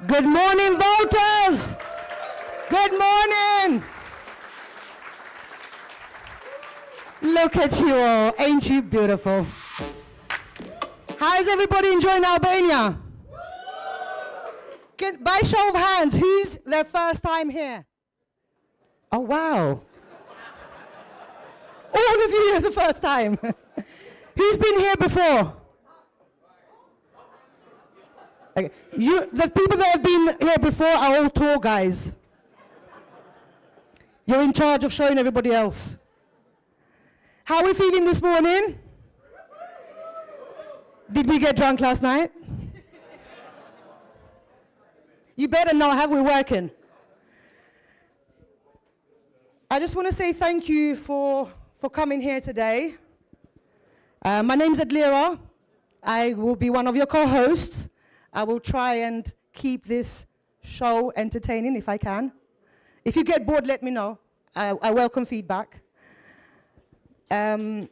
Good morning, voters. Good morning. Look at you all. Ain't you beautiful? How is everybody enjoying Albania? By show of hands, who's their first time here? Oh, wow. All of you are the first time. Who's been here before? Okay. The people that have been here before are all tour guys. You're in charge of showing everybody else. How are we feeling this morning? Did we get drunk last night? You better not have we working. I just want to say thank you for coming here today. My name's Adlira. I will be one of your co-hosts. I will try and keep this show entertaining if I can. If you get bored, let me know. I welcome feedback. Do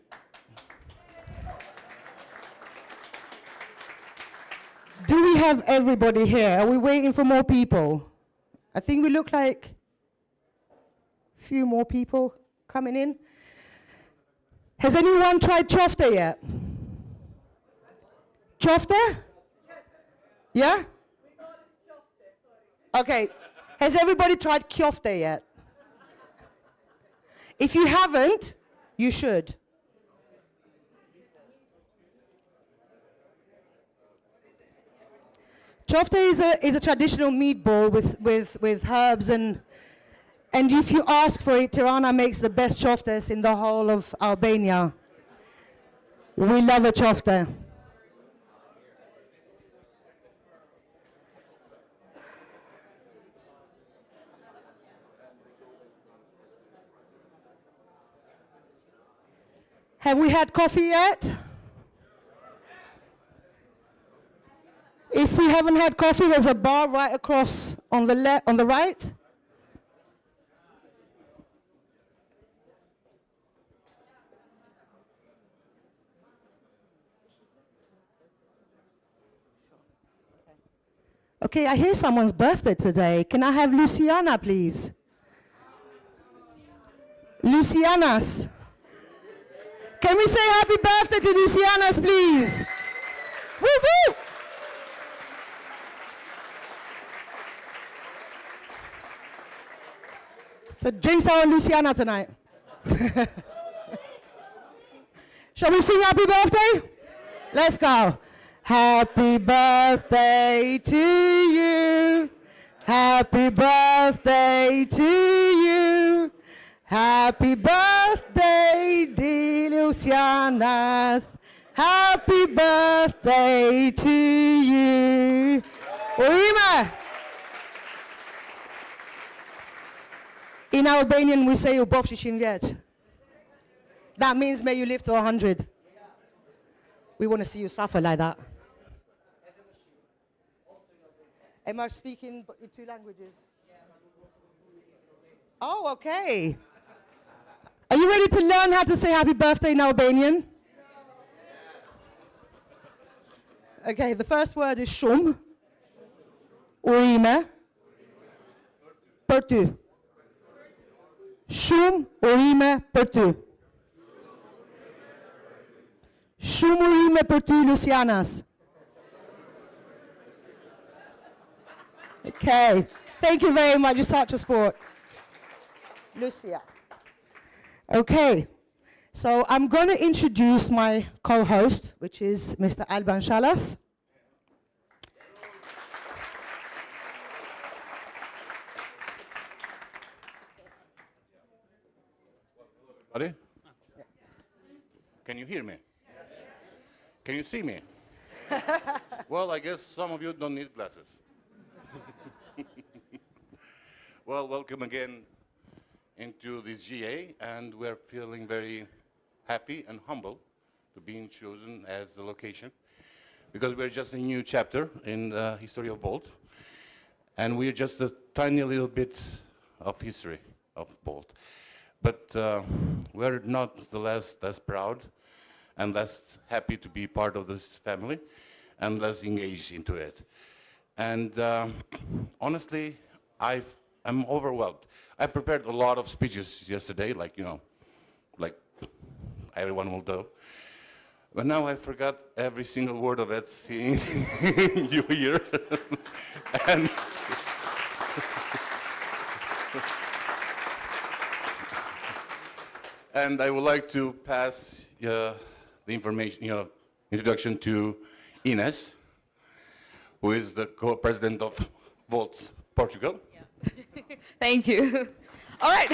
we have everybody here? Are we waiting for more people? I think we look like a few more people coming in. Has anyone tried chofte yet? Chofte? Yeah? Okay. Has everybody tried kofte yet? If you haven't, you should. Chofte is a traditional meatball with herbs and if you ask for it, Tirana makes the best choftes in the whole of Albania. We love a chofte. Have we had coffee yet? If we haven't had coffee, there's a bar right across on the right. Okay, I hear someone's birthday today. Can I have Luciana, please? Luciana's. Can we say happy birthday to Luciana's, please? Woo woo! So drinks are on Luciana tonight. Shall we sing happy birthday? Let's go. Happy birthday to you. Happy birthday to you. Happy birthday, dear Lucianas. Happy birthday to you. Urima. In Albanian, we say ubofshi shimviet. That means may you live to 100. We want to see you suffer like that. Am I speaking in 2 languages? Oh, okay. Are you ready to learn how to say happy birthday in Albanian? Okay, the first word is shum. Urime. Për ty. Shumë urime për ty. Shumë urime për ty, Lucianas. Okay. Thank you very much. You're such a sport. Lucia. Okay. So I'm going to introduce my co-host, which is Mr. Alban Shalas. Ready? Can you hear me? Can you see me? Well, I guess some of you don't need glasses. Well, welcome again into this GA, and we're feeling very happy and humble to being chosen as the location, because we're just a new chapter in the history of Volt, and we're just a tiny little bit of history of Volt. But we're not the less proud and less happy to be part of this family and less engaged into it. And honestly, I'm overwhelmed. I prepared a lot of speeches yesterday, like everyone will do. But now I forgot every single word of it, seeing you here. and And I would like to pass the information, introduction to Ines, who is the co-president of Volt Portugal. Yeah. Thank you. All right.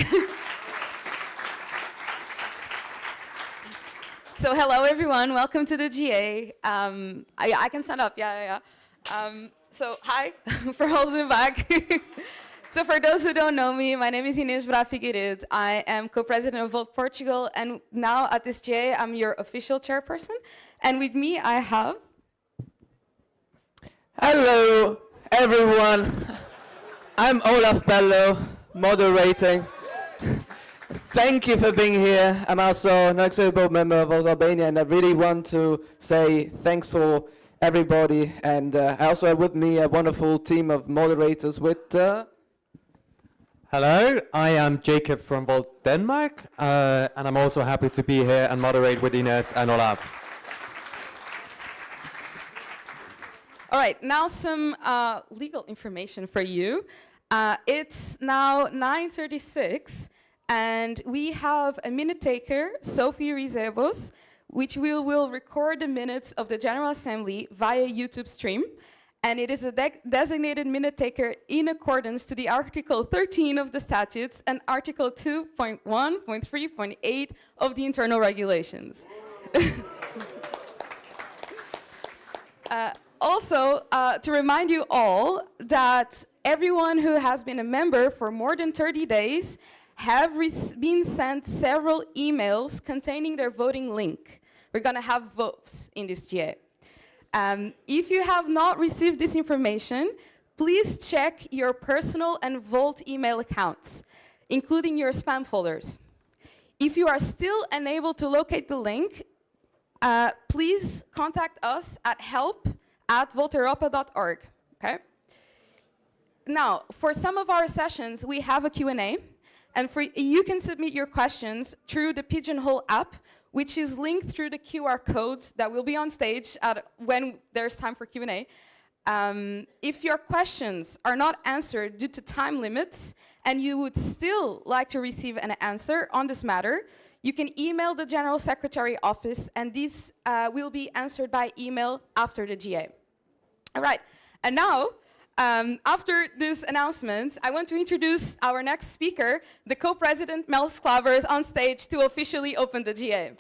So hello, everyone. Welcome to the GA. I can stand up. Yeah. So hi, for holding back. So for those who don't know me, my name is Inês Bra Figueiredo. I am co-president of Volt Portugal, and now at this GA, I'm your official chairperson. And with me, I have... Hello, everyone. I'm Olaf Bello, moderating. Thank you for being here. I'm also an auxiliary board member of Albania, and I really want to say thanks for everybody. And I also have with me a wonderful team of moderators with... Hello, I am Jacob from Volt Denmark, and I'm also happy to be here and moderate with Ines and Olaf. All right, now some legal information for you. It's now 9:36, and we have a minute taker, Sophie Rizebos, which will record the minutes of the General Assembly via YouTube stream. And it is a designated minute taker in accordance to the Article 13 of the statutes and Article 2.1.3.8 of the internal regulations. Also, to remind you all that everyone who has been a member for more than 30 days have been sent several emails containing their voting link. We're going to have votes in this GA. If you have not received this information, please check your personal and Volt email accounts, including your spam folders. If you are still unable to locate the link, please contact us at help@volteuropa.org. Okay? Now, for some of our sessions, we have a Q&A, and you can submit your questions through the Pigeonhole app, which is linked through the QR codes that will be on stage when there's time for Q&A. If your questions are not answered due to time limits, and you would still like to receive an answer on this matter, you can email the General Secretary Office, and these will be answered by email after the GA. All right, and now, after these announcements, I want to introduce our next speaker, the co-president, Mel Sklavers, on stage to officially open the GA.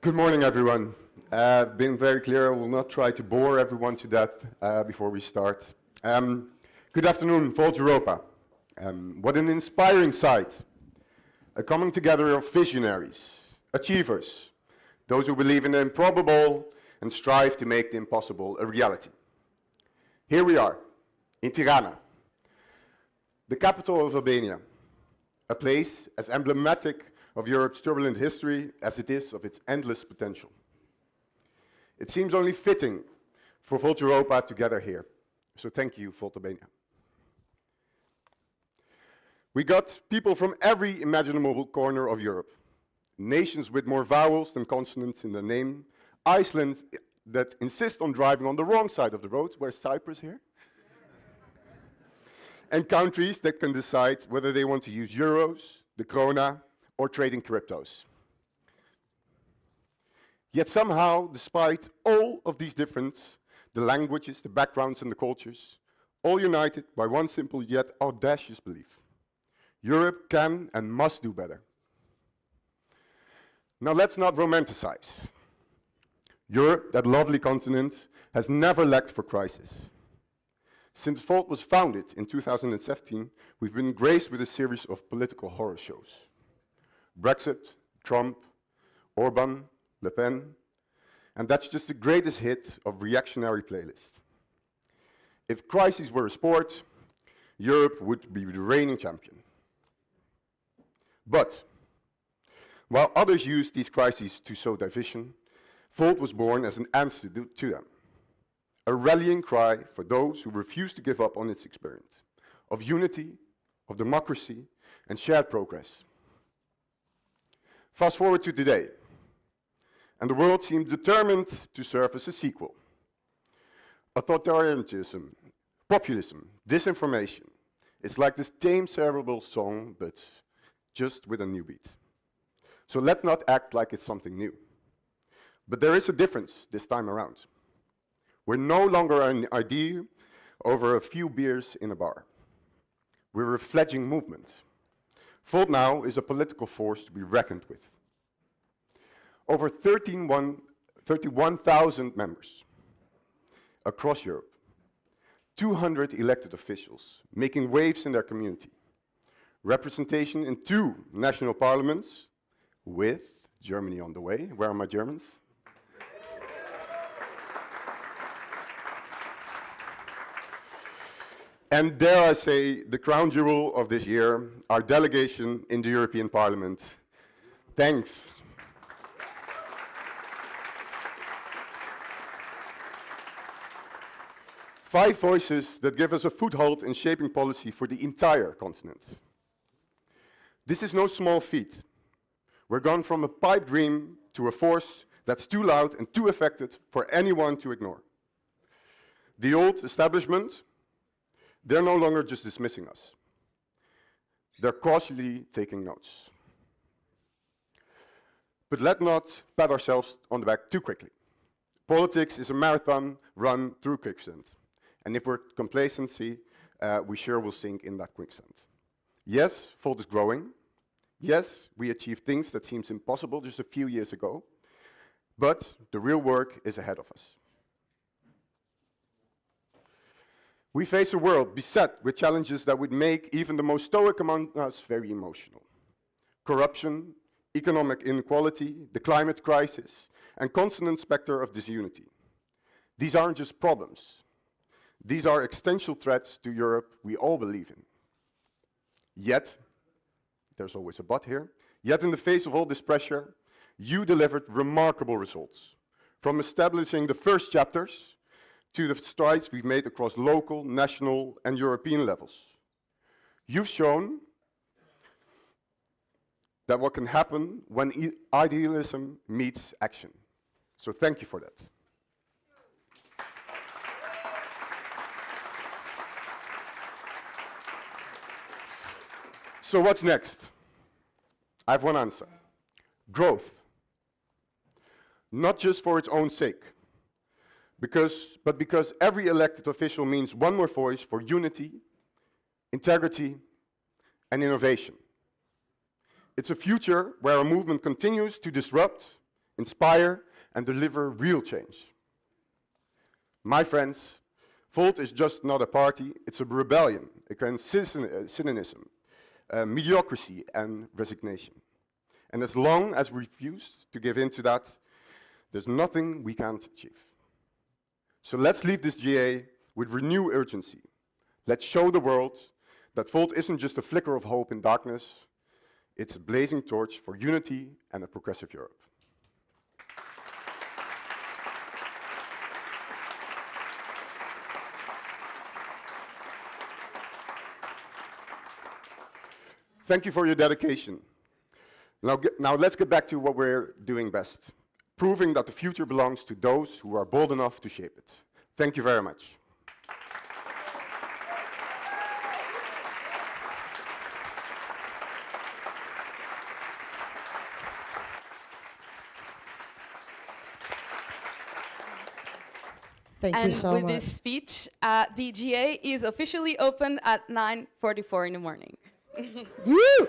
Good morning, everyone. Been very clear, I will not try to bore everyone to death before we start. Good afternoon, Volt Europa. What an inspiring sight. A coming together of visionaries, achievers, those who believe in the improbable and strive to make the impossible a reality. Here we are, in Tirana, the capital of Albania, a place as emblematic of Europe's turbulent history as it is of its endless potential. It seems only fitting for Volt Europa to gather here, so thank you, Volt Albania. We got people from every imaginable corner of Europe. nations with more vowels than consonants in their name, Iceland that insists on driving on the wrong side of the road. Where's Cyprus here? And countries that can decide whether they want to use euros, the krona, or trade in cryptos. Yet somehow, despite all of these differences, the languages, the backgrounds, and the cultures, all united by one simple yet audacious belief: Europe can and must do better. Now let's not romanticize. Europe, that lovely continent, has never lacked for crisis. Since Volt was founded in 2017, we've been graced with a series of political horror shows. Brexit, Trump, Orban, Le Pen, and that's just the greatest hit of reactionary playlist. If crises were a sport, Europe would be the reigning champion. But while others used these crises to sow division, Volt was born as an answer to them. A rallying cry for those who refuse to give up on its experience of unity, of democracy, and shared progress. Fast forward to today, and the world seems determined to serve as a sequel. Authoritarianism, populism, disinformation. It's like this tame cerebral song, but just with a new beat. So let's not act like it's something new. But there is a difference this time around. We're no longer an idea over a few beers in a bar. We're a fledgling movement. Volt now is a political force to be reckoned with. Over 31,000 members across Europe, 200 elected officials making waves in their community, representation in 2 national parliaments, with Germany on the way. Where are my Germans? And dare I say, the crown jewel of this year, our delegation in the European Parliament. Thanks. Five voices that give us a foothold in shaping policy for the entire continent. This is no small feat. We're gone from a pipe dream to a force that's too loud and too affected for anyone to ignore. The old establishment, they're no longer just dismissing us. They're cautiously taking notes. But let's not pat ourselves on the back too quickly. Politics is a marathon run through quicksand. And if we're complacency, we sure will sink in that quicksand. Yes, Volt is growing. Yes, we achieved things that seemed impossible just a few years ago. But the real work is ahead of us. We face a world beset with challenges that would make even the most stoic among us very emotional. Corruption, economic inequality, the climate crisis, and constant specter of disunity. These aren't just problems. These are existential threats to Europe we all believe in. Yet, there's always a but here, yet in the face of all this pressure, you delivered remarkable results. From establishing the first chapters to the strides we've made across local, national, and European levels. You've shown that what can happen when idealism meets action. So thank you for that. So what's next? I have one answer. Growth. Not just for its own sake, but because every elected official means one more voice for unity, integrity, and innovation. It's a future where our movement continues to disrupt, inspire, and deliver real change. My friends, Volt is just not a party, it's a rebellion against cynicism, mediocrity, and resignation. And as long as we refuse to give in to that, there's nothing we can't achieve. So let's leave this GA with renewed urgency. Let's show the world that Volt isn't just a flicker of hope in darkness, it's a blazing torch for unity and a progressive Europe. Thank you for your dedication. Now let's get back to what we're doing best, proving that the future belongs to those who are bold enough to shape it. Thank you very much. Thank you And so with much. this speech, the GA is officially open at 9:44 in the morning. Woo!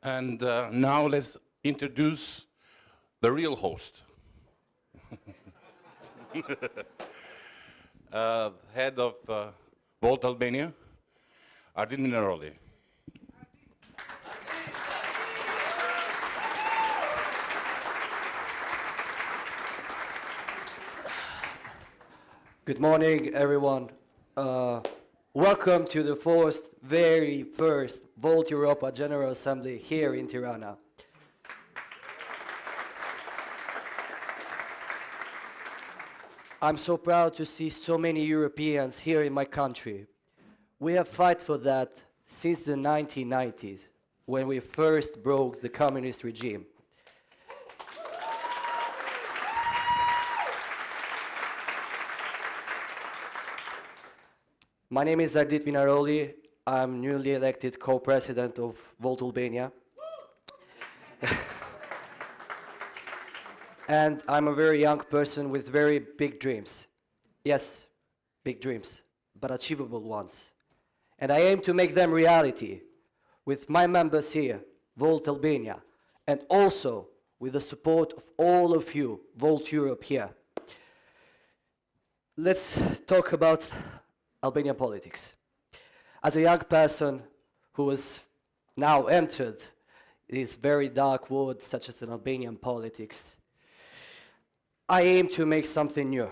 And now let's introduce the real host. Head of Volt Albania, Ardin Minaroli. Good morning, everyone. Welcome to the very first Volt Europa General Assembly here in Tirana. I'm so proud to see so many Europeans here in my country. We have fought for that since the 1990s, when we first broke the communist regime. My name is Ardit Minaroli. I'm newly elected co-president of Volt Albania. And I'm a very young person with very big dreams. Yes, big dreams, but achievable ones. And I aim to make them reality with my members here, Volt Albania, and also with the support of all of you, Volt Europe here. Let's talk about Albanian politics. As a young person who has now entered this very dark world, such as in Albanian politics, I aim to make something new.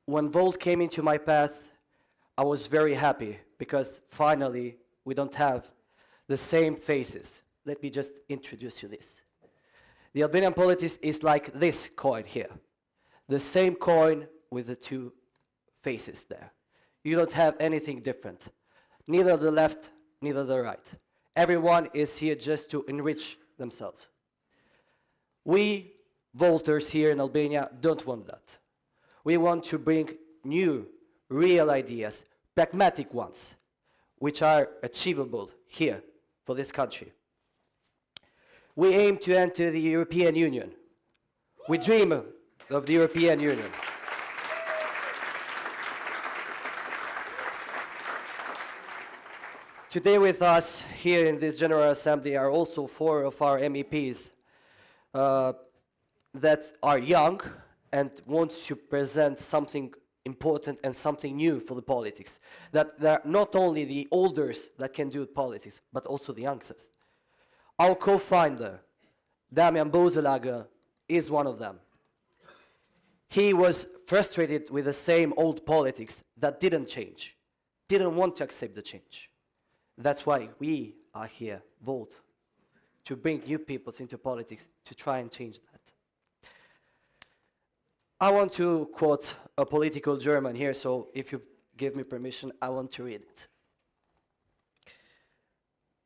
When Volt came into my path, I was very happy because finally we don't have the same faces. Let me just introduce you this. The Albanian politics is like this coin here. The same coin with the two faces there. You don't have anything different. Neither the left, neither the right. Everyone is here just to enrich themselves. We voters here in Albania don't want that. We want to bring new, real ideas, pragmatic ones, which are achievable here for this country. We aim to enter the European Union. We dream of the European Union. Today with us here in this General Assembly are also 4 of our MEPs that are young and want to present something important and something new for the politics. That they're not only the elders that can do politics, but also the youngsters. Our co-founder, Damian Bozelaga, is one of them. He was frustrated with the same old politics that didn't change, didn't want to accept the change. That's why we are here, Volt, to bring new people into politics, to try and change that. I want to quote a political German here, so if you give me permission, I want to read it.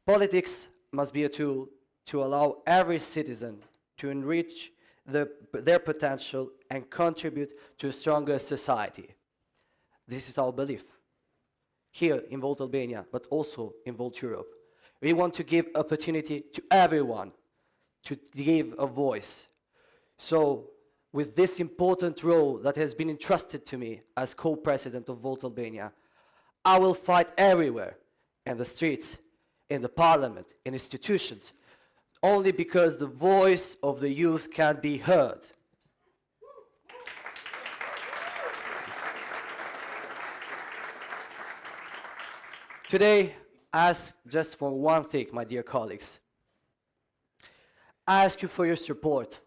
Politics must be a tool to allow every citizen to enrich their potential and contribute to a stronger society. This is our belief here in Volt Albania, but also in Volt Europe. We want to give opportunity to everyone to give a voice. So with this important role that has been entrusted to me as co-president of Volt Albania, I will fight everywhere, in the streets, in the parliament, in institutions, only because the voice of the youth can be heard. Today, I ask just for one thing, my dear colleagues. I ask you for your support.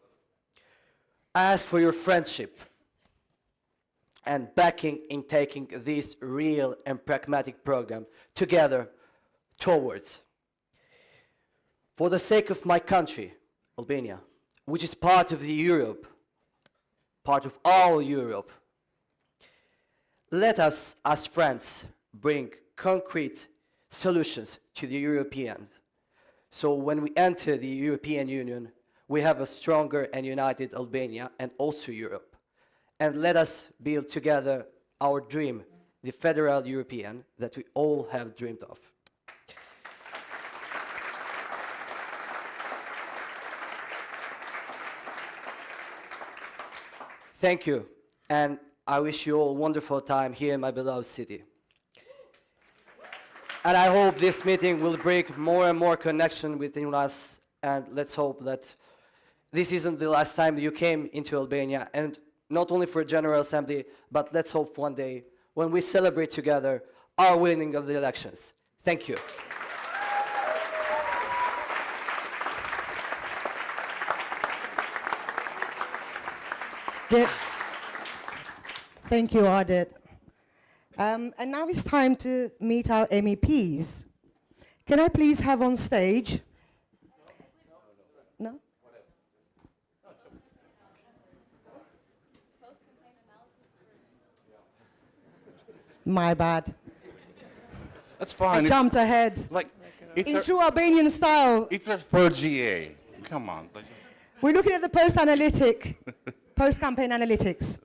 I ask for your friendship and backing in taking this real and pragmatic program together towards. For the sake of my country, Albania, which is part of the Europe, part of all Europe, let us, as friends, bring concrete solutions to the European. So when we enter the European Union, we have a stronger and united Albania and also Europe. And let us build together our dream, the federal European that we all have dreamed of. Thank you, and I wish you all a wonderful time here in my beloved city. And I hope this meeting will bring more and more connection within us, and let's hope that this isn't the last time you came into Albania, and not only for General Assembly, but let's hope one day when we celebrate together our winning of the elections. Thank you. Thank you, Ardit. And now it's time to meet our MEPs. Can I please have on stage? No? My bad. That's I fine. jumped ahead. Like, In true Albanian style, it's a for GA. Come on. we're looking at the post-campaign analytics.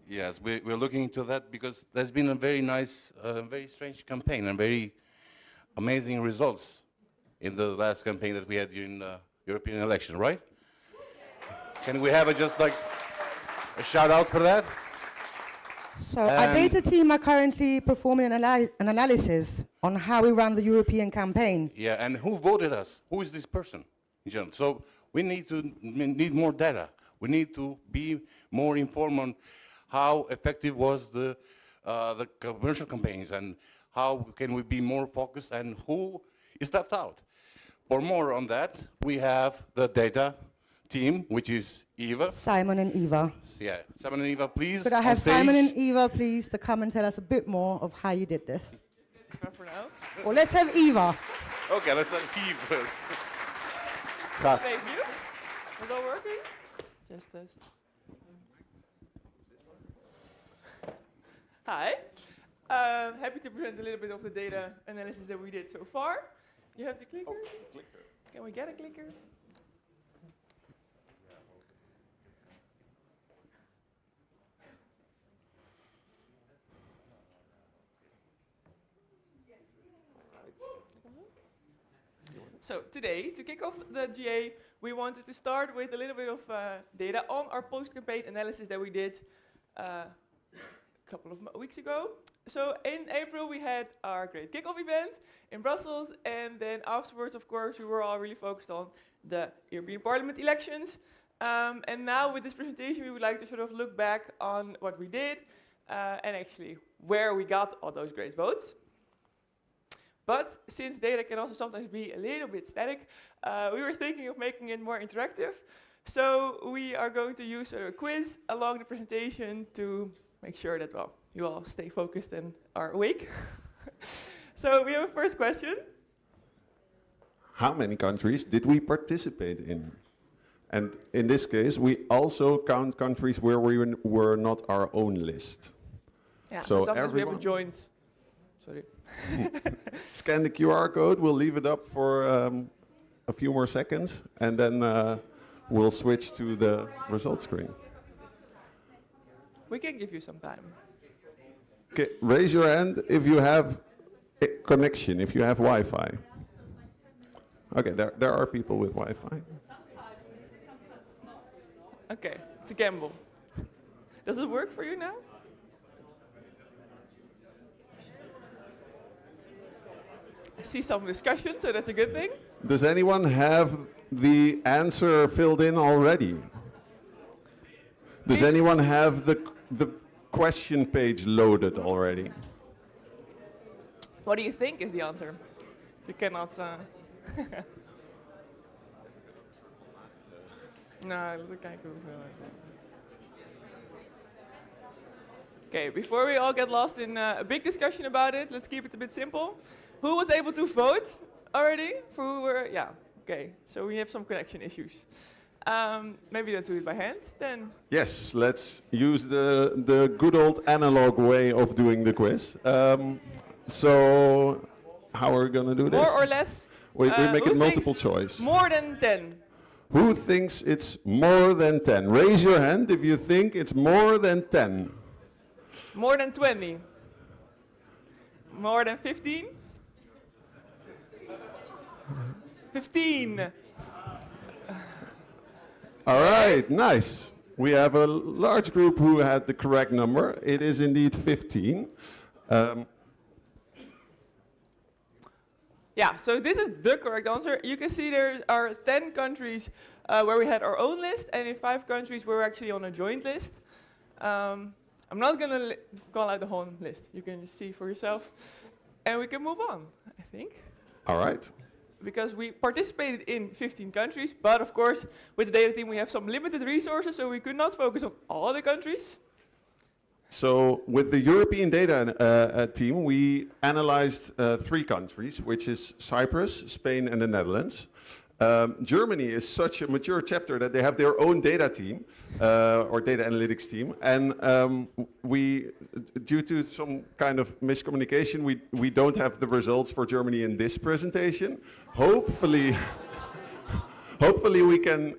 Yes, we're looking into that because there's been a very nice, very strange campaign and very amazing results in the last campaign that we had during the European election, right? Can we have just like a shout out for that? So our data team are currently performing an analysis on how we ran the European campaign. Yeah, and who voted us? Who is this person in general? So we need more data. We need to be more informed on how effective was the commercial campaigns and how can we be more focused and who is left out. For more on that, we have the data team, which is Eva. Simon and Eva. Yeah, Simon and Eva, please. Could I on have stage. Simon and Eva, please, to come and tell us a bit more of how you did this? For now. Well, let's have Eva. Okay, let's have Eve first. Thank you. Is that working? Just test. Hi. Happy to present a little bit of the data analysis that we did so far. You have the clicker? Clicker. Can we get a clicker? So today, to kick off the GA, we wanted to start with a little bit of data on our post-campaign analysis that we did a couple of weeks ago. So in April, we had our great kickoff event in Brussels, and then afterwards, of course, we were all really focused on the European Parliament elections. And now with this presentation, we would like to sort of look back on what we did and actually where we got all those great votes. But since data can also sometimes be a little bit static, we were thinking of making it more interactive. So we are going to use a quiz along the presentation to make sure that, well, you all stay focused and are awake. So we have a first question. How many countries did we participate in? And in this case, we also count countries where we were not our own list. Yeah, So so sometimes we everyone- haven't joined. Sorry. Scan the QR code, we'll leave it up for a few more seconds, and then we'll switch to the result screen. We can give you some time. Okay, raise your hand if you have a connection, if you have Wi-Fi. Okay, there are people with Wi-Fi. Okay, it's a gamble. Does it work for you now? I see some discussion, so that's a good thing. Does anyone have the answer filled in already? Does anyone have the question page loaded already? What do you think is the answer? You cannot. No, dat is kijken hoeveel. Okay, before we all get lost in a big discussion about it, let's keep it a bit simple. Who was able to vote already? For who were, yeah, okay. So we have some connection issues. Maybe let's do it by hand then. Yes, let's use the good old analog way of doing the quiz. So, how are we going to do this? More or less? We make Who it multiple thinks choice. More than 10. Who thinks it's more than 10? Raise your hand if you think it's more than 10. More than 20. More than 15. 15. All right, nice. We have a large group who had the correct number. It is indeed 15. Yeah, so this is the correct answer. You can see there are 10 countries where we had our own list, and in 5 countries we're actually on a joint list. I'm not going to call out the whole list. You can just see for yourself. And we can move on, I think. All right. Because we participated in 15 countries, but of course, with the data team, we have some limited resources, so we could not focus on all the countries. So with the European data team, we analyzed 3 countries, which is Cyprus, Spain, and the Netherlands. Germany is such a mature chapter that they have their own data team, or data analytics team, and we, due to some kind of miscommunication, we don't have the results for Germany in this presentation. Hopefully, hopefully we can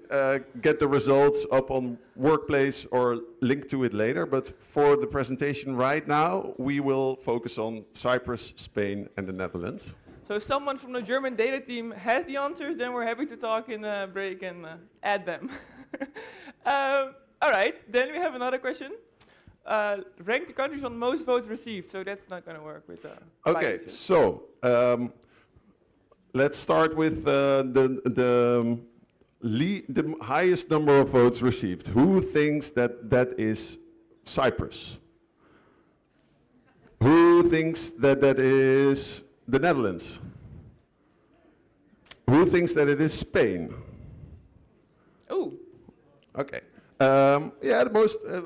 get the results up on Workplace or link to it later, but for the presentation right now, we will focus on Cyprus, Spain, and the Netherlands. So if someone from the German data team has the answers, then we're happy to talk in a break and add them. All right, then we have another question. Rank the countries on most votes received. So that's not going to work with Okay, biases. so let's start with the highest number of votes received. Who thinks that that is Cyprus? Who thinks that that is the Netherlands? Who thinks that it is Spain? Ooh. Okay. Yeah,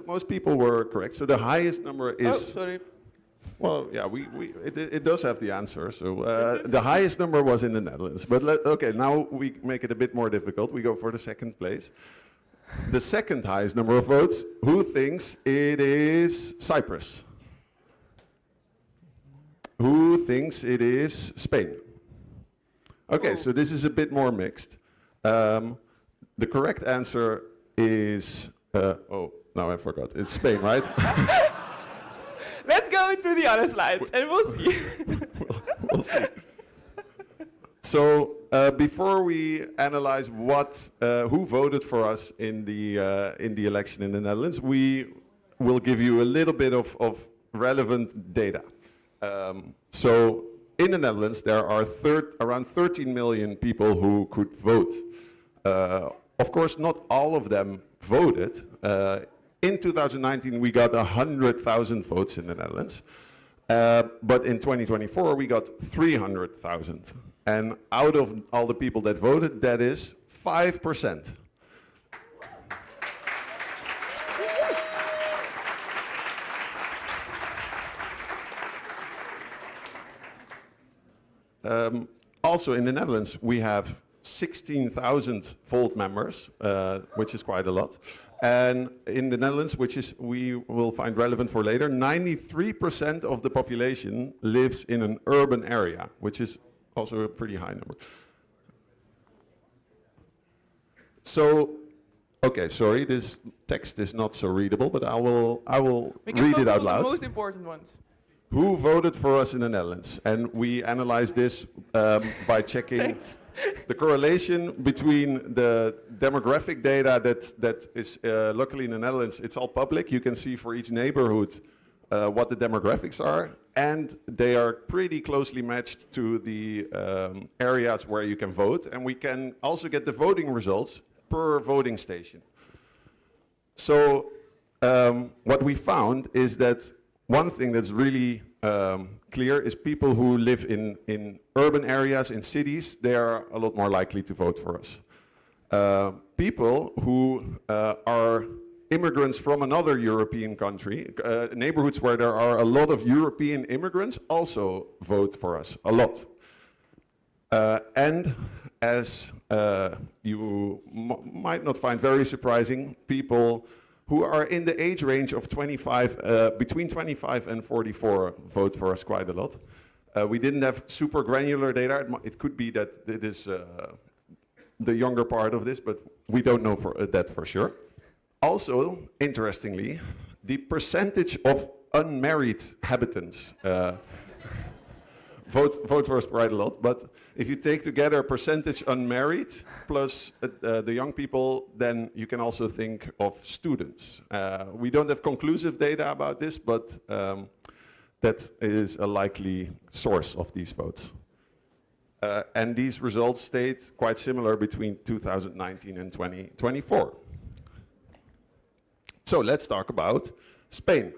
most people were correct. So the highest number is. Oh, sorry. Well, yeah, it does have the answer. So the highest number was in the Netherlands. But okay, now we make it a bit more difficult. We go for the second place. The second highest number of votes. Who thinks it is Cyprus? Who thinks it is Spain? Okay, so this is a bit more mixed. The correct answer is, oh, now I forgot. It's Spain, right? Let's go into the other slides and we'll see. We'll see. So before we analyze who voted for us in the election in the Netherlands, we will give you a little bit of relevant data. So in the Netherlands, there are around 13 million people who could vote. Of course, not all of them voted. In 2019, we got 100,000 votes in the Netherlands. But in 2024, we got 300,000. And out of all the people that voted, that is 5%. Also in the Netherlands, we have 16,000 Volt members, which is quite a lot. And in the Netherlands, which is we will find relevant for later, 93% of the population lives in an urban area, which is also a pretty high number. So, okay, sorry, this text is not so readable, but I will read it out loud. The most important ones. Who voted for us in the Netherlands? And we analyzed this by checking the correlation between the demographic data that is luckily in the Netherlands, it's all public. You can see for each neighborhood what the demographics are, and they are pretty closely matched to the areas where you can vote. And we can also get the voting results per voting station. So what we found is that one thing that's really clear is people who live in urban areas, in cities, they are a lot more likely to vote for us. People who are immigrants from another European country, neighborhoods where there are a lot of European immigrants, also vote for us a lot. And as you might not find very surprising, people who are in the age range of 25, between 25 and 44 vote for us quite a lot. We didn't have super granular data. It could be that it is the younger part of this, but we don't know that for sure. Also, interestingly, the percentage of unmarried habitants vote for us quite a lot, but if you take together percentage unmarried plus the young people, then you can also think of students. We don't have conclusive data about this, but that is a likely source of these votes. And these results stayed quite similar between 2019 and 2024. So let's talk about Spain.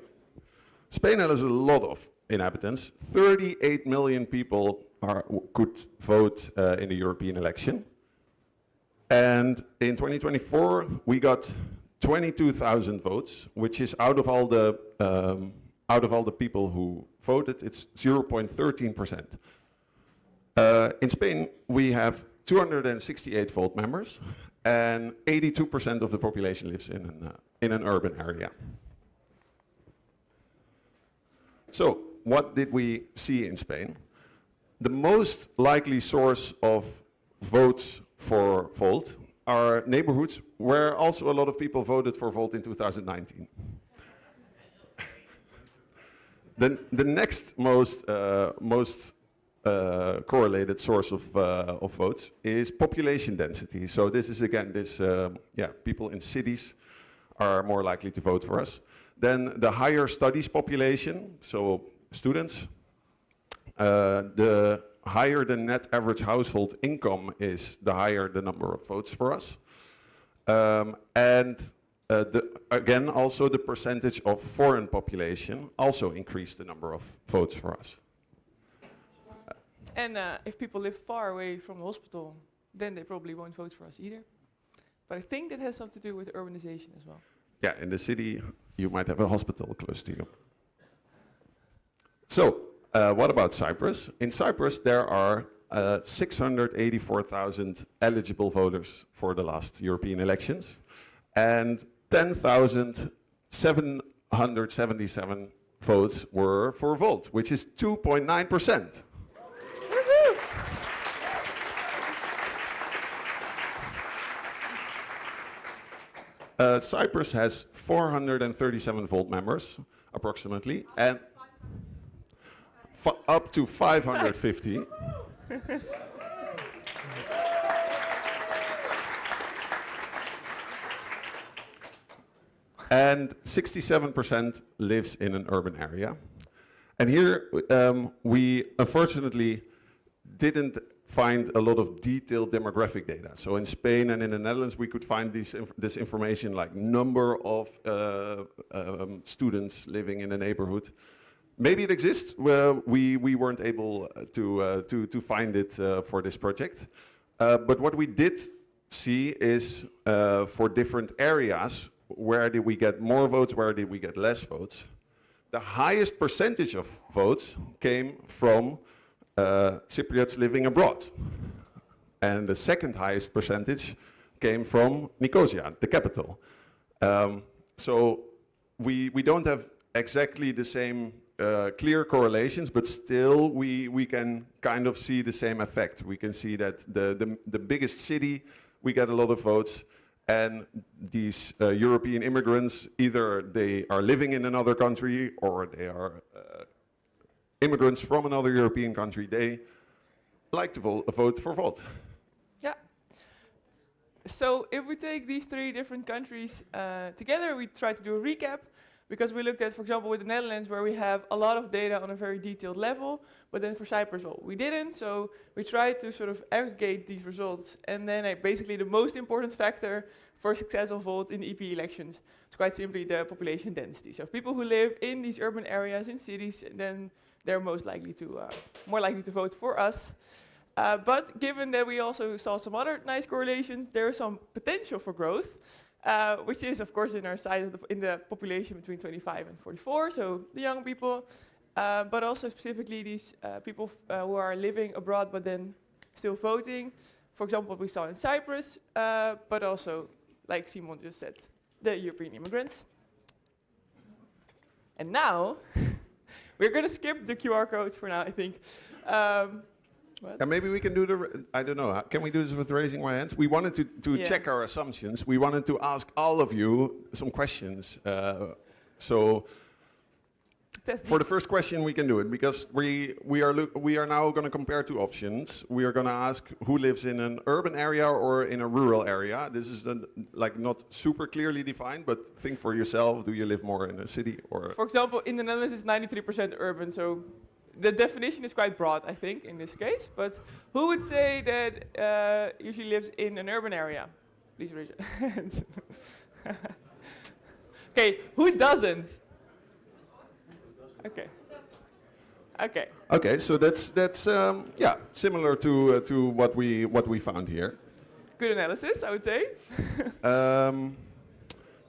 Spain has a lot of inhabitants. 38 million people could vote in the European election. And in 2024, we got 22,000 votes, which is out of all the people who voted, it's 0.13%. In Spain, we have 268 vote members, and 82% of the population lives in an urban area. So, what did we see in Spain? The most likely source of votes for Volt are neighborhoods where also a lot of people voted for Volt in 2019. The next most correlated source of votes is population density. So this is again people in cities are more likely to vote for us. Then the higher studies population, so students, the higher the net average household income is, the higher the number of votes for us. Again, also the percentage of foreign population also increased the number of votes for us. And if people live far away from the hospital, then they probably won't vote for us either. But I think that has something to do with urbanization as well. Yeah, in the city, you might have a hospital close to you. So, what about Cyprus? In Cyprus, there are 684,000 eligible voters for the last European elections, and 10,777 votes were for Volt, which is 2.9%. Cyprus has 437 Volt members, approximately, and up to 550. And 67% lives in an urban area. And here we unfortunately didn't find a lot of detailed demographic data. So in Spain and in the Netherlands, we could find this information like number of students living in a neighborhood. Maybe it exists. We weren't able to find it for this project. But what we did see is for different areas, where did we get more votes, where did we get less votes? The highest percentage of votes came from Cypriots living abroad. And the second highest percentage came from Nicosia, the capital. So we don't have exactly the same clear correlations, but still we can kind of see the same effect. We can see that the biggest city, we get a lot of votes, and these European immigrants, either they are living in another country or they are immigrants from another European country, they like to vote for Volt. Yeah. So if we take these three different countries together, we try to do a recap, because we looked at, for example, with the Netherlands, where we have a lot of data on a very detailed level, but then for Cyprus, well, we didn't. So we tried to sort of aggregate these results, and then basically the most important factor for success of Volt in the EP elections is quite simply the population density. So people who live in these urban areas, in cities, then they're most likely to, more likely to vote for us. But given that we also saw some other nice correlations, there is some potential for growth, which is, of course, in our size in the population between 25 and 44, so the young people, but also specifically these people who are living abroad but then still voting. For example, what we saw in Cyprus, but also, like Simon just said, the European immigrants. And now, we're going to skip the QR code for now, I think. And maybe we can do I don't know, can we do this with raising our hands? We wanted to check our assumptions. We wanted to ask all of you some questions. So for the first question, we can do it because we are now going to compare two options. We are going to ask who lives in an urban area or in a rural area. This is like not super clearly defined, but think for yourself. Do you live more in a city or? For example, in the Netherlands, it's 93% urban, so the definition is quite broad, I think, in this case. But who would say that usually lives in an urban area? Please raise your hands. Okay, who doesn't? Okay. Okay. Okay, so that's yeah, similar to what we found here. Good analysis, I would say.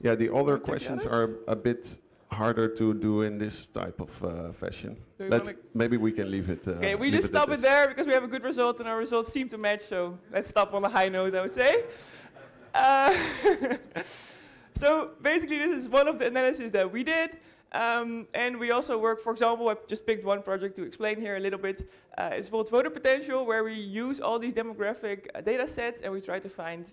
Yeah, the other questions are a bit harder to do in this type of fashion. Maybe we can leave it. Okay, we just stop it there because we have a good result and our results seem to match. So let's stop on a high note, I would say. So basically, this is one of the analyses that we did. And we also work, for example, I just picked one project to explain here a little bit. It's called Voter Potential, where we use all these demographic data sets and we try to find,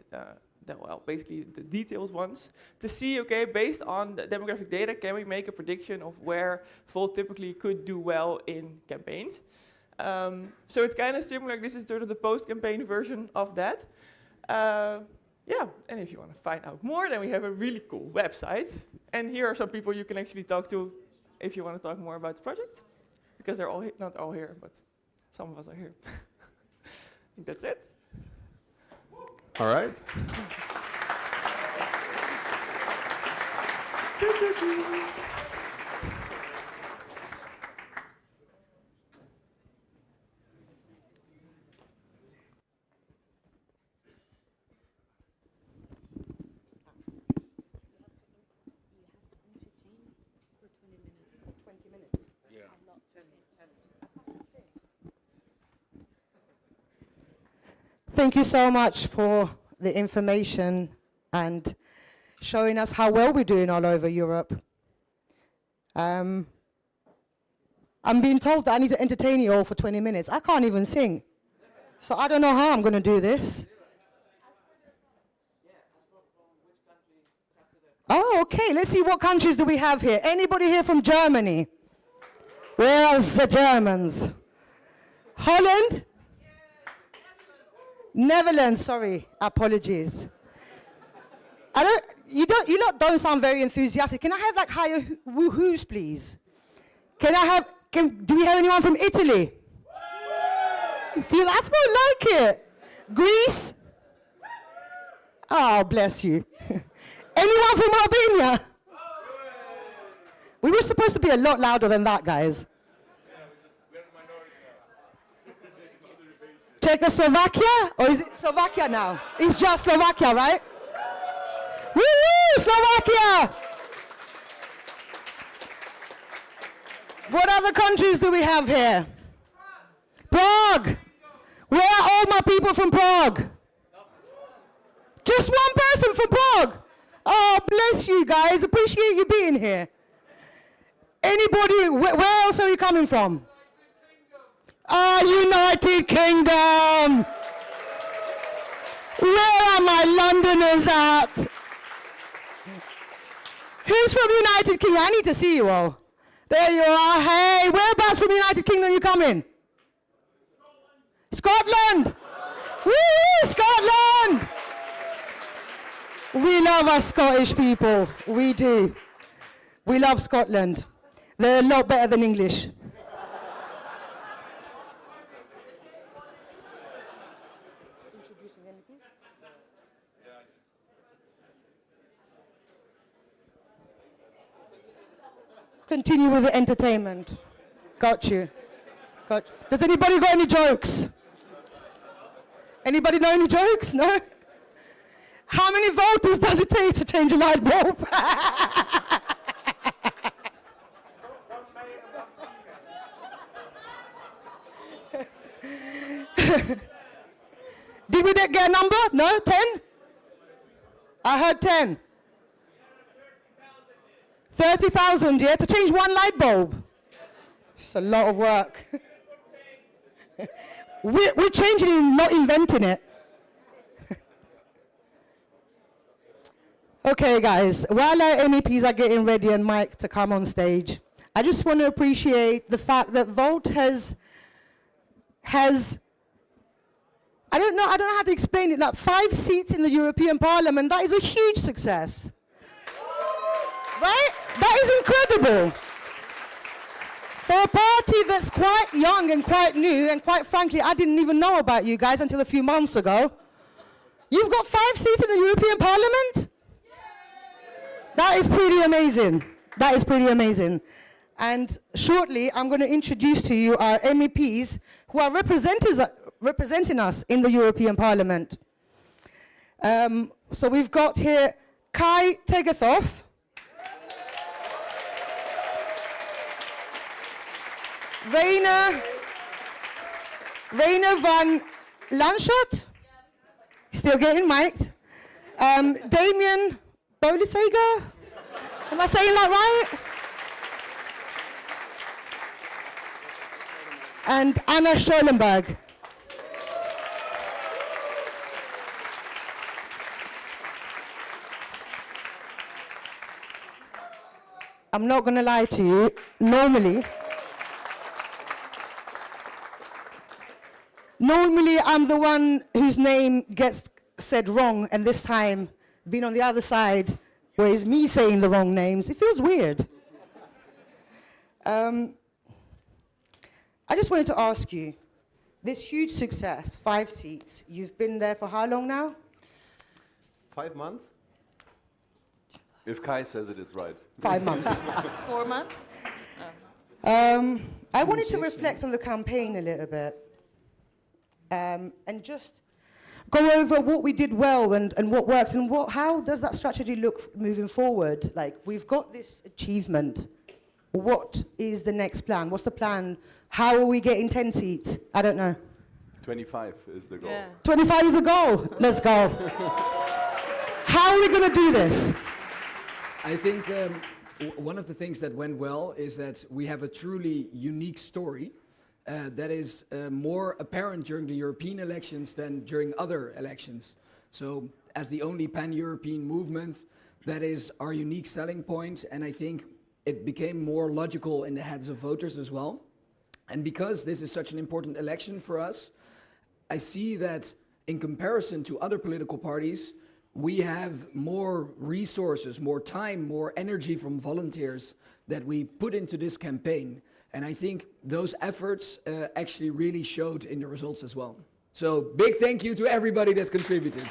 basically the detailed ones to see, okay, based on the demographic data, can we make a prediction of where Volt typically could do well in campaigns? So it's kind of similar. This is sort of the post-campaign version of that. Yeah, and if you want to find out more, then we have a really cool website. And here are some people you can actually talk to if you want to talk more about the project. Because they're all not all here, but some of us are here. I think that's it. All right. Thank you so much for the information and showing us how well we're doing all over Europe. I'm being told that I need to entertain you all for 20 minutes. I can't even sing. So I don't know how I'm going to do this. Oh, okay. Let's see, what countries do we have here? Anybody here from Germany? Where are the Germans? Holland? Netherlands, sorry, apologies. You lot don't sound very enthusiastic. Can I have like higher woohoos, please? Do we have anyone from Italy? See, that's more like it. Greece? Oh, bless you. Anyone from Albania? We were supposed to be a lot louder than that, guys. Czechoslovakia? Or is it Slovakia now? It's just Slovakia, right? Woo! Slovakia! What other countries do we have here? Prague! Where are all my people from Prague? Just one person from Prague! Oh, bless you guys. Appreciate you being here. Anybody, where else are you coming from? United Kingdom! Where are my Londoners at? Who's from United Kingdom? I need to see you all. There you are. Hey, whereabouts from United Kingdom you coming? Scotland! Woo! Scotland! We love our Scottish people. We do. We love Scotland. They're a lot better than English. Continue with the entertainment. Got you. Does anybody got any jokes? Anybody know any jokes? No? How many voters does it take to change a light bulb? Did we get a number? No? 10? I heard 10. 30,000, yeah, to change one light bulb. It's a lot of work. We're changing it, not inventing it. Okay, guys, while our MEPs are getting ready and Mike to come on stage, I just want to appreciate the fact that Volt has I don't know how to explain it, like 5 seats in the European Parliament. That is a huge success. Right? That is incredible. For a party that's quite young and quite new, and quite frankly, I didn't even know about you guys until a few months ago. You've got 5 seats in the European Parliament? That is pretty amazing. That is pretty amazing. And shortly, I'm going to introduce to you our MEPs who are representing us in the European Parliament. So we've got here Kai Tegethoff, Rainer van Lanschot, still getting mic'd. Damien Bolisega, am I saying that right? And Anna Schoenberg. I'm not going to lie to you, normally I'm the one whose name gets said wrong, and this time, being on the other side, where it's me saying the wrong names, it feels weird. I just wanted to ask you, this huge success, 5 seats, you've been there for how long now? 5 months? If Kai says it, it's right. 5 months. 4 months? I wanted to reflect on the campaign a little bit, and just go over what we did well and what worked, and how does that strategy look moving forward? Like, we've got this achievement. What is the next plan? What's the plan? How are we getting 10 seats? I don't know. 25 is the goal. Yeah. 25 is the goal. Let's go. How are we going to do this? I think one of the things that went well is that we have a truly unique story that is more apparent during the European elections than during other elections. So as the only pan-European movement, that is our unique selling point, and I think it became more logical in the heads of voters as well. And because this is such an important election for us, I see that in comparison to other political parties, we have more resources, more time, more energy from volunteers that we put into this campaign. And I think those efforts actually really showed in the results as well. So big thank you to everybody that contributed.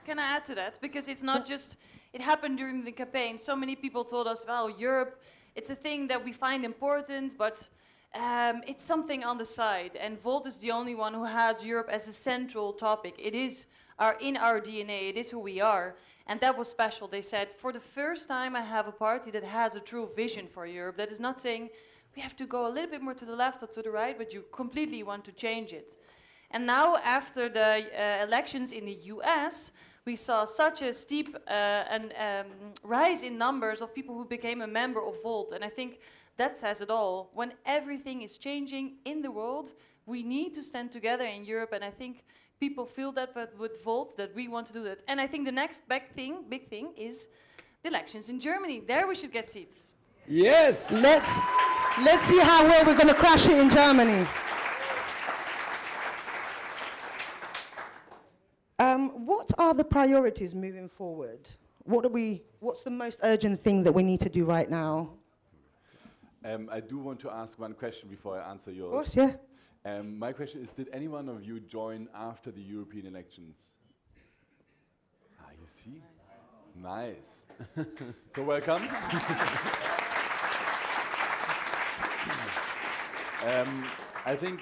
Can I add to that? Because it's not just, it happened during the campaign. So many people told us, well, Europe, it's a thing that we find important, but it's something on the side. And Volt is the only one who has Europe as a central topic. It is in our DNA, it is who we are. And that was special. They said, for the first time I have a party that has a true vision for Europe, that is not saying we have to go a little bit more to the left or to the right, but you completely want to change it. And now, after the elections in the US, we saw such a steep rise in numbers of people who became a member of Volt. And I think that says it all. When everything is changing in the world, we need to stand together in Europe. And I think people feel that with Volt, that we want to do that. And I think the next big thing is the elections in Germany. There we should get seats. Yes! Let's see how well we're going to crash it in Germany. What are the priorities moving forward? What's the most urgent thing that we need to do right now? I do want to ask one question before I answer yours. Of course, yeah. My question is, did any one of you join after the European elections? Ah, you see? Nice. So welcome. I think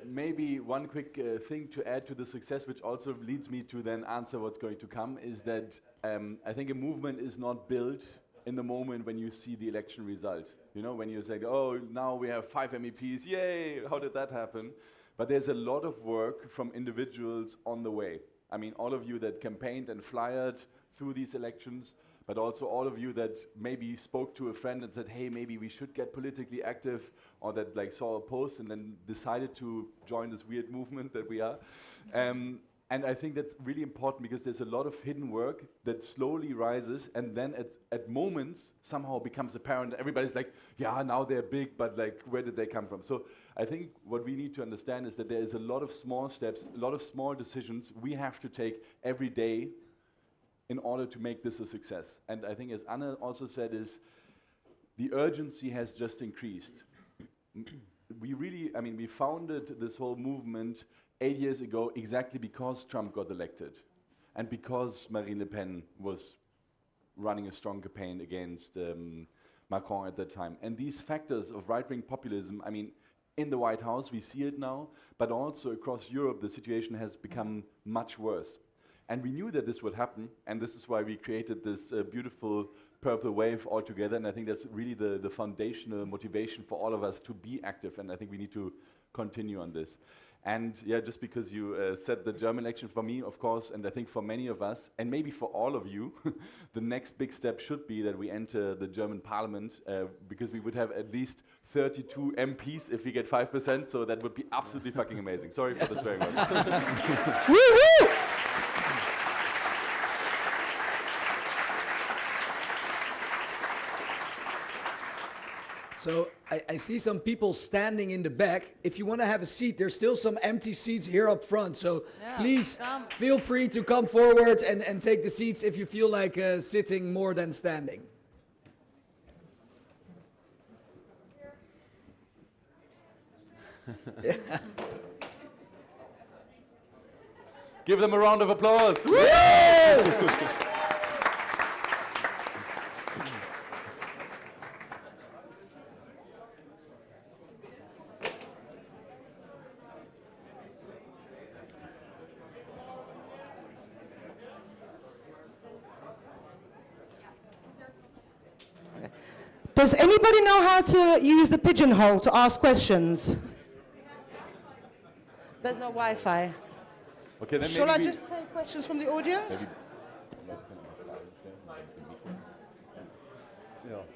maybe one quick thing to add to the success, which also leads me to then answer what's going to come, is that I think a movement is not built in the moment when you see the election result. You know, when you say, oh, now we have 5 MEPs, yay, how did that happen? But there's a lot of work from individuals on the way. I mean, all of you that campaigned and flyered through these elections, but also all of you that maybe spoke to a friend and said, hey, maybe we should get politically active, or that like saw a post and then decided to join this weird movement that we are. And I think that's really important because there's a lot of hidden work that slowly rises and then at moments somehow becomes apparent. Everybody's like, yeah, now they're big, but like, where did they come from? So I think what we need to understand is that there is a lot of small steps, a lot of small decisions we have to take every day in order to make this a success. And I think as Anna also said is, the urgency has just increased. We founded this whole movement 8 years ago exactly because Trump got elected and because Marine Le Pen was running a strong campaign against Macron at that time. And these factors of right-wing populism, in the White House we see it now, but also across Europe the situation has become much worse. And we knew that this would happen, and this is why we created this beautiful purple wave altogether, and I think that's really the foundational motivation for all of us to be active, and I think we need to continue on this. And yeah, just because you said the German election, for me, of course, and I think for many of us, and maybe for all of you, the next big step should be that we enter the German parliament, because we would have at least 32 MPs if we get 5%, so that would be absolutely fucking amazing. Sorry for the swearing word. So I see some people standing in the back. If you want to have a seat, there's still some empty seats here up front. So please feel free to come forward and take the seats if you feel like sitting more than standing. Give them a round of applause. Does anybody know how to use the pigeonhole to ask questions? There's no Wi-Fi. Okay, then Shall I just take questions from the audience?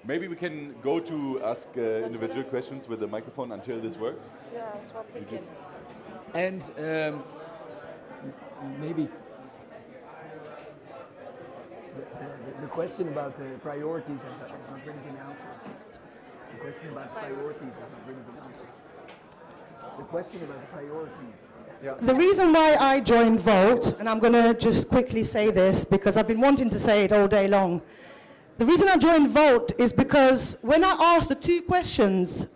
Maybe we can go to ask individual questions with the microphone until this works. Yeah, that's what I'm thinking. And maybe the question about the priorities has not really been answered. The question about priorities has not really been answered. The question about the priorities. Yeah. The reason why I joined Volt, and I'm going to just quickly say this because I've been wanting to say it all day long. The reason I joined Volt is because when I asked the two questions,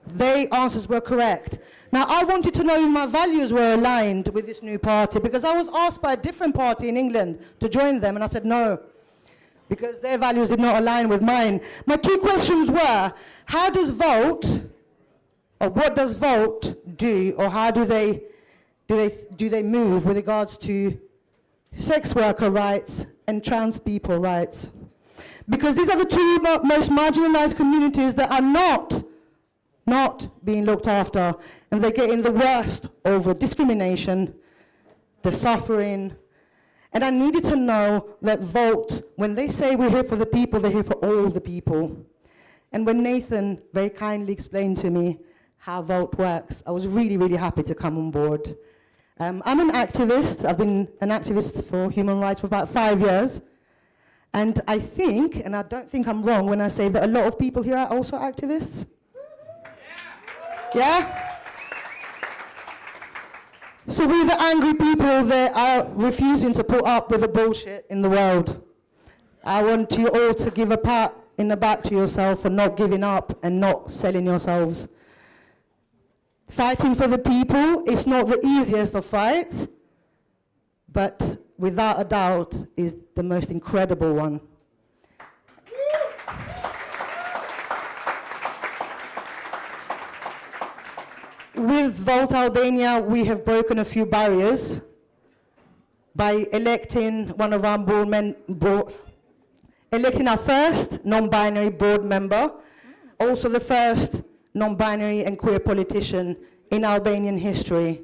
their answers were correct. Now, I wanted to know if my values were aligned with this new party because I was asked by a different party in England to join them, and I said no, because their values did not align with mine. My two questions were, how does Volt, or what does Volt do, or how do they move with regards to sex worker rights and trans people rights? Because these are the two most marginalized communities that are not being looked after, and they're getting the worst over discrimination, the suffering. And I needed to know that Volt, when they say we're here for the people, they're here for all the people. And when Nathan very kindly explained to me how Volt works, I was really, really happy to come on board. I'm an activist. I've been an activist for human rights for about 5 years. And I think, and I don't think I'm wrong when I say that a lot of people here are also activists. Yeah? So we're the angry people that are refusing to put up with the bullshit in the world. I want you all to give a pat in the back to yourself for not giving up and not selling yourselves. Fighting for the people is not the easiest of fights, but without a doubt is the most incredible one. With Volt Albania, we have broken a few barriers by electing one of our electing our first non-binary board member, also the first non-binary and queer politician in Albanian history.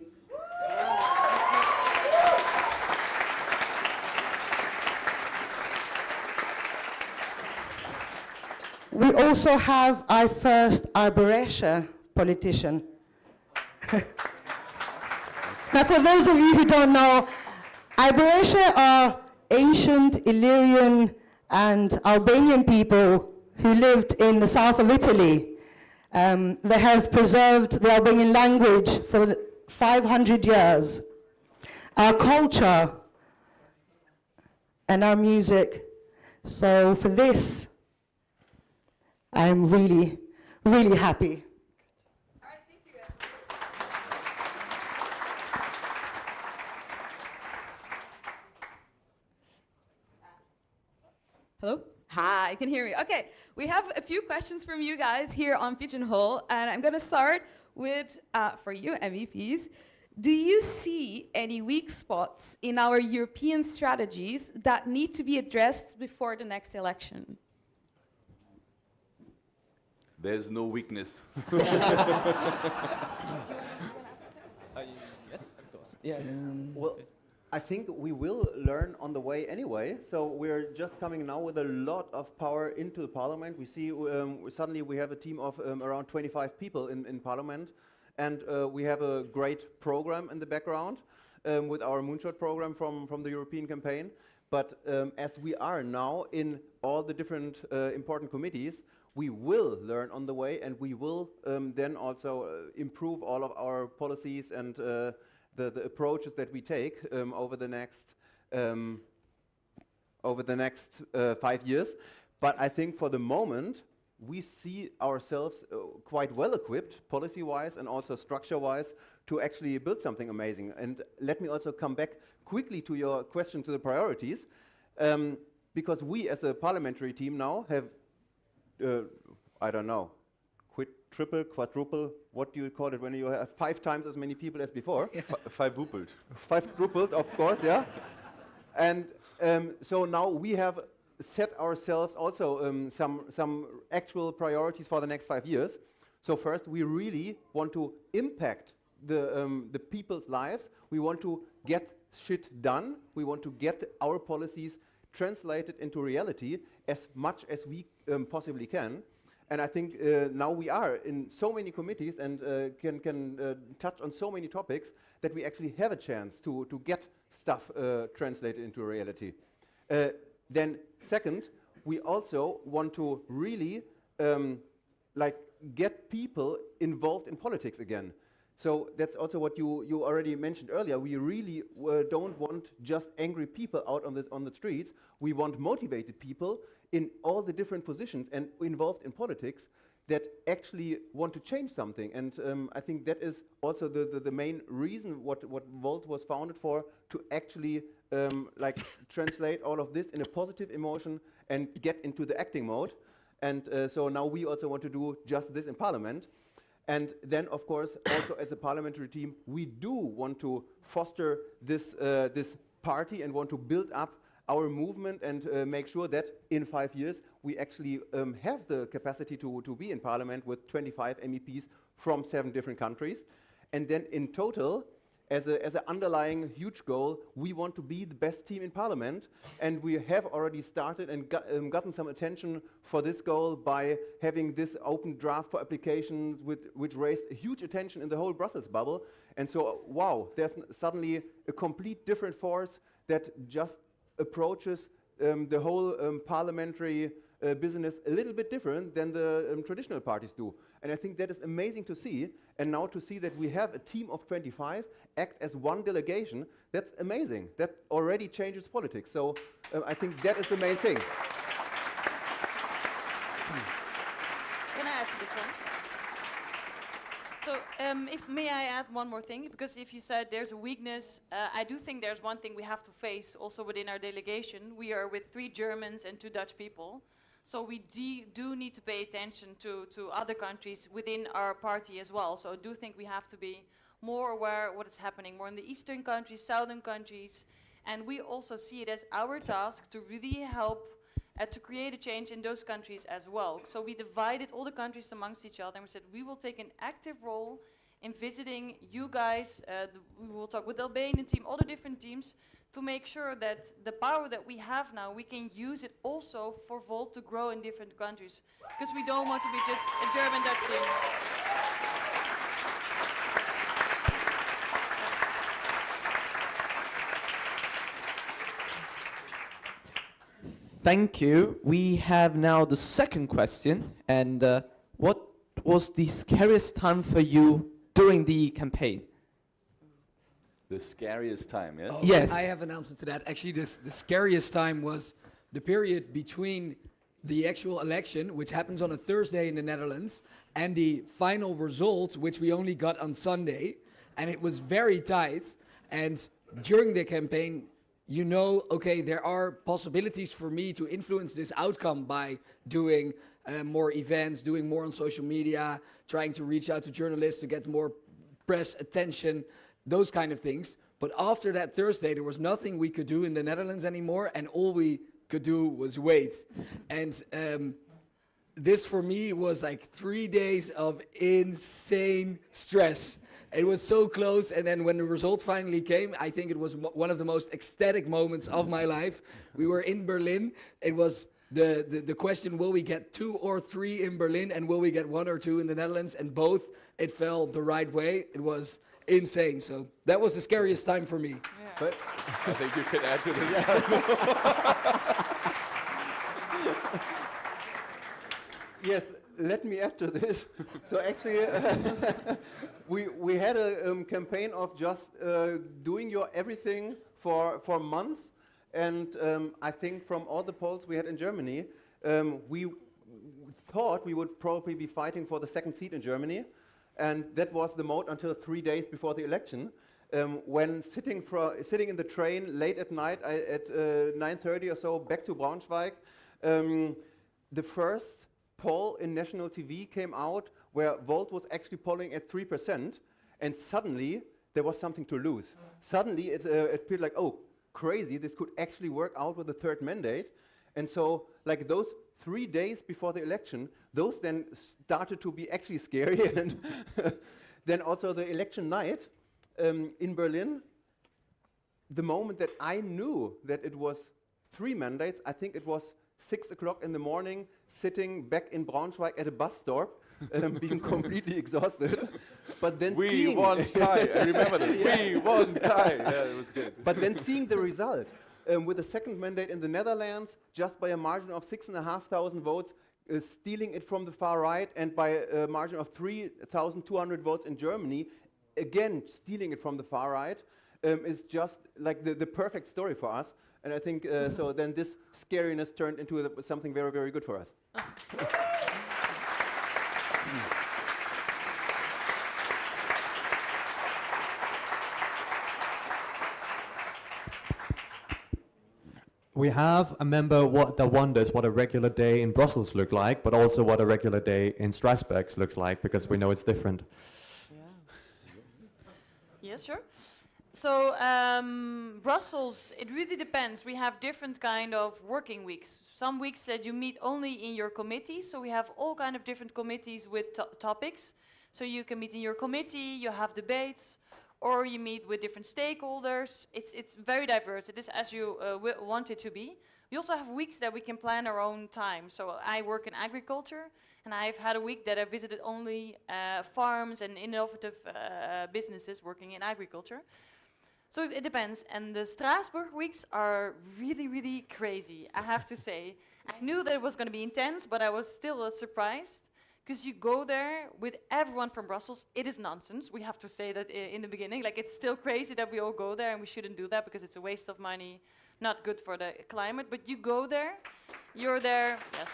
We also have our first Arboresha politician. Now, for those of you who don't know, Arboresha are ancient Illyrian and Albanian people who lived in the south of Italy. They have preserved the Albanian language for 500 years. Our culture and our music. So for this, I'm really, really happy. All right, thank you. Hello? Hi, I can hear you. Okay, we have a few questions from you guys here on Pigeonhole, and I'm going to start with, for you MEPs, do you see any weak spots in our European strategies that need to be addressed before the next election? There's no weakness. Yes, of course. Yeah. Well, I think we will learn on the way anyway. So we're just coming now with a lot of power into the parliament. We see suddenly we have a team of around 25 people in parliament, and we have a great program in the background with our moonshot program from the European campaign. But as we are now in all the different important committees, we will learn on the way, and we will then also improve all of our policies and the approaches that we take over the next 5 years. But I think for the moment, we see ourselves quite well equipped, policy-wise and also structure-wise, to actually build something amazing. And let me also come back quickly to your question to the priorities, because we as a parliamentary team now have I don't know, triple, quadruple, what do you call it when you have 5 times as many people as before? Five-dupled. Five-dupled, of course, yeah. And so now we have set ourselves also some actual priorities for the next 5 years. So first, we really want to impact the people's lives. We want to get shit done. We want to get our policies translated into reality as much as we possibly can. And I think now we are in so many committees and can touch on so many topics that we actually have a chance to get stuff translated into reality. Then second, we also want to really get people involved in politics again. So that's also what you already mentioned earlier. We really don't want just angry people out on the streets. We want motivated people in all the different positions and involved in politics that actually want to change something. And I think that is also the main reason what Volt was founded for, to actually translate all of this in a positive emotion and get into the acting mode. And so now we also want to do just this in Parliament. And then, of course, also as a parliamentary team, we do want to foster this party and want to build up our movement and make sure that in 5 years we actually have the capacity to be in Parliament with 25 MEPs from 7 different countries. And then in total, as an underlying huge goal, we want to be the best team in Parliament, and we have already started and gotten some attention for this goal by having this open draft for applications which raised a huge attention in the whole Brussels bubble. And so, wow, there's suddenly a complete different force that just approaches the whole parliamentary business a little bit different than the traditional parties do. And I think that is amazing to see. And now to see that we have a team of 25 act as one delegation, that's amazing. That already changes politics. So I think that is the main thing. Can I add to this one? So, may I add one more thing? Because if you said there's a weakness, I do think there's one thing we have to face also within our delegation. We are with 3 Germans and 2 Dutch people. So we do need to pay attention to other countries within our party as well. So I do think we have to be more aware of what is happening more in the eastern countries, southern countries. And we also see it as our task to really help to create a change in those countries as well. So we divided all the countries amongst each other and we said we will take an active role in visiting you guys. We will talk with the Albanian team, all the different teams, to make sure that the power that we have now, we can use it also for Volt to grow in different countries. Because we don't want to be just a German Dutch thing. Thank you. We have now the second question. And what was the scariest time for you during the campaign? The scariest time, yes? Oh, Yes. I have an answer to that. Actually, the scariest time was the period between the actual election, which happens on a Thursday in the Netherlands, and the final result, which we only got on Sunday. And it was very tight. And during the campaign, you know, okay, there are possibilities for me to influence this outcome by doing more events, doing more on social media, trying to reach out to journalists to get more press attention, those kind of things. But after that Thursday, there was nothing we could do in the Netherlands anymore, and all we could do was wait. And this for me was like 3 days of insane stress. It was so close, and then when the result finally came, I think it was one of the most ecstatic moments of my life. We were in Berlin. It was the question, will we get 2 or 3 in Berlin, and will we get 1 or 2 in the Netherlands? And both, it fell the right way. It was insane. So that was the scariest time for me. Yeah. But I think you can add to this. yes, let me add to this. So actually, we had a campaign of just doing your everything for months. And I think from all the polls we had in Germany, we thought we would probably be fighting for the second seat in Germany. And that was the mode until 3 days before the election. When sitting in the train late at night at 9:30 or so back to Braunschweig, the first poll in national TV came out where Volt was actually polling at 3%, and suddenly there was something to lose. Suddenly it appeared like, oh, crazy, this could actually work out with the third mandate. And so like those 3 days before the election, those then started to be actually scary. And then also the election night in Berlin, the moment that I knew that it was 3 mandates, I think it was 6 o'clock in the morning, sitting back in Braunschweig at a bus stop, being completely exhausted. But then We won tie. I remember that. We won tie. Yeah, it was good. But then seeing the result, with the second mandate in the Netherlands, just by a margin of 6,500 votes, stealing it from the far right, and by a margin of 3,200 votes in Germany, again stealing it from the far right, is just like the perfect story for us. And I think so then this scariness turned into something very, very good for us. We have a member that wonders what a regular day in Brussels look like, but also what a regular day in Strasbourg looks like, because we know it's different. Yes, sure. So Brussels, it really depends. We have different kind of working weeks. Some weeks that you meet only in your committee. So we have all kind of different committees with topics. So you can meet in your committee, you have debates, or you meet with different stakeholders. It's very diverse. It is as you want it to be. We also have weeks that we can plan our own time. So I work in agriculture, and I've had a week that I visited only farms and innovative businesses working in agriculture. So it depends. And the Strasbourg weeks are really, really crazy, I have to say. I knew that it was going to be intense, but I was still surprised. Because you go there with everyone from Brussels. It is nonsense. We have to say that in the beginning. Like, it's still crazy that we all go there, and we shouldn't do that because it's a waste of money, not good for the climate. But you go there, you're there, yes.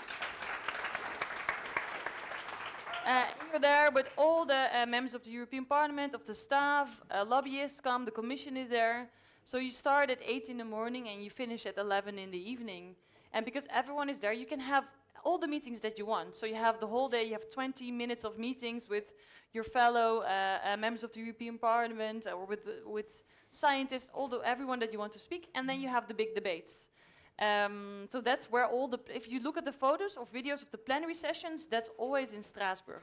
You're there with all the members of the European Parliament, of the staff, lobbyists come, the commission is there. So you start at 8 in the morning and you finish at 11 in the evening. And because everyone is there, you can have all the meetings that you want. So you have the whole day, you have 20 minutes of meetings with your fellow members of the European Parliament, or with scientists, everyone that you want to speak, and then you have the big debates. So that's where if you look at the photos or videos of the plenary sessions, that's always in Strasbourg.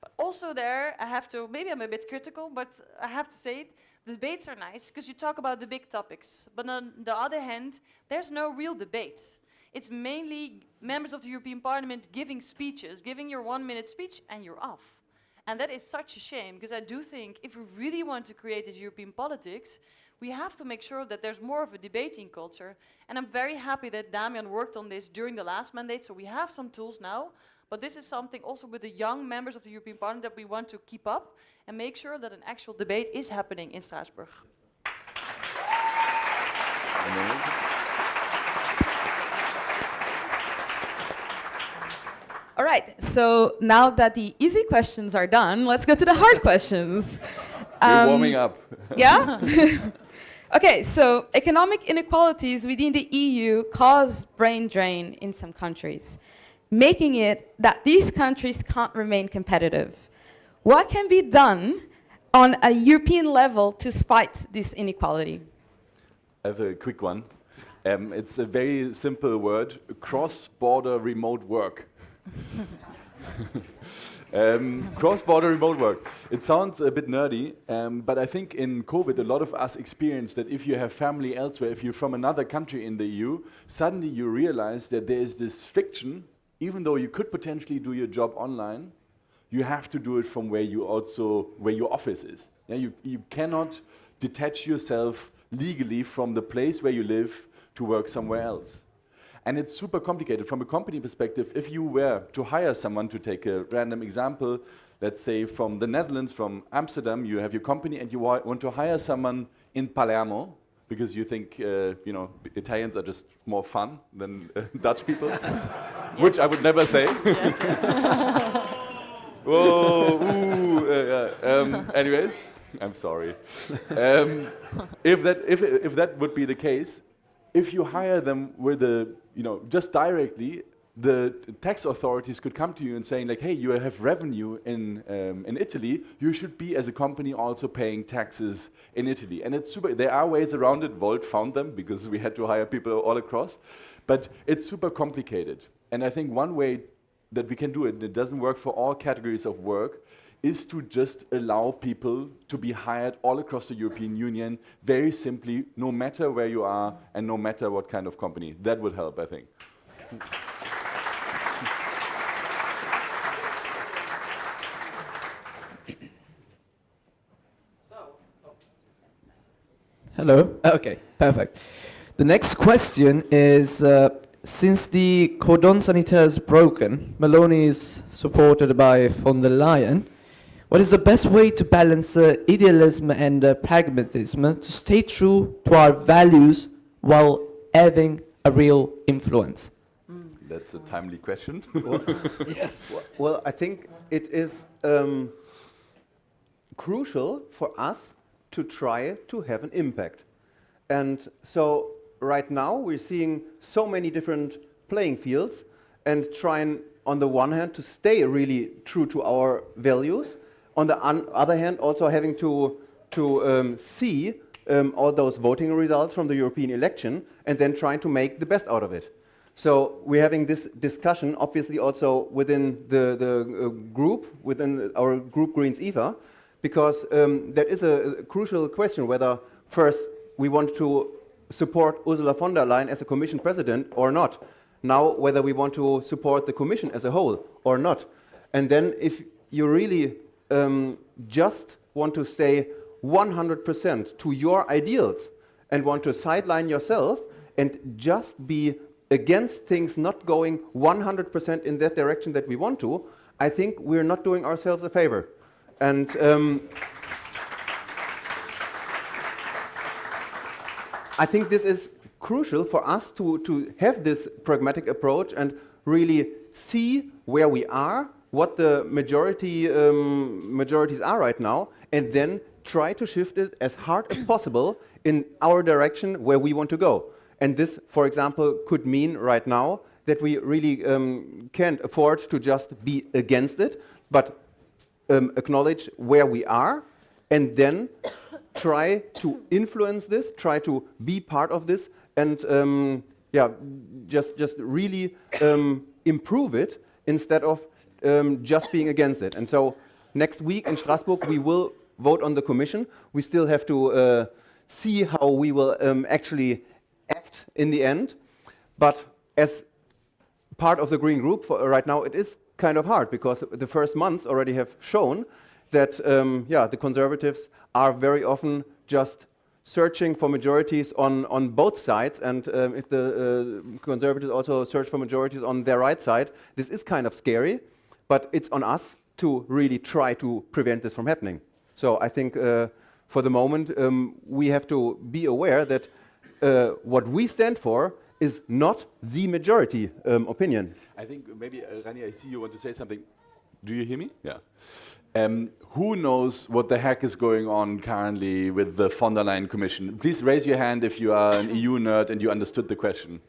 But also there, I have to, maybe I'm a bit critical, but I have to say it, the debates are nice because you talk about the big topics. But on the other hand, there's no real debate. It's mainly members of the European Parliament giving speeches, giving your 1-minute speech, and you're off. And that is such a shame, because I do think if we really want to create this European politics, we have to make sure that there's more of a debating culture. And I'm very happy that Damian worked on this during the last mandate, so we have some tools now. But this is something also with the young members of the European Parliament that we want to keep up and make sure that an actual debate is happening in Strasbourg. All right, so now that the easy questions are done, let's go to the hard questions. We're warming up. Yeah? Okay, so economic inequalities within the EU cause brain drain in some countries, making it that these countries can't remain competitive. What can be done on a European level to fight this inequality? I have a quick one. It's a very simple word, cross-border remote work. Cross-border remote work. It sounds a bit nerdy, but I think in COVID, a lot of us experienced that if you have family elsewhere, if you're from another country in the EU, suddenly you realize that there is this fiction, even though you could potentially do your job online, you have to do it from where your office is. Yeah, you cannot detach yourself legally from the place where you live to work somewhere else. And it's super complicated. From a company perspective, if you were to hire someone, to take a random example, let's say from the Netherlands, from Amsterdam, you have your company and you want to hire someone in Palermo, because you think, Italians are just more fun than Dutch people, which I would never say. Whoa, ooh, anyways, I'm sorry. If that would be the case, if you hire them with just directly, the tax authorities could come to you and saying like, hey, you have revenue in Italy, you should be as a company also paying taxes in Italy. And it's super, there are ways around it. Volt found them because we had to hire people all across, but it's super complicated. And I think one way that we can do it, and it doesn't work for all categories of work, is to just allow people to be hired all across the European Union, very simply, no matter where you are and no matter what kind of company. That would help, I think. Hello. Okay, perfect. The next question is, since the cordon sanitaire is broken, Meloni is supported by von der Leyen. What is the best way to balance idealism and pragmatism to stay true to our values while having a real influence? That's a timely question. Yes. Well, I think it is crucial for us to try to have an impact. And so right now we're seeing so many different playing fields and trying on the one hand to stay really true to our values, on the other hand also having to see all those voting results from the European election and then trying to make the best out of it. So we're having this discussion obviously also within the group, within our group Greens EVA, because that is a crucial question whether first we want to support Ursula von der Leyen as a Commission President or not. Now whether we want to support the Commission as a whole or not. And then if you really just want to stay 100% to your ideals and want to sideline yourself and just be against things not going 100% in that direction that we want to, I think we're not doing ourselves a favor. And I think this is crucial for us to have this pragmatic approach and really see where we are, what the majorities are right now, and then try to shift it as hard as possible in our direction where we want to go. And this, for example, could mean right now that we really can't afford to just be against it, but acknowledge where we are and then try to influence this, try to be part of this, and just really improve it instead of just being against it. And so next week in Strasbourg, we will vote on the Commission. We still have to see how we will actually act in the end. But as part of the Green Group for right now, it is kind of hard because the first months already have shown that the Conservatives are very often just searching for majorities on both sides, and if the Conservatives also search for majorities on their right side, this is kind of scary, but it's on us to really try to prevent this from happening. So I think for the moment we have to be aware that what we stand for is not the majority opinion. I think maybe, Rani, I see you want to say something. Do you hear me? Yeah. Who knows what the heck is going on currently with the von der Leyen Commission? Please raise your hand if you are an EU nerd and you understood the question.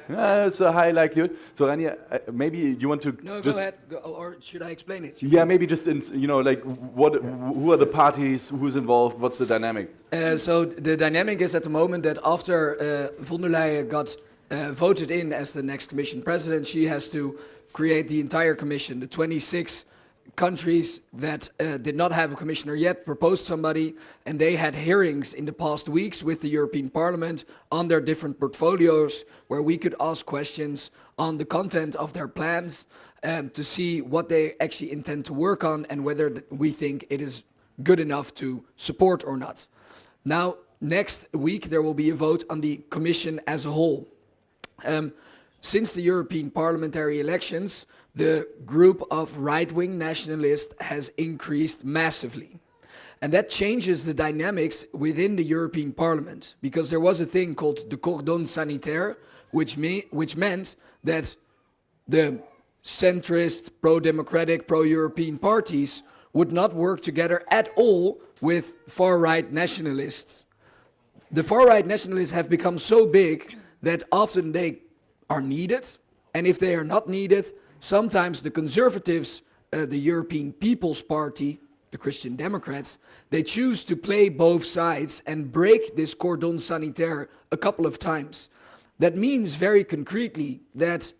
It's a high likelihood. So, Rani, maybe you want to No, just... go ahead. Or should I explain it? Yeah, maybe just, like, who are the parties, who's involved, what's the dynamic? So the dynamic is at the moment that after von der Leyen got voted in as the next Commission President, she has to create the entire Commission. The 26 countries that did not have a commissioner yet proposed somebody, and they had hearings in the past weeks with the European Parliament on their different portfolios, where we could ask questions on the content of their plans to see what they actually intend to work on and whether we think it is good enough to support or not. Now, next week there will be a vote on the Commission as a whole. Since the European parliamentary elections, the group of right-wing nationalists has increased massively. And that changes the dynamics within the European Parliament, because there was a thing called the cordon sanitaire, which meant that the centrist, pro-democratic, pro-European parties would not work together at all with far-right nationalists. The far-right nationalists have become so big that often they are needed, and if they are not needed, sometimes the Conservatives, the European People's Party, the Christian Democrats, they choose to play both sides and break this cordon sanitaire a couple of times. That means very concretely that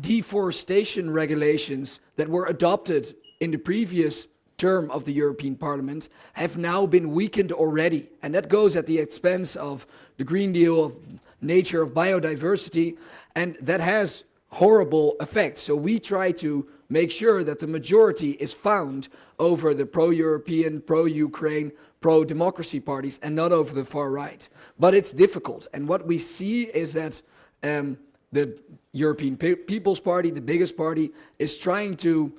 deforestation regulations that were adopted in the previous term of the European Parliament have now been weakened already, and that goes at the expense of the Green Deal, of nature, of biodiversity, and that has horrible effects. So we try to make sure that the majority is found over the pro-European, pro-Ukraine, pro-democracy parties and not over the far right. But it's difficult, and what we see is that the European People's Party, the biggest party, is trying to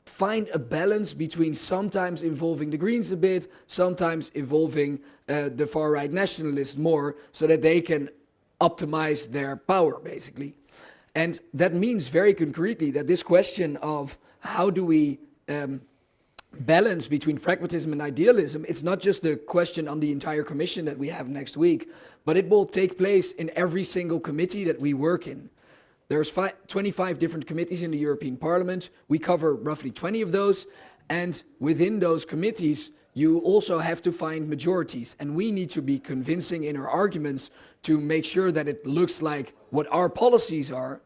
find a balance between sometimes involving the Greens a bit, sometimes involving the far-right nationalists more, so that they can optimize their power, basically. And that means very concretely that this question of how do we balance between pragmatism and idealism, it's not just the question on the entire commission that we have next week, but it will take place in every single committee that we work in. There's 25 different committees in the European Parliament. We cover roughly 20 of those, and within those committees, you also have to find majorities, and we need to be convincing in our arguments to make sure that it looks like what our policies are,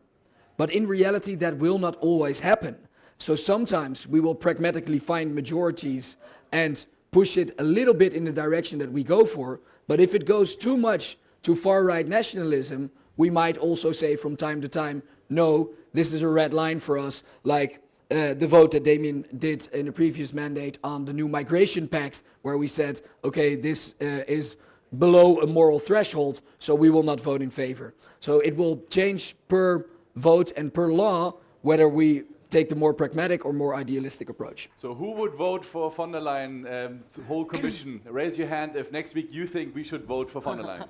but in reality that will not always happen. So sometimes we will pragmatically find majorities and push it a little bit in the direction that we go for, but if it goes too much to far-right nationalism, we might also say from time to time, no, this is a red line for us, like the vote that Damien did in the previous mandate on the new migration pacts, where we said, okay, this is below a moral threshold, so we will not vote in favor. So it will change per vote and per law whether we take the more pragmatic or more idealistic approach. So who would vote for von der Leyen's whole commission? Raise your hand if next week you think we should vote for von der Leyen.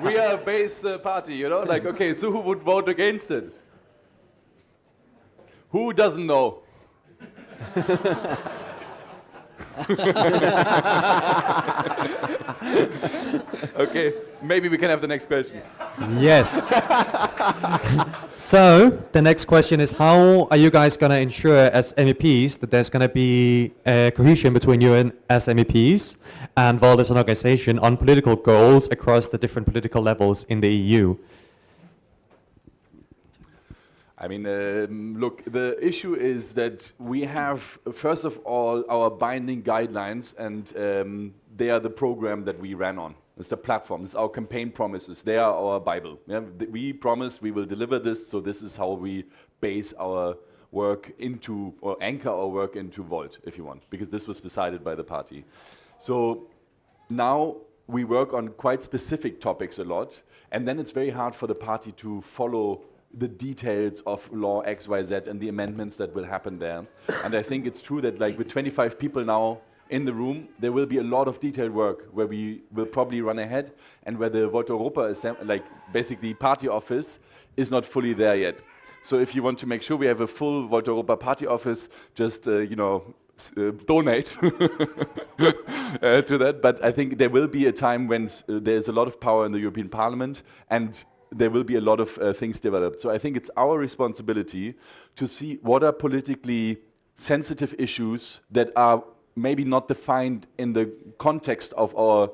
We are a base party, you know, like, okay, so who would vote against it? Who doesn't know? Okay, maybe we can have the next question. Yes. So the next question is, how are you guys going to ensure as MEPs that there's going to be a cohesion between you and as MEPs and Volt as an organization on political goals across the different political levels in the EU? I mean, look, the issue is that we have, first of all, our binding guidelines, and they are the program that we ran on. It's the platform. It's our campaign promises. They are our Bible. Yeah? We promised we will deliver this, so this is how we base our work into, or anchor our work into Volt, if you want, because this was decided by the party. So now we work on quite specific topics a lot, and then it's very hard for the party to follow the details of law X, Y, Z and the amendments that will happen there. And I think it's true that like with 25 people now in the room, there will be a lot of detailed work where we will probably run ahead and where the Volt Europa, like basically party office, is not fully there yet. So if you want to make sure we have a full Volt Europa party office, just, donate to that. But I think there will be a time when there's a lot of power in the European Parliament and there will be a lot of things developed. So I think it's our responsibility to see what are politically sensitive issues that are maybe not defined in the context of our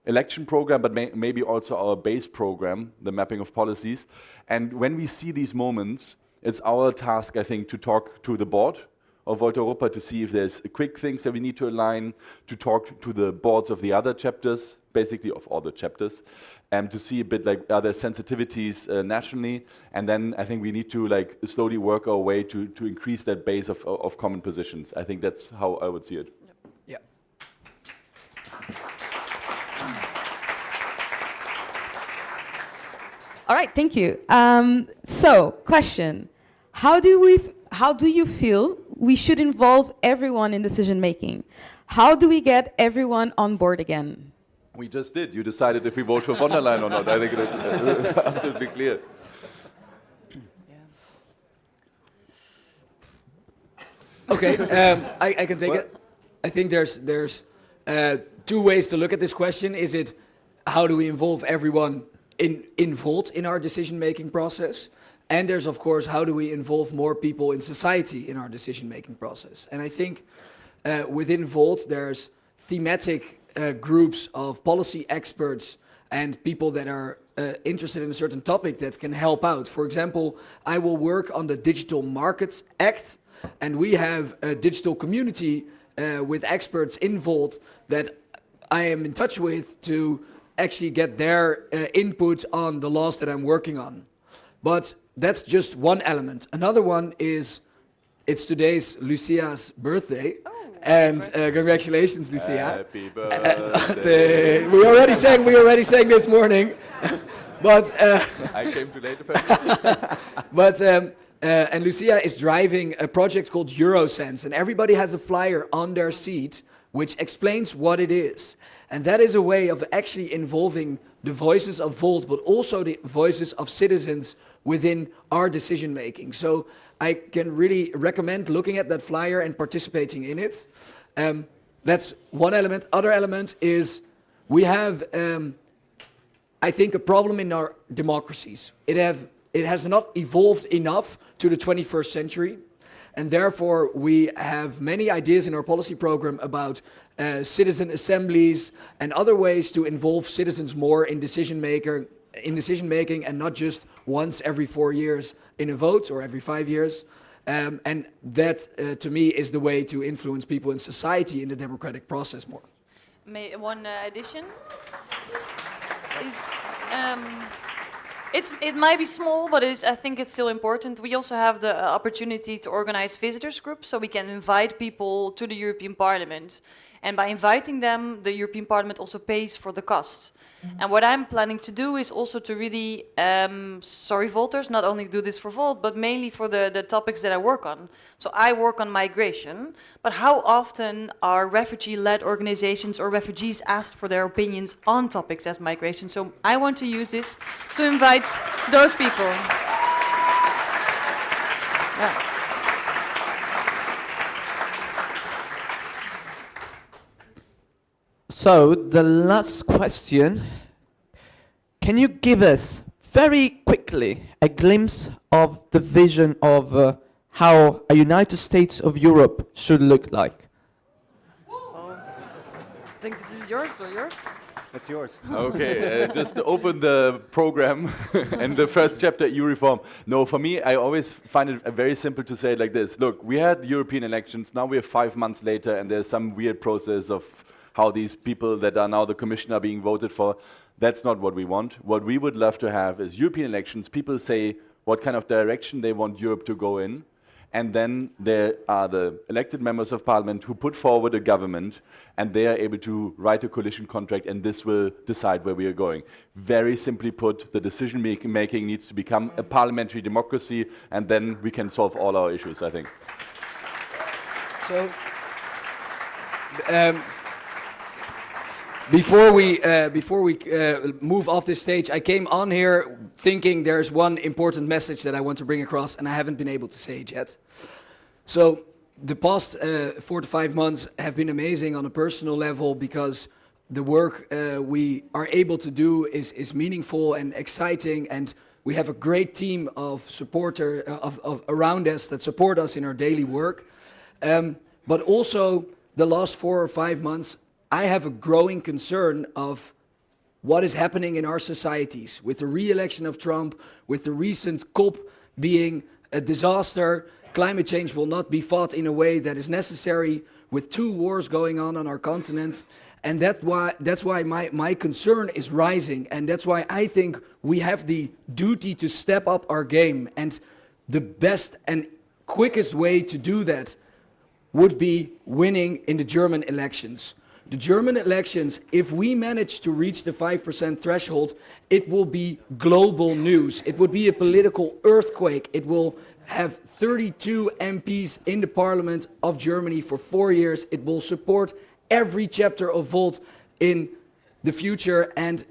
election program, but maybe also our base program, the mapping of policies. And when we see these moments, it's our task, I think, to talk to the board of Volt Europa to see if there's quick things that we need to align, to talk to the boards of the other chapters, basically of all the chapters, and to see a bit like are there sensitivities nationally, and then I think we need to like slowly work our way to increase that base of common positions. I think that's how I would see it. Yeah. All right, thank you. So, question: How do you feel we should involve everyone in decision making? How do we get everyone on board again? We just did. You decided if we vote for von der Leyen or not. I think it's absolutely clear. Okay, I can take it. I think there's two ways to look at this question. Is it how do we involve everyone involved in our decision-making process? And there's, of course, how do we involve more people in society in our decision-making process? And I think within Volt, there's thematic groups of policy experts and people that are interested in a certain topic that can help out. For example, I will work on the Digital Markets Act, and we have a digital community with experts in Volt that I am in touch with to actually get their input on the laws that I'm working on. But that's just one element. Another one is, it's today's Lucia's birthday. Oh, and congratulations, Lucia. Happy birthday. We already sang this morning. But I came too late. But and Lucia is driving a project called Eurosense, and everybody has a flyer on their seat which explains what it is. And that is a way of actually involving the voices of Volt, but also the voices of citizens within our decision making. So I can really recommend looking at that flyer and participating in it. That's one element. Other element is we have, I think, a problem in our democracies. It has not evolved enough to the 21st century. And therefore, we have many ideas in our policy program about citizen assemblies and other ways to involve citizens more in decision making, and not just once every 4 years in a vote or every 5 years. And that, to me, is the way to influence people in society in the democratic process more. One addition is. It might be small, but I think it's still important. We also have the opportunity to organize visitors groups, so we can invite people to the European Parliament. And by inviting them, the European Parliament also pays for the costs. Mm-hmm. And what I'm planning to do is also to really, Volters, not only do this for Volt, but mainly for the topics that I work on. So I work on migration, but how often are refugee-led organizations or refugees asked for their opinions on topics as migration? So I want to use this to invite those people. Yeah. So the last question can you give us very quickly a glimpse of the vision of how a United States of Europe should look like? I think this is yours or yours? That's yours. Okay, just to open the program and the first chapter, EU reform. No, for me, I always find it very simple to say it like this. Look, we had European elections, now we're 5 months later, and there's some weird process of how these people that are now the commission are being voted for. That's not what we want. What we would love to have is European elections. People say what kind of direction they want Europe to go in. And then there are the elected members of parliament who put forward a government, and they are able to write a coalition contract, and this will decide where we are going. Very simply put, the decision making needs to become a parliamentary democracy, and then we can solve all our issues, I think. So, before we move off this stage, I came on here thinking there's one important message that I want to bring across, and I haven't been able to say it yet. So the past 4 to 5 months have been amazing on a personal level, because the work we are able to do is meaningful and exciting, and we have a great team of supporters around us that support us in our daily work. But also the last 4 or 5 months, I have a growing concern of what is happening in our societies with the re-election of Trump, with the recent COP being a disaster. Climate change will not be fought in a way that is necessary, with 2 wars going on our continent. And that's why my concern is rising. And that's why I think we have the duty to step up our game. And the best and quickest way to do that would be winning in the German elections. The German elections, if we manage to reach the 5% threshold, it will be global news. It would be a political earthquake. It will have 32 MPs in the parliament of Germany for 4 years. It will support every chapter of Volt in the future. And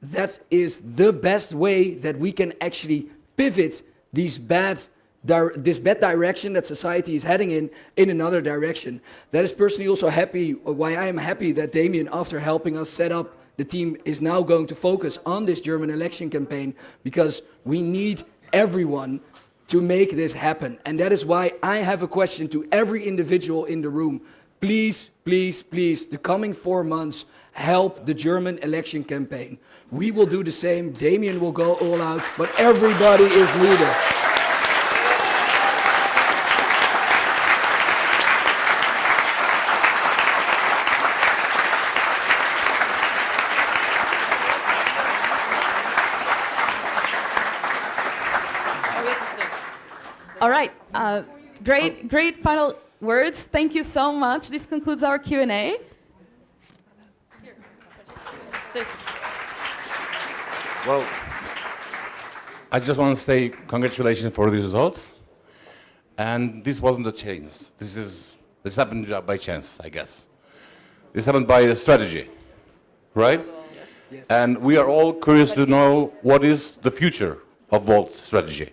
that is the best way that we can actually pivot this bad direction that society is heading in another direction. That is personally also why I am happy that Damien, after helping us set up the team, is now going to focus on this German election campaign, because we need everyone to make this happen. And that is why I have a question to every individual in the room. Please, please, please, the coming 4 months, help the German election campaign. We will do the same. Damien will go all out, but everybody is needed. All right, great final words. Thank you so much. This concludes our Q&A. Well, I just want to say congratulations for the results. And this wasn't a chance. This happened by chance, I guess. This happened by a strategy, right? Yes. And we are all curious to know what is the future of Volt strategy.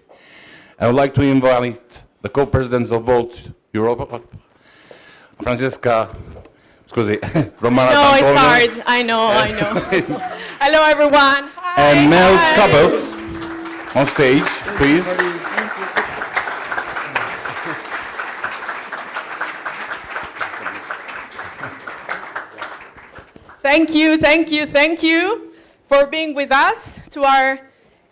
I would like to invite the co-presidents of Volt Europa, Francesca, scusi, Romana No, D'Antonio, it's hard. I know. Hello, everyone. Hi. and Mel Scubbles on stage, please. Thank you for being with us, to our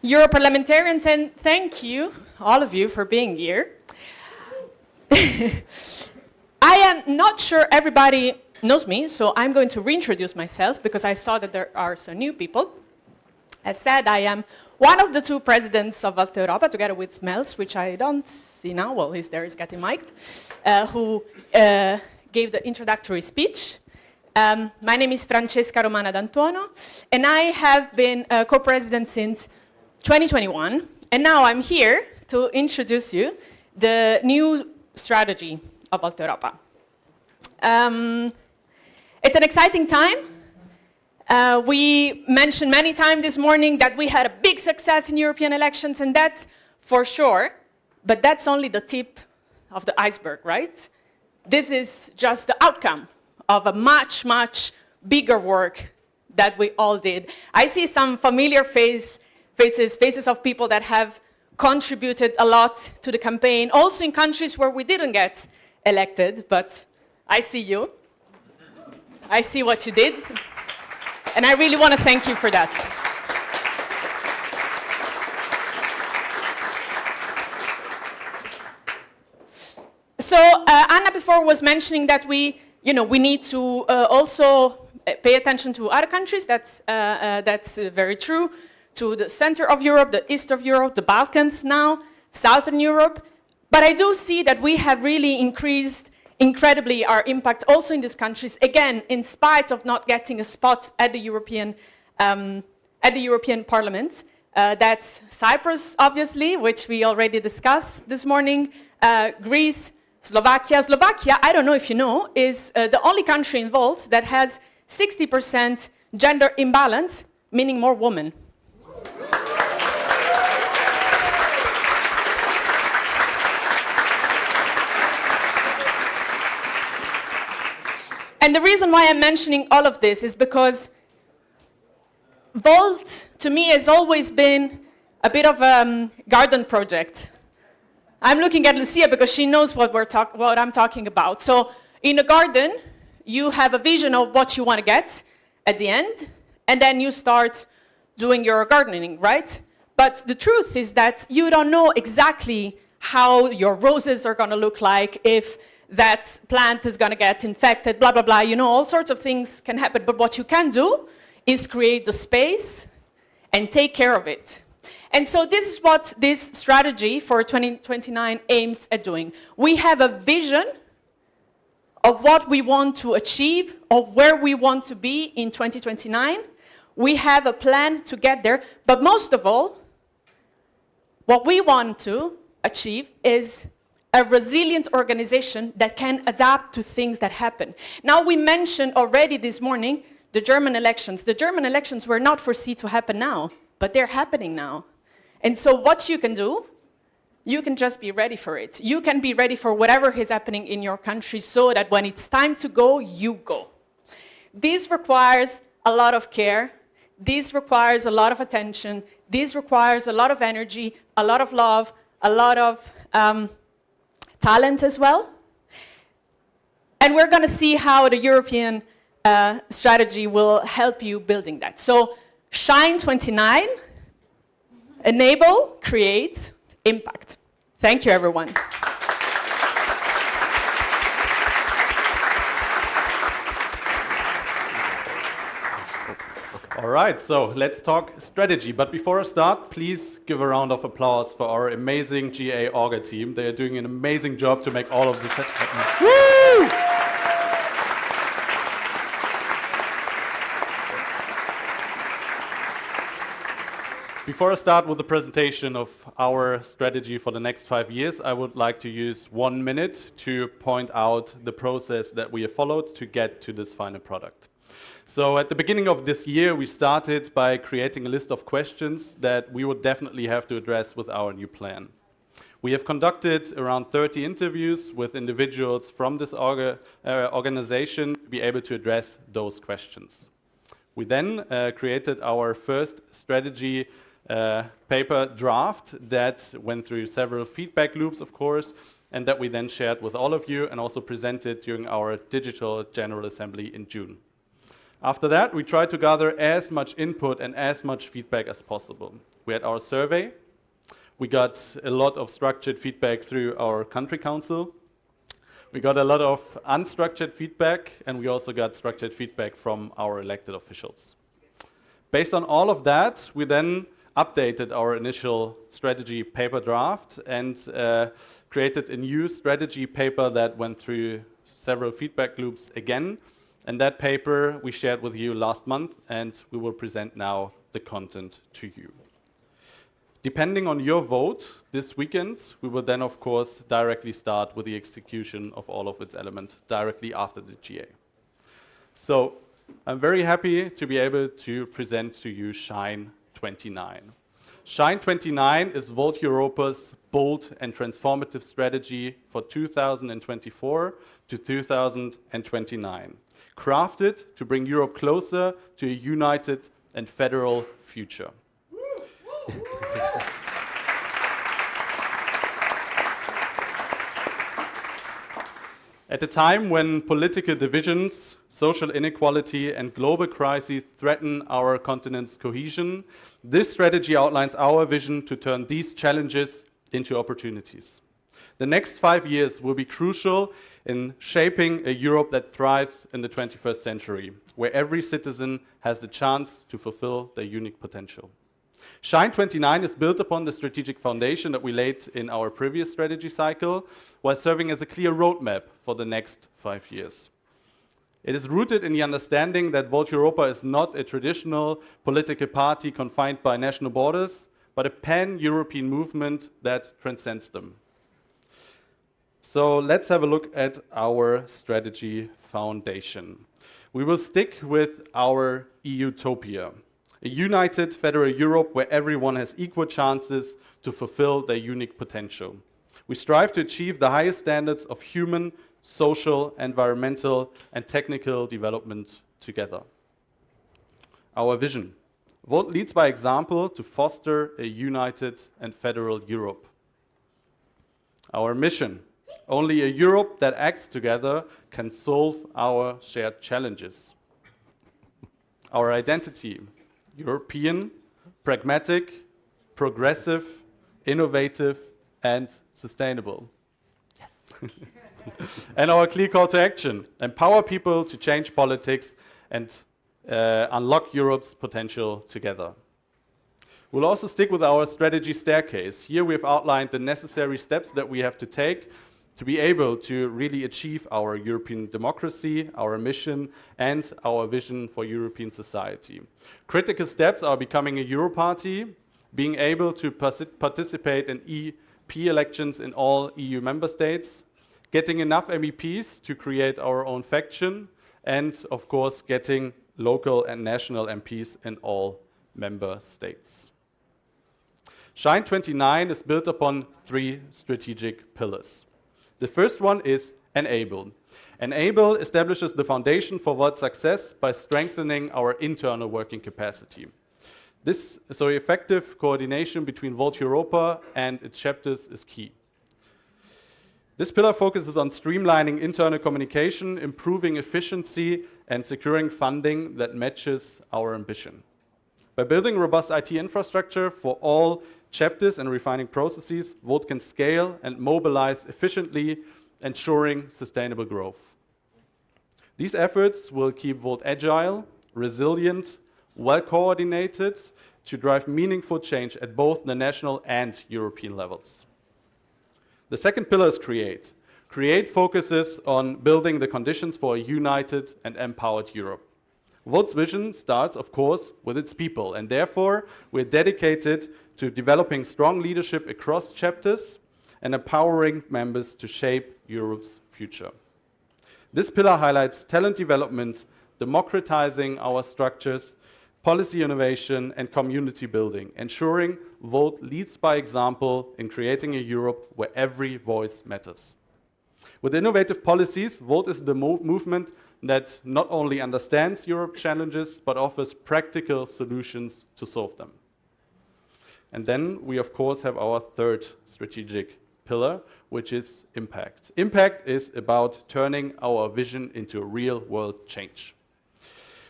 Euro parliamentarians, and thank you, all of you, for being here. I am not sure everybody knows me, so I'm going to reintroduce myself, because I saw that there are some new people. As said, I am one of the 2 presidents of Volta Europa, together with Mels, which I don't see now, well, he's there, he's getting mic'd, who gave the introductory speech. My name is Francesca Romana D'Antonio, and I have been co-president since 2021, and now I'm here to introduce you the new strategy of Volta Europa. It's an exciting time. We mentioned many times this morning that we had a big success in European elections, and that's for sure, but that's only the tip of the iceberg, right? This is just the outcome of a much, much bigger work that we all did. I see some familiar faces of people that have contributed a lot to the campaign, also in countries where we didn't get elected, but I see you. I see what you did, and I really want to thank you for that. So Anna before was mentioning that we need to also pay attention to other countries. That's very true. To the center of Europe, the east of Europe, the Balkans now, southern Europe. But I do see that we have really increased incredibly our impact also in these countries, again, in spite of not getting a spot at the European Parliament. That's Cyprus, obviously, which we already discussed this morning, Greece, Slovakia. Slovakia, I don't know if you know, is the only country involved that has 60% gender imbalance, meaning more women. And the reason why I'm mentioning all of this is because Volt, to me, has always been a bit of a garden project. I'm looking at Lucia because she knows what I'm talking about. So in a garden, you have a vision of what you want to get at the end, and then you start doing your gardening, right? But the truth is that you don't know exactly how your roses are going to look like, if that plant is going to get infected, blah, blah, blah. You know, all sorts of things can happen. But what you can do is create the space and take care of it. And so this is what this strategy for 2029 aims at doing. We have a vision of what we want to achieve, of where we want to be in 2029. We have a plan to get there. But most of all, what we want to achieve is a resilient organization that can adapt to things that happen. Now, we mentioned already this morning the German elections. The German elections were not foreseen to happen now, but they're happening now. And so what you can do, you can just be ready for it. You can be ready for whatever is happening in your country so that when it's time to go, you go. This requires a lot of care. This requires a lot of attention. This requires a lot of energy, a lot of love, a lot of talent as well. And we're going to see how the European strategy will help you building that. So Shine 29, enable, create, impact. Thank you, everyone. All right, so let's talk strategy. But before I start, please give a round of applause for our amazing GA Orga team. They are doing an amazing job to make all of this happen. Woo! Before I start with the presentation of our strategy for the next 5 years, I would like to use 1 minute to point out the process that we have followed to get to this final product. So at the beginning of this year, we started by creating a list of questions that we would definitely have to address with our new plan. We have conducted around 30 interviews with individuals from this organization to be able to address those questions. We then created our first strategy paper draft that went through several feedback loops, of course, and that we then shared with all of you and also presented during our digital General Assembly in June. After that, we tried to gather as much input and as much feedback as possible. We had our survey. We got a lot of structured feedback through our country council. We got a lot of unstructured feedback, and we also got structured feedback from our elected officials. Based on all of that, we then updated our initial strategy paper draft and created a new strategy paper that went through several feedback loops again. And that paper we shared with you last month, and we will present now the content to you. Depending on your vote this weekend, we will then, of course, directly start with the execution of all of its elements directly after the GA. So I'm very happy to be able to present to you Shine 29. Shine 29 is Volt Europa's bold and transformative strategy for 2024 to 2029. crafted to bring Europe closer to a united and federal future. At a time when political divisions, social inequality, and global crises threaten our continent's cohesion, this strategy outlines our vision to turn these challenges into opportunities. The next 5 years will be crucial in shaping a Europe that thrives in the 21st century, where every citizen has the chance to fulfill their unique potential. Shine 29 is built upon the strategic foundation that we laid in our previous strategy cycle, while serving as a clear roadmap for the next 5 years. It is rooted in the understanding that Volt Europa is not a traditional political party confined by national borders, but a pan-European movement that transcends them. So let's have a look at our strategy foundation. We will stick with our EU-topia, a united federal Europe where everyone has equal chances to fulfill their unique potential. We strive to achieve the highest standards of human, social, environmental, and technical development together. Our vision. Volt leads by example to foster a united and federal Europe. Our mission. Only a Europe that acts together can solve our shared challenges. Our identity. European, pragmatic, progressive, innovative, and sustainable. Yes. And our clear call to action. Empower people to change politics and unlock Europe's potential together. We'll also stick with our strategy staircase. Here we have outlined the necessary steps that we have to take to be able to really achieve our European democracy, our mission, and our vision for European society. Critical steps are becoming a Euro party, being able to participate in EP elections in all EU member states, getting enough MEPs to create our own faction, and of course getting local and national MPs in all member states. Shine 29 is built upon 3 strategic pillars. The first one is enable. Enable establishes the foundation for Volt's success by strengthening our internal working capacity. So effective coordination between Volt Europa and its chapters is key. This pillar focuses on streamlining internal communication, improving efficiency, and securing funding that matches our ambition. By building robust IT infrastructure for all chapters and refining processes, Volt can scale and mobilize efficiently, ensuring sustainable growth. These efforts will keep Volt agile, resilient, well-coordinated to drive meaningful change at both the national and European levels. The second pillar is create. Create focuses on building the conditions for a united and empowered Europe. Volt's vision starts, of course, with its people, and therefore we're dedicated to developing strong leadership across chapters and empowering members to shape Europe's future. This pillar highlights talent development, democratizing our structures, policy innovation, and community building, ensuring Volt leads by example in creating a Europe where every voice matters. With innovative policies, Volt is the movement that not only understands Europe's challenges, but offers practical solutions to solve them. And then we, of course, have our third strategic pillar, which is impact. Impact is about turning our vision into a real-world change.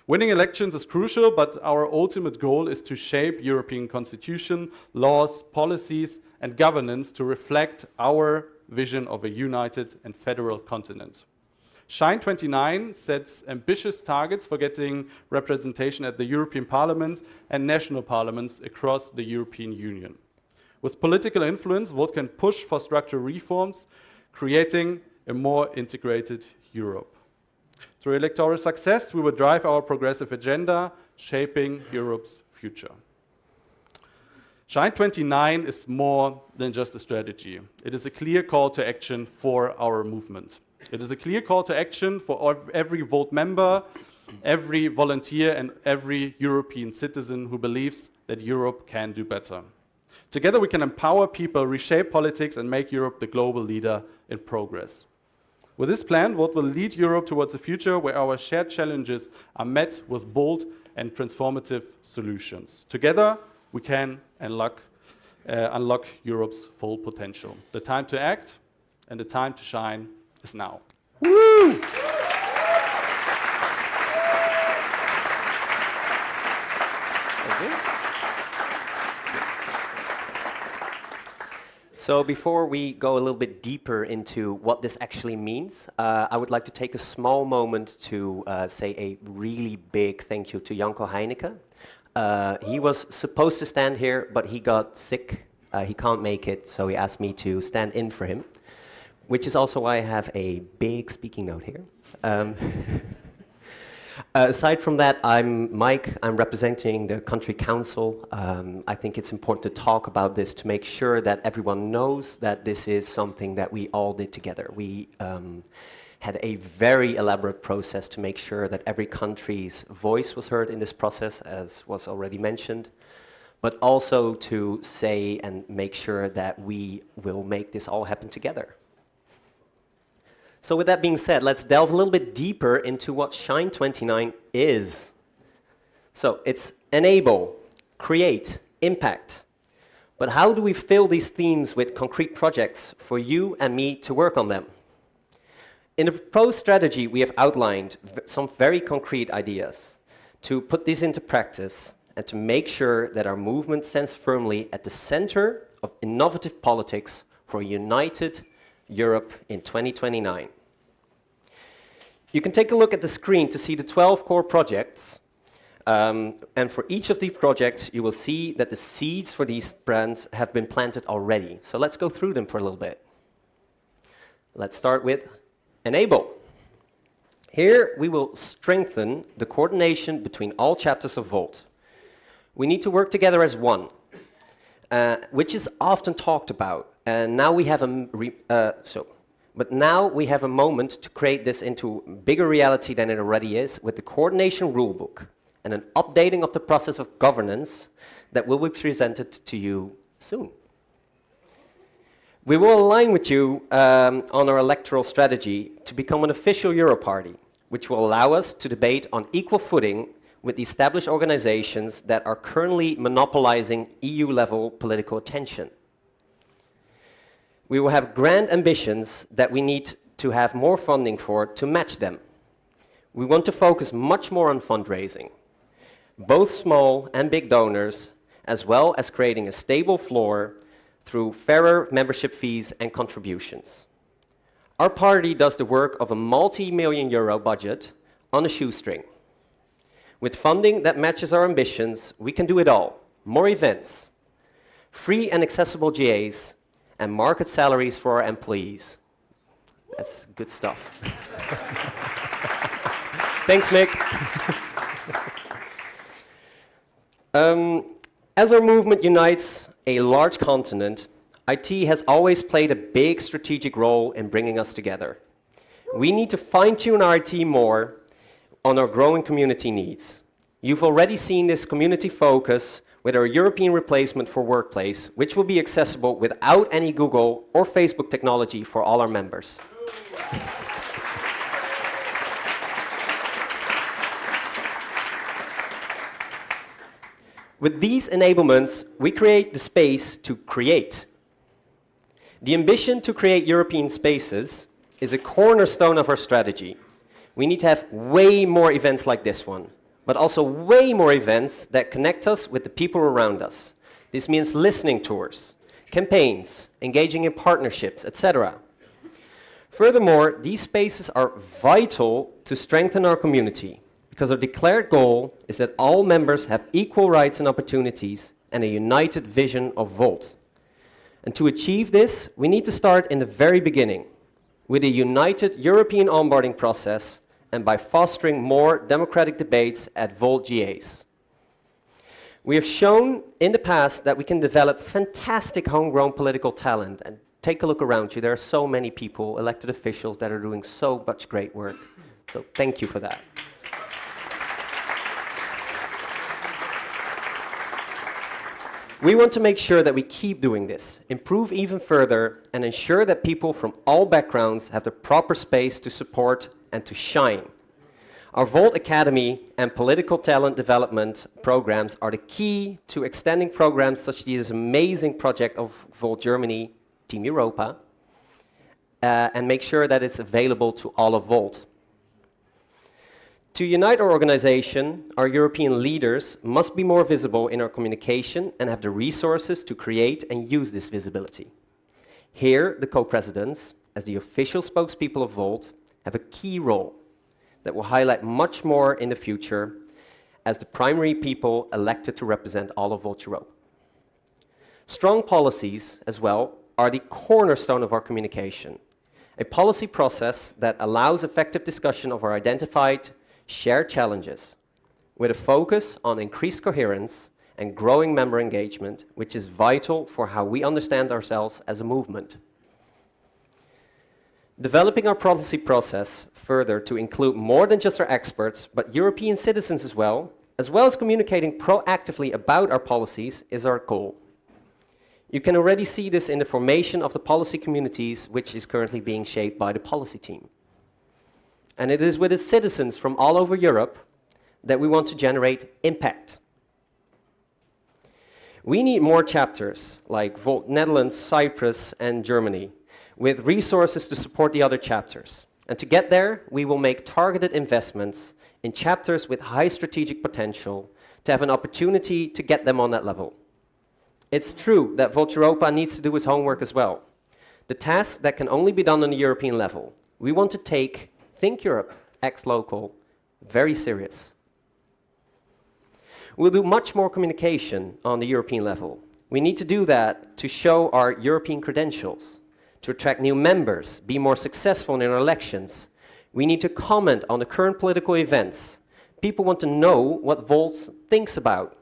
Winning elections is crucial, but our ultimate goal is to shape European constitution, laws, policies, and governance to reflect our vision of a united and federal continent. Shine 29 sets ambitious targets for getting representation at the European Parliament and national parliaments across the European Union. With political influence, Volt can push for structural reforms, creating a more integrated Europe. Through electoral success, we will drive our progressive agenda, shaping Europe's future. Shine 29 is more than just a strategy. It is a clear call to action for our movement. It is a clear call to action for every Volt member, every volunteer, and every European citizen who believes that Europe can do better. Together we can empower people, reshape politics, and make Europe the global leader in progress. With this plan, Volt will lead Europe towards a future where our shared challenges are met with bold and transformative solutions. Together, we can unlock Europe's full potential. The time to act and the time to shine is now. Woo! So before we go a little bit deeper into what this actually means, I would like to take a small moment to say a really big thank you to Janko Heineke. He was supposed to stand here, but he got sick. He can't make it, so he asked me to stand in for him, which is also why I have a big speaking note here. Aside from that, I'm Mike. I'm representing the country council. I think it's important to talk about this to make sure that everyone knows that this is something that we all did together. We had a very elaborate process to make sure that every country's voice was heard in this process, as was already mentioned, but also to say and make sure that we will make this all happen together. So with that being said, let's delve a little bit deeper into what Shine 29 is. So it's enable, create, impact. But how do we fill these themes with concrete projects for you and me to work on them? In the proposed strategy, we have outlined some very concrete ideas to put these into practice and to make sure that our movement stands firmly at the center of innovative politics for a united Europe in 2029. You can take a look at the screen to see the 12 core projects. And for each of these projects, you will see that the seeds for these brands have been planted already. So let's go through them for a little bit. Let's start with enable. Here, we will strengthen the coordination between all chapters of Volt. We need to work together as one, which is often talked about. And now we have but now we have a moment to create this into bigger reality than it already is with the coordination rulebook and an updating of the process of governance that will be presented to you soon. We will align with you on our electoral strategy to become an official Euro party, which will allow us to debate on equal footing with the established organizations that are currently monopolizing EU-level political attention. We will have grand ambitions that we need to have more funding for to match them. We want to focus much more on fundraising, both small and big donors, as well as creating a stable floor through fairer membership fees and contributions. Our party does the work of a multi-million euro budget on a shoestring. With funding that matches our ambitions, we can do it all. More events, free and accessible GAs, and market salaries for our employees. That's good stuff. Thanks, Mick. As our movement unites a large continent, IT has always played a big strategic role in bringing us together. We need to fine-tune our IT more on our growing community needs. You've already seen this community focus with our European replacement for Workplace, which will be accessible without any Google or Facebook technology for all our members. With these enablements, we create the space to create. The ambition to create European spaces is a cornerstone of our strategy. We need to have way more events like this one, but also way more events that connect us with the people around us. This means listening tours, campaigns, engaging in partnerships, etc. Furthermore, these spaces are vital to strengthen our community because our declared goal is that all members have equal rights and opportunities and a united vision of Volt. And to achieve this, we need to start in the very beginning with a united European onboarding process and by fostering more democratic debates at Volt GAs. We have shown in the past that we can develop fantastic homegrown political talent, and take a look around you. There are so many people, elected officials, that are doing so much great work. So thank you for that. We want to make sure that we keep doing this, improve even further, and ensure that people from all backgrounds have the proper space to support and to shine. Our Volt Academy and political talent development programs are the key to extending programs such as this amazing project of Volt Germany, Team Europa, and make sure that it's available to all of Volt. To unite our organization, our European leaders must be more visible in our communication and have the resources to create and use this visibility. Here, the co-presidents, as the official spokespeople of Volt, have a key role that will highlight much more in the future as the primary people elected to represent all of Volt Europe. Strong policies, as well, are the cornerstone of our communication. A policy process that allows effective discussion of our identified shared challenges, with a focus on increased coherence and growing member engagement, which is vital for how we understand ourselves as a movement. Developing our policy process further to include more than just our experts, but European citizens as well as communicating proactively about our policies, is our goal. You can already see this in the formation of the policy communities, which is currently being shaped by the policy team. And it is with the citizens from all over Europe that we want to generate impact. We need more chapters like Volt Netherlands, Cyprus, and Germany, with resources to support the other chapters. And to get there, we will make targeted investments in chapters with high strategic potential to have an opportunity to get them on that level. It's true that Volt Europa needs to do its homework as well. The tasks that can only be done on the European level. We want to take Think Europe, Act Local, very serious. We'll do much more communication on the European level. We need to do that to show our European credentials, to attract new members, be more successful in our elections. We need to comment on the current political events. People want to know what Volt thinks about.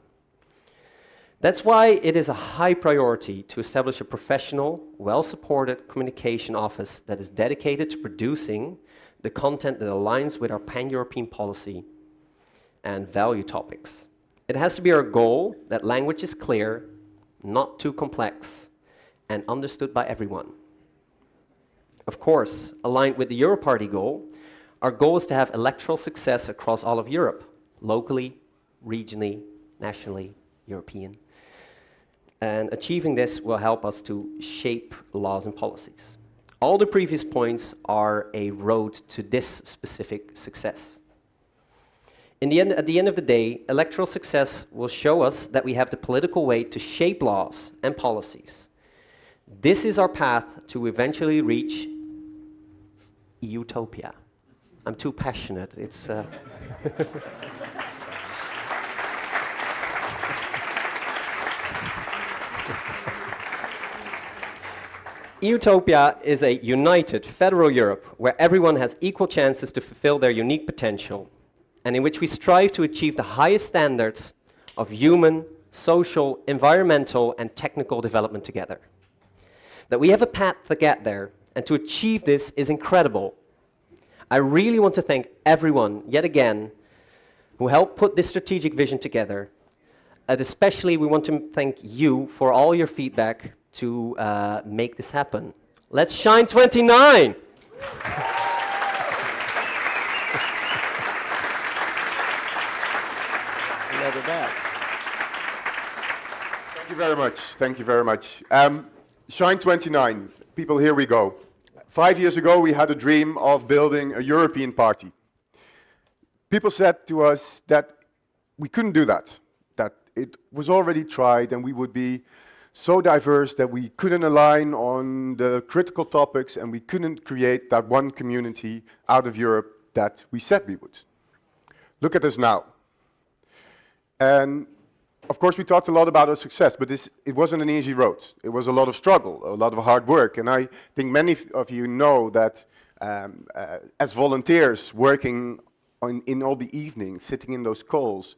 That's why it is a high priority to establish a professional, well-supported communication office that is dedicated to producing the content that aligns with our pan-European policy and value topics. It has to be our goal that language is clear, not too complex, and understood by everyone. Of course, aligned with the Europarty goal, our goal is to have electoral success across all of Europe, locally, regionally, nationally, European. And achieving this will help us to shape laws and policies. All the previous points are a road to this specific success. At the end of the day, electoral success will show us that we have the political weight to shape laws and policies. This is our path to eventually reach utopia. I'm too passionate. It's Utopia is a united federal Europe where everyone has equal chances to fulfill their unique potential, and in which we strive to achieve the highest standards of human, social, environmental, and technical development together. That we have a path to get there, and to achieve this is incredible. I really want to thank everyone, yet again, who helped put this strategic vision together. And especially we want to thank you for all your feedback to make this happen. Let's shine 29! Thank you very much. Thank you very much. Shine 29. People, here we go. 5 years ago, we had a dream of building a European party. People said to us that we couldn't do that it was already tried and we would be so diverse that we couldn't align on the critical topics and we couldn't create that one community out of Europe that we said we would. Look at us now. And of course we talked a lot about our success, but it wasn't an easy road. It was a lot of struggle, a lot of hard work, and I think many of you know that as volunteers working in all the evenings, sitting in those calls,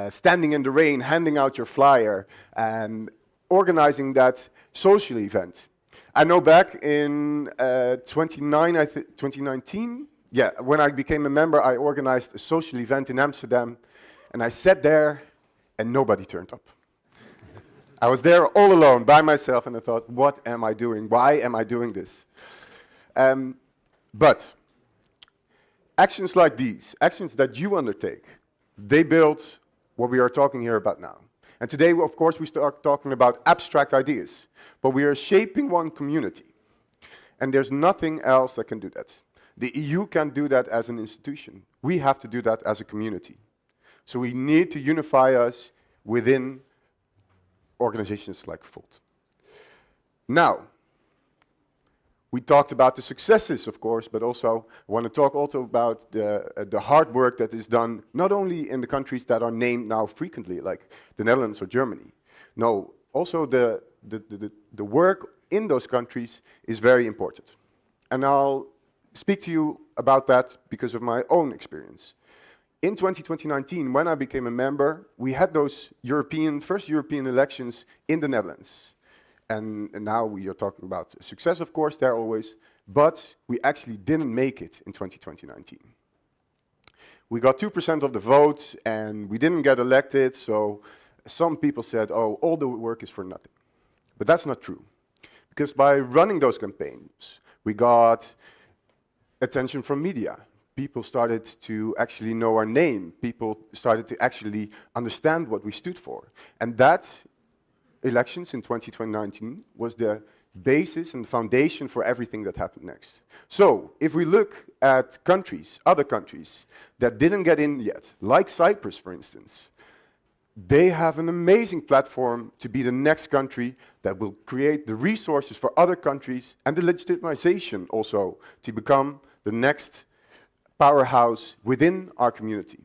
standing in the rain, handing out your flyer, and organizing that social event. I know back in 2019, yeah, when I became a member, I organized a social event in Amsterdam, and I sat there, and nobody turned up. I was there all alone by myself, and I thought, what am I doing? Why am I doing this? But actions like these, actions that you undertake, they build what we are talking here about now. And today, of course, we start talking about abstract ideas, but we are shaping one community. And there's nothing else that can do that. The EU can't do that as an institution. We have to do that as a community. So we need to unify us within organizations like Volt. Now, we talked about the successes, of course, but also I want to talk also about the hard work that is done, not only in the countries that are named now frequently, like the Netherlands or Germany. No, also the work in those countries is very important. And I'll speak to you about that because of my own experience. In 2019, when I became a member, we had those first European elections in the Netherlands. And now we are talking about success, of course, there always, but we actually didn't make it in 2019. We got 2% of the votes and we didn't get elected, so some people said, oh, all the work is for nothing. But that's not true, because by running those campaigns, we got attention from media. People started to actually know our name. People started to actually understand what we stood for. And that elections in 2019 was the basis and foundation for everything that happened next. So if we look at countries, other countries that didn't get in yet, like Cyprus, for instance, they have an amazing platform to be the next country that will create the resources for other countries and the legitimization also to become the next powerhouse within our community.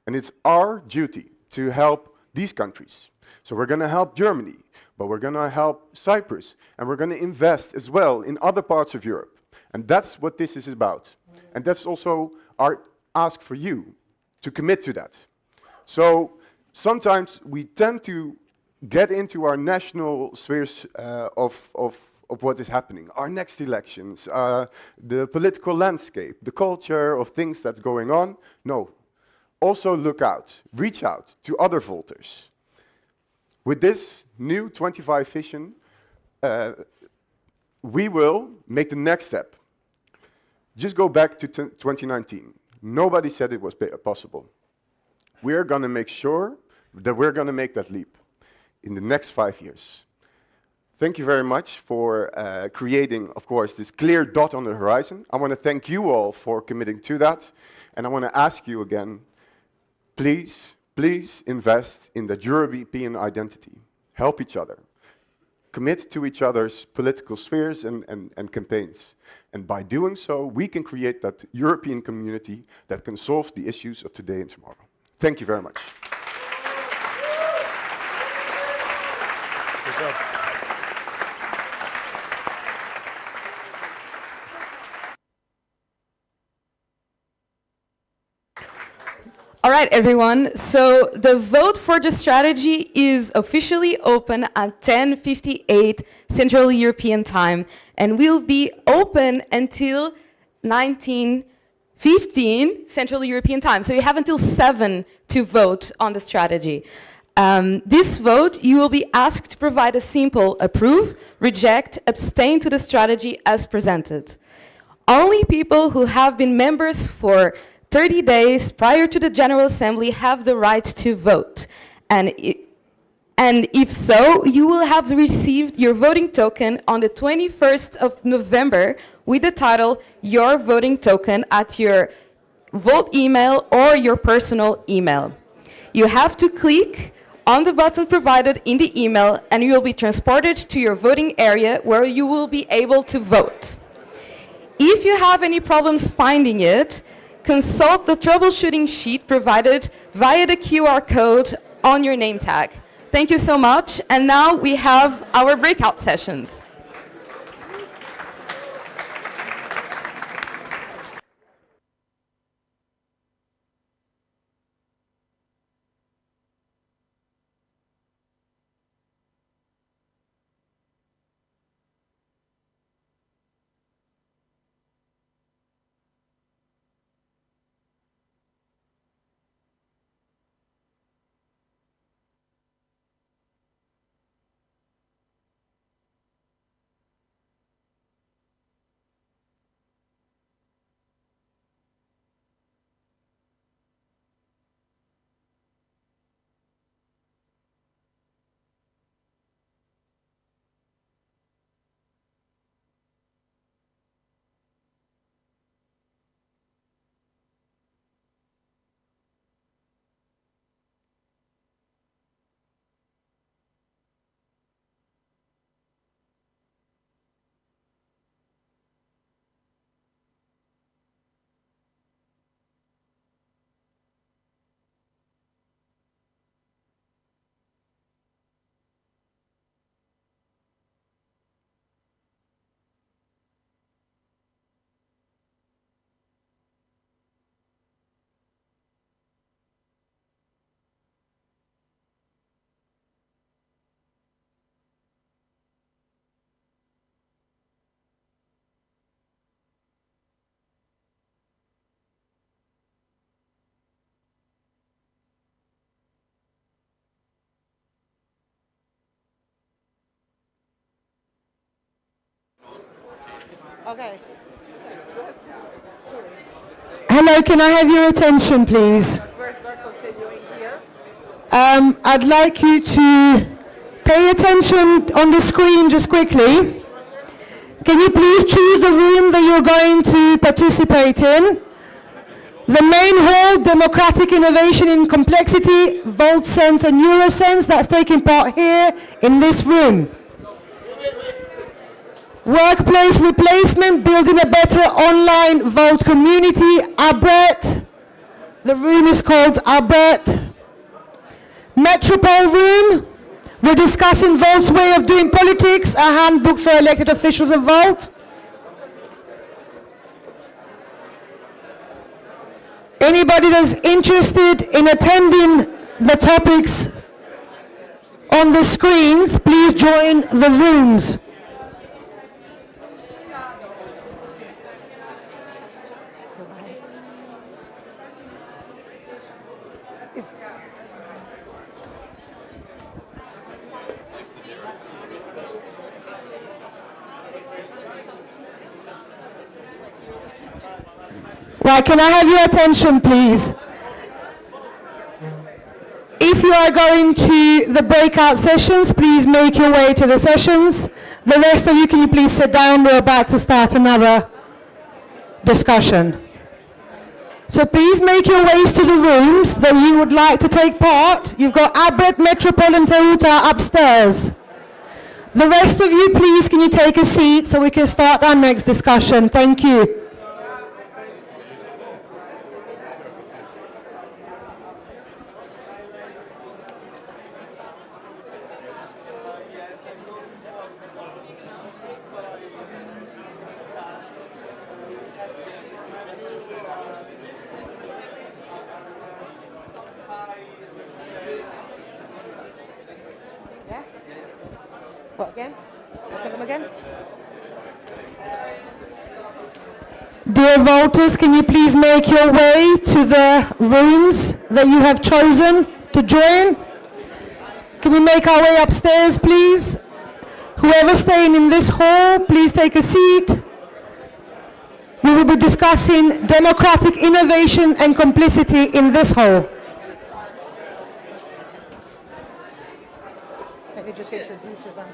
And it's our duty to help these countries. So we're going to help Germany, but we're going to help Cyprus, and we're going to invest as well in other parts of Europe. And that's what this is about. And that's also our ask for you, to commit to that. So sometimes we tend to get into our national spheres of what is happening, our next elections, the political landscape, the culture of things that's going on. No, also look out, reach out to other Volters. With this new 25 vision, we will make the next step. Just go back to 2019. Nobody said it was possible. We're going to make sure that we're going to make that leap in the next 5 years. Thank you very much for creating, of course, this clear dot on the horizon. I want to thank you all for committing to that. And I want to ask you again, please invest in the European identity. Help each other. Commit to each other's political spheres and campaigns. And by doing so, we can create that European community that can solve the issues of today and tomorrow. Thank you very much. Good job. All right, everyone. So the vote for the strategy is officially open at 10:58 Central European Time and will be open until 19:15 Central European Time. So you have until 7 to vote on the strategy. This vote, you will be asked to provide a simple approve, reject, abstain to the strategy as presented. Only people who have been members for 30 days prior to the General Assembly have the right to vote. And if so, you will have received your voting token on the 21st of November with the title, Your Voting Token, at your Volt email or your personal email. You have to click on the button provided in the email and you will be transported to your voting area where you will be able to vote. If you have any problems finding it, consult the troubleshooting sheet provided via the QR code on your name tag. Thank you so much. And now we have our breakout sessions. Okay. Hello, can I have your attention, please? We're continuing here. I'd like you to pay attention on the screen just quickly. Can you please choose the room that you're going to participate in? The main hall, Democratic Innovation in Complexity, Volt Sense and Neurosense, that's taking part here in this room. Workplace Replacement, Building a Better Online Volt Community, Albert. The room is called Albert. Metropole Room, we're discussing Volt's way of doing politics, a handbook for elected officials of Volt. Anybody that's interested in attending the topics on the screens, please join the rooms. Right, can I have your attention, please? If you are going to the breakout sessions, please make your way to the sessions. The rest of you, can you please sit down? We're about to start another discussion. So please make your ways to the rooms that you would like to take part. You've got Albert, Metropole and Teuta upstairs. The rest of you, please, can you take a seat so we can start our next discussion? Thank you. What, again? I'll take them again. Dear voters, can you please make your way to the rooms that you have chosen to join? Can we make our way upstairs, please? Whoever's staying in this hall, please take a seat. We will be discussing democratic innovation and complicity in this hall. Let me just introduce you then.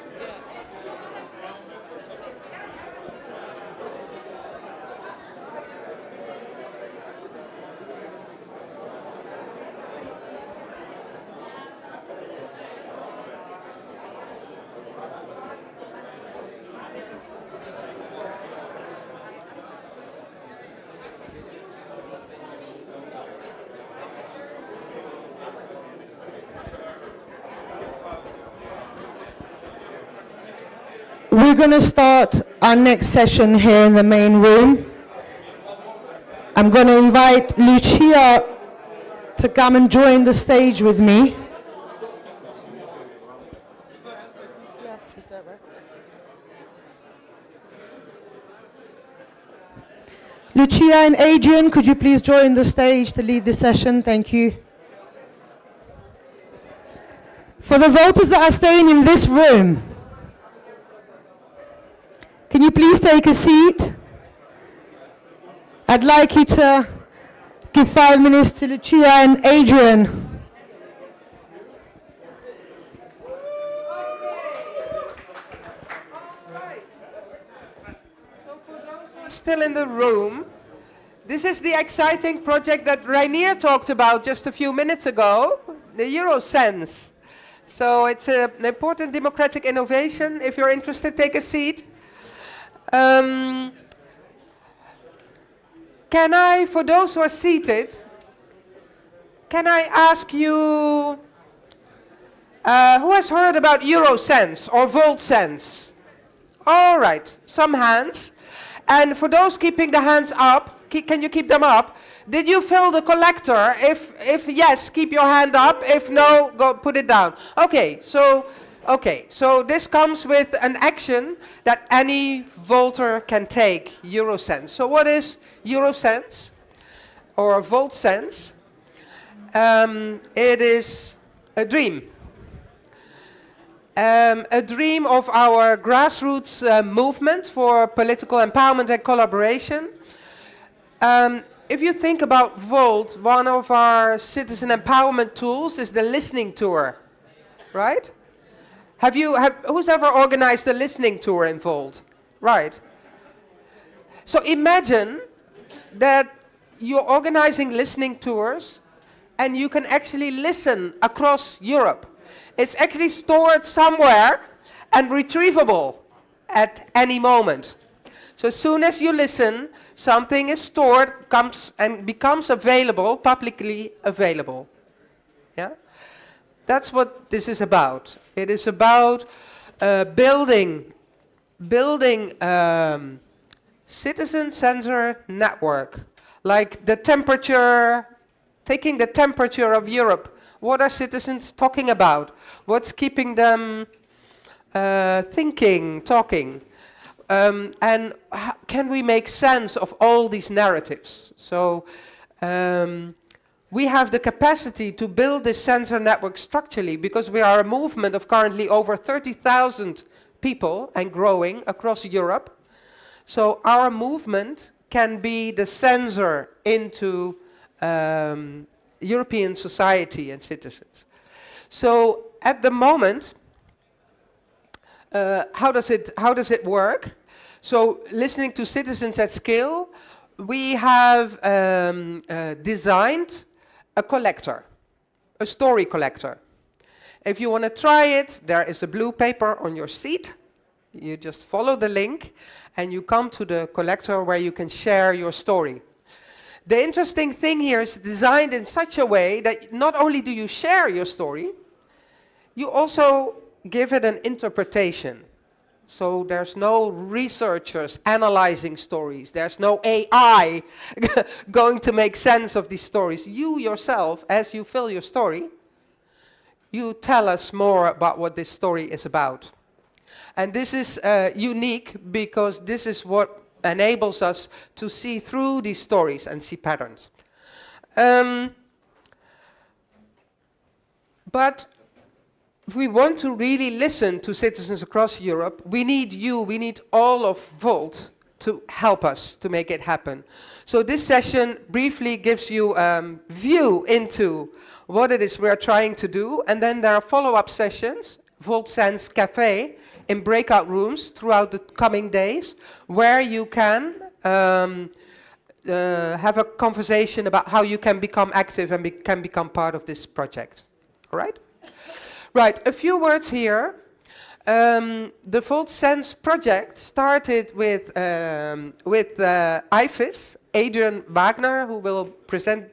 We're going to start our next session here in the main room. I'm going to invite Lucia to come and join the stage with me. Lucia and Adrian, could you please join the stage to lead the session? Thank you. For the voters that are staying in this room, can you please take a seat? I'd like you to give 5 minutes to Lucia and Adrian. Still in the room. This is the exciting project that Rainier talked about just a few minutes ago, the Eurosense. So it's an important democratic innovation. If you're interested, take a seat. Can I, for those who are seated, can I ask you, who has heard about Eurosense or VoltSense? All right, some hands. And for those keeping the hands up, can you keep them up? Did you fill the collector? If yes, keep your hand up. If no, go put it down. Okay, so this comes with an action that any voter can take, Eurosense. So what is Eurosense or VoltSense? It is a dream. a dream of our grassroots movement for political empowerment and collaboration. If you think about Volt, one of our citizen empowerment tools is the listening tour, right? Who's ever organized a listening tour in Volt? Right. So imagine that you're organizing listening tours and you can actually listen across Europe. It's actually stored somewhere and retrievable at any moment. So as soon as you listen, something is stored, comes and becomes available, publicly available. Yeah? That's what this is about. It is about building citizen-centered network, like the temperature, taking the temperature of Europe. What are citizens talking about? What's keeping them thinking, talking? And can we make sense of all these narratives? So we have the capacity to build this sensor network structurally because we are a movement of currently over 30,000 people and growing across Europe. So our movement can be the sensor into European society and citizens. So at the moment, how does it work? So listening to citizens at scale, we have designed a collector, a story collector. If you want to try it, there is a blue paper on your seat. You just follow the link and you come to the collector where you can share your story. The interesting thing here is designed in such a way that not only do you share your story, you also give it an interpretation. So there's no researchers analyzing stories. There's no AI going to make sense of these stories. You yourself, as you fill your story, you tell us more about what this story is about. And this is unique because this is what enables us to see through these stories and see patterns. But if we want to really listen to citizens across Europe, we need you, we need all of Volt to help us to make it happen. So this session briefly gives you a view into what it is we're trying to do, and then there are follow-up sessions, Volt Sense Cafe, in breakout rooms throughout the coming days, where you can have a conversation about how you can become active and can become part of this project. All right? Right, a few words here. The Volt Sense project started with IFIS. Adrian Wagner, who will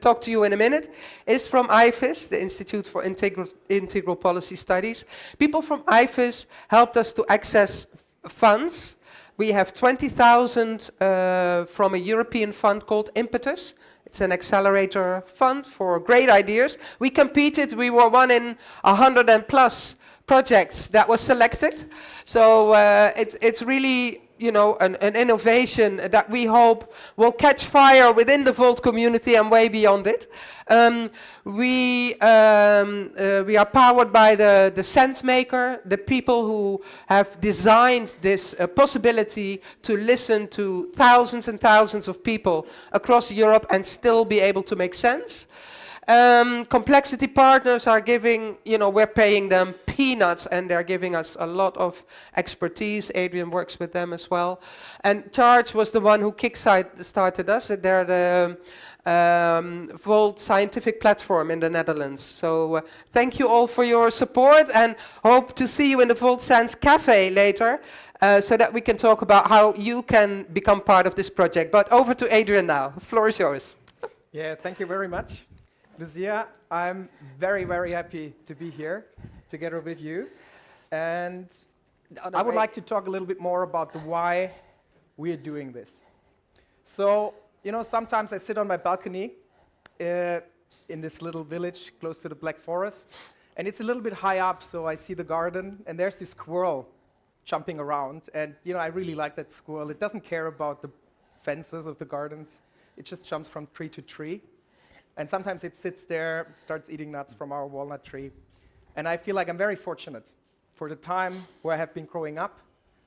talk to you in a minute, is from IFIS, the Institute for Integral Policy Studies. People from IFIS helped us to access funds. We have 20,000 from a European fund called Impetus. It's an accelerator fund for great ideas. We competed, we were one in 100 and plus projects that was selected. So it's really, you know, an innovation that we hope will catch fire within the Volt community and way beyond it. We are powered by the sense maker, the people who have designed this possibility to listen to thousands and thousands of people across Europe and still be able to make sense. Complexity partners are giving, you know, we're paying them peanuts and they're giving us a lot of expertise. Adrian works with them as well. And Charge was the one who kick-started us. They're the Volt scientific platform in the Netherlands. So thank you all for your support and hope to see you in the Volt Sense Cafe later so that we can talk about how you can become part of this project. But over to Adrian now. The floor is yours. Yeah, thank you very much, Lucia. I'm very, very happy to be here together with you. And I would like to talk a little bit more about the why we are doing this. So, you know, sometimes I sit on my balcony in this little village close to the Black Forest, and it's a little bit high up, so I see the garden, and there's this squirrel jumping around. And, you know, I really like that squirrel. It doesn't care about the fences of the gardens. It just jumps from tree to tree. And sometimes it sits there, starts eating nuts from our walnut tree. And I feel like I'm very fortunate for the time where I have been growing up,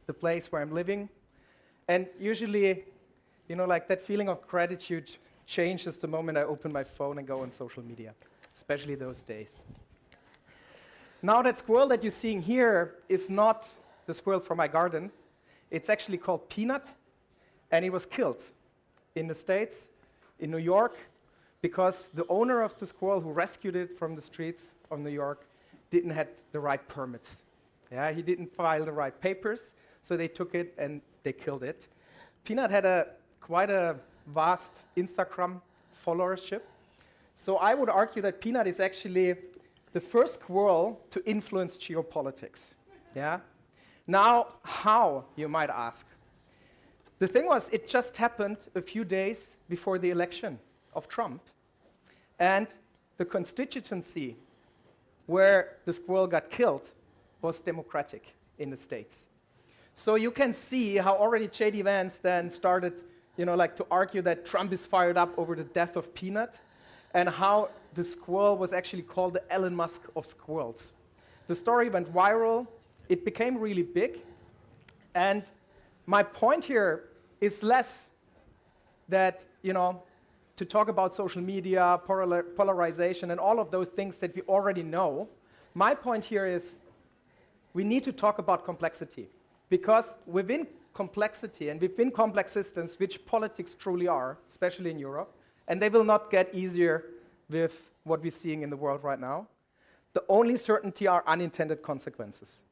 the place where I'm living. And usually, you know, like that feeling of gratitude changes the moment I open my phone and go on social media, especially those days. Now that squirrel that you're seeing here is not the squirrel from my garden. It's actually called Peanut, and he was killed in the States, in New York, because the owner of the squirrel who rescued it from the streets of New York didn't have the right permit. Yeah, he didn't file the right papers, so they took it and they killed it. Peanut had quite a vast Instagram followership. So I would argue that Peanut is actually the first squirrel to influence geopolitics. Yeah? Now, how, you might ask? The thing was, it just happened a few days before the election of Trump. And the constituency where the squirrel got killed was Democratic in the States. So you can see how already J.D. Vance then started, you know, like to argue that Trump is fired up over the death of Peanut, and how the squirrel was actually called the Elon Musk of squirrels. The story went viral, it became really big, and my point here is less that, you know, to talk about social media, polarization, and all of those things that we already know. My point here is we need to talk about complexity, because within complexity and within complex systems, which politics truly are, especially in Europe, and they will not get easier with what we're seeing in the world right now, the only certainty are unintended consequences.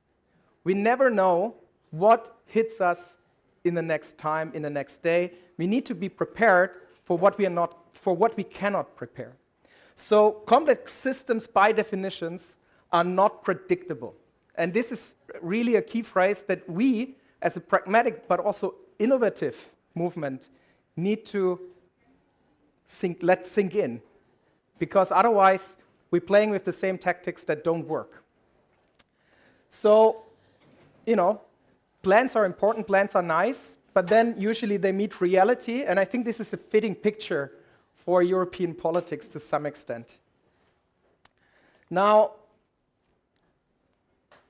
We never know what hits us in the next time, in the next day. We need to be prepared for what we cannot prepare. So complex systems, by definitions, are not predictable. And this is really a key phrase that we, as a pragmatic but also innovative movement, need to let sink in. Because otherwise, we're playing with the same tactics that don't work. So, you know, plans are important, plans are nice, but then usually they meet reality, and I think this is a fitting picture for European politics to some extent. Now,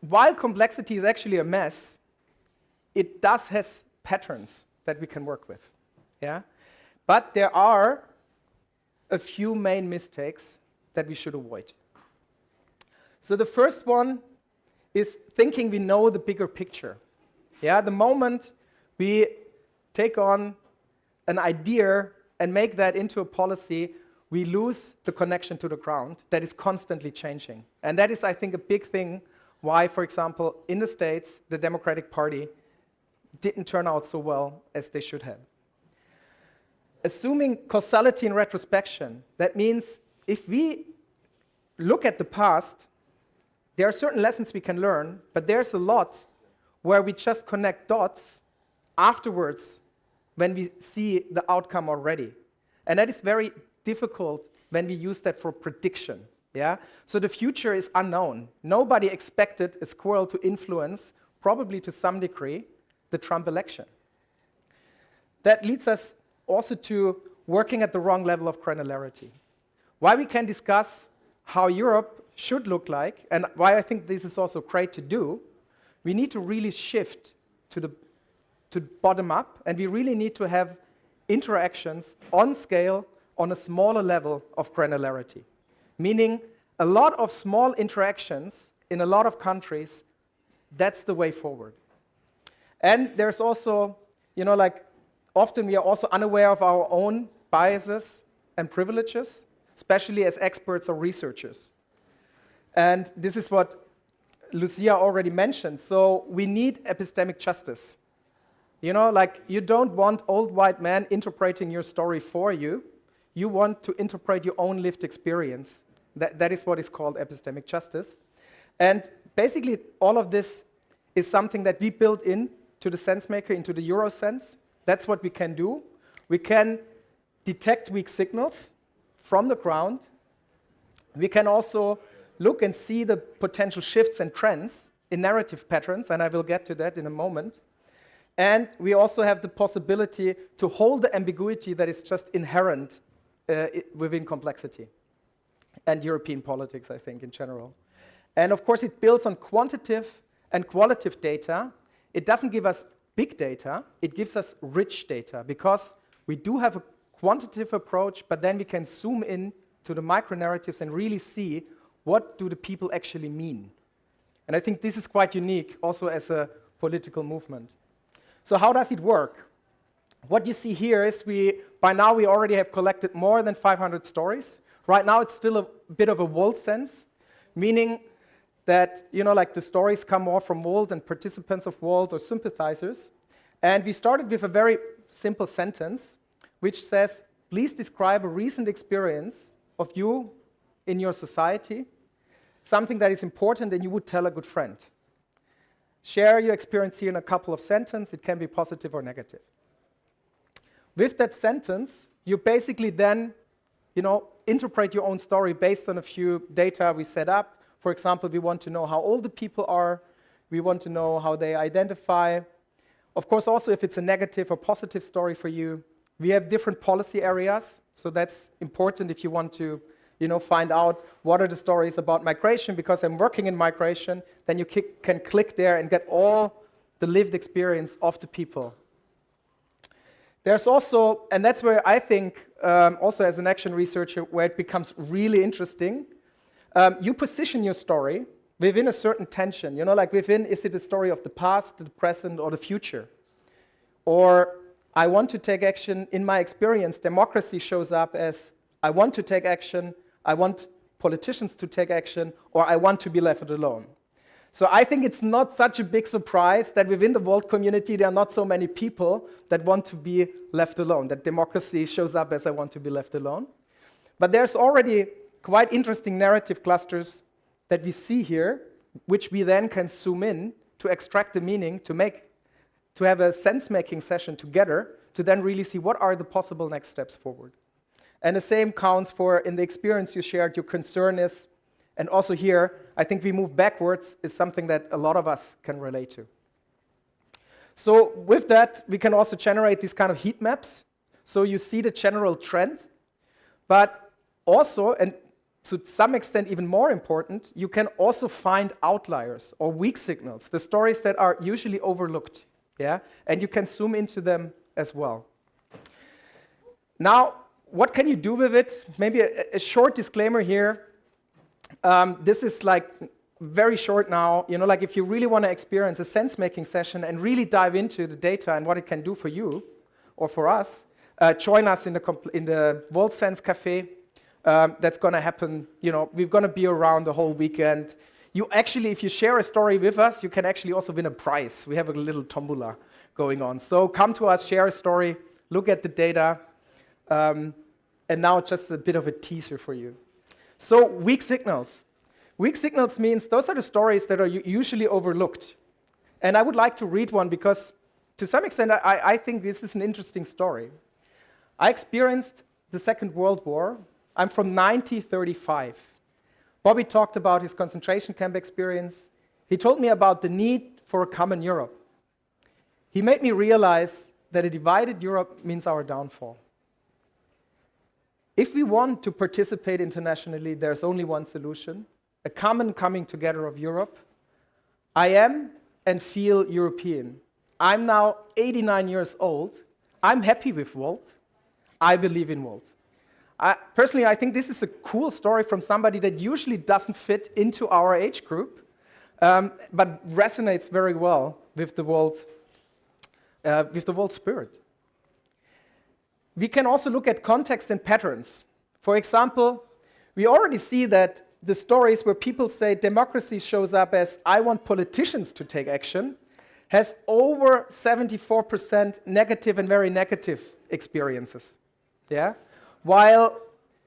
while complexity is actually a mess, it does have patterns that we can work with. Yeah? But there are a few main mistakes that we should avoid. So the first one is thinking we know the bigger picture. Yeah? The moment we take on an idea and make that into a policy, we lose the connection to the ground that is constantly changing. And that is, I think, a big thing why, for example, in the States, the Democratic Party didn't turn out so well as they should have. Assuming causality in retrospection, that means if we look at the past, there are certain lessons we can learn, but there's a lot where we just connect dots afterwards when we see the outcome already. And that is very difficult when we use that for prediction. Yeah? So the future is unknown. Nobody expected a squirrel to influence, probably to some degree, the Trump election. That leads us also to working at the wrong level of granularity. Why we can discuss how Europe should look like, and why I think this is also great to do, we need to really shift to bottom up, and we really need to have interactions on scale on a smaller level of granularity. Meaning a lot of small interactions in a lot of countries, that's the way forward. And there's also, you know, like often we are also unaware of our own biases and privileges, especially as experts or researchers. And this is what Lucia already mentioned. So we need epistemic justice. You know, like you don't want old white men interpreting your story for you. You want to interpret your own lived experience. That is what is called epistemic justice. And basically, all of this is something that we built in to the SenseMaker, into the Eurosense. That's what we can do. We can detect weak signals from the ground. We can also look and see the potential shifts and trends in narrative patterns, and I will get to that in a moment. And we also have the possibility to hold the ambiguity that is just inherent within complexity and European politics, I think, in general. And of course, it builds on quantitative and qualitative data, it doesn't give us big data, it gives us rich data, because we do have a quantitative approach, but then we can zoom in to the micro-narratives and really see what do the people actually mean. And I think this is quite unique also as a political movement. So how does it work? What you see here is by now we already have collected more than 500 stories. Right now it's still a bit of a Volt sense, meaning that, like the stories come more from Volt and participants of Volt or sympathizers. And we started with a very simple sentence, which says, please describe a recent experience of you in your society, something that is important and you would tell a good friend. Share your experience here in a couple of sentences. It can be positive or negative. With that sentence, you basically then, interpret your own story based on a few data we set up. For example, we want to know how old the people are. We want to know how they identify. Of course, also if it's a negative or positive story for you. We have different policy areas, so that's important if you want to find out what are the stories about migration, because I'm working in migration, then you can click there and get all the lived experience of the people. There's also, and that's where I think, also as an action researcher, where it becomes really interesting, you position your story within a certain tension, like within, is it a story of the past, the present, or the future? Or I want to take action, in my experience, democracy shows up as I want to take action, I want politicians to take action, or I want to be left alone. So I think it's not such a big surprise that within the Volt community there are not so many people that want to be left alone, that democracy shows up as I want to be left alone. But there's already quite interesting narrative clusters that we see here, which we then can zoom in to extract the meaning, to have a sense-making session together, to then really see what are the possible next steps forward. And the same counts for, in the experience you shared, your concern is, and also here, I think we move backwards is something that a lot of us can relate to. So with that, we can also generate these kind of heat maps. So you see the general trend, but also, and to some extent even more important, you can also find outliers or weak signals, the stories that are usually overlooked, yeah? And you can zoom into them as well. Now, what can you do with it? Maybe a short disclaimer here. This is like very short now. Like if you really want to experience a sense-making session and really dive into the data and what it can do for you or for us, join us in the Volt Sense Cafe. That's going to happen. We're going to be around the whole weekend. You actually, if you share a story with us, you can actually also win a prize. We have a little tombola going on. So come to us, share a story, look at the data. And now just a bit of a teaser for you. So weak signals. Weak signals means those are the stories that are usually overlooked. And I would like to read one because to some extent I think this is an interesting story. I experienced the Second World War. I'm from 1935. Bobby talked about his concentration camp experience. He told me about the need for a common Europe. He made me realize that a divided Europe means our downfall. If we want to participate internationally, there's only one solution, a common coming together of Europe. I am and feel European. I'm now 89 years old. I'm happy with Volt. I believe in Volt. Personally, I think this is a cool story from somebody that usually doesn't fit into our age group, but resonates very well with the Volt spirit. We can also look at context and patterns. For example, we already see that the stories where people say democracy shows up as I want politicians to take action has over 74% negative and very negative experiences. Yeah? While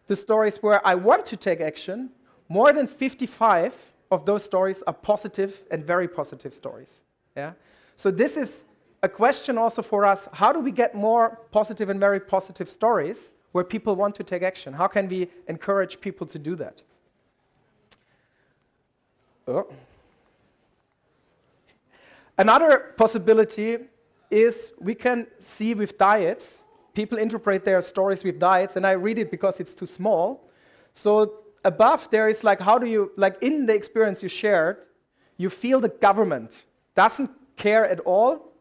the stories where I want to take action, more than 55 of those stories are positive and very positive stories. Yeah? So this is a question also for us, how do we get more positive and very positive stories where people want to take action? How can we encourage people to do that? Oh. Another possibility is we can see with diets, people interpret their stories with diets, and I read it because it's too small. So above there is like, how do you, like in the experience you shared, you feel the government doesn't care at all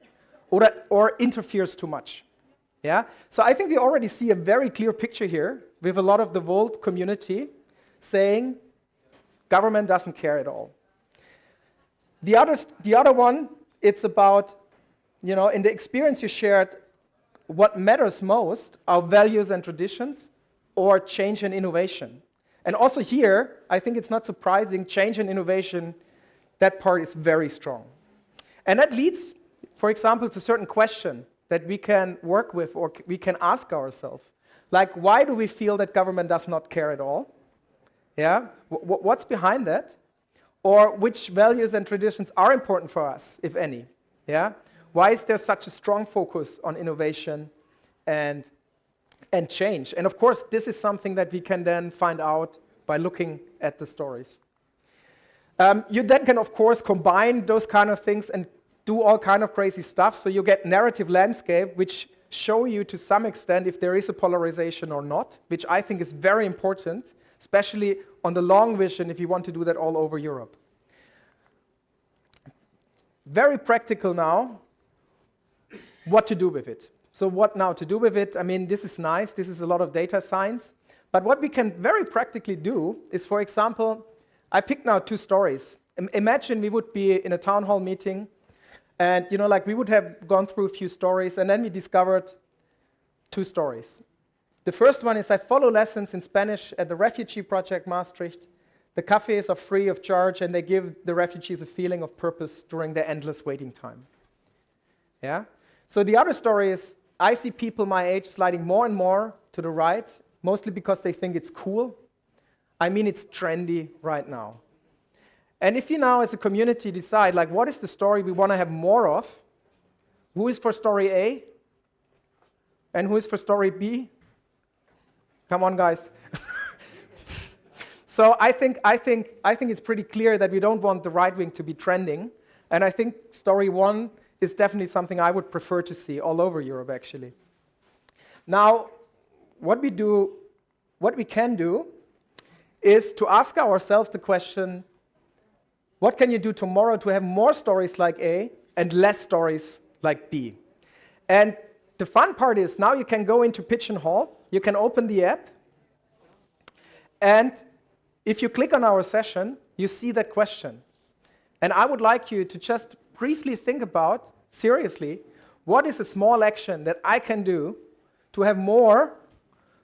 or interferes too much. Yeah? So I think we already see a very clear picture here with a lot of the Volt community saying government doesn't care at all. The other one, it's about, in the experience you shared, what matters most are values and traditions or change and innovation. And also here, I think it's not surprising, change and innovation, that part is very strong. And that leads, for example, to certain questions that we can work with or we can ask ourselves. Like, why do we feel that government does not care at all? Yeah? What's behind that? Or which values and traditions are important for us, if any? Yeah? Why is there such a strong focus on innovation and change? And of course, this is something that we can then find out by looking at the stories. You then can, of course, combine those kind of things and do all kind of crazy stuff. So you get narrative landscape, which show you to some extent if there is a polarization or not, which I think is very important, especially on the long vision if you want to do that all over Europe. Very practical now, what to do with it. So what now to do with it? I mean, this is nice. This is a lot of data science. But what we can very practically do is, for example, I picked now 2 stories. Imagine we would be in a town hall meeting, and we would have gone through a few stories, and then we discovered 2 stories. The first one is I follow lessons in Spanish at the Refugee Project Maastricht. The cafes are free of charge, and they give the refugees a feeling of purpose during their endless waiting time. Yeah? So the other story is I see people my age sliding more and more to the right, mostly because they think it's cool. I mean, it's trendy right now. And if you now as a community decide, like, what is the story we want to have more of? Who is for story A? And who is for story B? Come on, guys. So I think it's pretty clear that we don't want the right wing to be trending. And I think story 1 is definitely something I would prefer to see all over Europe, actually. Now, what we can do is to ask ourselves the question, what can you do tomorrow to have more stories like A and less stories like B? And the fun part is now you can go into Pigeonhole, you can open the app, and if you click on our session, you see that question. And I would like you to just briefly think about, seriously, what is a small action that I can do to have more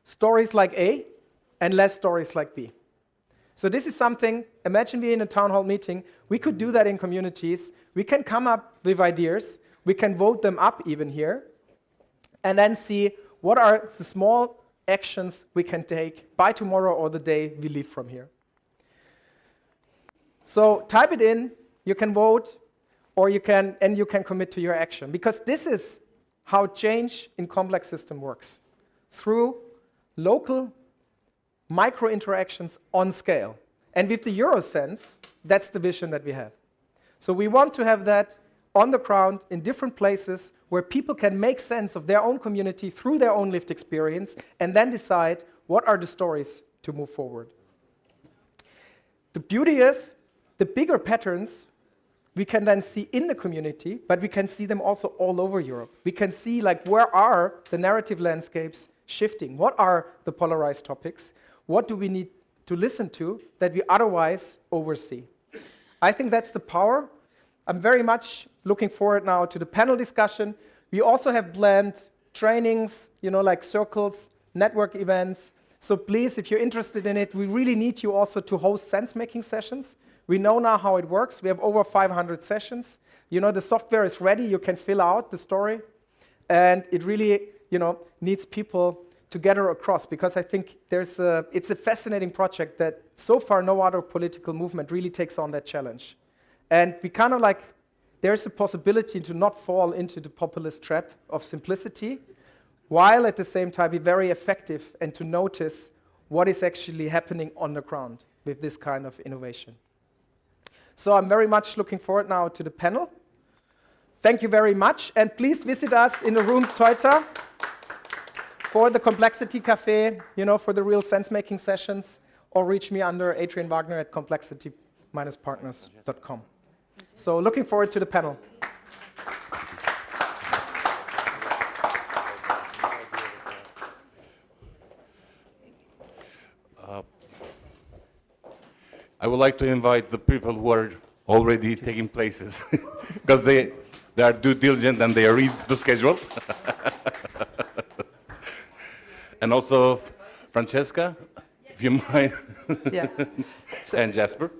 stories like A and less stories like B? So this is something, imagine we're in a town hall meeting, we could do that in communities, we can come up with ideas, we can vote them up even here, and then see what are the small actions we can take by tomorrow or the day we leave from here. So type it in, you can vote, or you can commit to your action, because this is how change in complex system works, through local micro-interactions on scale. And with the Eurosense, that's the vision that we have. So we want to have that on the ground in different places where people can make sense of their own community through their own lived experience and then decide what are the stories to move forward. The beauty is, the bigger patterns we can then see in the community, but we can see them also all over Europe. We can see, like, where are the narrative landscapes shifting? What are the polarized topics? What do we need to listen to that we otherwise oversee? I think that's the power. I'm very much looking forward now to the panel discussion. We also have planned trainings, like circles, network events. So please, if you're interested in it, we really need you also to host sense-making sessions. We know now how it works. We have over 500 sessions. The software is ready. You can fill out the story. And it really, needs people to gather across, because I think it's a fascinating project that so far no other political movement really takes on that challenge. And we kind of there's a possibility to not fall into the populist trap of simplicity, while at the same time be very effective and to notice what is actually happening on the ground with this kind of innovation. So I'm very much looking forward now to the panel. Thank you very much, and please visit us in the room Teuter for the Complexity Cafe, for the real sense-making sessions, or reach me under Adrian Wagner at complexity-partners.com. So looking forward to the panel. I would like to invite the people who are already taking places, because they are due diligent and they read the schedule. And also Francesca, if you mind, Yeah. and Jasper.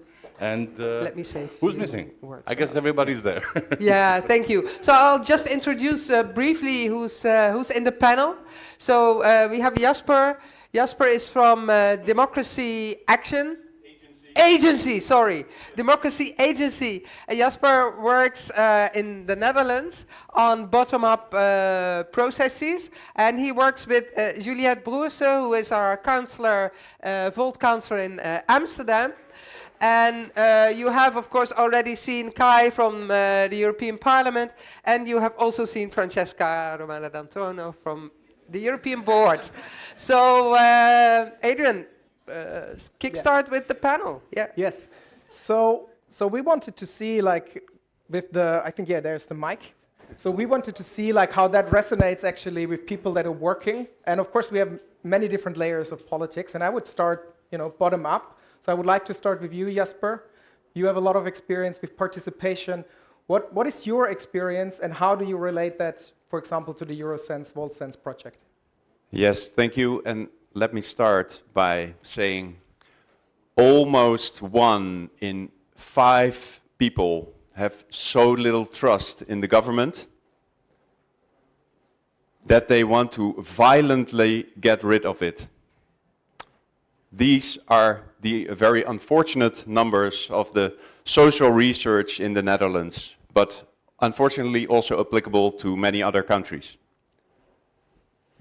And Let me say a who's few missing? words. I guess everybody's there. Yeah, thank you. So I'll just introduce briefly who's in the panel. So we have Jasper. Jasper is from Democracy Action. Agency, sorry. Democracy Agency. Jasper works in the Netherlands on bottom-up processes, and he works with Juliette Broerse, who is our counselor, Volt counselor in Amsterdam. And you have, of course, already seen Kai from the European Parliament, and you have also seen Francesca Romana D'Antono from the European Board. So, Adrian, kickstart with the panel. Yeah. Yes. So we wanted to see, like, with the, I think, yeah, there's the mic. So we wanted to see, like, how that resonates actually with people that are working. And of course, we have many different layers of politics. And I would start, bottom up. So I would like to start with you, Jasper. You have a lot of experience with participation. What is your experience, and how do you relate that, for example, to the Eurosense, VoltSense project? Yes, thank you. And let me start by saying almost 1 in 5 people have so little trust in the government that they want to violently get rid of it. These are the very unfortunate numbers of the social research in the Netherlands, but unfortunately also applicable to many other countries.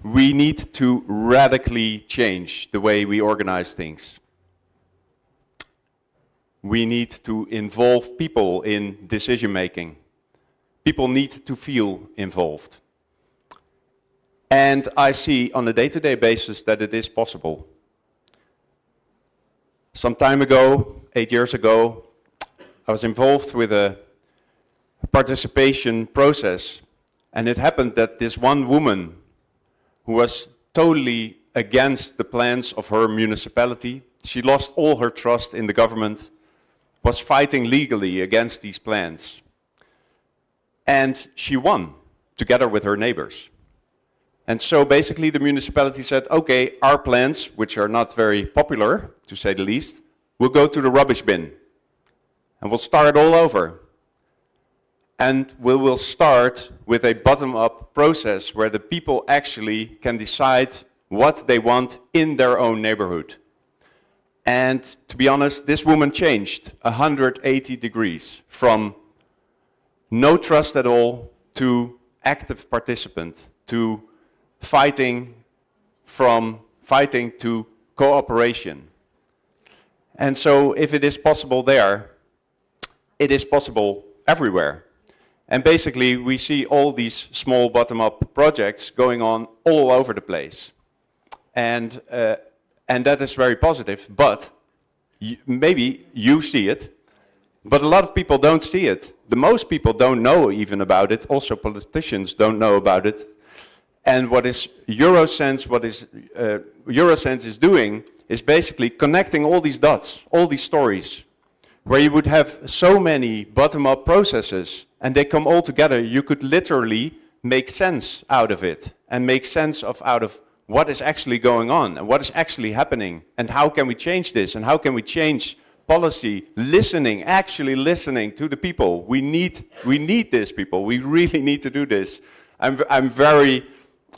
We need to radically change the way we organize things. We need to involve people in decision making. People need to feel involved. And I see on a day-to-day basis that it is possible. Some time ago, 8 years ago, I was involved with a participation process, and it happened that this one woman who was totally against the plans of her municipality, she lost all her trust in the government, was fighting legally against these plans. And she won, together with her neighbors. And so basically the municipality said, okay, our plans, which are not very popular, to say the least, will go to the rubbish bin. And we'll start all over. And we will start with a bottom-up process where the people actually can decide what they want in their own neighborhood. And to be honest, this woman changed 180 degrees from no trust at all to active participant, to fighting to cooperation. And so if it is possible there, it is possible everywhere. And basically we see all these small bottom-up projects going on all over the place. And that is very positive, but maybe you see it, but a lot of people don't see it. The most people don't know even about it, also politicians don't know about it. And what is Eurosense is doing is basically connecting all these dots, all these stories, where you would have so many bottom-up processes and they come all together. You could literally make sense out of it and make sense out of what is actually going on and what is actually happening and how can we change this and how can we change policy, actually listening to the people. We need this, people. We really need to do this. I'm very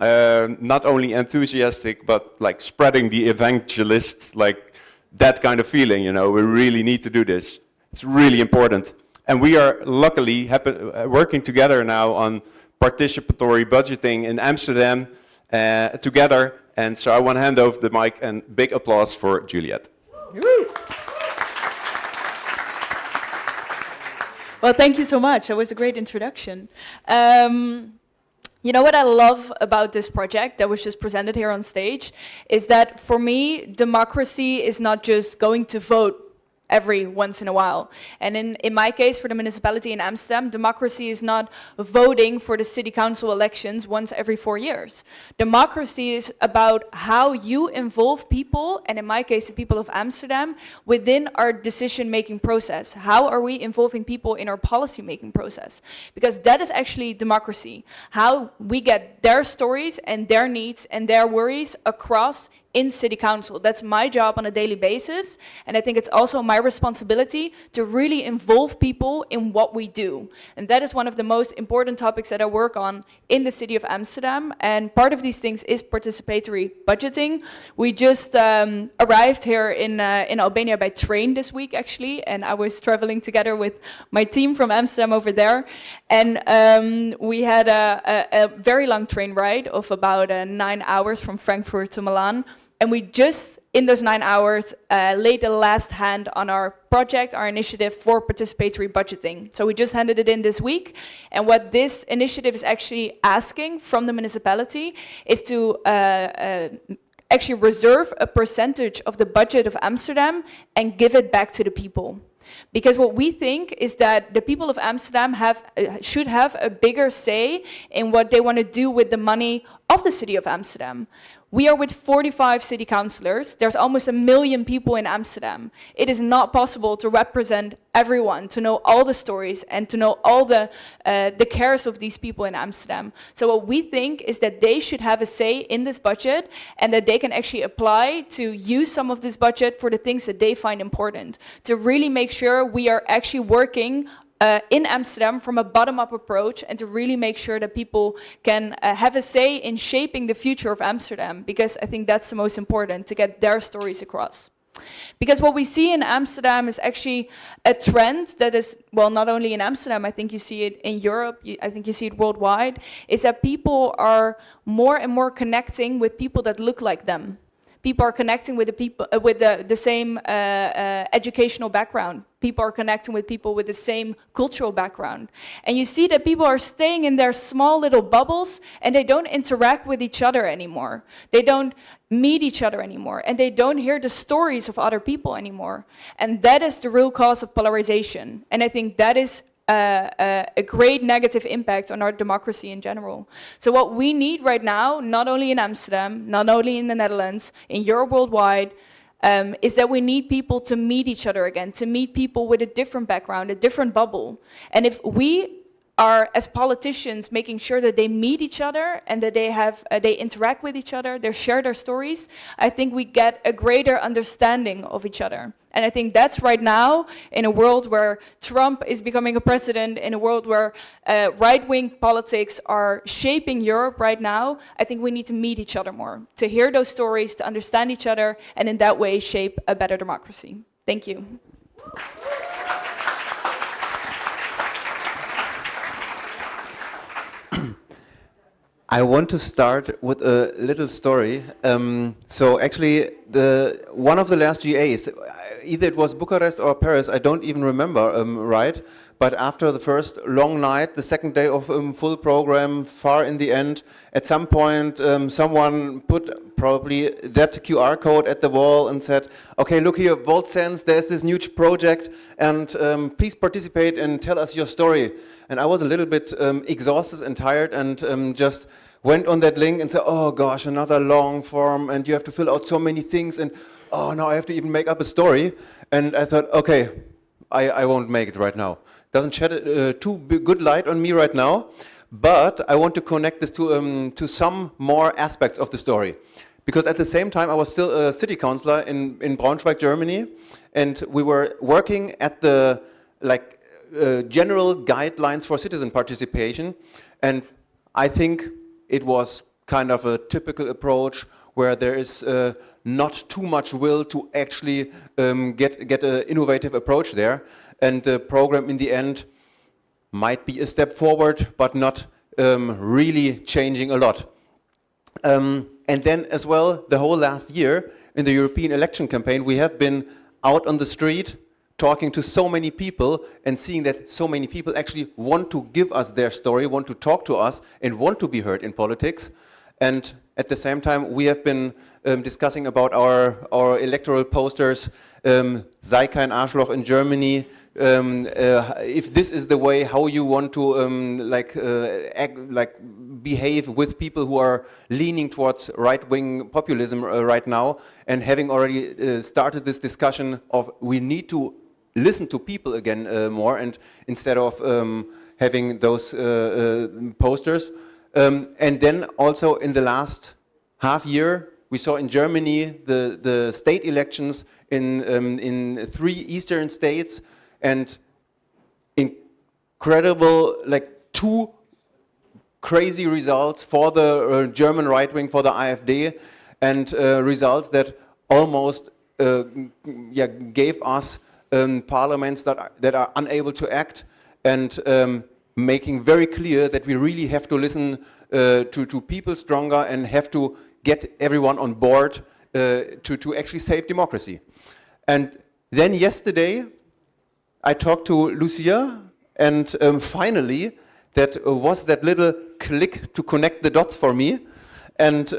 not only enthusiastic, but like spreading the evangelist, like that kind of feeling, we really need to do this. It's really important. And we are luckily working together now on participatory budgeting in Amsterdam together. And so I want to hand over the mic and big applause for Juliette. Well, thank you so much. That was a great introduction. You know what I love about this project that was just presented here on stage is that for me, democracy is not just going to vote every once in a while. And in my case, for the municipality in Amsterdam, democracy is not voting for the city council elections once every 4 years. Democracy is about how you involve people, and in my case, the people of Amsterdam, within our decision-making process. How are we involving people in our policy-making process? Because that is actually democracy. How we get their stories and their needs and their worries across in city council. That's my job on a daily basis, and I think it's also my responsibility to really involve people in what we do. And that is one of the most important topics that I work on in the city of Amsterdam, and part of these things is participatory budgeting. We just arrived here in Albania by train this week, actually, and I was traveling together with my team from Amsterdam over there, and we had a very long train ride of about 9 hours from Frankfurt to Milan. And we just, in those 9 hours, laid the last hand on our project, our initiative for participatory budgeting. So we just handed it in this week. And what this initiative is actually asking from the municipality is to actually reserve a percentage of the budget of Amsterdam and give it back to the people. Because what we think is that the people of Amsterdam should have a bigger say in what they want to do with the money of the city of Amsterdam. We are with 45 city councillors. There's almost 1 million people in Amsterdam. It is not possible to represent everyone, to know all the stories and to know all the cares of these people in Amsterdam. So what we think is that they should have a say in this budget and that they can actually apply to use some of this budget for the things that they find important, to really make sure we are actually working in Amsterdam from a bottom-up approach and to really make sure that people can have a say in shaping the future of Amsterdam, because I think that's the most important, to get their stories across. Because what we see in Amsterdam is actually a trend that is, well, not only in Amsterdam, I think you see it in Europe, I think you see it worldwide, is that people are more and more connecting with people that look like them. People are connecting with the people with the same educational background. People are connecting with people with the same cultural background. And you see that people are staying in their small little bubbles and they don't interact with each other anymore. They don't meet each other anymore, and they don't hear the stories of other people anymore. And that is the real cause of polarization. And I think that is a great negative impact on our democracy in general. So what we need right now, not only in Amsterdam, not only in the Netherlands, in Europe worldwide, is that we need people to meet each other again, to meet people with a different background, a different bubble. And if we are, as politicians, making sure that they meet each other and that they interact with each other, they share their stories, I think we get a greater understanding of each other. And I think that's right now, in a world where Trump is becoming a president, in a world where right-wing politics are shaping Europe right now, I think we need to meet each other more, to hear those stories, to understand each other, and in that way shape a better democracy. Thank you. I want to start with a little story. So actually, one of the last GAs, either it was Bucharest or Paris, I don't even remember right, but after the first long night, the second day of full program, far in the end, at some point someone put probably that QR code at the wall and said, okay, look here, VoltSense, there's this huge project, and please participate and tell us your story. And I was a little bit exhausted and tired, and just went on that link and said, oh gosh, another long form, and you have to fill out so many things, and oh, now I have to even make up a story. And I thought, okay, I won't make it right now. Doesn't shed too good light on me right now, but I want to connect this to some more aspects of the story. Because at the same time, I was still a city councillor in Braunschweig, Germany, and we were working at the general guidelines for citizen participation, and I think it was kind of a typical approach where there is not too much will to actually get an innovative approach there. And the program in the end might be a step forward, but not really changing a lot. And then as well, the whole last year in the European election campaign, we have been out on the street talking to so many people and seeing that so many people actually want to give us their story, want to talk to us, and want to be heard in politics. And at the same time, we have been discussing about our electoral posters, sei kein Arschloch in Germany, if this is the way how you want to behave with people who are leaning towards right-wing populism right now, and having already started this discussion of we need to listen to people again more, and instead of having those posters. And then also in the last half year, we saw in Germany the state elections in 3 eastern states, and incredible, like 2 crazy results for the German right wing, for the AfD, and results that almost gave us parliaments that are unable to act, and making very clear that we really have to listen to people stronger and have to get everyone on board to actually save democracy. And then yesterday, I talked to Lucia, and finally, that was that little click to connect the dots for me. And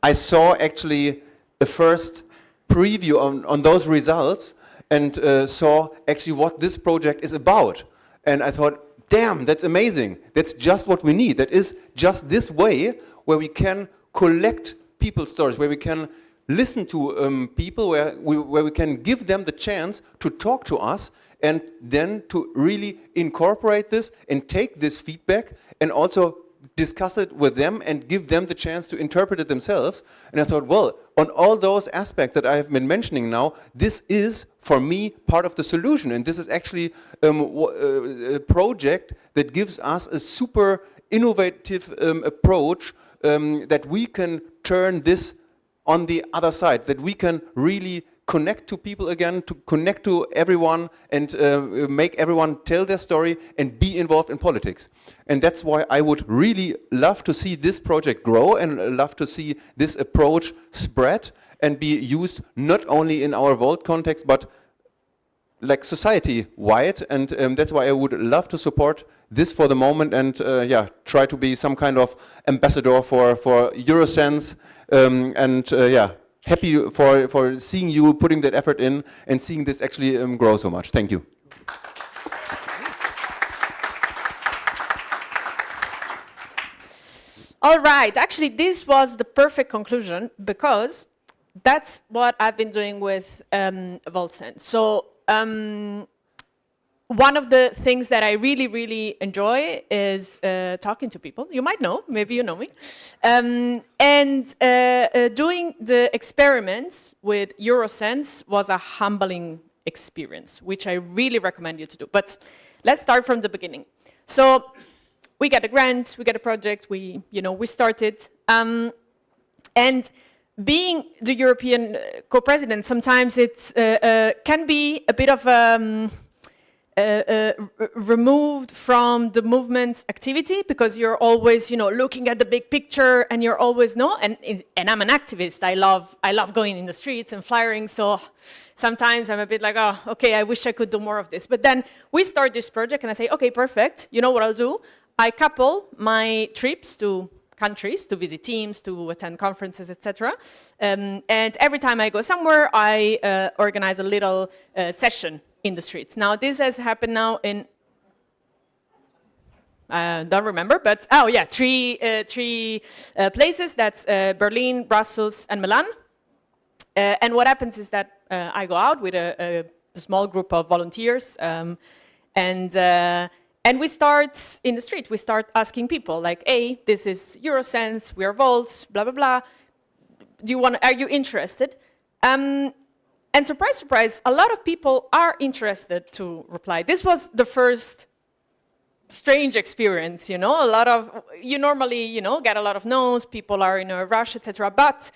I saw actually a first preview on those results, and saw actually what this project is about. And I thought, damn, that's amazing. That's just what we need. That is just this way where we can collect people's stories, where we can listen to people, where we can give them the chance to talk to us, and then to really incorporate this and take this feedback and also discuss it with them and give them the chance to interpret it themselves. And I thought, well, on all those aspects that I have been mentioning now, this is, for me, part of the solution. And this is actually a project that gives us a super innovative approach that we can turn this on the other side, that we can really connect to people again, to connect to everyone, and make everyone tell their story and be involved in politics. And that's why I would really love to see this project grow, and love to see this approach spread and be used not only in our Volt context, but like society-wide. And that's why I would love to support this for the moment, and try to be some kind of ambassador for Eurosense, happy for seeing you putting that effort in and seeing this actually grow so much. Thank you. All right, actually this was the perfect conclusion, because that's what I've been doing with VoltSense. So one of the things that I really, really enjoy is talking to people. You might know, maybe you know me. Doing the experiments with Eurosense was a humbling experience, which I really recommend you to do. But let's start from the beginning. So we get a grant, we get a project, we started. And being the European co-president, sometimes it can be a bit of removed from the movement's activity, because you're always, looking at the big picture, and you're always and I'm an activist. I love going in the streets and flyering. So sometimes I'm a bit like, oh, okay, I wish I could do more of this. But then we start this project, and I say, okay, perfect. You know what I'll do? I couple my trips to countries to visit teams, to attend conferences, etc. And every time I go somewhere, I organize a little session in the streets. Now, this has happened now in, don't remember, but, oh yeah, three places. That's Berlin, Brussels, and Milan. And what happens is that I go out with a small group of volunteers, and we start in the street. We start asking people like, hey, this is Eurosense, we are Volt, blah, blah, blah. Are you interested? And surprise, surprise, a lot of people are interested to reply. This was the first strange experience, A lot of, you normally, get a lot of no's, people are in a rush, etc. But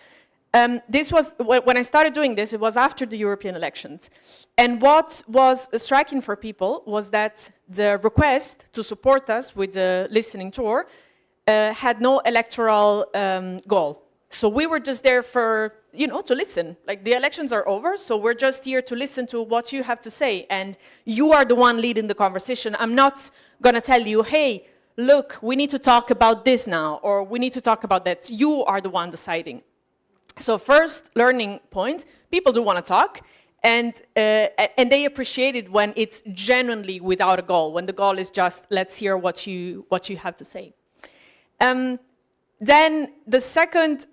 this was, when I started doing this, it was after the European elections. And what was striking for people was that the request to support us with the listening tour had no electoral goal. So we were just there for, to listen. Like, the elections are over, so we're just here to listen to what you have to say. And you are the one leading the conversation. I'm not going to tell you, hey, look, we need to talk about this now, or we need to talk about that. You are the one deciding. So first learning point, people do want to talk, and they appreciate it when it's genuinely without a goal, when the goal is just, let's hear what you have to say. Then the second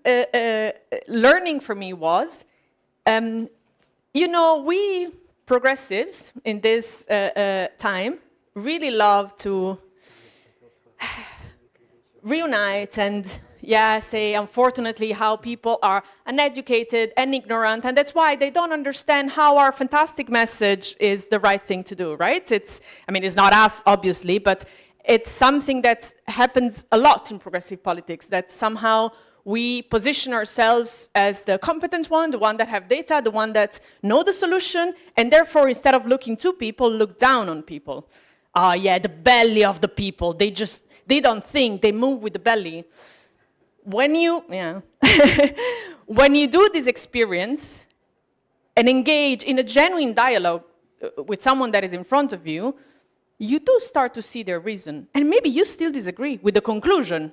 learning for me was, you know, we progressives in this time really love to reunite and say, unfortunately, how people are uneducated and ignorant, and that's why they don't understand how our fantastic message is the right thing to do, right? It's not us, obviously, but it's something that happens a lot in progressive politics, that somehow we position ourselves as the competent one, the one that have data, the one that know the solution, and therefore, instead of looking to people, look down on people. The belly of the people, they don't think, they move with the belly. When you do this experience and engage in a genuine dialogue with someone that is in front of you, you do start to see their reason. And maybe you still disagree with the conclusion,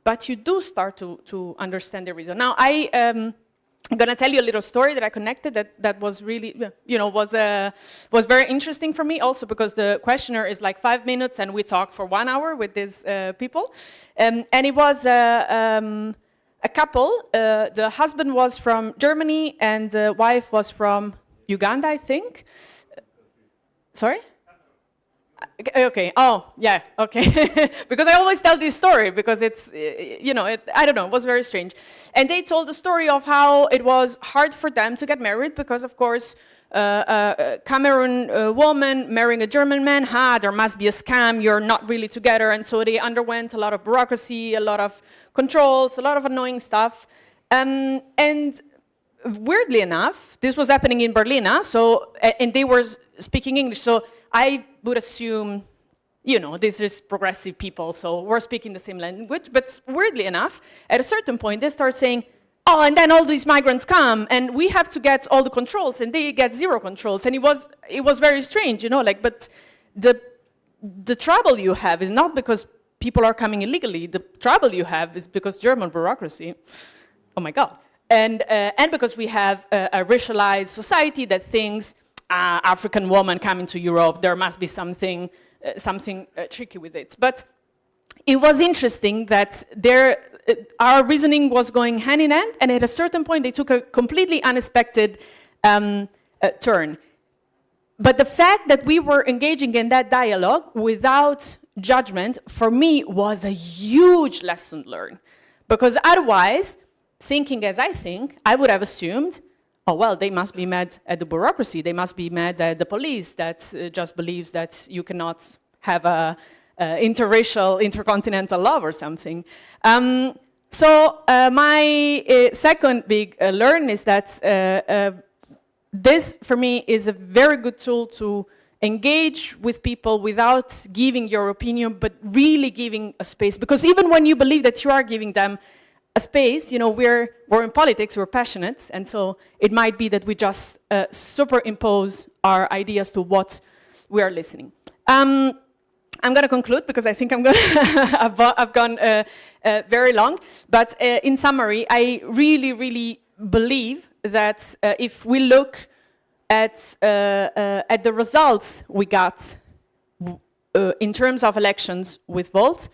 but you do start to understand their reason. Now, I'm going to tell you a little story that I connected that was really, was very interesting for me, also because the questionnaire is like 5 minutes and we talked for 1 hour with these people. And it was a couple. The husband was from Germany and the wife was from Uganda, I think. Sorry? Okay. Oh, yeah. Okay. Because I always tell this story because it's, I don't know, it was very strange. And they told the story of how it was hard for them to get married because, of course, a Cameroon woman marrying a German man, there must be a scam, you're not really together. And so they underwent a lot of bureaucracy, a lot of controls, a lot of annoying stuff. And weirdly enough, this was happening in Berlin, and they were speaking English. So I would assume, this is progressive people, so we're speaking the same language. But weirdly enough, at a certain point, they start saying, and then all these migrants come, and we have to get all the controls, and they get zero controls. And it was very strange, but the trouble you have is not because people are coming illegally. The trouble you have is because German bureaucracy. Oh my God. And because we have a racialized society that thinks, African woman coming to Europe, there must be something tricky with it. But it was interesting that our reasoning was going hand in hand, and at a certain point they took a completely unexpected turn. But the fact that we were engaging in that dialogue without judgment, for me, was a huge lesson learned. Because otherwise, thinking as I think, I would have assumed, they must be mad at the bureaucracy. They must be mad at the police that just believes that you cannot have a interracial, intercontinental love or something. So my second big learn is that this, for me, is a very good tool to engage with people without giving your opinion, but really giving a space. Because even when you believe that you are giving them a space, we're in politics, we're passionate, and so it might be that we just superimpose our ideas to what we are listening. I'm going to conclude because I think I've gone very long. But in summary, I really, really believe that if we look at the results we got in terms of elections with Volt,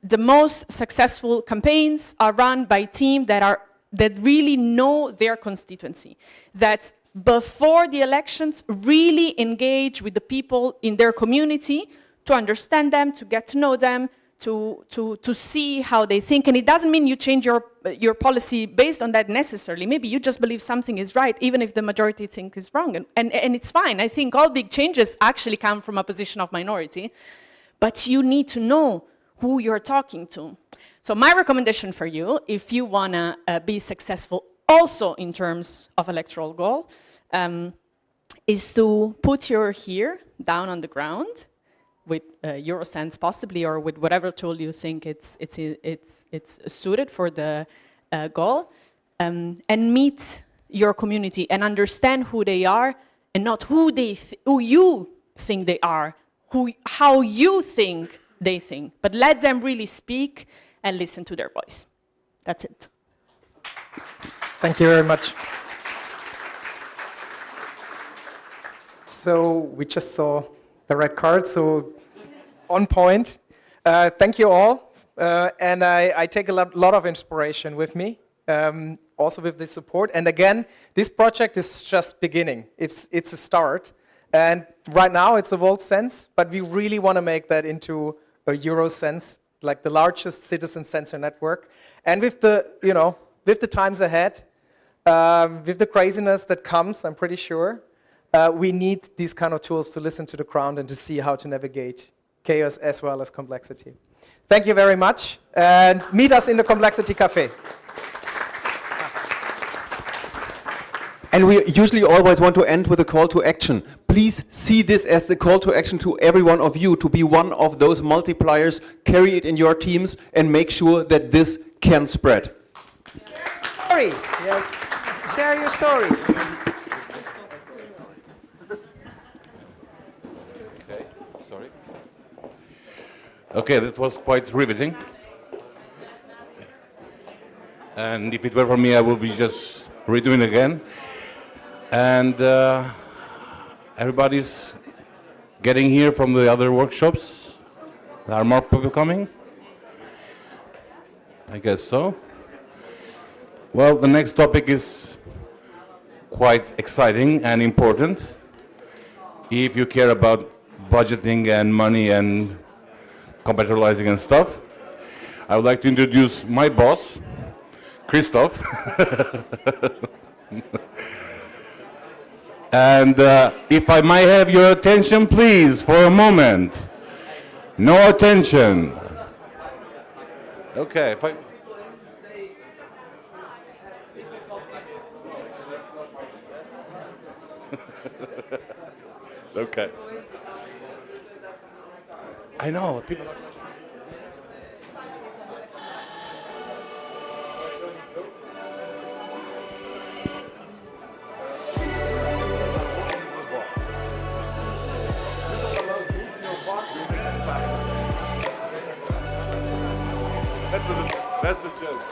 the most successful campaigns are run by teams that really know their constituency, that before the elections really engage with the people in their community to understand them, to get to know them, to see how they think. And it doesn't mean you change your policy based on that necessarily. Maybe you just believe something is right, even if the majority think is wrong. And it's fine. I think all big changes actually come from a position of minority. But you need to know who you're talking to. So my recommendation for you, if you want to be successful also in terms of electoral goal, is to put your ear down on the ground with Eurosense possibly, or with whatever tool you think it's suited for the goal, and meet your community and understand who they are, and not who you think they are, how you think they think, but let them really speak and listen to their voice. That's it. Thank you very much. So we just saw the red card, so on point. Thank you all. And I take a lot of inspiration with me, also with the support. And again, this project is just beginning. It's a start. And right now it's a Volt sense, but we really want to make that into a Euro sense, like the largest citizen sensor network. And with the, with the times ahead, with the craziness that comes, I'm pretty sure, we need these kind of tools to listen to the crowd and to see how to navigate chaos as well as complexity. Thank you very much, and meet us in the Complexity Cafe. And we usually always want to end with a call to action. Please see this as the call to action to every one of you to be one of those multipliers, carry it in your teams, and make sure that this can spread. Story. Yes. Share your story. Okay, sorry. Okay, that was quite riveting. And if it were for me, I would be just redoing it again. And everybody's getting here from the other workshops. There are more people coming? I guess so. Well, the next topic is quite exciting and important. If you care about budgeting and money and compatibilizing and stuff, I would like to introduce my boss, Christoph. And if I might have your attention, please, for a moment. No attention. Okay. If I okay. I know. People. That's the joke.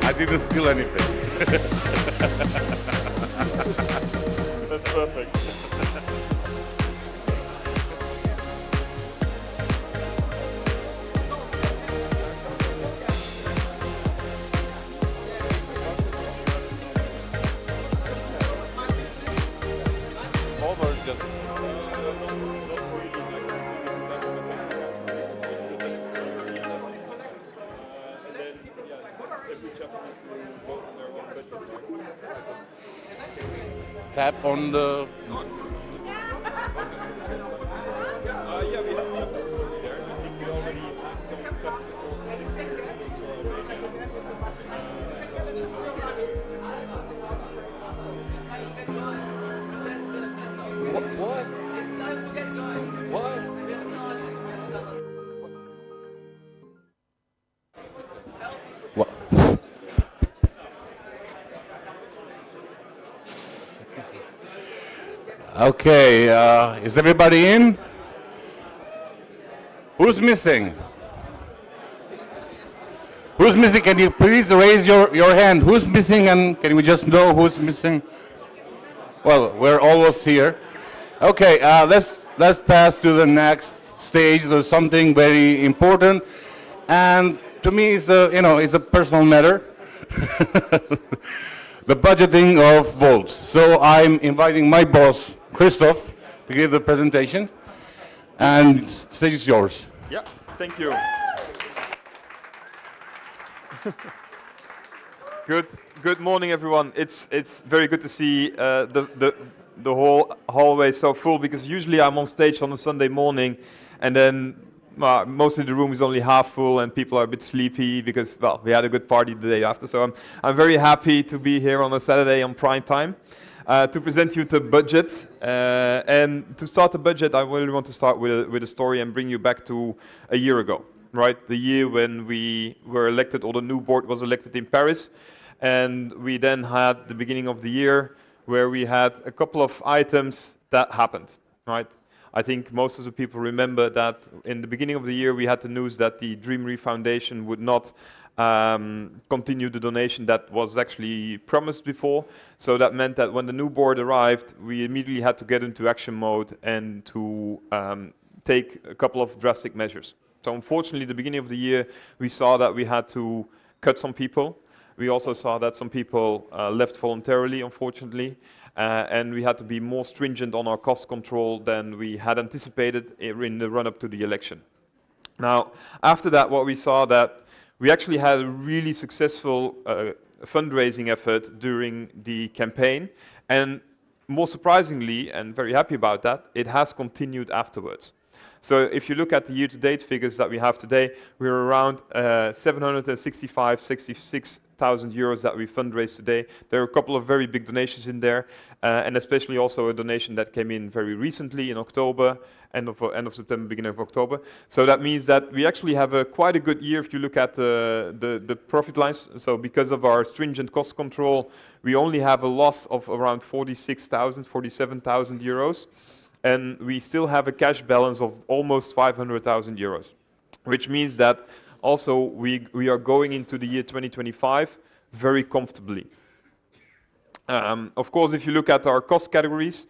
I didn't steal anything. That's perfect. Tap on the. What? What? What? Okay, is everybody in? Who's missing? Who's missing? Can you please raise your hand? Who's missing, and can we just know who's missing? Well, we're almost here. Okay, let's pass to the next stage. There's something very important, and to me, it's a personal matter. The budgeting of votes. So I'm inviting my boss, Christoph, to give the presentation, and stage is yours. Yeah, thank you. Good morning, everyone. It's very good to see the whole hallway so full, because usually I'm on stage on a Sunday morning, and then mostly the room is only half full and people are a bit sleepy because, well, we had a good party the day after. So I'm very happy to be here on a Saturday on prime time to present you the budget. And to start the budget, I really want to start with a story and bring you back to a year ago, right? The year when we were elected, or the new board was elected in Paris. And we then had the beginning of the year where we had a couple of items that happened, right? I think most of the people remember that in the beginning of the year we had the news that the Dreamery Foundation would not continue the donation that was actually promised before. So that meant that when the new board arrived, we immediately had to get into action mode and to take a couple of drastic measures. So unfortunately, at the beginning of the year, we saw that we had to cut some people. We also saw that some people left voluntarily, unfortunately. And we had to be more stringent on our cost control than we had anticipated in the run-up to the election. Now, after that, what we saw that we actually had a really successful fundraising effort during the campaign, and more surprisingly, and very happy about that, it has continued afterwards. So if you look at the year-to-date figures that we have today, we're around 766,000 euros that we fundraised today. There are a couple of very big donations in there, and especially also a donation that came in very recently in October, end of September, beginning of October. So that means that we actually have quite a good year if you look at the profit lines. So because of our stringent cost control, we only have a loss of around 47,000 euros. And we still have a cash balance of almost 500,000 euros, which means that also we are going into the year 2025 very comfortably. Of course, if you look at our cost categories,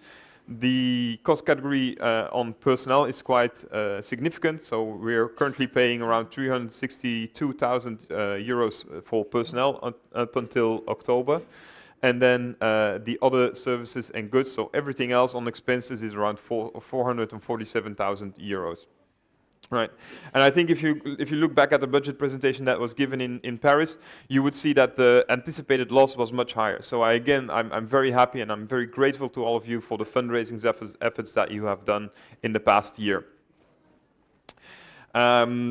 the cost category on personnel is quite significant. So we're currently paying around 362,000 euros for personnel up until October. And then the other services and goods, so everything else on expenses is around 447,000 euros. Right, and I think if you look back at the budget presentation that was given in Paris, you would see that the anticipated loss was much higher. So I'm very happy and I'm very grateful to all of you for the fundraising efforts that you have done in the past year. If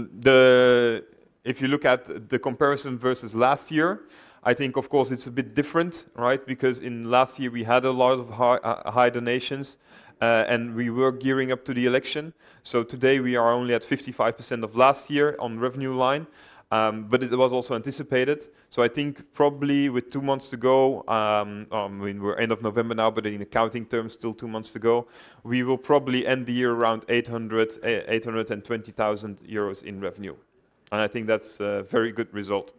you look at the comparison versus last year, I think, of course, it's a bit different, right? Because in last year we had a lot of high donations, and we were gearing up to the election. So today we are only at 55% of last year on revenue line, but it was also anticipated. So I think probably with 2 months to go, I mean, we're end of November now, but in accounting terms, still 2 months to go, we will probably end the year around 820,000 euros in revenue. And I think that's a very good result.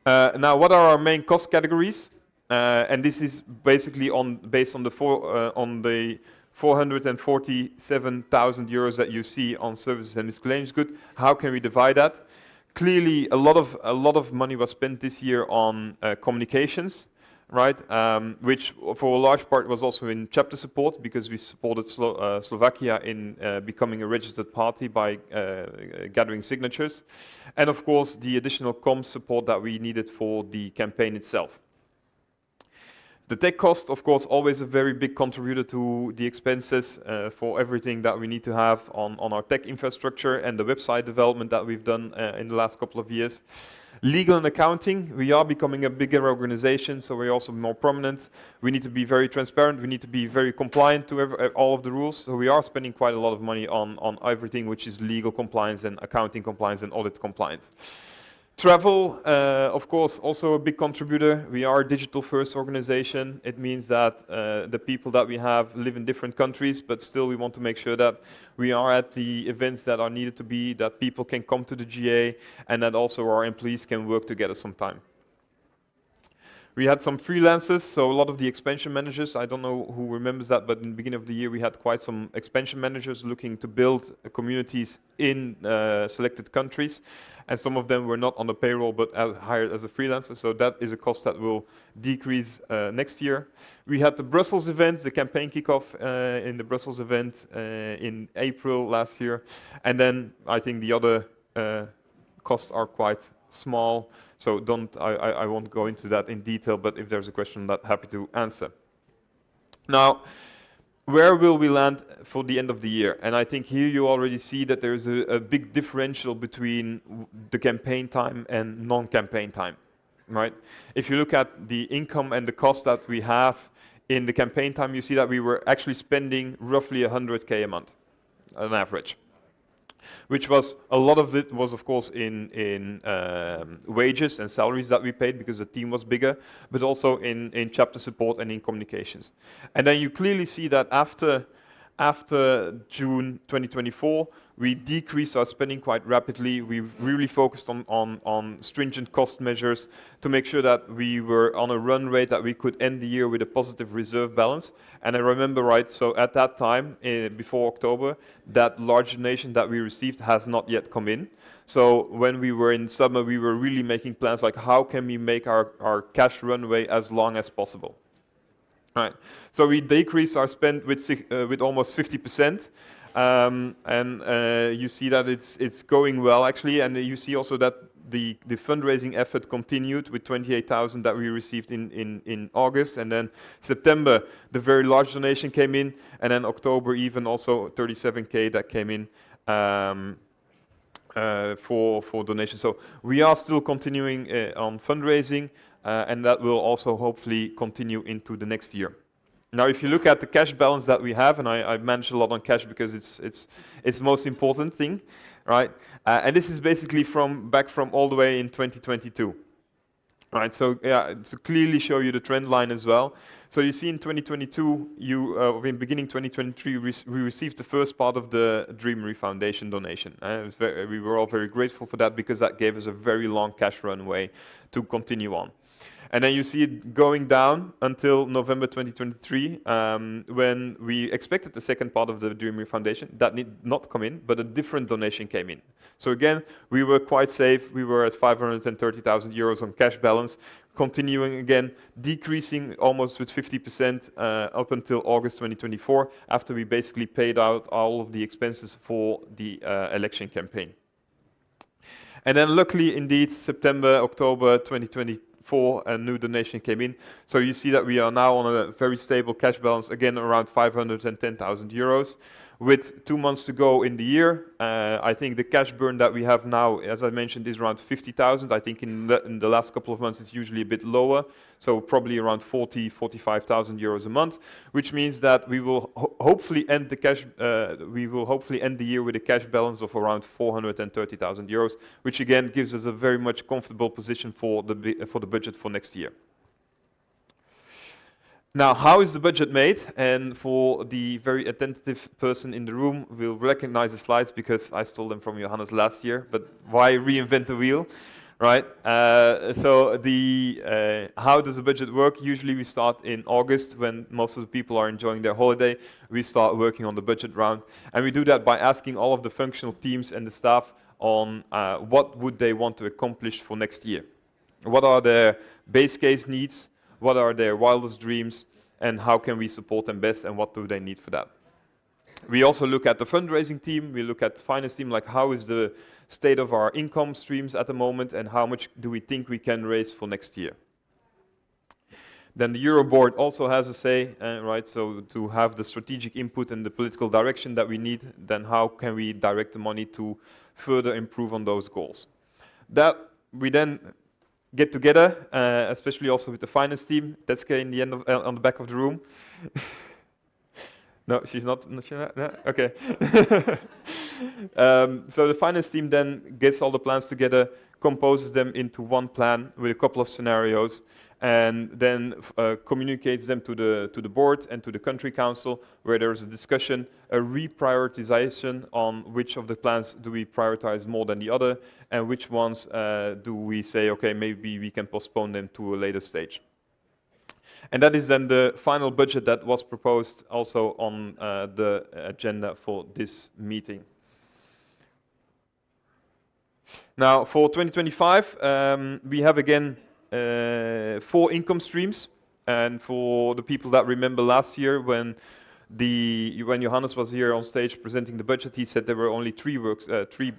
Now, what are our main cost categories? And this is basically based on the 447,000 euros that you see on services and miscellaneous goods. How can we divide that? Clearly, a lot of money was spent this year on communications, right? Which for a large part was also in chapter support, because we supported Slovakia in becoming a registered party by gathering signatures. And of course, the additional comms support that we needed for the campaign itself. The tech cost, of course, always a very big contributor to the expenses for everything that we need to have on our tech infrastructure and the website development that we've done in the last couple of years. Legal and accounting, we are becoming a bigger organization, so we're also more prominent. We need to be very transparent, we need to be very compliant to all of the rules, so we are spending quite a lot of money on everything which is legal compliance and accounting compliance and audit compliance. Travel, of course, also a big contributor. We are a digital-first organization. It means that the people that we have live in different countries, but still we want to make sure that we are at the events that are needed to be, that people can come to the GA, and that also our employees can work together sometime. We had some freelancers, so a lot of the expansion managers, I don't know who remembers that, but in the beginning of the year we had quite some expansion managers looking to build communities in selected countries, and some of them were not on the payroll but hired as a freelancer, so that is a cost that will decrease next year. We had the Brussels event, the campaign kickoff in the Brussels event in April last year, and then I think the other costs are quite small, so I won't go into that in detail, but if there's a question on that, happy to answer. Now, where will we land for the end of the year? And I think here you already see that there's a big differential between the campaign time and non-campaign time, right? If you look at the income and the cost that we have in the campaign time, you see that we were actually spending roughly 100K a month on average, which was a lot of it was of course in wages and salaries that we paid because the team was bigger, but also in chapter support and in communications. And then you clearly see that after June 2024, we decreased our spending quite rapidly. We really focused on stringent cost measures to make sure that we were on a run rate that we could end the year with a positive reserve balance. And I remember right, so at that time, before October, that large donation that we received has not yet come in. So when we were in summer, we were really making plans like how can we make our cash runway as long as possible. Right. So we decreased our spend with almost 50%, and you see that it's going well actually, and you see also that the fundraising effort continued with 28,000 that we received in August, and then September the very large donation came in, and then October even also 37K that came in for donation. So we are still continuing on fundraising. And that will also hopefully continue into the next year. Now, if you look at the cash balance that we have, and I manage a lot on cash because it's the most important thing, right? And this is basically back from all the way in 2022, right? So yeah, to clearly show you the trend line as well. So you see in 2022, in beginning 2023, we received the first part of the Dreamery Foundation donation. We were all very grateful for that because that gave us a very long cash runway to continue on. And then you see it going down until November 2023, when we expected the second part of the Dreamery Foundation. That did not come in, but a different donation came in. So again, we were quite safe. We were at 530,000 euros on cash balance, continuing again, decreasing almost with 50% up until August 2024, after we basically paid out all of the expenses for the election campaign. And then luckily, indeed, September, October 2024, a new donation came in. So you see that we are now on a very stable cash balance, again around 510,000 euros. With 2 months to go in the year, I think the cash burn that we have now, as I mentioned, is around 50,000. I think in the last couple of months it's usually a bit lower, so probably around 45,000 euros a month, which means that we will hopefully end the cash. We will hopefully end the year with a cash balance of around 430,000 euros, which again gives us a very much comfortable position for the budget for next year. Now, how is the budget made? And for the very attentive person in the room, will recognize the slides because I stole them from Johannes last year. But why reinvent the wheel? right? So how does the budget work? Usually we start in August when most of the people are enjoying their holiday. We start working on the budget round, and we do that by asking all of the functional teams and the staff on what would they want to accomplish for next year. What are their base case needs? What are their wildest dreams? And how can we support them best? And what do they need for that? We also look at the fundraising team. We look at the finance team, like how is the state of our income streams at the moment and how much do we think we can raise for next year. Then the Euro board also has a say, right? So to have the strategic input and the political direction that we need, then how can we direct the money to further improve on those goals? That we then get together, especially also with the finance team. That's in the end of, on the back of the room. No, she's not. No, okay. So the finance team then gets all the plans together, composes them into one plan with a couple of scenarios, and then communicates them to the board and to the country council, where there is a discussion, a reprioritization on which of the plans do we prioritize more than the other, and which ones do we say, okay, maybe we can postpone them to a later stage. And that is then the final budget that was proposed also on the agenda for this meeting. Now, for 2025, we have again 4 income streams. And for the people that remember last year, when Johannes was here on stage presenting the budget, he said there were only 3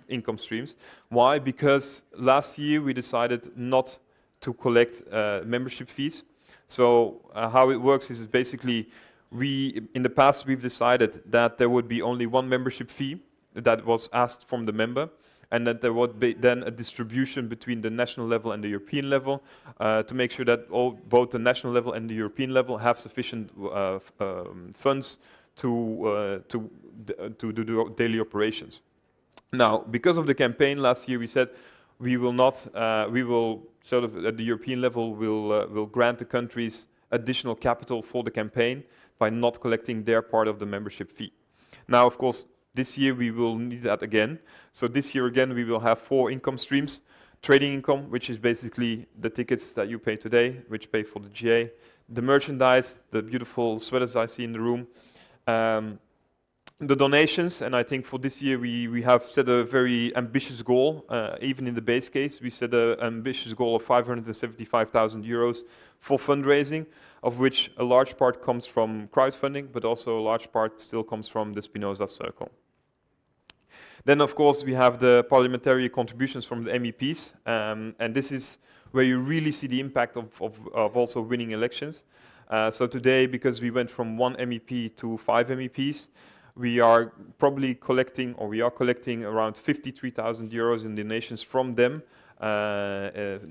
income streams. Why? Because last year we decided not to collect membership fees. So how it works is basically in the past we've decided that there would be only one membership fee that was asked from the member, and that there would be then a distribution between the national level and the European level to make sure that both the national level and the European level have sufficient funds to do daily operations. Now, because of the campaign last year, we said we will not. We will sort of at the European level will grant the countries additional capital for the campaign by not collecting their part of the membership fee. Now, of course, this year we will need that again. So this year again we will have 4 income streams: trading income, which is basically the tickets that you pay today, which pay for the GA; the merchandise, the beautiful sweaters I see in the room. The donations, and I think for this year we have set a very ambitious goal. Even in the base case, we set an ambitious goal of 575,000 euros for fundraising, of which a large part comes from crowdfunding, but also a large part still comes from the Spinoza Circle. Then, of course, we have the parliamentary contributions from the MEPs, and this is where you really see the impact of also winning elections. So today, because we went from 1 MEP to 5 MEPs, we are probably collecting, or we are collecting around 53,000 euros in donations from them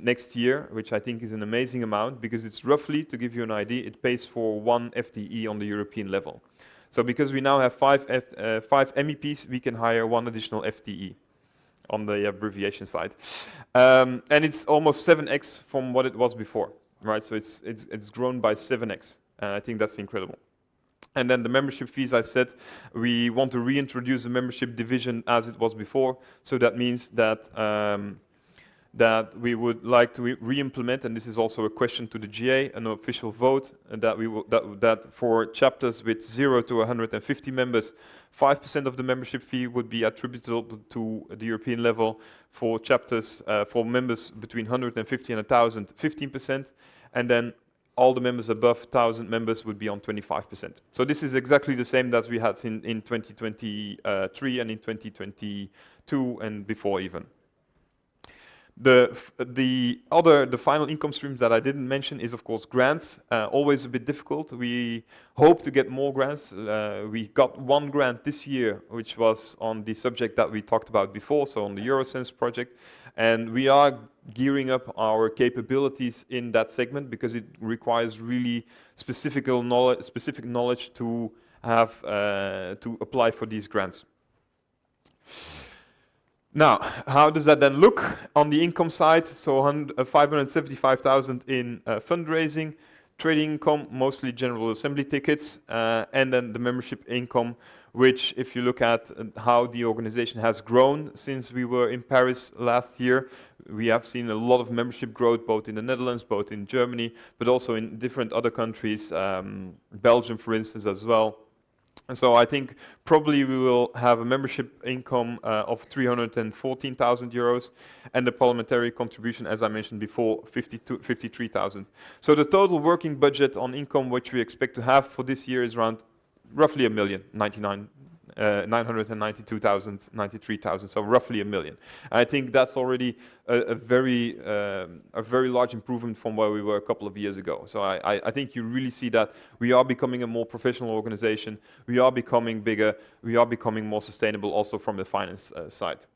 next year, which I think is an amazing amount, because it's roughly, to give you an idea, it pays for 1 FTE on the European level. So because we now have 5 MEPs, we can hire 1 additional FTE on the abbreviation side. And it's almost 7x from what it was before, right? So it's grown by 7x. I think that's incredible. And then the membership fees, I said, we want to reintroduce the membership division as it was before. So that means that that we would like to re-implement, and this is also a question to the GA, an official vote, and that for chapters with 0 to 150 members, 5% of the membership fee would be attributable to the European level. For chapters for members between 150 and 1,000, 15%, and then all the members above 1,000 members would be on 25%. So this is exactly the same that we had in 2023 and in 2022 and before even. The final income streams that I didn't mention is, of course, grants. Always a bit difficult. We hope to get more grants. We got 1 grant this year, which was on the subject that we talked about before, so on the Eurosense project. And we are gearing up our capabilities in that segment because it requires really specific knowledge to have to apply for these grants. Now, how does that then look on the income side? So 575,000 in fundraising, Trading income, mostly General Assembly tickets, and then the membership income, which if you look at how the organization has grown since we were in Paris last year, we have seen a lot of membership growth both in the Netherlands, both in Germany, but also in different other countries, Belgium for instance as well. And so I think probably we will have a membership income of 314,000 euros and the parliamentary contribution, as I mentioned before, 53,000. So the total working budget on income which we expect to have for this year is around roughly 992,000, 93,000, so roughly 1 million. I think that's already a very large improvement from where we were a couple of years ago. So I think you really see that we are becoming a more professional organization, we are becoming bigger, we are becoming more sustainable also from the finance side.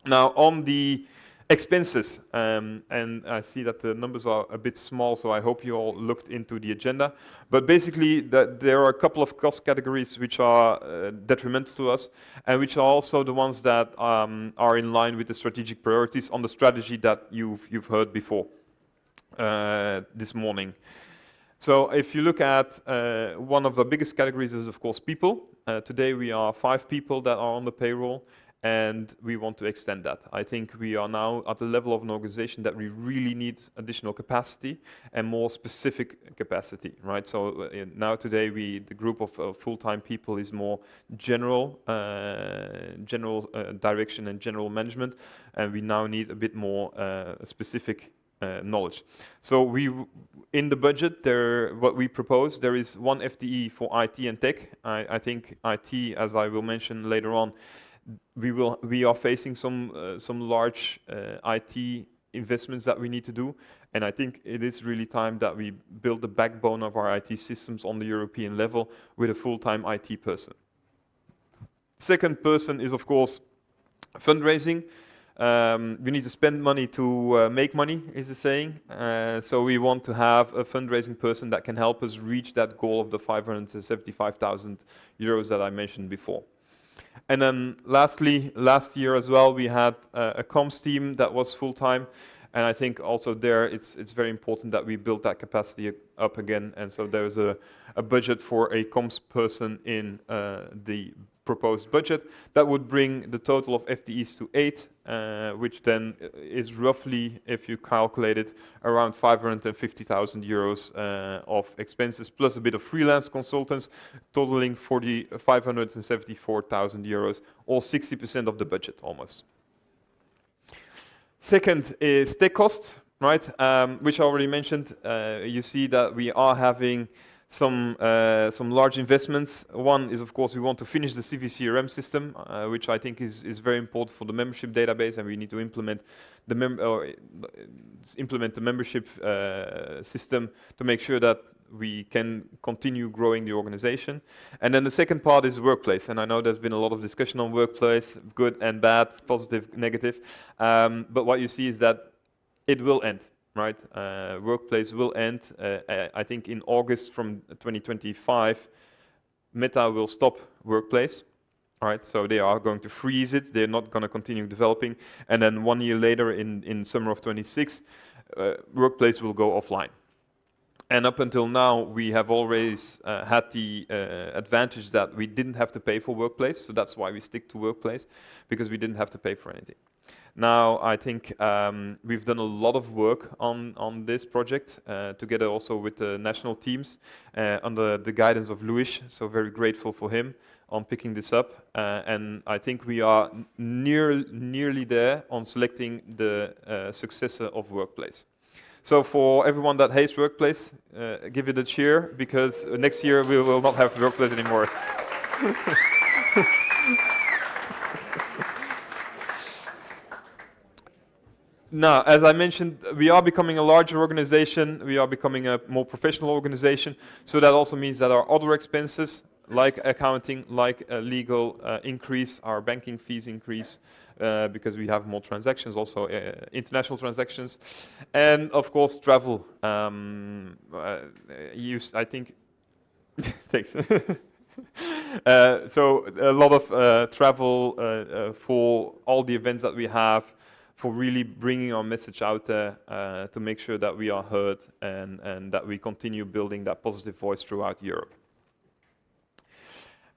Now on the expenses, and I see that the numbers are a bit small, so I hope you all looked into the agenda. But basically, there are a couple of cost categories which are detrimental to us, and which are also the ones that are in line with the strategic priorities on the strategy that you've heard before this morning. So if you look at one of the biggest categories is, of course, people. Today we are 5 people that are on the payroll, and we want to extend that. I think we are now at the level of an organization that we really need additional capacity and more specific capacity, right? So now today the group of full-time people is more general direction and general management, and we now need a bit more specific knowledge. So in the budget, what we propose, there is 1 FTE for IT and tech. I think IT, as I will mention later on, we are facing some large IT investments that we need to do, and I think it is really time that we build the backbone of our IT systems on the European level with a full-time IT person. Second person is, of course, fundraising. We need to spend money to make money, is the saying. So we want to have a fundraising person that can help us reach that goal of the 575,000 euros that I mentioned before. And then lastly, last year as well, we had a comms team that was full-time. And I think also there it's very important that we build that capacity up again. And so there's a budget for a comms person in the proposed budget. That would bring the total of FTEs to 8, which then is roughly, if you calculate it, around 550,000 euros of expenses, plus a bit of freelance consultants, totaling 574,000 euros, or 60% of the budget almost. Second is tech costs, right? Which I already mentioned. You see that we are having some large investments. One is, of course, we want to finish the CVCRM system, which I think is very important for the membership database, and we need to implement the membership system to make sure that we can continue growing the organization. And then the second part is workplace, and I know there's been a lot of discussion on workplace, good and bad, positive, negative, but what you see is that it will end. Right, workplace will end. I think in August from 2025, Meta will stop workplace. All right, so they are going to freeze it. They're not going to continue developing. And then 1 year later, in summer of 26, workplace will go offline. And up until now, we have always had the advantage that we didn't have to pay for workplace. So that's why we stick to workplace, because we didn't have to pay for anything. Now, I think we've done a lot of work on this project, together also with the national teams, under the guidance of Luis, so very grateful for him on picking this up. And I think we are nearly there on selecting the successor of Workplace. So for everyone that hates Workplace, give it a cheer, because next year we will not have Workplace anymore. Now, as I mentioned, we are becoming a larger organization. We are becoming a more professional organization. So that also means that our other expenses, like accounting, like legal, increase, our banking fees increase, because we have more transactions, also international transactions. And of course, travel. I think, thanks. So a lot of travel for all the events that we have, for really bringing our message out there to make sure that we are heard and that we continue building that positive voice throughout Europe.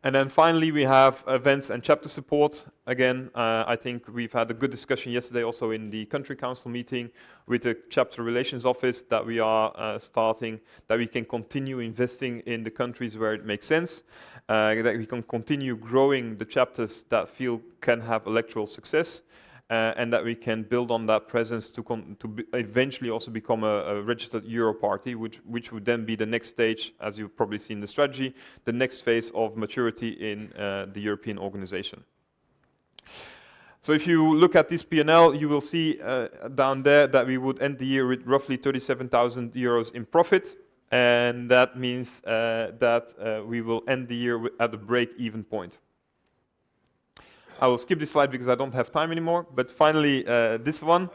And then finally, we have events and chapter support. Again, I think we've had a good discussion yesterday also in the country council meeting with the chapter relations office that we are starting, that we can continue investing in the countries where it makes sense, that we can continue growing the chapters that feel can have electoral success, and that we can build on that presence to eventually also become a registered Euro party, which would then be the next stage, as you've probably seen the strategy, the next phase of maturity in the European organization. So if you look at this P&L, you will see down there that we would end the year with roughly 37,000 euros in profit, and that means that we will end the year at the break-even point. I will skip this slide because I don't have time anymore, but finally this one.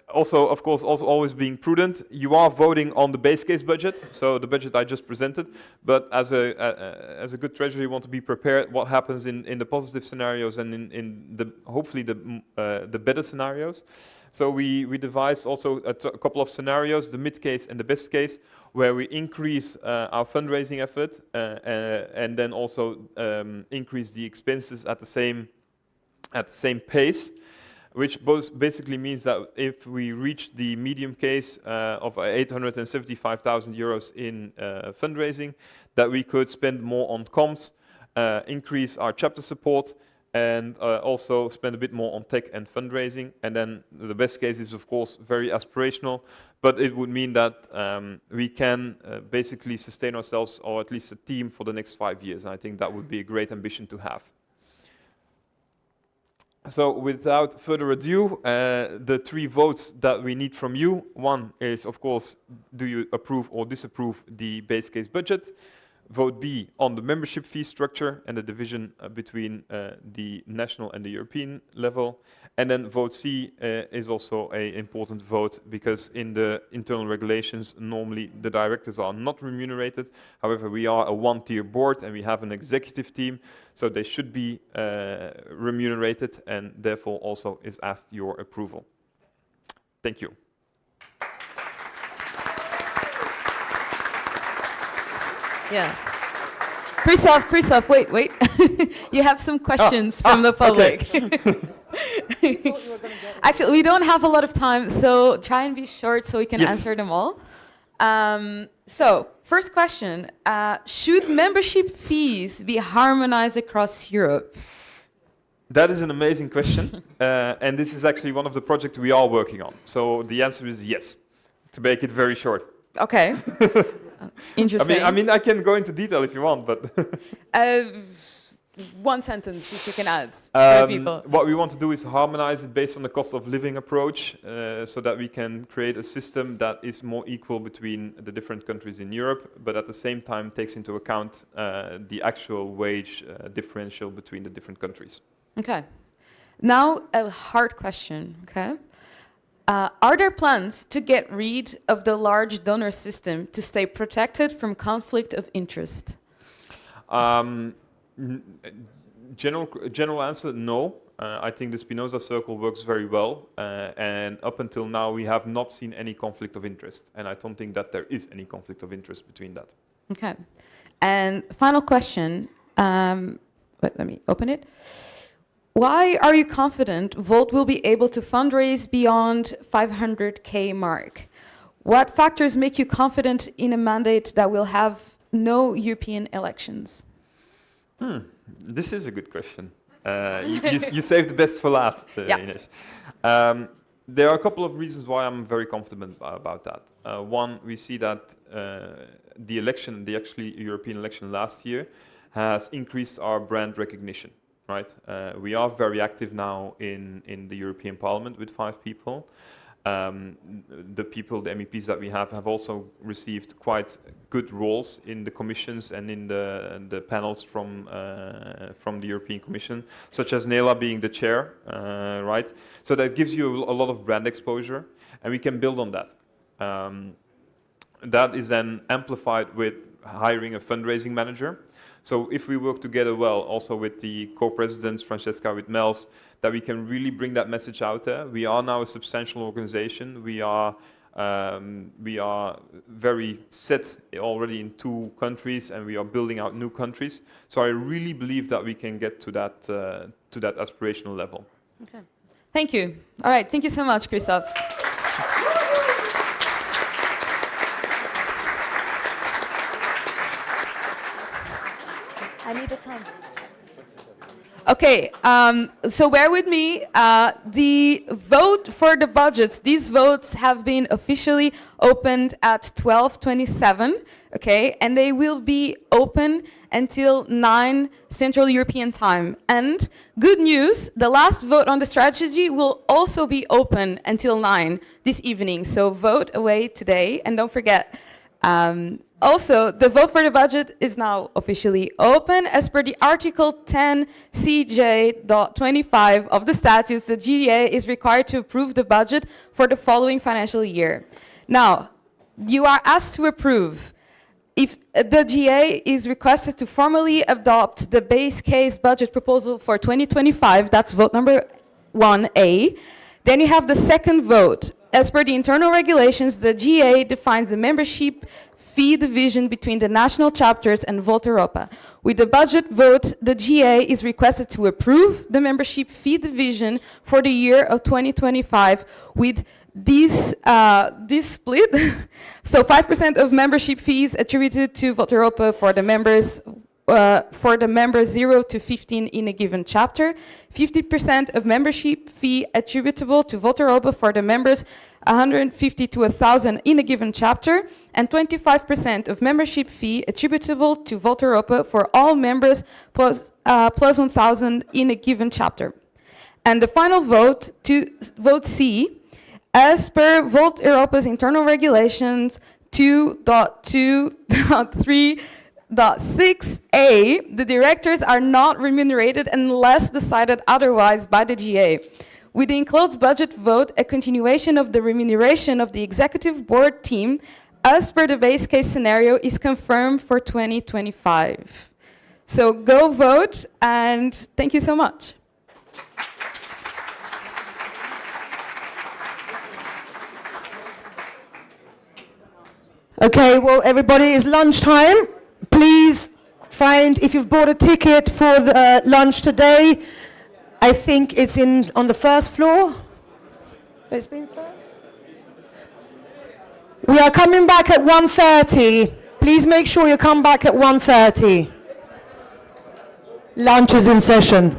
Also, of course, also always being prudent. You are voting on the base case budget, so the budget I just presented, but as a good treasurer, you want to be prepared what happens in the positive scenarios and in the hopefully the better scenarios. So we devised also a couple of scenarios, the mid case and the best case, where we increase our fundraising effort and then also increase the expenses at the same pace, which basically means that if we reach the medium case of 875,000 euros in fundraising, that we could spend more on comms, increase our chapter support, and also spend a bit more on tech and fundraising. And then the best case is, of course, very aspirational, but it would mean that we can basically sustain ourselves, or at least a team, for the next 5 years. And I think that would be a great ambition to have. So without further ado, the 3 votes that we need from you. One is, of course, do you approve or disapprove the base case budget? Vote B on the membership fee structure and the division between the national and the European level. And then vote C is also an important vote, because in the internal regulations, normally the directors are not remunerated. However, we are a one-tier board and we have an executive team, so they should be remunerated, and therefore also is asked your approval. Thank you. Yeah. Christoph, wait. You have some questions from the public. Okay. Actually, we don't have a lot of time, so try and be short so we can answer them all. So, first question, should membership fees be harmonized across Europe? That is an amazing question, and this is actually one of the projects we are working on. So the answer is yes, to make it very short. Okay. Interesting. I mean, I can go into detail if you want, but one sentence, if you can add for people. What we want to do is harmonize it based on the cost of living approach, so that we can create a system that is more equal between the different countries in Europe, but at the same time takes into account the actual wage differential between the different countries. Okay. Now a hard question. Okay. Are there plans to get rid of the large donor system to stay protected from conflict of interest? General answer, no. I think the Spinoza circle works very well, and up until now we have not seen any conflict of interest, and I don't think that there is any conflict of interest between that. Okay. And final question, let me open it. Why are you confident Volt will be able to fundraise beyond 500K mark? What factors make you confident in a mandate that will have no European elections? This is a good question. You saved the best for last, Ines. There are a couple of reasons why I'm very confident about that. One, we see that the election, the actually European election last year, has increased our brand recognition. Right, we are very active now in the European Parliament with 5 people. The MEPs that we have also received quite good roles in the commissions and in the panels from the European Commission, such as Nela being the chair, right? So that gives you a lot of brand exposure, and we can build on that. That is then amplified with hiring a fundraising manager. So if we work together well, also with the co-presidents, Francesca with Mels, that we can really bring that message out there. We are now a substantial organization. We are very set already in 2 countries, and we are building out new countries. So I really believe that we can get to that aspirational level. Okay. Thank you. All right. Thank you so much, Christoph. I need the time. Okay, so bear with me. The vote for the budgets, these votes have been officially opened at 12:27, okay, and they will be open until 9 Central European time. And good news, the last vote on the strategy will also be open until 9 this evening, so vote away today, and don't forget, also, the vote for the budget is now officially open. As per the Article 10 CJ.25 of the statutes, the GA is required to approve the budget for the following financial year. Now, you are asked to approve. If the GA is requested to formally adopt the base case budget proposal for 2025, that's vote number 1A, then you have the second vote. As per the internal regulations, the GA defines the membership fee division between the national chapters and Volt Europa. With the budget vote, the GA is requested to approve the membership fee division for the year of 2025 with this split. So 5% of membership fees attributed to Volt Europa for the members 0 to 15 in a given chapter, 50% of membership fee attributable to Volt Europa for the members 150 to 1,000 in a given chapter, and 25% of membership fee attributable to Volt Europa for all members plus 1,000 in a given chapter. And the final vote, to vote C, as per Volt Europa's internal regulations 2.2.3.6a, the directors are not remunerated unless decided otherwise by the GA. With the enclosed budget vote, a continuation of the remuneration of the executive board team, as per the base case scenario, is confirmed for 2025. So go vote, and thank you so much. Okay, well, everybody, it's lunchtime. Please find, if you've bought a ticket for the lunch today, I think it's on the first floor. It's been served. We are coming back at 1:30. Please make sure you come back at 1:30. Lunch is in session.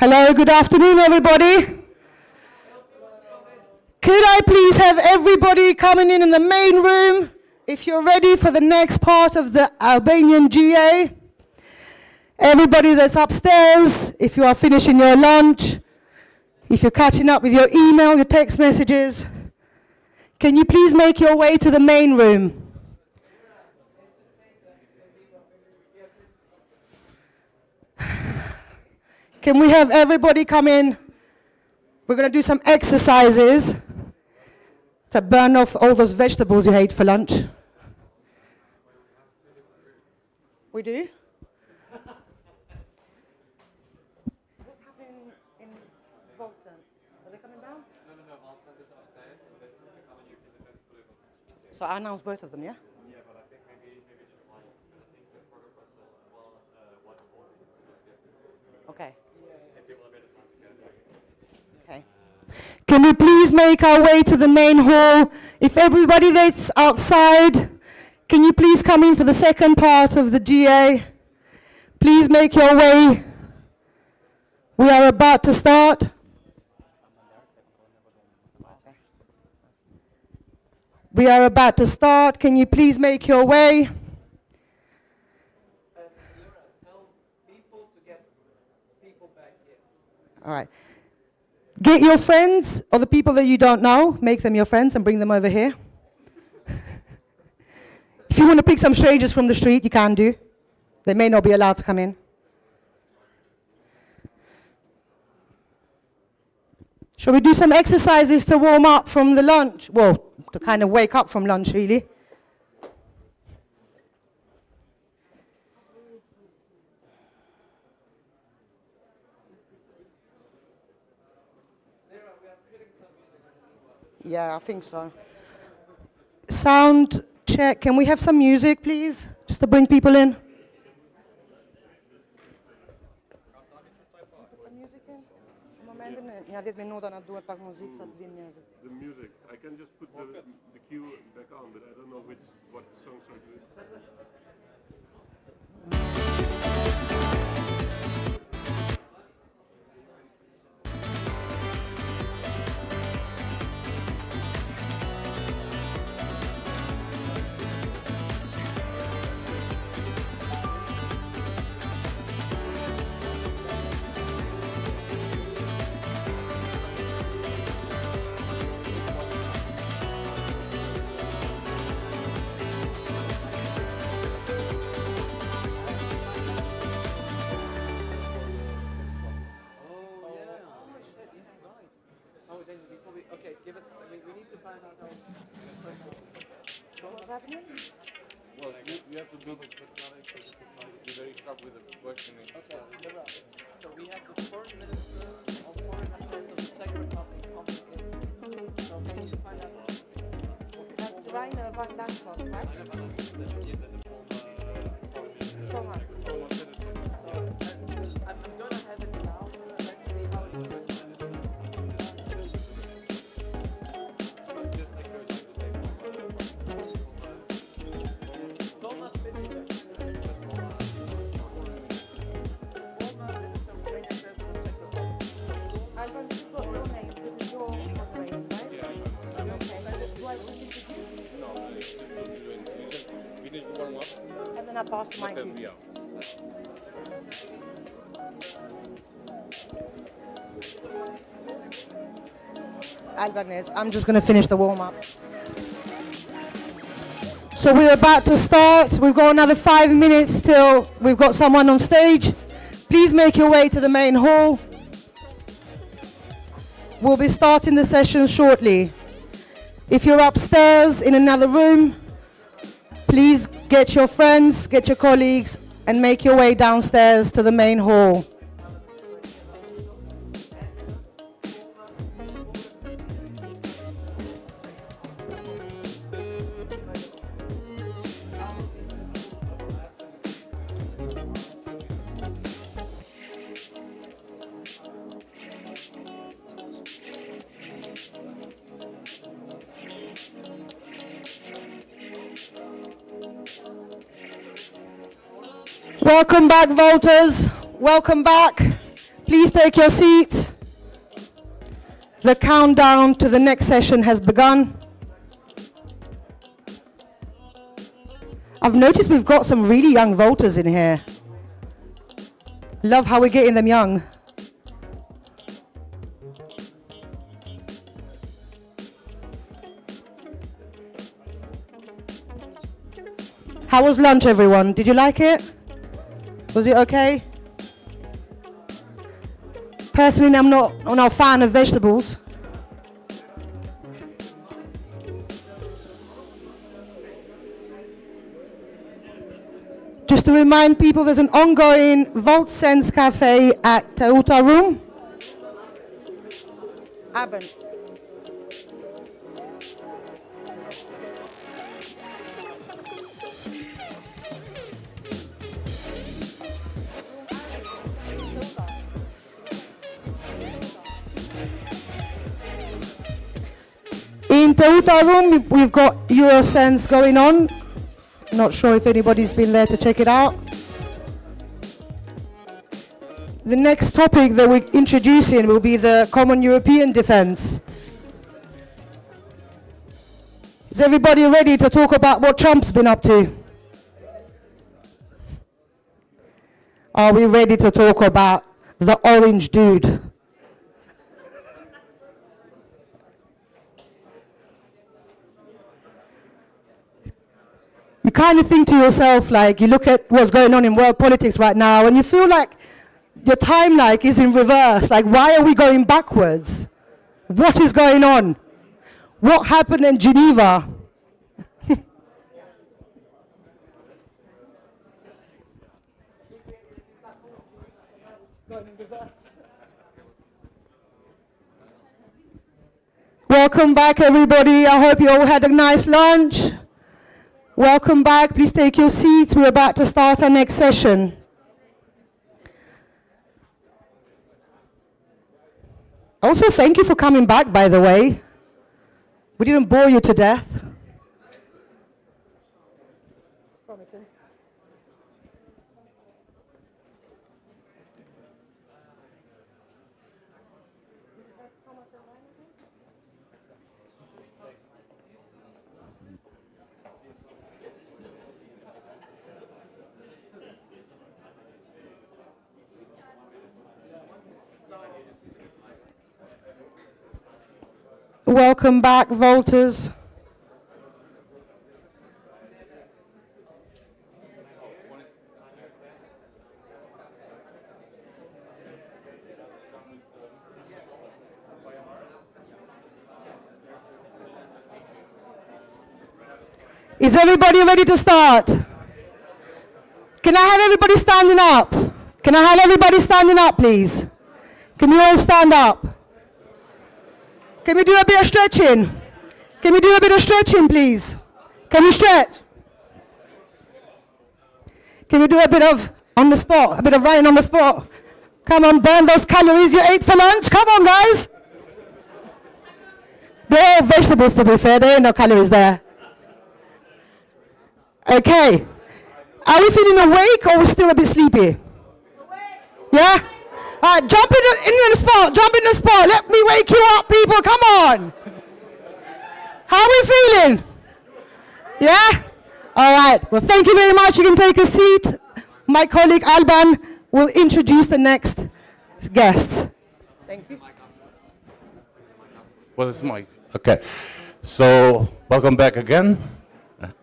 Hello, good afternoon, everybody. Could I please have everybody coming in the main room if you're ready for the next part of the Albanian GA? Everybody that's upstairs, if you are finishing your lunch, if you're catching up with your email, your text messages, can you please make your way to the main room? Can we have everybody come in? We're going to do some exercises to burn off all those vegetables you hate for lunch. We do? What's happening in Volton? Are they coming down? No, Volton is upstairs. This is the color you can defense political. So I announce both of them, yeah? Yeah, but I think maybe just one. I think the further process will what okay. Okay. Can we please make our way to the main hall? If everybody that's outside, can you please come in for the second part of the GA? Please make your way. We are about to start. We are about to start. Can you please make your way? All right. Get your friends or the people that you don't know, make them your friends and bring them over here. If you want to pick some strangers from the street, you can do. They may not be allowed to come in. Shall we do some exercises to warm up from the lunch? Well, to kind of wake up from lunch, really. Yeah, I think so. Sound check. Can we have some music, please? Just to bring people in. The music. I can just put the cue back on, but I don't know what songs are good. Well, you have to be very sharp with the questioning. Okay, you're right. So we have the 4 minutes or 4.5 minutes of the Czech Republic conflict. So we need to find out. That's Rainer van Dankhoff, right? Thomas. I'm going to have it now. Let's see how it goes. And then I passed mine to you. Albanese, I'm just going to finish the warm-up. So we're about to start. We've got another 5 minutes till we've got someone on stage. Please make your way to the main hall. We'll be starting the session shortly. If you're upstairs in another room, please get your friends, get your colleagues, and make your way downstairs to the main hall. Welcome back, voters. Welcome back. Please take your seat. The countdown to the next session has begun. I've noticed we've got some really young voters in here. Love how we're getting them young. How was lunch, everyone? Did you like it? Was it okay? Personally, I'm not a fan of vegetables. Just to remind people, there's an ongoing Volt Sense Cafe at Teuta Room. Abend. In Teuta Room, we've got Eurosense going on. Not sure if anybody's been there to check it out. The next topic that we're introducing will be the Common European Defence. Is everybody ready to talk about what Trump's been up to? Are we ready to talk about the orange dude? You kind of think to yourself, like, you look at what's going on in world politics right now, and you feel like your timeline is in reverse. Like, why are we going backwards? What is going on? What happened in Geneva? Welcome back, everybody. I hope you all had a nice lunch. Welcome back. Please take your seats. We're about to start our next session. Also, thank you for coming back, by the way. We didn't bore you to death. Welcome back, Volters. Is everybody ready to start? Can I have everybody standing up? Can I have everybody standing up, please? Can you all stand up? Can we do a bit of stretching? Can we do a bit of stretching, please? Can we stretch? Can we do a bit of on the spot, a bit of running on the spot? Come on, burn those calories you ate for lunch. Come on, guys. They're all vegetables, to be fair. There ain't no calories there. Okay. Are we feeling awake or we're still a bit sleepy? Yeah? All right, jump in the spot. Jump in the spot. Let me wake you up, people. Come on. How are we feeling? Yeah? All right. Well, thank you very much. You can take a seat. My colleague Alban will introduce the next guests. Thank you. Well, it's Mike. Okay. So, welcome back again.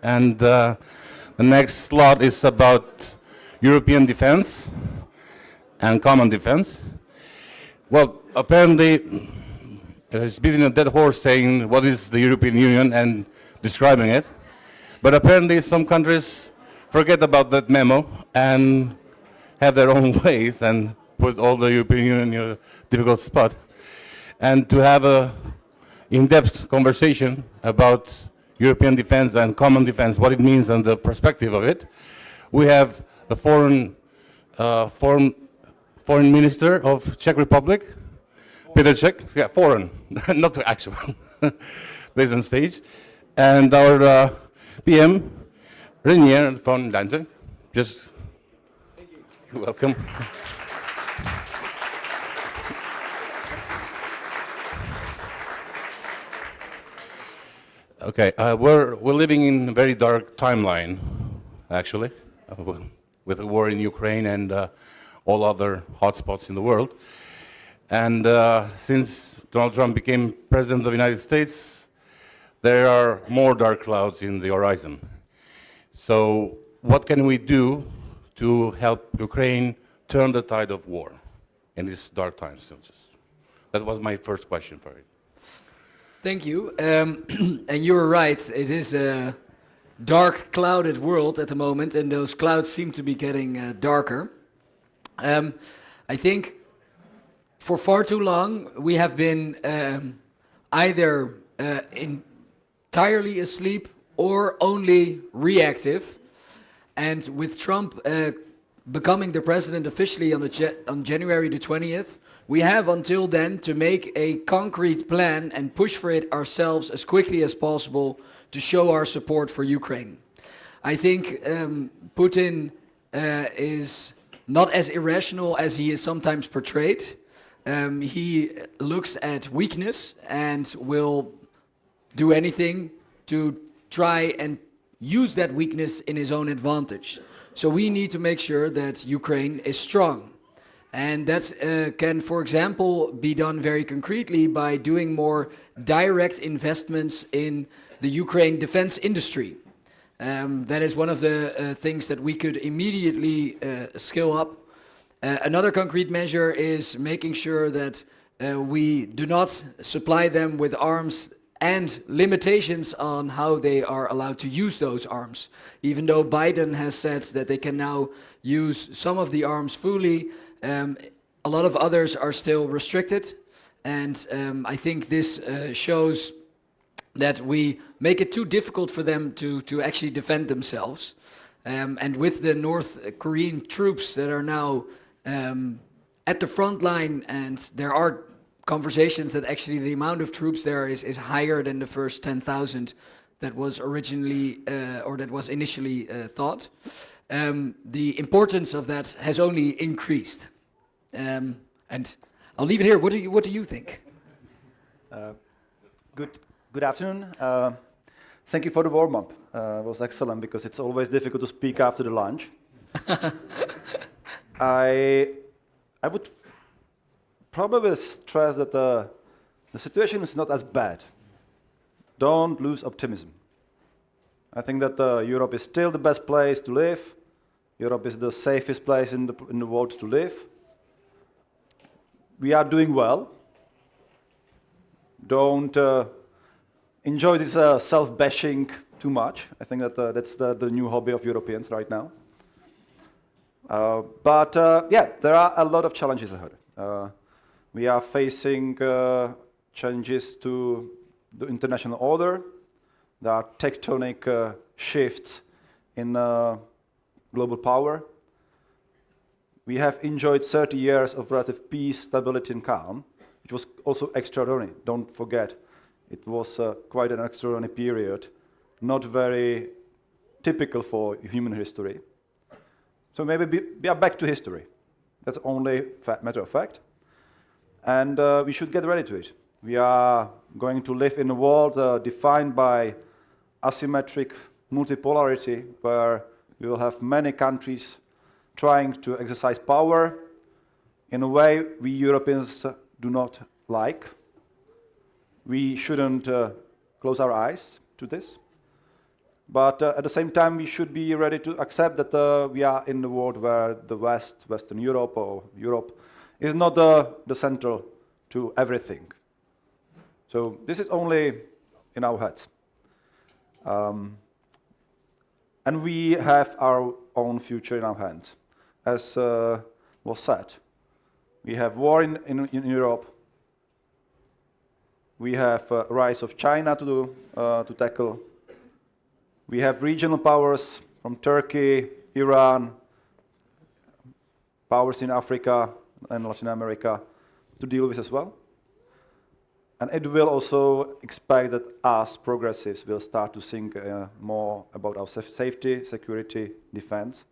And the next slot is about European defense and common defense. Well, apparently, it's beating a dead horse saying what is the European Union and describing it. But apparently some countries forget about that memo and have their own ways and put all the European Union in a difficult spot. And to have a in-depth conversation about European defense and common defense, what it means and the perspective of it, we have the foreign minister of Czech Republic, Peter Czech, yeah, foreign, not actual, based on stage, and our PM, Renier von Lante. Just, you're welcome. Okay, we're living in a very dark timeline, actually, with the war in Ukraine and all other hotspots in the world. And since Donald Trump became president of the United States, there are more dark clouds in the horizon. So what can we do to help Ukraine turn the tide of war in these dark times? That was my first question for you. Thank you. And you're right, it is a dark, clouded world at the moment, and those clouds seem to be getting darker. I think for far too long we have been either entirely asleep or only reactive. And with Trump becoming the president officially on January the 20th, we have until then to make a concrete plan and push for it ourselves as quickly as possible to show our support for Ukraine. I think Putin is not as irrational as he is sometimes portrayed. He looks at weakness and will do anything to try and use that weakness in his own advantage. So we need to make sure that Ukraine is strong. And that can, for example, be done very concretely by doing more direct investments in the Ukraine defense industry. That is one of the things that we could immediately scale up. Another concrete measure is making sure that we do not supply them with arms and limitations on how they are allowed to use those arms. Even though Biden has said that they can now use some of the arms fully, a lot of others are still restricted. And I think this shows that we make it too difficult for them to actually defend themselves. And with the North Korean troops that are now at the front line, and there are conversations that actually the amount of troops there is higher than the first 10,000 that was originally or that was initially thought. The importance of that has only increased. And I'll leave it here. What do you think? Good afternoon. Thank you for the warm-up. It was excellent because it's always difficult to speak after the lunch. I would probably stress that the situation is not as bad. Don't lose optimism. I think that Europe is still the best place to live. Europe is the safest place in the world to live. We are doing well. Don't enjoy this self-bashing too much. I think that that's the new hobby of Europeans right now. But there are a lot of challenges ahead. We are facing changes to the international order. There are tectonic shifts in global power. We have enjoyed 30 years of relative peace, stability, and calm, which was also extraordinary. Don't forget, it was quite an extraordinary period, not very typical for human history. So maybe we are back to history. That's only matter of fact. And we should get ready to it. We are going to live in a world defined by asymmetric multipolarity, where we will have many countries trying to exercise power in a way we Europeans do not like. We shouldn't close our eyes to this. But at the same time, we should be ready to accept that we are in the world where the West, Western Europe, or Europe, is not the central to everything. So this is only in our heads. And we have our own future in our hands. As was said, we have war in Europe. We have a rise of China to tackle. We have regional powers from Turkey, Iran, powers in Africa and Latin America to deal with as well. And it will also expect that us, progressives, will start to think more about our safety, security, defense.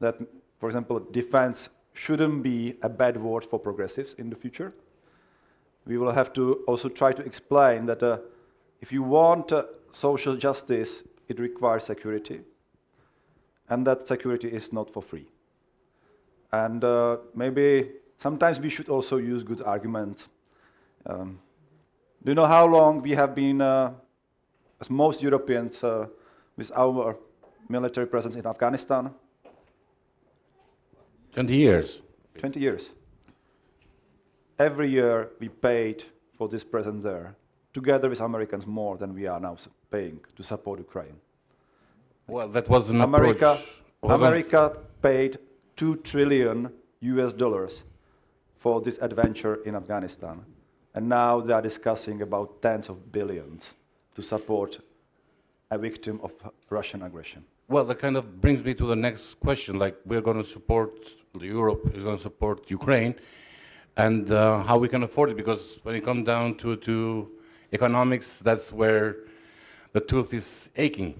That, for example, defense shouldn't be a bad word for progressives in the future. We will have to also try to explain that if you want social justice, it requires security. And that security is not for free. And maybe sometimes we should also use good arguments. Do you know how long we have been, as most Europeans, with our military presence in Afghanistan? 20 years. 20 years. Every year we paid for this presence there, together with Americans, more than we are now paying to support Ukraine. Well, that was an America, approach. America paid $2 trillion for this adventure in Afghanistan. And now they are discussing about tens of billions to support a victim of Russian aggression. Well, that kind of brings me to the next question. Like, we're going to support, Europe is going to support Ukraine, and how we can afford it, because when it comes down to economics, that's where the tooth is aching,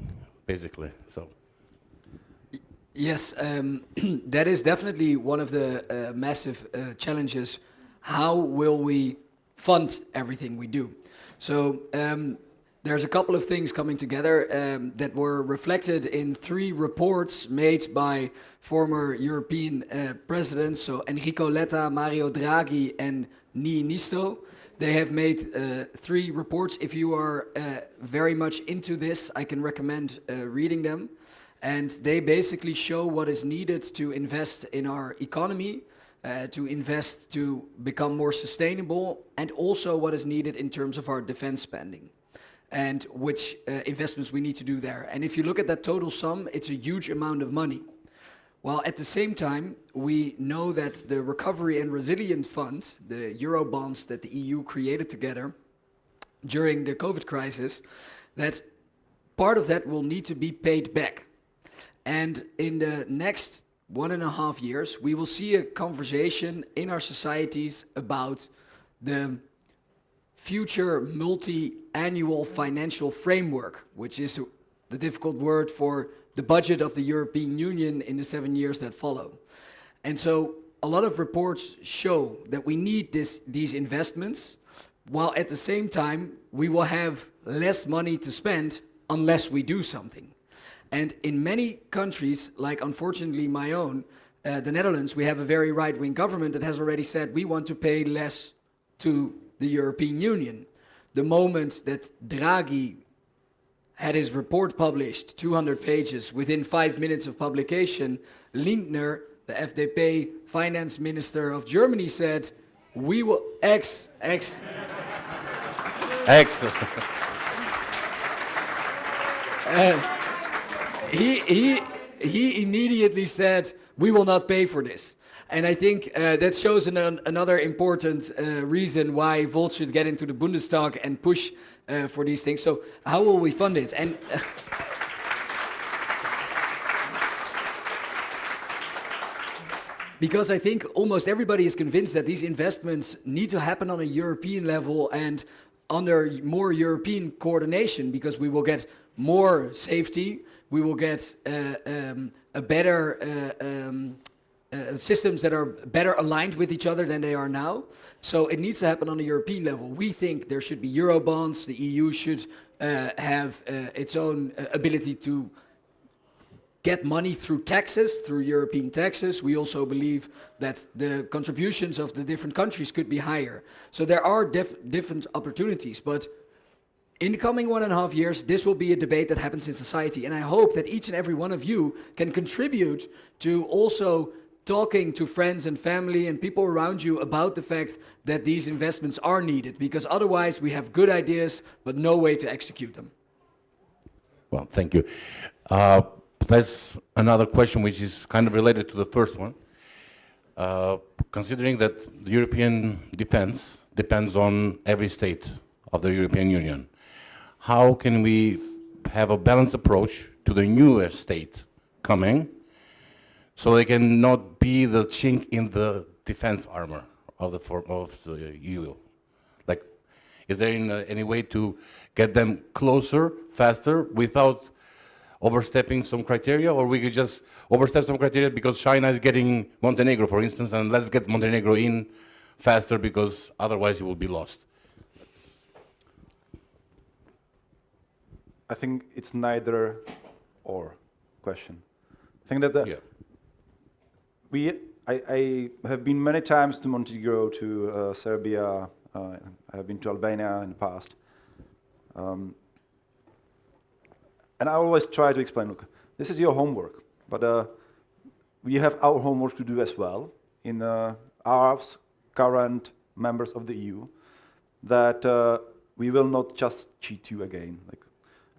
basically. So. Yes, that is definitely one of the massive challenges. How will we fund everything we do? So there's a couple of things coming together that were reflected in 3 reports made by former European presidents, so Enrico Letta, Mario Draghi, and Niinisto. They have made 3 reports. If you are very much into this, I can recommend reading them. And they basically show what is needed to invest in our economy, to invest to become more sustainable, and also what is needed in terms of our defense spending, and which investments we need to do there. And if you look at that total sum, it's a huge amount of money. While at the same time, we know that the Recovery and Resilience Fund, the Euro bonds that the EU created together during the COVID crisis, that part of that will need to be paid back. And in the next 1.5 years, we will see a conversation in our societies about the future multi-annual financial framework, which is the difficult word for the budget of the European Union in the 7 years that follow. And so a lot of reports show that we need these investments, while at the same time, we will have less money to spend unless we do something. And in many countries, like unfortunately my own, the Netherlands, we have a very right-wing government that has already said we want to pay less to the European Union. The moment that Draghi had his report published, 200 pages, within 5 minutes of publication, Lindner, the FDP finance minister of Germany, said, we will, Excellent. He immediately said, we will not pay for this. And I think that shows another important reason why Volt should get into the Bundestag and push for these things. So how will we fund it? And because I think almost everybody is convinced that these investments need to happen on a European level and under more European coordination, because we will get more safety, we will get a better systems that are better aligned with each other than they are now. So it needs to happen on a European level. We think there should be Eurobonds. The EU should have its own ability to get money through taxes, through European taxes. We also believe that the contributions of the different countries could be higher. So there are different opportunities, but in the coming 1.5 years, this will be a debate that happens in society. And I hope that each and every one of you can contribute to also talking to friends and family and people around you about the fact that these investments are needed, because otherwise we have good ideas, but no way to execute them. Well, thank you. There's another question which is kind of related to the first one. Considering that the European defense depends on every state of the European Union, how can we have a balanced approach to the newer state coming so they can not be the chink in the defense armor of the EU? Like, is there any way to get them closer, faster, without overstepping some criteria, or we could just overstep some criteria because China is getting Montenegro, for instance, and let's get Montenegro in faster because otherwise you will be lost? I think it's neither or question. I think that I have been many times to Montenegro, to Serbia. I have been to Albania in the past. And I always try to explain, look, this is your homework, but we have our homework to do as well in our current members of the EU, that we will not just cheat you again,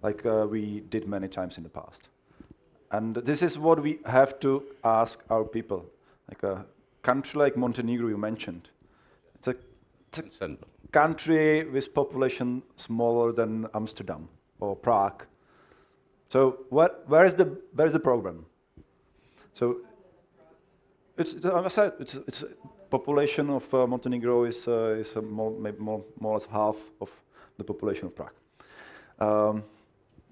like we did many times in the past. And this is what we have to ask our people. Like a country like Montenegro you mentioned, it's a country with population smaller than Amsterdam or Prague. So where is the problem? So it's population of Montenegro is maybe more or less half of the population of Prague.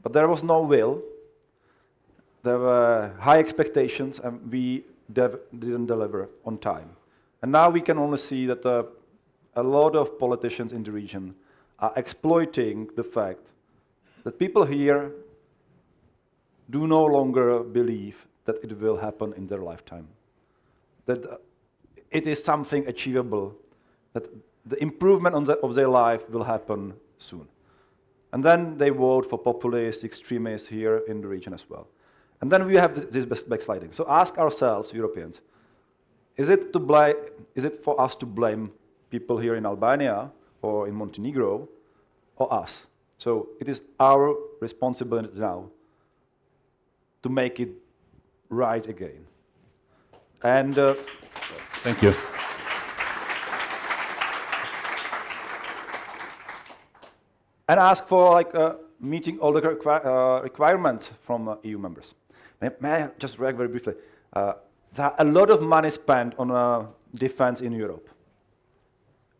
But there was no will. There were high expectations, and we didn't deliver on time. And now we can only see that a lot of politicians in the region are exploiting the fact that people here do no longer believe that it will happen in their lifetime, that it is something achievable, that the improvement of their life will happen soon. And then they vote for populists, extremists here in the region as well. And then we have this backsliding. So ask ourselves, Europeans, is it for us to blame people here in Albania or in Montenegro or us? So it is our responsibility now to make it right again. And thank you. And ask for meeting all the requirements from EU members. May I just react very briefly? There are a lot of money spent on defense in Europe.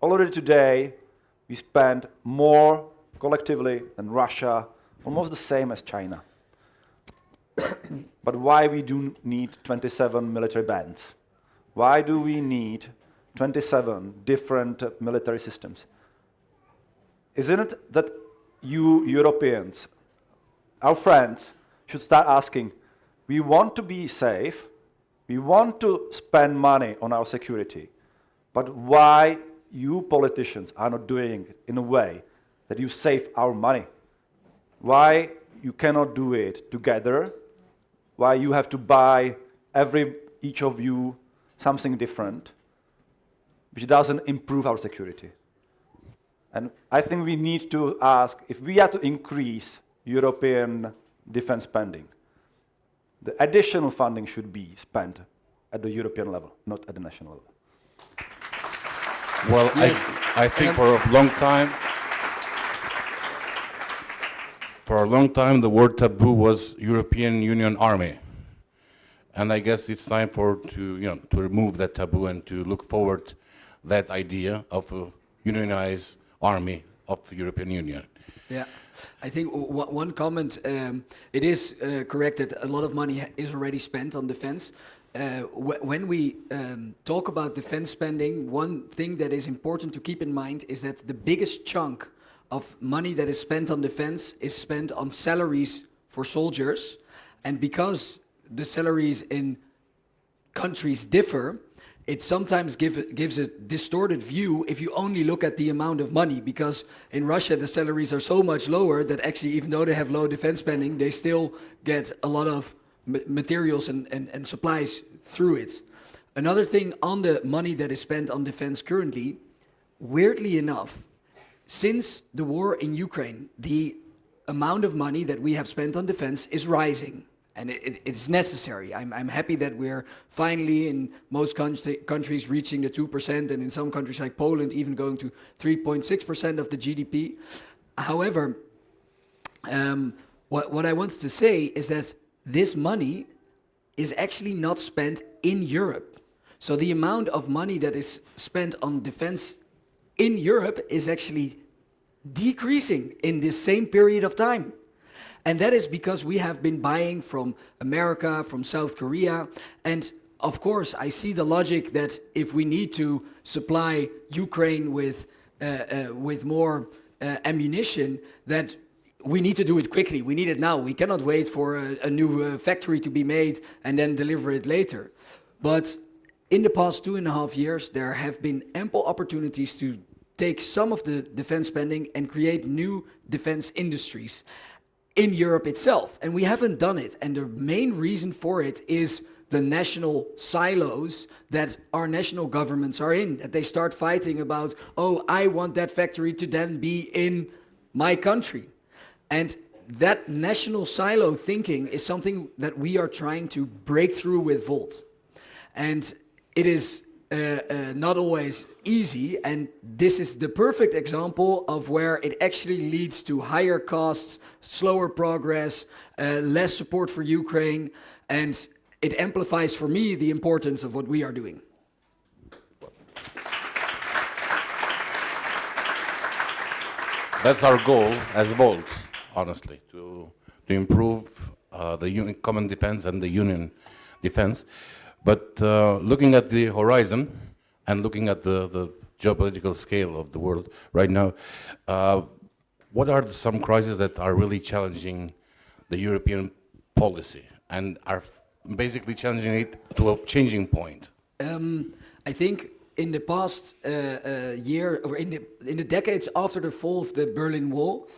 Already today, we spend more collectively than Russia, almost the same as China. But why we do need 27 military bands? Why do we need 27 different military systems? Isn't it that you Europeans, our friends, should start asking, we want to be safe, we want to spend money on our security, but why you politicians are not doing it in a way that you save our money? Why you cannot do it together? Why you have to buy each of you something different, which doesn't improve our security? And I think we need to ask, if we are to increase European defense spending, the additional funding should be spent at the European level, not at the national level. Well, yes. I think for a long time, the word taboo was European Union Army. And I guess it's time to remove that taboo and to look forward that idea of a unionized army of the European Union. Yeah, I think one comment, it is correct that a lot of money is already spent on defense. When we talk about defense spending, one thing that is important to keep in mind is that the biggest chunk of money that is spent on defense is spent on salaries for soldiers. And because the salaries in countries differ, it sometimes gives a distorted view if you only look at the amount of money, because in Russia the salaries are so much lower that actually, even though they have low defense spending, they still get a lot of materials and supplies through it. Another thing on the money that is spent on defense currently, weirdly enough, since the war in Ukraine, the amount of money that we have spent on defense is rising. And it's necessary. I'm happy that we're finally in most countries reaching the 2%, and in some countries like Poland even going to 3.6% of the GDP. However, what I want to say is that this money is actually not spent in Europe. So the amount of money that is spent on defense in Europe is actually decreasing in this same period of time. And that is because we have been buying from America, from South Korea. And of course, I see the logic that if we need to supply Ukraine with more ammunition, that we need to do it quickly. We need it now. We cannot wait for a new factory to be made and then deliver it later. But in the past 2.5 years, there have been ample opportunities to take some of the defense spending and create new defense industries in Europe itself. And we haven't done it. And the main reason for it is the national silos that our national governments are in, that they start fighting about, oh, I want that factory to then be in my country. And that national silo thinking is something that we are trying to break through with Volt. And it is not always easy, and this is the perfect example of where it actually leads to higher costs, slower progress, less support for Ukraine, and it amplifies for me the importance of what we are doing. That's our goal as Volt, honestly, to improve the common defense and the union defense. But looking at the horizon and looking at the geopolitical scale of the world right now, what are some crises that are really challenging the European policy and are basically challenging it to a changing point? I think in the past year, or in the decades after the fall of the Berlin Wall,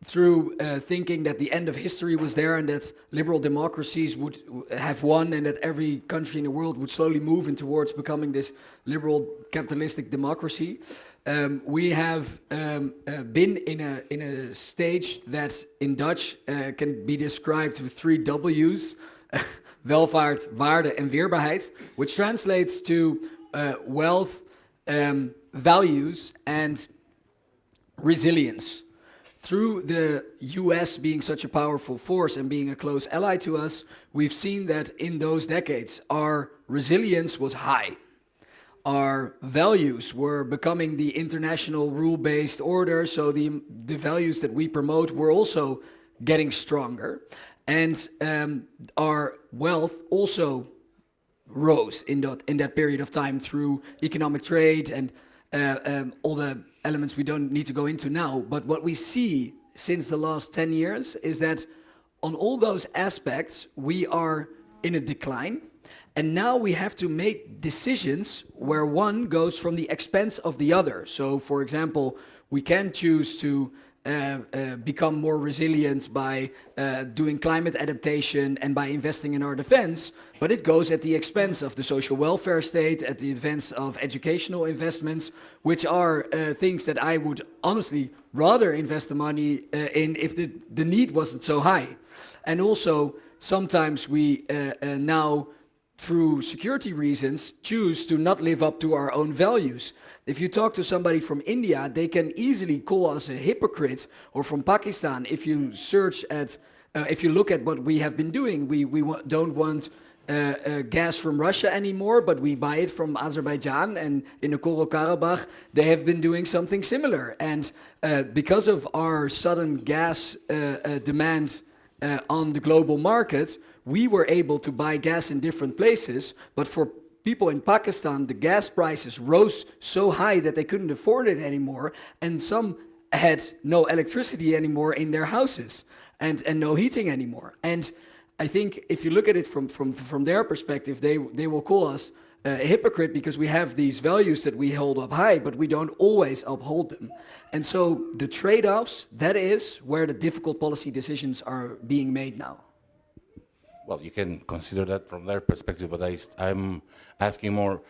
through thinking that the end of history was there and that liberal democracies would have won and that every country in the world would slowly move in towards becoming this liberal capitalistic democracy, we have been in a stage that in Dutch can be described with 3 W's, welvaart, waarde en weerbaarheid, which translates to wealth, values and resilience. Through the US being such a powerful force and being a close ally to us, we've seen that in those decades, our resilience was high. Our values were becoming the international rule-based order, so the values that we promote were also getting stronger. And our wealth also rose in that period of time through economic trade and all the elements we don't need to go into now. But what we see since the last 10 years is that on all those aspects, we are in a decline. And now we have to make decisions where one goes from the expense of the other. So, for example, we can choose to become more resilient by doing climate adaptation and by investing in our defense, but it goes at the expense of the social welfare state, at the expense of educational investments, which are things that I would honestly rather invest the money in if the need wasn't so high. And also, sometimes we now, through security reasons, choose to not live up to our own values. If you talk to somebody from India, they can easily call us a hypocrite, or from Pakistan. If you search at, if you look at what we have been doing, we don't want gas from Russia anymore, but we buy it from Azerbaijan, and in the Nagorno-Karabakh, they have been doing something similar. And because of our sudden gas demand on the global market, we were able to buy gas in different places, but for people in Pakistan, the gas prices rose so high that they couldn't afford it anymore, and some had no electricity anymore in their houses, and no heating anymore. And I think if you look at it from their perspective, they will call us a hypocrite because we have these values that we hold up high, but we don't always uphold them. And so the trade-offs, that is where the difficult policy decisions are being made now. Well, you can consider that from their perspective, but I'm asking more.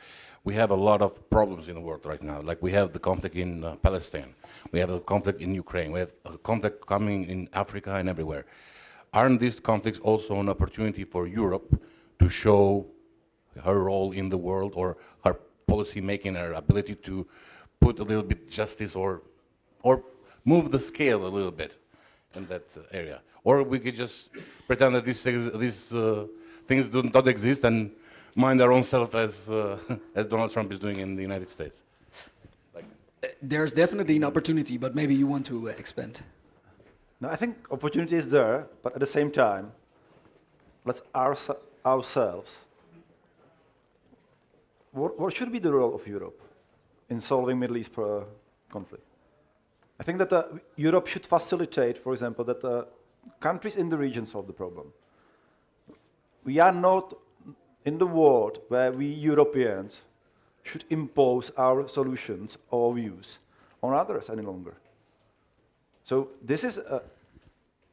We have a lot of problems in the world right now. Like we have the conflict in Palestine, we have the conflict in Ukraine, we have a conflict coming in Africa and everywhere. Aren't these conflicts also an opportunity for Europe to show her role in the world, or her policy making, her ability to put a little bit justice or move the scale a little bit in that area? Or we could just pretend that these things don't exist and mind our own self as Donald Trump is doing in the United States. There's definitely an opportunity, but maybe you want to expand. No, I think opportunity is there, but at the same time, let's ask ourselves, what should be the role of Europe in solving Middle East conflict? I think that Europe should facilitate, for example, that countries in the region solve the problem. We are not in the world where we Europeans should impose our solutions or views on others any longer. So this is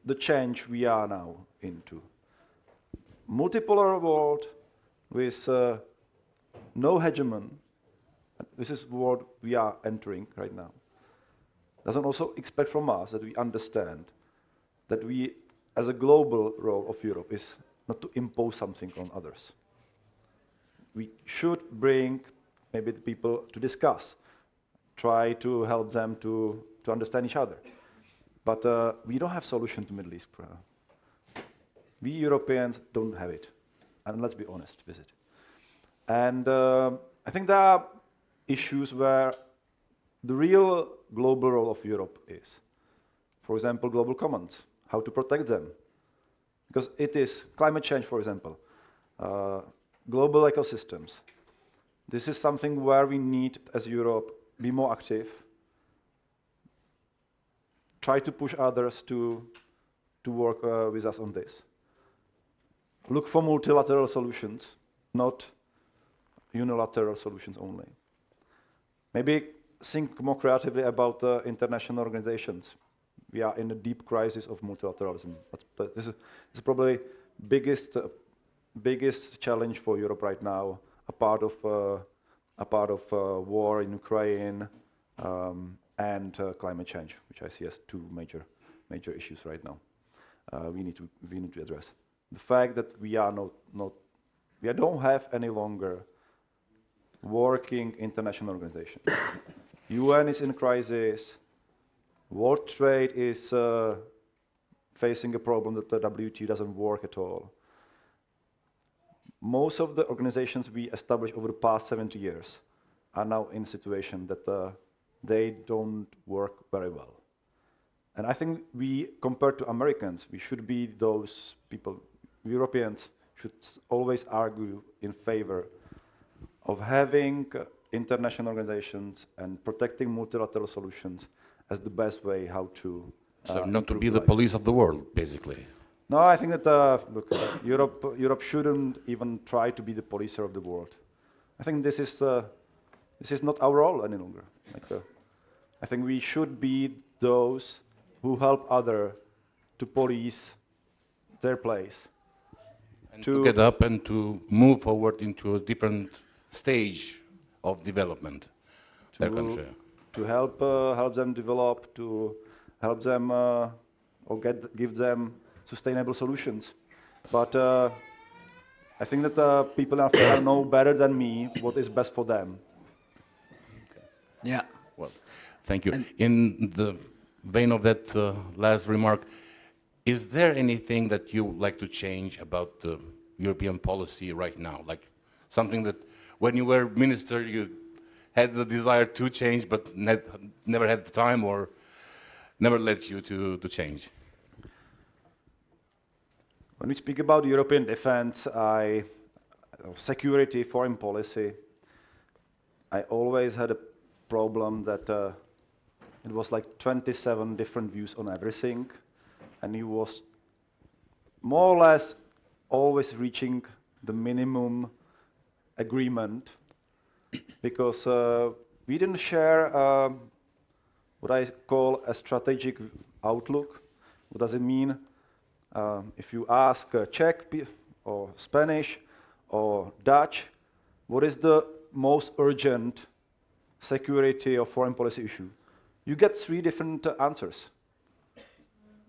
the change we are now into. Multipolar world with no hegemon. This is what we are entering right now. Doesn't also expect from us that we understand that we, as a global role of Europe, is not to impose something on others. We should bring maybe the people to discuss, try to help them to understand each other. But we don't have solution to Middle East. We Europeans don't have it, and let's be honest with it. And I think there are issues where the real global role of Europe is. For example, global commons, how to protect them. Because it is climate change, for example, global ecosystems. This is something where we need, as Europe, be more active, try to push others to work with us on this. Look for multilateral solutions, not unilateral solutions only. Maybe think more creatively about international organizations. We are in a deep crisis of multilateralism. But this is probably biggest challenge for Europe right now, a part of war in Ukraine and climate change, which I see as two major issues right now. We need to address the fact that we don't have any longer working international organization. UN is in crisis. World trade is facing a problem that the WTO doesn't work at all. Most of the organizations we established over the past 70 years are now in a situation that they don't work very well. And I think we, compared to Americans, we should be those people. Europeans should always argue in favor of having international organizations and protecting multilateral solutions as the best way how to so not to be the police of the world, basically. No, I think that look, Europe shouldn't even try to be the policer of the world. I think this is not our role any longer. I think we should be those who help others to police their place. And to get up and to move forward into a different stage of development. Their country. To help them develop, to help them or give them sustainable solutions. But I think that people in Africa know better than me what is best for them. Okay. Yeah. Well, thank you. And in the vein of that last remark, is there anything that you would like to change about the European policy right now? Like something that when you were minister you had the desire to change but never had the time or never led you to change? When we speak about European defense, security, foreign policy, I always had a problem that it was like 27 different views on everything, and it was more or less always reaching the minimum agreement because we didn't share what I call a strategic outlook. What does it mean? If you ask Czech or Spanish or Dutch, what is the most urgent security or foreign policy issue? You get 3 different answers.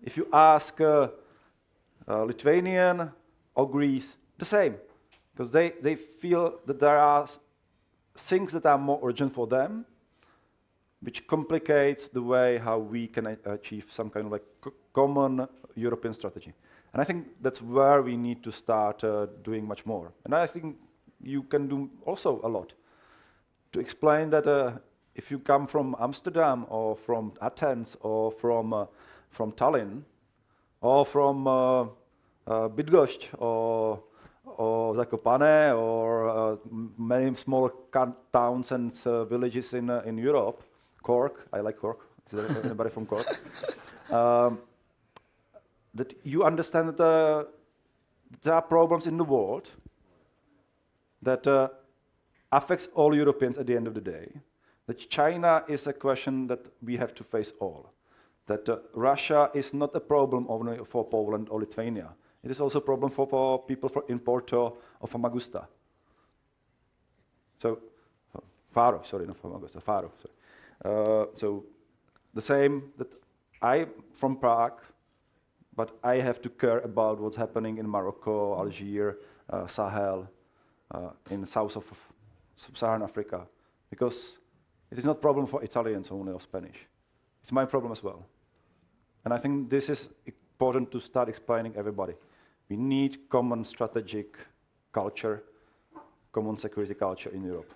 If you ask Lithuanian or Greece, the same, because they feel that there are things that are more urgent for them, which complicates the way how we can achieve some kind of like common European strategy. And I think that's where we need to start doing much more. And I think you can do also a lot to explain that if you come from Amsterdam or from Athens or from Tallinn or from Bydgoszcz or Zakopane or many small towns and villages in Europe, Cork, I like Cork, Is there anybody from Cork? That you understand that there are problems in the world that affects all Europeans at the end of the day. That China is a question that we have to face all. That Russia is not a problem only for Poland or Lithuania. It is also a problem for people in Porto or Famagusta. So, Faro, sorry, not Famagusta, Faro. Sorry. So, the same that I'm from Prague, but I have to care about what's happening in Morocco, Algeria, Sahel, in the south of Sub-Saharan Africa, because it is not a problem for Italians only or Spanish. It's my problem as well. And I think this is important to start explaining everybody. We need common strategic culture, common security culture in Europe.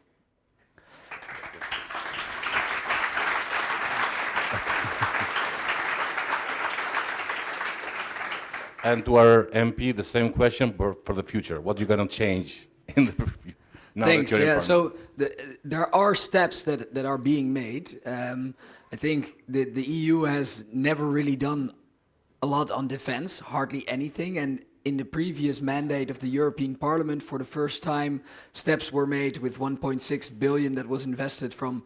And to our MP, the same question for the future. What are you going to change in the now Thanks. that you're in Yeah. Parliament? So there are steps that are being made. I think the EU has never really done a lot on defense, hardly anything. And in the previous mandate of the European Parliament, for the first time, steps were made with 1.6 billion that was invested from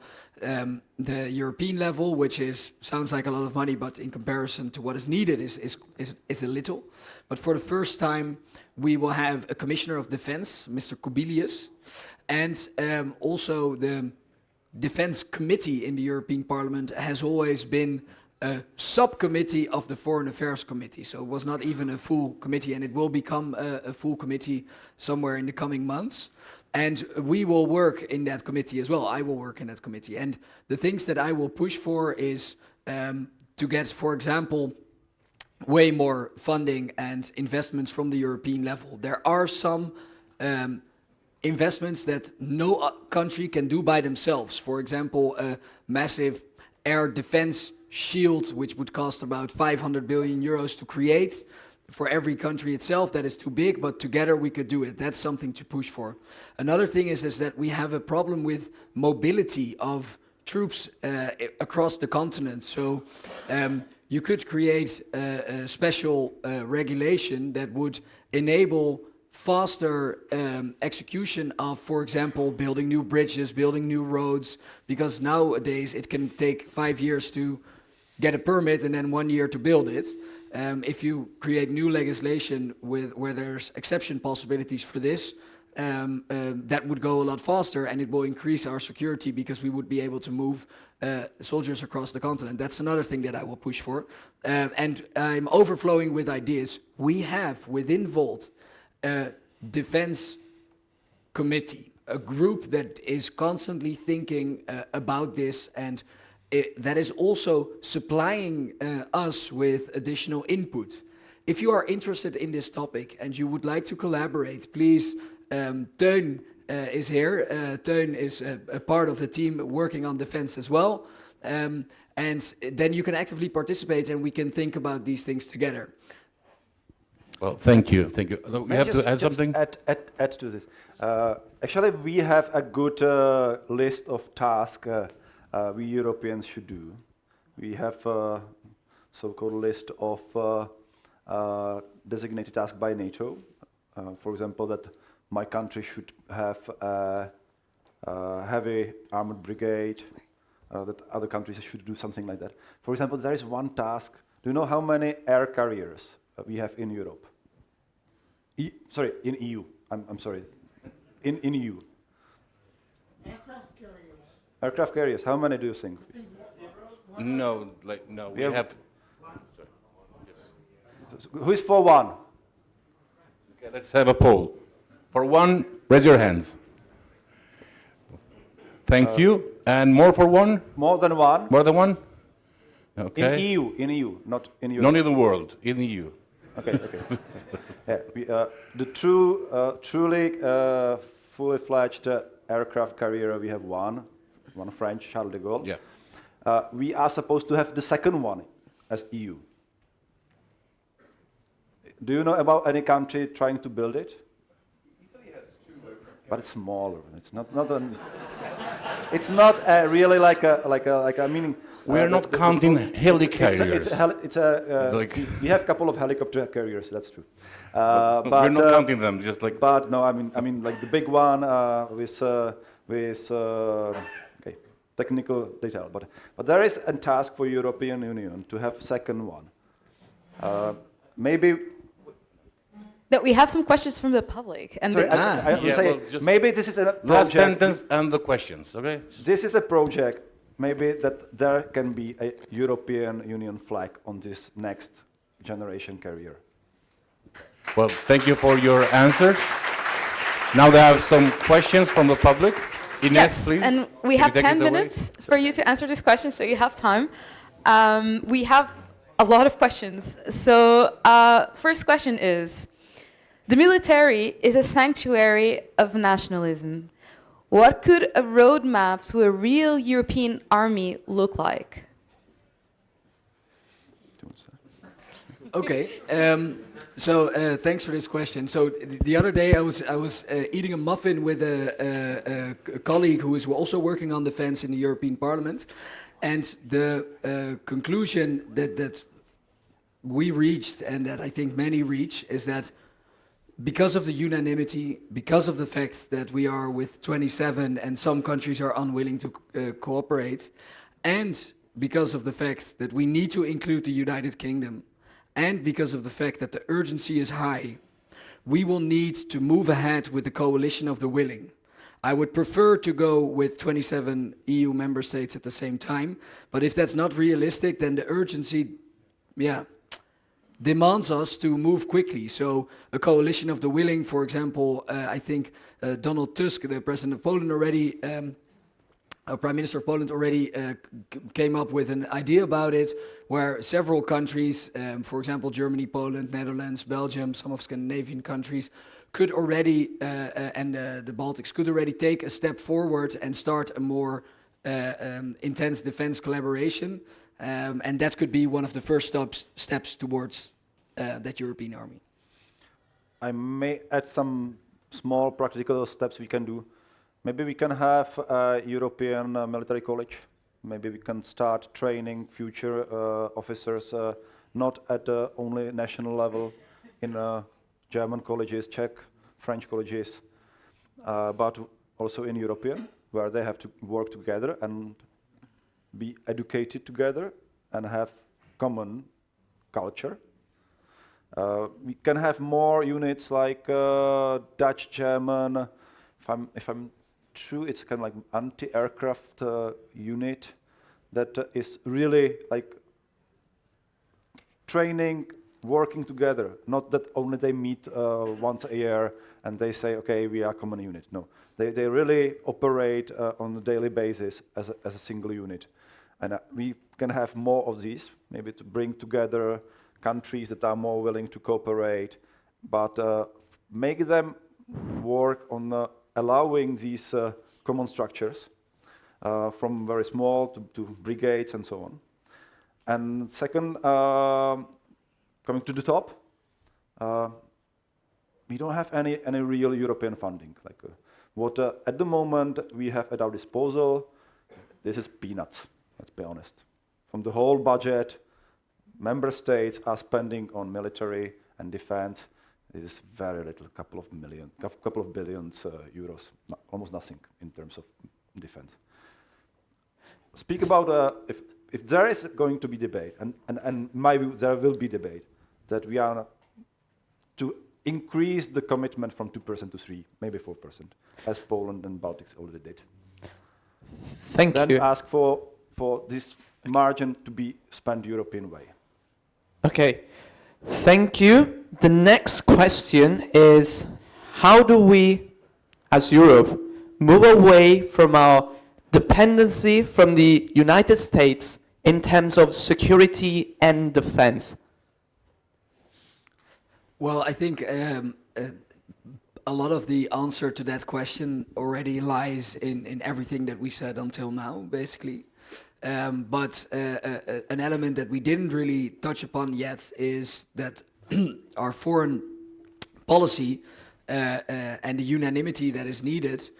the European level, which sounds like a lot of money, but in comparison to what is needed is a little. But for the first time, we will have a Commissioner of Defense, Mr. Kubilius, and also the Defense Committee in the European Parliament has always been a subcommittee of the Foreign Affairs Committee. So it was not even a full committee, and it will become a full committee somewhere in the coming months. And we will work in that committee as well. I will work in that committee. And the things that I will push for is to get, for example, way more funding and investments from the European level. There are some investments that no country can do by themselves. For example, a massive air defense shield, which would cost about 500 billion euros to create. For every country itself, that is too big, but together we could do it. That's something to push for. Another thing is that we have a problem with mobility of troops across the continent. So you could create a special regulation that would enable faster execution of, for example, building new bridges, building new roads, because nowadays it can take 5 years to get a permit and then 1 year to build it. If you create new legislation where there's exception possibilities for this, that would go a lot faster, and it will increase our security because we would be able to move soldiers across the continent. That's another thing that I will push for. And I'm overflowing with ideas. We have within Volt a defense committee, a group that is constantly thinking about this, and that is also supplying us with additional input. If you are interested in this topic and you would like to collaborate, please, Teun is here. Teun is a part of the team working on defense as well. And then you can actively participate and we can think about these things together. Well, thank you. Thank you. We have to add something? Add to this. Actually, we have a good list of tasks we Europeans should do. We have a so-called list of designated tasks by NATO. For example, that my country should have a heavy armored brigade, that other countries should do something like that. For example, there is one task. Do you know how many air carriers we have in Europe? Sorry, in EU. I'm sorry. In EU. Aircraft carriers, how many do you think? No, we have. Who is for one? Okay, let's have a poll. For one, raise your hands. Thank you. And more for one? More than one. More than one? Okay. In EU, not in Europe. Not in the world, in the EU. Okay. Yeah, the truly fully fledged aircraft carrier, we have one French, Charles de Gaulle. Yeah. We are supposed to have the second one as EU. Do you know about any country trying to build it? Italy has 2 aircraft. But it's smaller. It's not it's not really like a meaning. We're not counting helicarriers. We have a couple of helicopter carriers. That's true. But we're not counting them. Just like. But no, I mean, like the big one with technical detail. But there is a task for European Union to have second one. Maybe. That we have some questions from the public. And Sorry, I will say maybe this is a project. Last sentence and the questions, okay? This is a project, maybe that there can be a European Union flag on this next generation carrier. Well, thank you for your answers. Now there are some questions from the public. Ines, yes, please. and we have 10 minutes for you to answer this question, so you have time. We have a lot of questions. So first question is, the military is a sanctuary of nationalism. What could a roadmap to a real European army look like? Okay. So thanks for this question. So the other day I was eating a muffin with a colleague who is also working on defense in the European Parliament, and the conclusion that we reached, and that I think many reach, is that because of the unanimity, because of the fact that we are with 27 and some countries are unwilling to cooperate, and because of the fact that we need to include the United Kingdom, and because of the fact that the urgency is high, we will need to move ahead with the coalition of the willing. I would prefer to go with 27 EU member states at the same time, but if that's not realistic, then the urgency, demands us to move quickly. So a coalition of the willing, for example, I think Donald Tusk, the president of Poland already, Prime Minister of Poland already came up with an idea about it, where several countries, for example, Germany, Poland, Netherlands, Belgium, some of Scandinavian countries, could already, and the Baltics, could already take a step forward and start a more intense defense collaboration. And that could be one of the first steps towards that European army. I may add some small practical steps we can do. Maybe we can have a European military college. Maybe we can start training future officers, not at only national level, in German colleges, Czech, French colleges, but also in European, where they have to work together and be educated together and have common culture. We can have more units like Dutch, German. If I'm true, it's kind of like anti-aircraft unit that is really like training, working together. Not that only they meet once a year and they say, okay, we are common unit. No, they really operate on a daily basis as a single unit. And we can have more of these, maybe to bring together countries that are more willing to cooperate, but make them work on allowing these common structures from very small to brigades and so on. And second, coming to the top, we don't have any real European funding. Like what at the moment we have at our disposal, this is peanuts. Let's be honest. From the whole budget, member states are spending on military and defense. It is very little, couple of billions euros, almost nothing in terms of defense. Speak about if there is going to be debate, and in my view there will be debate, that we are to increase the commitment from 2% to 3%, maybe 4%, as Poland and Baltics already did. Thank you. Then ask for this margin to be spent European way. Okay, thank you. The next question is, how do we, as Europe, move away from our dependency from the United States in terms of security and defense? Well, I think a lot of the answer to that question already lies in everything that we said until now, basically. But an element that we didn't really touch upon yet is that our foreign policy and the unanimity that is needed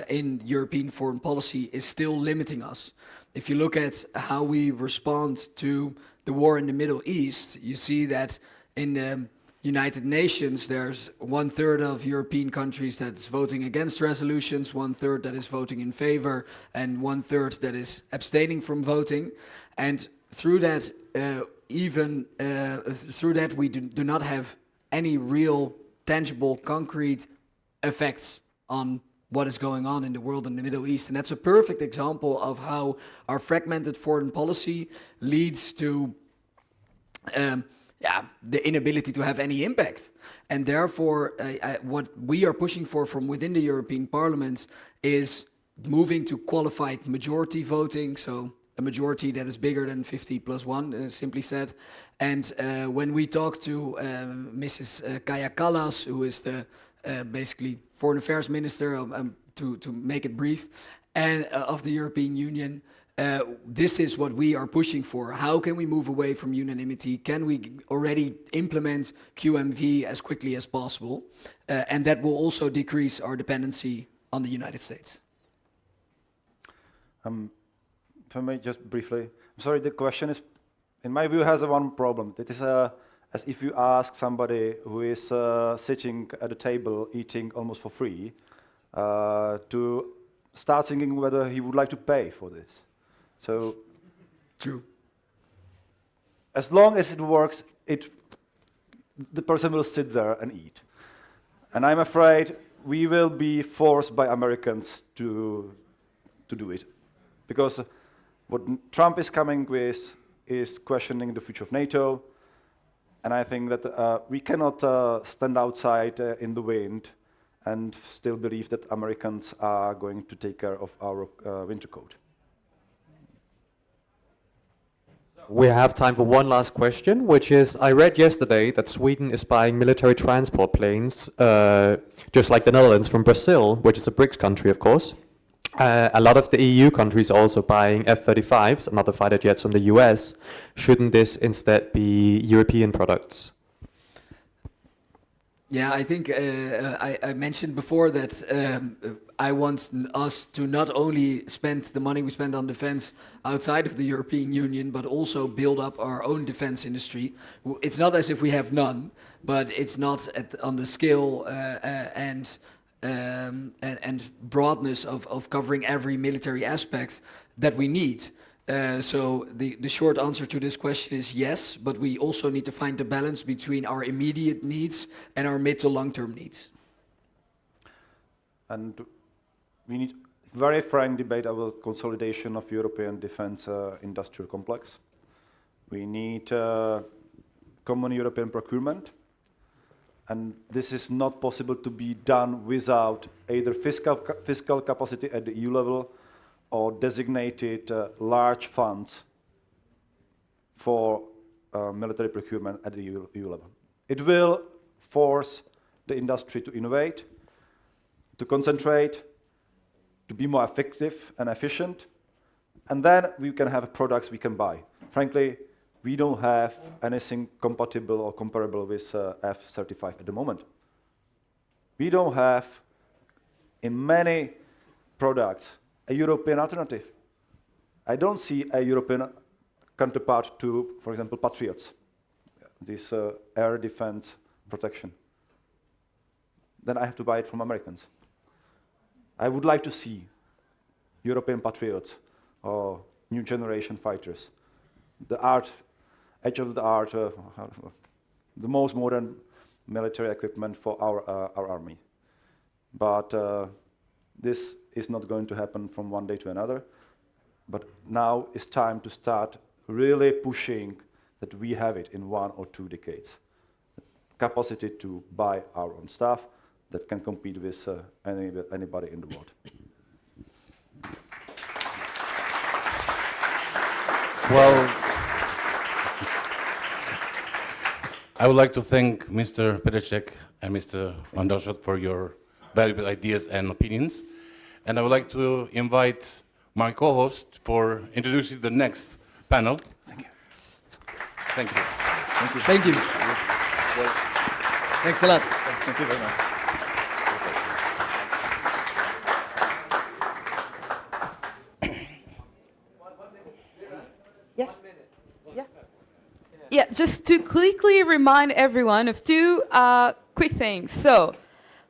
in European foreign policy is still limiting us. If you look at how we respond to the war in the Middle East, you see that in the United Nations there's 1/3 of European countries that's voting against resolutions, 1/3 that is voting in favor, and 1/3 that is abstaining from voting. And through that, we do not have any real, tangible, concrete effects on what is going on in the world in the Middle East. And that's a perfect example of how our fragmented foreign policy leads to the inability to have any impact. And therefore, what we are pushing for from within the European Parliament is moving to qualified majority voting, so a majority that is bigger than 50 plus 1, simply said. And when we talk to Mrs. Kaja Kallas, who is the basically Foreign Affairs Minister, to make it brief, and of the European Union, this is what we are pushing for. How can we move away from unanimity? Can we already implement QMV as quickly as possible? And that will also decrease our dependency on the United States. If I may just briefly, I'm sorry, the question is, in my view, has one problem. It is as if you ask somebody who is sitting at a table eating almost for free to start thinking whether he would like to pay for this. So, true. As long as it works, the person will sit there and eat. And I'm afraid we will be forced by Americans to do it. Because what Trump is coming with is questioning the future of NATO. And I think that we cannot stand outside in the wind and still believe that Americans are going to take care of our winter coat. We have time for one last question, which is, I read yesterday that Sweden is buying military transport planes, just like the Netherlands, from Brazil, which is a BRICS country, of course. A lot of the EU countries are also buying F-35s and other fighter jets from the US. Shouldn't this instead be European products? Yeah, I think I mentioned before that I want us to not only spend the money we spend on defense outside of the European Union, but also build up our own defense industry. It's not as if we have none, but it's not on the scale and broadness of covering every military aspect that we need. So the short answer to this question is yes, but we also need to find the balance between our immediate needs and our mid to long-term needs. And we need very frank debate about consolidation of European defense industrial complex. We need common European procurement. And this is not possible to be done without either fiscal capacity at the EU level or designated large funds for military procurement at the EU level. It will force the industry to innovate, to concentrate, to be more effective and efficient, and then we can have products we can buy. Frankly, we don't have anything compatible or comparable with F-35 at the moment. We don't have, in many products, a European alternative. I don't see a European counterpart to, for example, Patriots, this air defense protection. Then I have to buy it from Americans. I would like to see European Patriots or new generation fighters, edge of the art, the most modern military equipment for our army. But this is not going to happen from one day to another. But now it's time to start really pushing that we have it in 1 or 2 decades. Capacity to buy our own stuff that can compete with anybody in the world. Well, I would like to thank Mr. Petacek and Mr. Van der Schot for your valuable ideas and opinions. And I would like to invite my co-host for introducing the next panel. Thank you. Thank you. Thank you. Thank you. Thanks a lot. Thank you very much. Yes? Yeah. Yeah, just to quickly remind everyone of two quick things. So,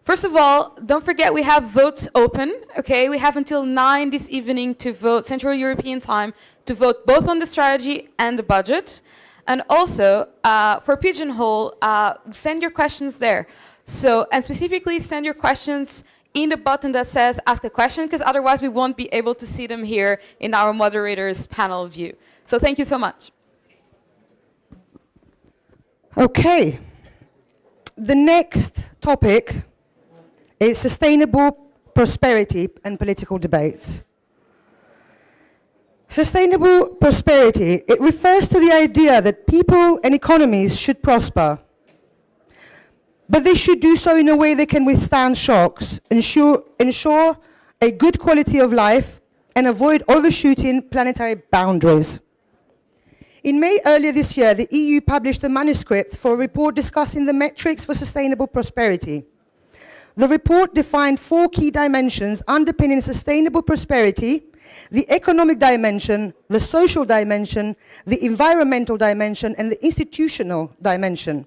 first of all, don't forget we have votes open, okay? We have until 9 this evening to vote, Central European time, to vote both on the strategy and the budget. And also, for Pigeonhole, send your questions there. So, and specifically send your questions in the button that says ask a question, because otherwise we won't be able to see them here in our moderator's panel view. So thank you so much. Okay. The next topic is sustainable prosperity and political debates. Sustainable prosperity, it refers to the idea that people and economies should prosper, but they should do so in a way they can withstand shocks, ensure a good quality of life, and avoid overshooting planetary boundaries. In May earlier this year, the EU published a manuscript for a report discussing the metrics for sustainable prosperity. The report defined 4 key dimensions underpinning sustainable prosperity: the economic dimension, the social dimension, the environmental dimension, and the institutional dimension.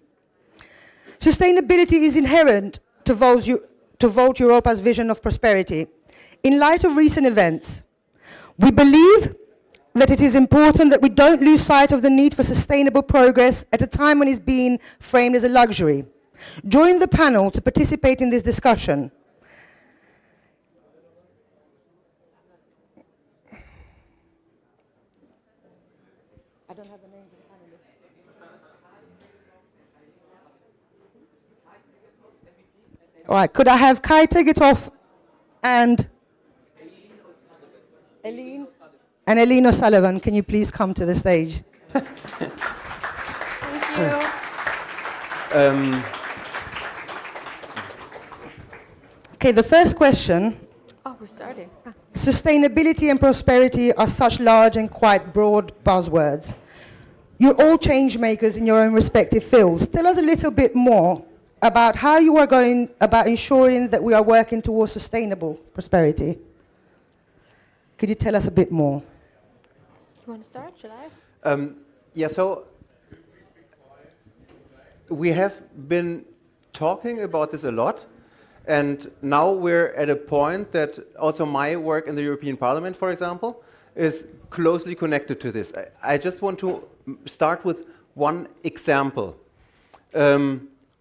Sustainability is inherent to Volt Europa's vision of prosperity. In light of recent events, we believe that it is important that we don't lose sight of the need for sustainable progress at a time when it's being framed as a luxury. Join the panel to participate in this discussion. I don't have the names of the panelists. All right, could I have Kai Tegetov and Eileen? And Eileen O'Sullivan, can you please come to the stage? Thank you. Okay, the first question. Oh, we're starting. Huh. Sustainability and prosperity are such large and quite broad buzzwords. You're all change makers in your own respective fields. Tell us a little bit more about how you are going about ensuring that we are working towards sustainable prosperity. Could you tell us a bit more? You want to start? Should I? Yeah, so we have been talking about this a lot, and now we're at a point that also my work in the European Parliament, for example, is closely connected to this. I just want to start with one example.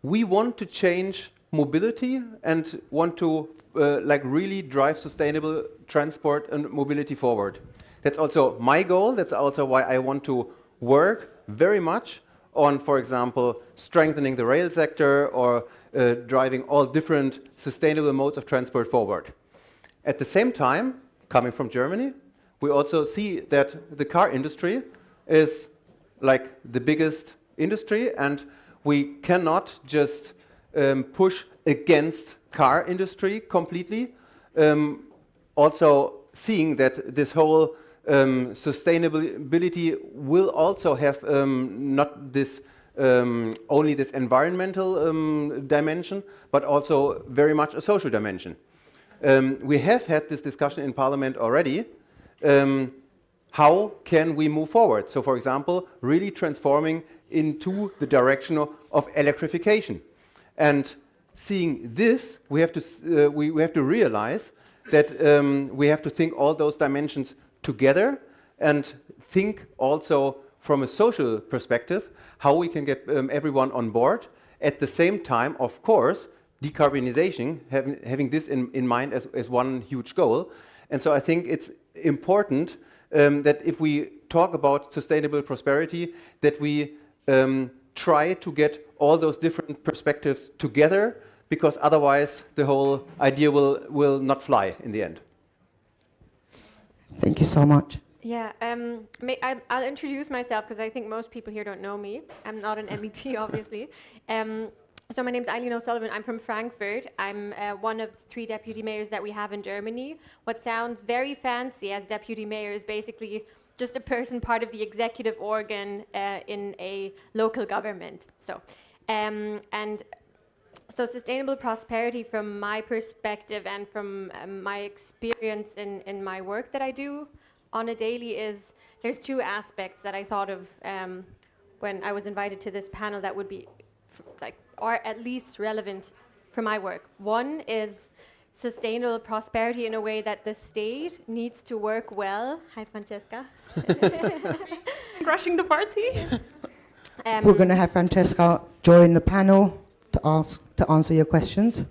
We want to change mobility and want to like really drive sustainable transport and mobility forward. That's also my goal. That's also why I want to work very much on, for example, strengthening the rail sector or driving all different sustainable modes of transport forward. At the same time, coming from Germany, we also see that the car industry is like the biggest industry, and we cannot just push against car industry completely. Also seeing that this whole sustainability will also have not this only this environmental dimension, but also very much a social dimension. We have had this discussion in Parliament already. How can we move forward? So, for example, really transforming into the direction of electrification. And seeing this, we have to realize that we have to think all those dimensions together and think also from a social perspective how we can get everyone on board. At the same time, of course, decarbonization, having this in mind as one huge goal. And so I think it's important that if we talk about sustainable prosperity, that we try to get all those different perspectives together, because otherwise the whole idea will not fly in the end. Thank you so much. Yeah, I'll introduce myself because I think most people here don't know me. I'm not an MEP, obviously. So my name is Eileen O'Sullivan. I'm from Frankfurt. I'm one of 3 deputy mayors that we have in Germany. What sounds very fancy as deputy mayor is basically just a person part of the executive organ in a local government. So, so sustainable prosperity, from my perspective and from my experience in my work that I do on a daily is, there's two aspects that I thought of when I was invited to this panel that would be or at least relevant for my work. One is sustainable prosperity in a way that the state needs to work well. Hi, Francesca. Crashing the party. We're going to have Francesca join the panel to answer your questions.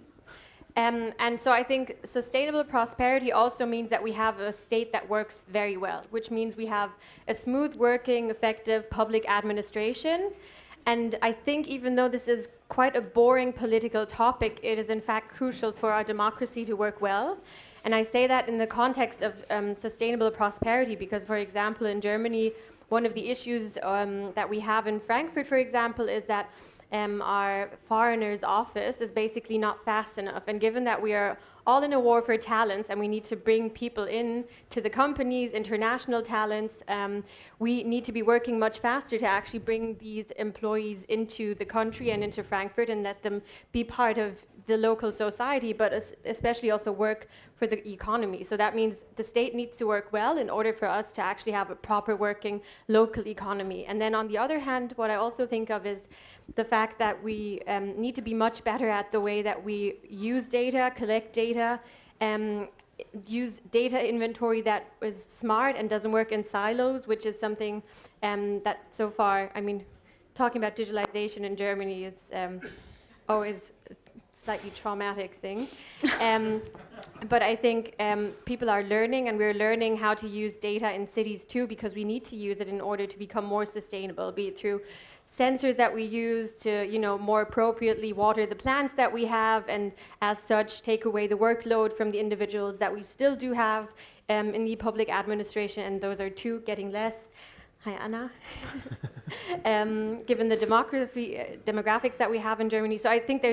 And so I think sustainable prosperity also means that we have a state that works very well, which means we have a smooth working, effective public administration. And I think even though this is quite a boring political topic, it is in fact crucial for our democracy to work well. And I say that in the context of sustainable prosperity because, for example, in Germany, one of the issues that we have in Frankfurt, for example, is that our foreigners office is basically not fast enough. And given that we are all in a war for talents and we need to bring people in to the companies, international talents, we need to be working much faster to actually bring these employees into the country and into Frankfurt and let them be part of the local society, but especially also work for the economy. So that means the state needs to work well in order for us to actually have a proper working local economy. And then on the other hand, what I also think of is the fact that we need to be much better at the way that we use data, collect data, use data inventory that is smart and doesn't work in silos, which is something that so far, I mean, talking about digitalization in Germany is always a slightly traumatic thing. But I think people are learning, and we're learning how to use data in cities too, because we need to use it in order to become more sustainable, be it through sensors that we use to, more appropriately water the plants that we have, and as such take away the workload from the individuals that we still do have in the public administration, and those are two getting less. Hi, Anna. Given the demographics that we have in Germany. So I think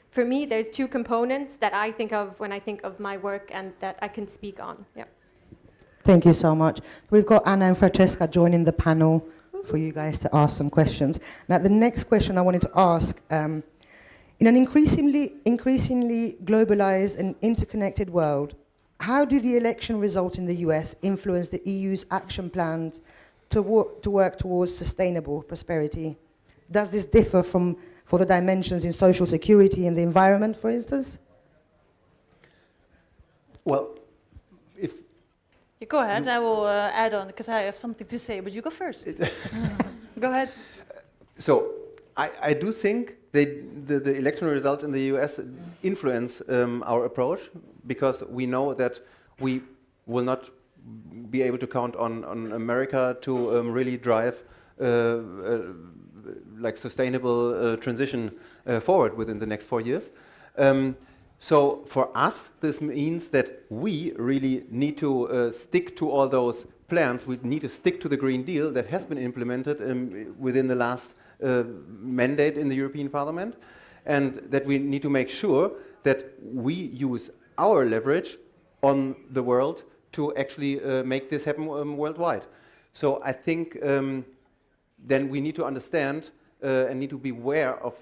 for me, there's two components that I think of when I think of my work and that I can speak on. Yeah. Thank you so much. We've got Anna and Francesca joining the panel for you guys to ask some questions. Now, the next question I wanted to ask, in an increasingly globalized and interconnected world, how do the election results in the US influence the EU's action plans to work towards sustainable prosperity? Does this differ for the dimensions in social security and the environment, for instance? Well, You go ahead, I will add on, because I have something to say, but you go first. Go ahead. So, I do think the election results in the US influence our approach, because we know that we will not be able to count on America to really drive sustainable transition forward within the next 4 years. So for us, this means that we really need to stick to all those plans. We need to stick to the Green Deal that has been implemented within the last mandate in the European Parliament, and that we need to make sure that we use our leverage on the world to actually make this happen worldwide. So I think then we need to understand and need to be aware of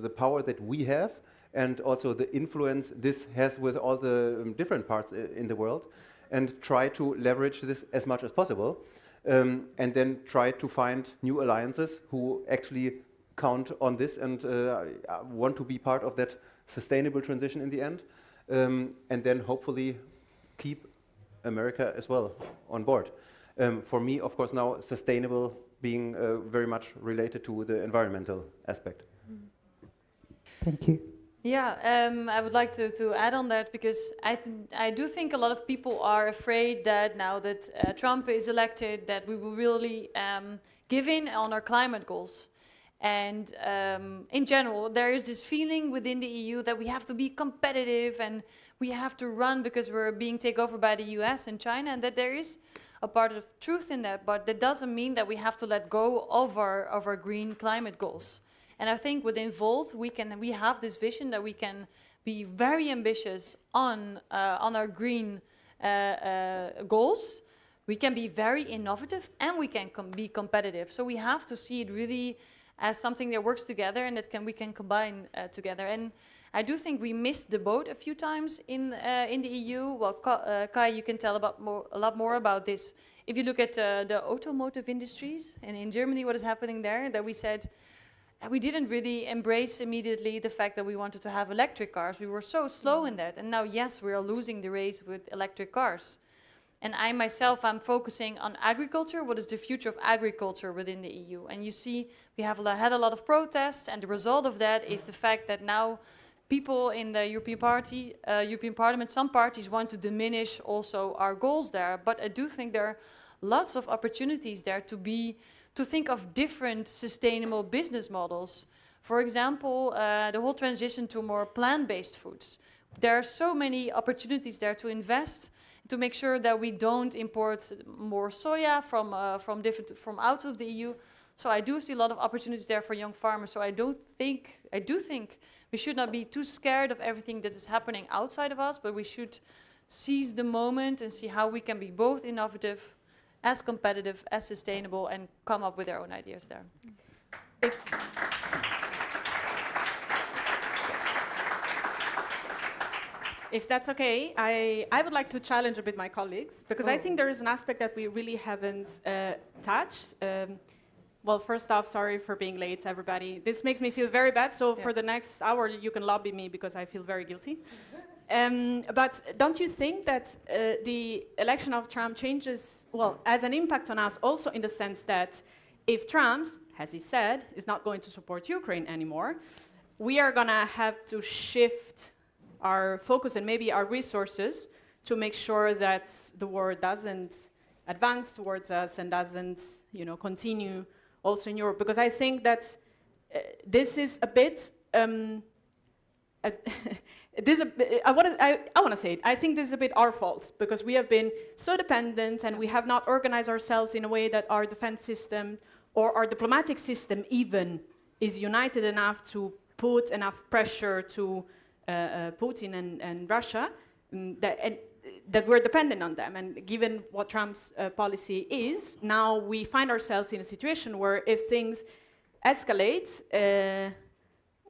the power that we have, and also the influence this has with all the different parts in the world, and try to leverage this as much as possible, and then try to find new alliances who actually count on this and want to be part of that sustainable transition in the end, and then hopefully keep America as well on board. For me, of course, now sustainable being very much related to the environmental aspect. Thank you. Yeah, I would like to add on that, because I do think a lot of people are afraid that now that Trump is elected, that we will really give in on our climate goals. And in general, there is this feeling within the EU that we have to be competitive and we have to run because we're being taken over by the US and China, and that there is a part of truth in that, but that doesn't mean that we have to let go of our green climate goals. And I think within Volt, we have this vision that we can be very ambitious on our green goals. We can be very innovative, and we can be competitive. So we have to see it really as something that works together and that we can combine together. And I do think we missed the boat a few times in the EU. Well, Kai, you can tell a lot more about this. If you look at the automotive industries, and in Germany what is happening there, that we said we didn't really embrace immediately the fact that we wanted to have electric cars. We were so slow in that. And now, yes, we are losing the race with electric cars. And I myself, I'm focusing on agriculture. What is the future of agriculture within the EU? And you see, we have had a lot of protests, and the result of that is the fact that now people in the European Parliament, some parties want to diminish also our goals there. But I do think there are lots of opportunities there to think of different sustainable business models. For example, the whole transition to more plant-based foods. There are so many opportunities there to invest, to make sure that we don't import more soya from out of the EU. So I do see a lot of opportunities there for young farmers. So I do think we should not be too scared of everything that is happening outside of us, but we should seize the moment and see how we can be both innovative, as competitive, as sustainable, and come up with our own ideas there. If that's okay, I would like to challenge a bit my colleagues, because I think there is an aspect that we really haven't touched. Well, first off, sorry for being late, everybody. This makes me feel very bad, so for the next hour, you can lobby me because I feel very guilty. But don't you think that the election of Trump has an impact on us also in the sense that if Trump, as he said, is not going to support Ukraine anymore, we are going to have to shift our focus and maybe our resources to make sure that the war doesn't advance towards us and doesn't, continue also in Europe. Because I think that this is a bit. I want to say it. I think this is a bit our fault because we have been so dependent and we have not organized ourselves in a way that our defense system or our diplomatic system even is united enough to put enough pressure to Putin and Russia that we're dependent on them. And given what Trump's policy is, now we find ourselves in a situation where if things escalate,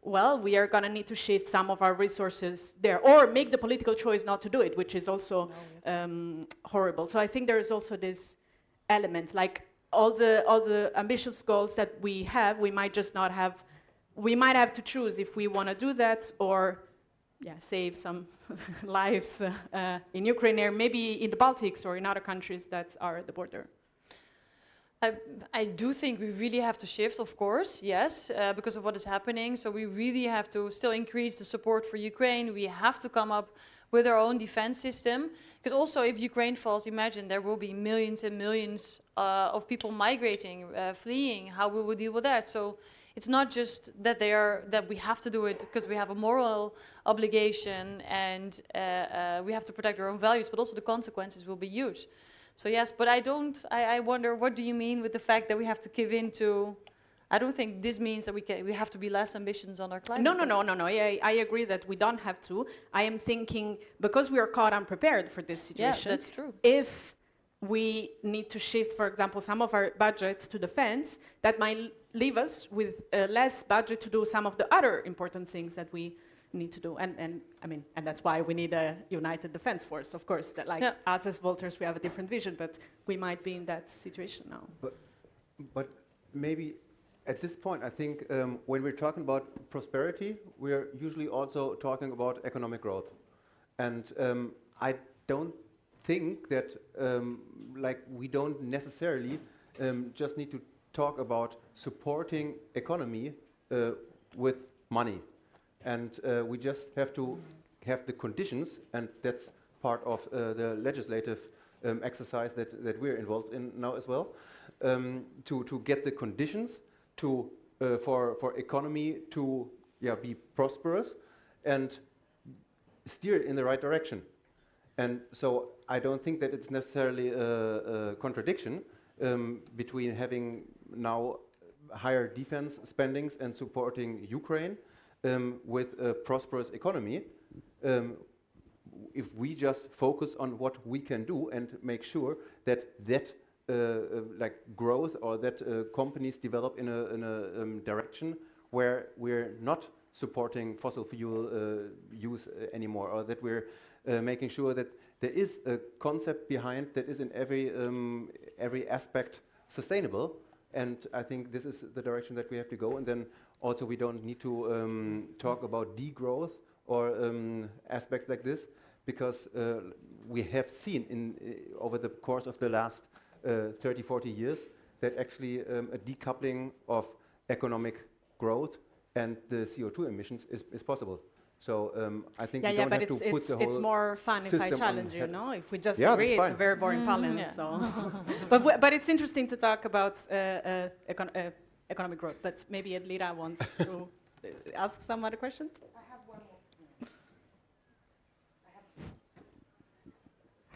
we are going to need to shift some of our resources there or make the political choice not to do it, which is also horrible. So I think there is also this element, like all the ambitious goals that we have, we might just not have, we might have to choose if we want to do that or save some lives in Ukraine or maybe in the Baltics or in other countries that are at the border. I do think we really have to shift, of course, yes, because of what is happening. So we really have to still increase the support for Ukraine. We have to come up with our own defense system. Because also if Ukraine falls, imagine there will be millions and millions of people migrating, fleeing. How will we deal with that? So it's not just that that we have to do it because we have a moral obligation and we have to protect our own values, but also the consequences will be huge. So yes, but I wonder, what do you mean with the fact that we have to give in to, I don't think this means that we have to be less ambitious on our climate. No. I agree that we don't have to. I am thinking, because we are caught unprepared for this situation. Yeah, that's true. If we need to shift, for example, some of our budgets to defense, that might leave us with less budget to do some of the other important things that we need to do, and that's why we need a united defense force, of course. That us as voters, we have a different vision, but we might be in that situation now. But maybe at this point, I think when we're talking about prosperity, we're usually also talking about economic growth, and I don't think that we don't necessarily just need to talk about supporting economy with money. And we just have to have the conditions, and that's part of the legislative exercise that we're involved in now as well, to get the conditions for economy to be prosperous and steer it in the right direction. And so I don't think that it's necessarily a contradiction between having now higher defense spendings and supporting Ukraine with a prosperous economy, if we just focus on what we can do and make sure that growth or that companies develop in a direction where we're not supporting fossil fuel use anymore, or that we're making sure that there is a concept behind that is in every aspect sustainable. And I think this is the direction that we have to go. And then also we don't need to talk about degrowth or aspects like this, because we have seen over the course of the last 30, 40 years that actually a decoupling of economic growth and the CO2 emissions is possible. So I think we don't have to put the whole it's more fun if I system challenge on you, no? If we just Yeah, agree, that's it's a fine. very boring parliament. Yeah. So, but it's interesting to talk about economic growth. But maybe Elira wants to ask some other questions.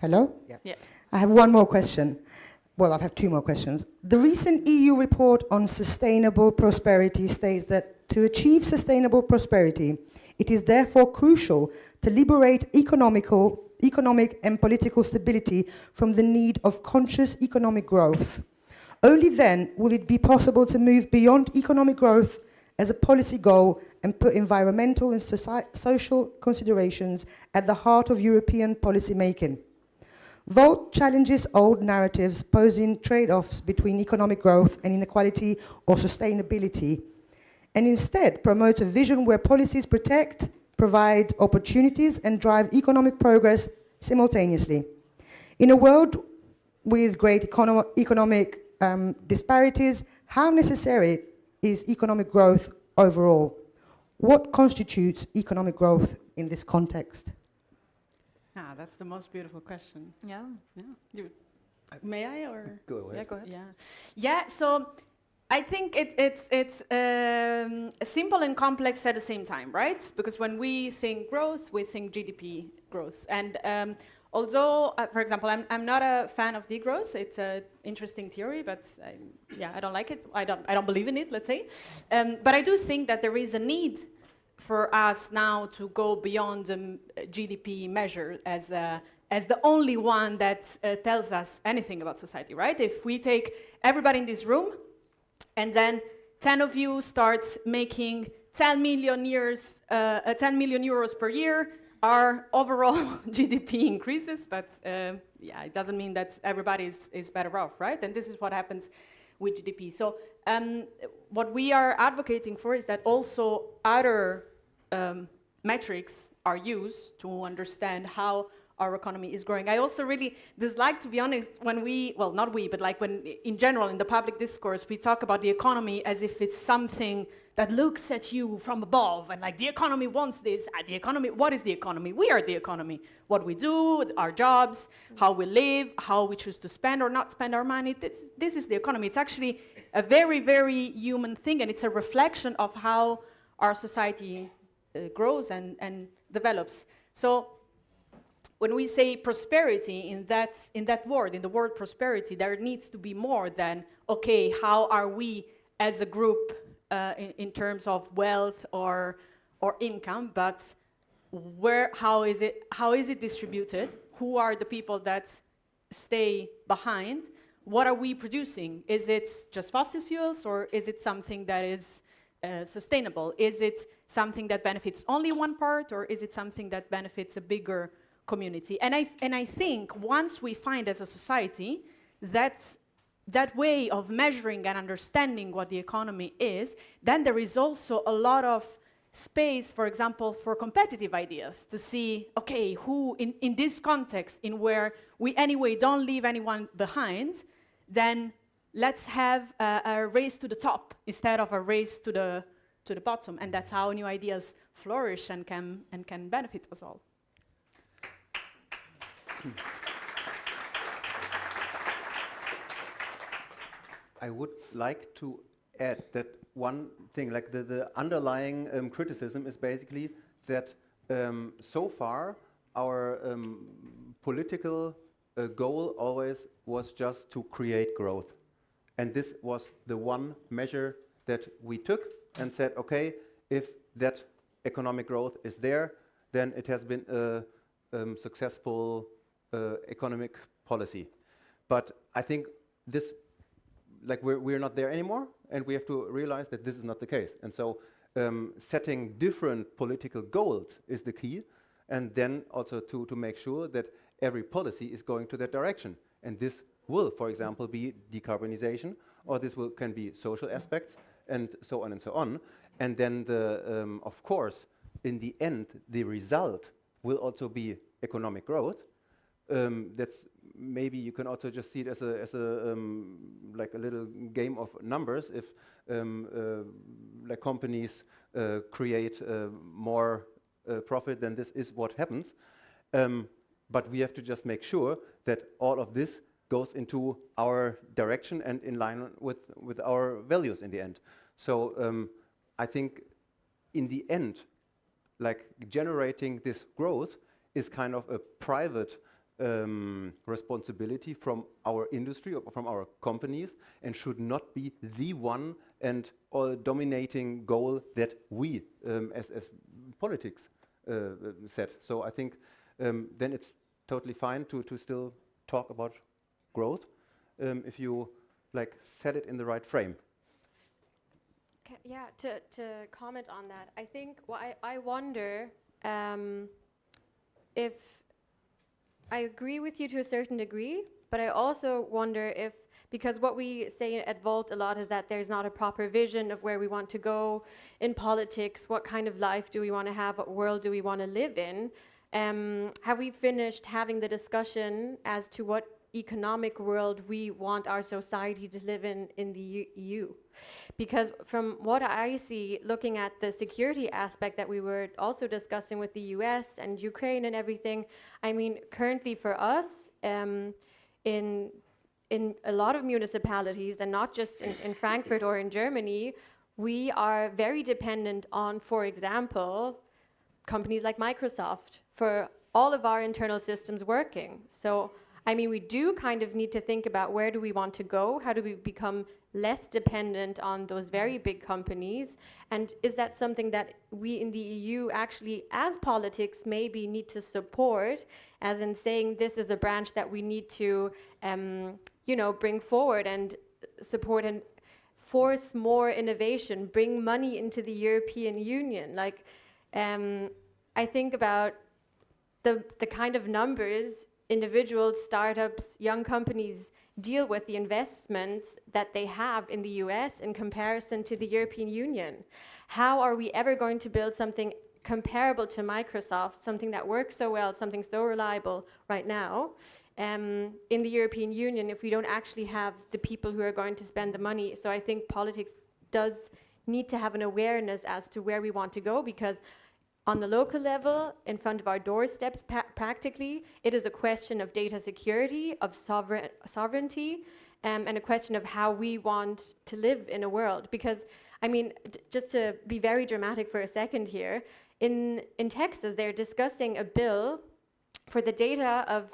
Hello? Yeah. I have one more question. Well, I have two more questions. The recent EU report on sustainable prosperity states that to achieve sustainable prosperity, it is therefore crucial to liberate economic and political stability from the need of conscious economic growth. Only then will it be possible to move beyond economic growth as a policy goal and put environmental and social considerations at the heart of European policy making. Volt challenges old narratives posing trade-offs between economic growth and inequality or sustainability, and instead promotes a vision where policies protect, provide opportunities, and drive economic progress simultaneously. In a world with great economic disparities, how necessary is economic growth overall? What constitutes economic growth in this context? Ah, that's the most beautiful question. Yeah. Yeah. May I or? Go ahead. Yeah, go ahead. Yeah. So I think it's simple and complex at the same time, right? Because when we think growth, we think GDP growth. And although, for example, I'm not a fan of degrowth. It's an interesting theory, but I don't like it. I don't believe in it. Let's say. But I do think that there is a need for us now to go beyond the GDP measure as the only one that tells us anything about society, right? If we take everybody in this room and then 10 of you start making 10 million euros per year, our overall GDP increases, but it doesn't mean that everybody is better off, right? And this is what happens with GDP. So what we are advocating for is that also other metrics are used to understand how our economy is growing. I also really dislike, to be honest, when not we, but like when in general in the public discourse, we talk about the economy as if it's something that looks at you from above and like the economy wants this. The economy, what is the economy? We are the economy. What we do, our jobs, how we live, how we choose to spend or not spend our money. This is the economy. It's actually a very, very human thing, and it's a reflection of how our society grows and develops. So when we say prosperity in the word prosperity, there needs to be more than, okay, how are we as a group in terms of wealth or income, but how is it distributed? Who are the people that stay behind? What are we producing? Is it just fossil fuels, or is it something that is sustainable? Is it something that benefits only one part, or is it something that benefits a bigger community? And I think once we find as a society that way of measuring and understanding what the economy is, then there is also a lot of space, for example, for competitive ideas to see, okay, who in this context in where we anyway don't leave anyone behind, then let's have a race to the top instead of a race to the bottom, and that's how new ideas flourish and can benefit us all. I would like to add that one thing, like the underlying criticism is basically that so far our political goal always was just to create growth. And this was the one measure that we took and said, okay, if that economic growth is there, then it has been a successful economic policy. But I think this, like we're not there anymore, and we have to realize that this is not the case. And so setting different political goals is the key, and then also to make sure that every policy is going to that direction. And this will, for example, be decarbonization, or this can be social aspects, and so on and so on. And then, of course, in the end, the result will also be economic growth. That's maybe you can also just see it as a like a little game of numbers. If like companies create more profit, then this is what happens. But we have to just make sure that all of this goes into our direction and in line with our values in the end. So I think in the end, like generating this growth is kind of a private responsibility from our industry or from our companies, and should not be the one and all dominating goal that we as politics set. So I think then it's totally fine to still talk about growth if you like set it in the right frame. Yeah, to comment on that, I think I wonder if I agree with you to a certain degree, but I also wonder if, because what we say at Volt a lot is that there's not a proper vision of where we want to go in politics, what kind of life do we want to have, what world do we want to live in. Have we finished having the discussion as to what economic world we want our society to live in the EU? Because from what I see, looking at the security aspect that we were also discussing with the US and Ukraine and everything, I mean, currently for us, in a lot of municipalities, and not just in Frankfurt or in Germany, we are very dependent on, for example, companies like Microsoft for all of our internal systems working. So I mean, we do kind of need to think about where do we want to go? How do we become less dependent on those very big companies? And is that something that we in the EU actually, as politics, maybe need to support, as in saying this is a branch that we need to, you know, bring forward and support and force more innovation, bring money into the European Union? Like, I think about the kind of numbers individuals, startups, young companies deal with, the investments that they have in the US in comparison to the European Union. How are we ever going to build something comparable to Microsoft, something that works so well, something so reliable right now, in the European Union, if we don't actually have the people who are going to spend the money? So I think politics does need to have an awareness as to where we want to go, because on the local level, in front of our doorsteps, practically, it is a question of data security, of sovereignty, and a question of how we want to live in a world. Because, I mean, just to be very dramatic for a second here, in Texas, they're discussing a bill for the data of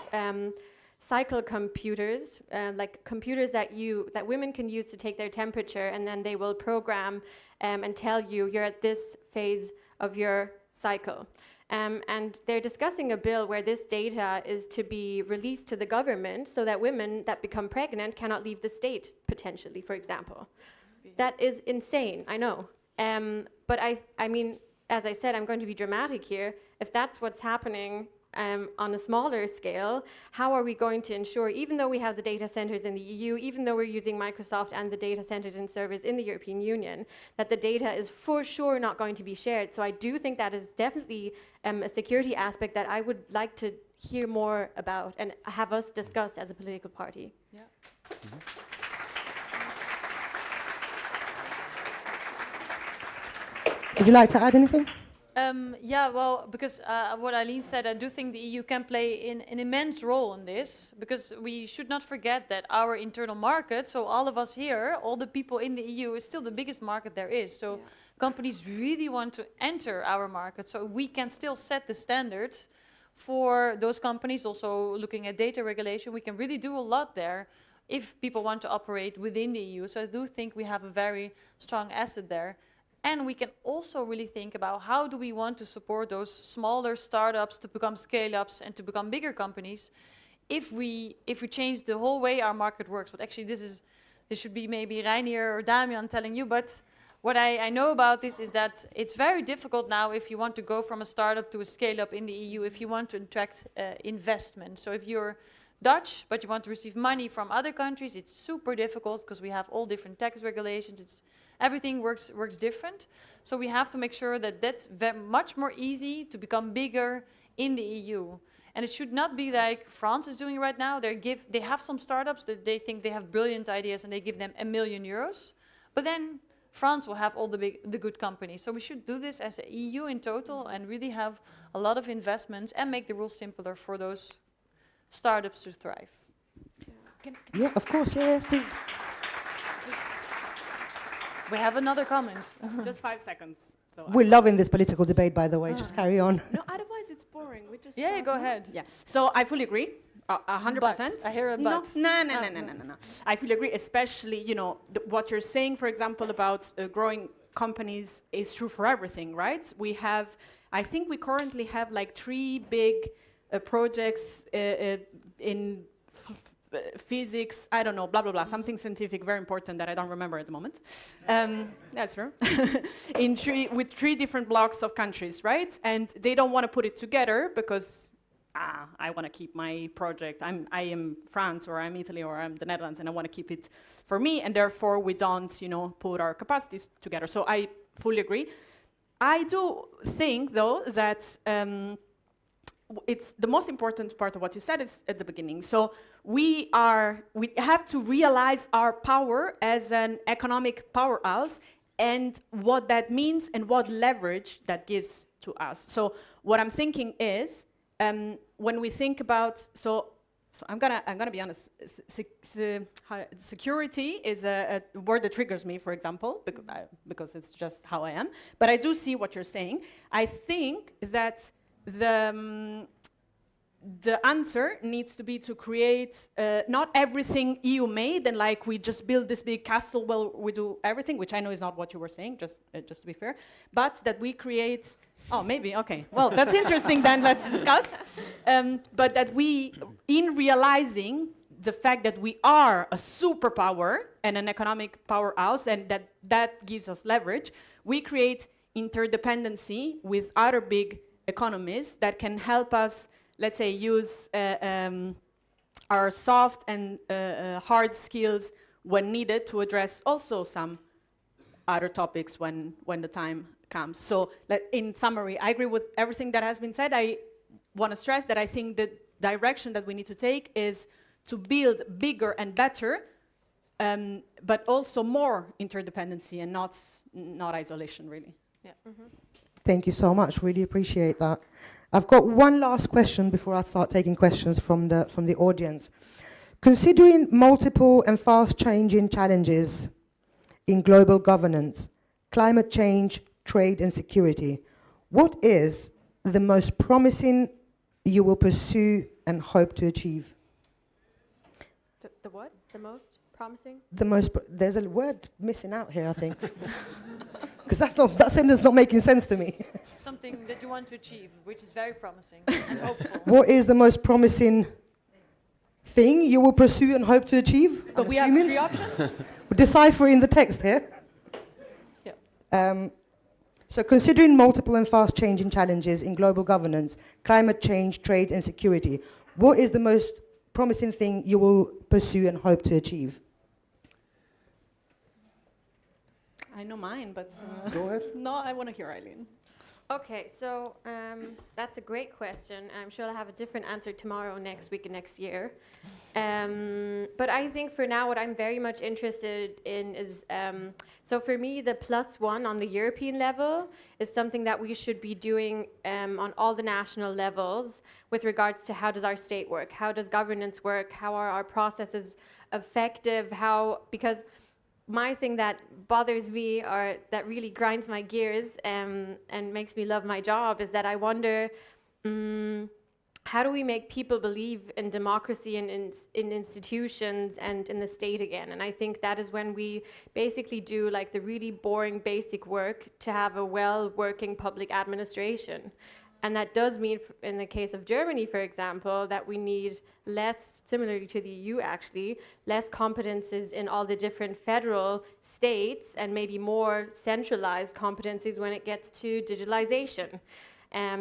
cycle computers, like computers that women can use to take their temperature, and then they will program and tell you you're at this phase of your cycle. And they're discussing a bill where this data is to be released to the government so that women that become pregnant cannot leave the state, potentially, for example. That is insane, I know. But I mean, as I said, I'm going to be dramatic here. If that's what's happening on a smaller scale, how are we going to ensure, even though we have the data centers in the EU, even though we're using Microsoft and the data centers and servers in the European Union, that the data is for sure not going to be shared? So I do think that is definitely a security aspect that I would like to hear more about and have us discuss as a political party. Yeah. Would you like to add anything? Yeah, well, because what Eileen said, I do think the EU can play an immense role in this, because we should not forget that our internal market, so all of us here, all the people in the EU, is still the biggest market there is. So companies really want to enter our market, so we can still set the standards for those companies. Also looking at data regulation, we can really do a lot there if people want to operate within the EU. So I do think we have a very strong asset there. And we can also really think about how do we want to support those smaller startups to become scale-ups and to become bigger companies if we change the whole way our market works. But actually this should be maybe Reinier or Damian telling you, but what I know about this is that it's very difficult now if you want to go from a startup to a scale-up in the EU, if you want to attract investment. So if you're Dutch, but you want to receive money from other countries, it's super difficult because we have all different tax regulations. Everything works different. So we have to make sure that that's much more easy to become bigger in the EU. And it should not be like France is doing right now. They have some startups that they think they have brilliant ideas and they give them €1 million. But then France will have all the good companies. So we should do this as an EU in total and really have a lot of investments and make the rules simpler for those startups to thrive. Yeah, of course, yeah, please. We have another comment. Just 5 seconds. So We're loving this political debate, by the way. Just carry on. No, otherwise it's boring. We just Yeah, go ahead. Yeah. So I fully agree. 100%. But. I hear a but. No. I fully agree. Especially, what you're saying, for example, about growing companies is true for everything, right? I think we currently have like 3 big projects in physics, I don't know, blah, blah, blah, something scientific, very important that I don't remember at the moment. That's true. With 3 different blocks of countries, right? And they don't want to put it together because I want to keep my project. I am France or I'm Italy or I'm the Netherlands and I want to keep it for me, and therefore we don't, put our capacities together. So I fully agree. I do think, though, that it's the most important part of what you said is at the beginning. So we have to realize our power as an economic powerhouse and what that means and what leverage that gives to us. So what I'm thinking is, when we think about, so I'm gonna be honest. Security is a word that triggers me, for example, because it's just how I am. But I do see what you're saying. I think that the answer needs to be to create not everything EU made and like we just build this big castle while we do everything, which I know is not what you were saying, just to be fair, but that we create. Oh, maybe, okay. Well, that's interesting then, let's discuss. But that we, in realizing the fact that we are a superpower and an economic powerhouse and that gives us leverage, we create interdependency with other big economies that can help us, let's say, use our soft and hard skills when needed to address also some other topics when the time comes. So in summary, I agree with everything that has been said. I want to stress that I think the direction that we need to take is to build bigger and better, but also more interdependency and not isolation, really. Yeah. Mm-hmm. Thank you so much. Really appreciate that. I've got one last question before I start taking questions from the audience. Considering multiple and fast-changing challenges in global governance, climate change, trade and security, what is the most promising you will pursue and hope to achieve? The what? The most promising? There's a word missing out here, I think. Because that sentence is not making sense to me. Something that you want to achieve, which is very promising and hopeful. What is the most promising thing you will pursue and hope to achieve? But we have 3 options? We're deciphering the text here. Yeah. So considering multiple and fast-changing challenges in global governance, climate change, trade and security, what is the most promising thing you will pursue and hope to achieve? I know mine, but... Go ahead. No, I want to hear Eileen. Okay, so that's a great question. I'm sure I'll have a different answer tomorrow, next week, and next year. But I think for now, what I'm very much interested in is, so for me, the +1 on the European level is something that we should be doing on all the national levels with regards to how does our state work, how does governance work, how are our processes effective, because my thing that bothers me or that really grinds my gears and makes me love my job is that I wonder, how do we make people believe in democracy and in institutions and in the state again? And I think that is when we basically do like the really boring basic work to have a well-working public administration. And that does mean, in the case of Germany, for example, that we need less, similarly to the EU actually, less competences in all the different federal states and maybe more centralized competencies when it gets to digitalization.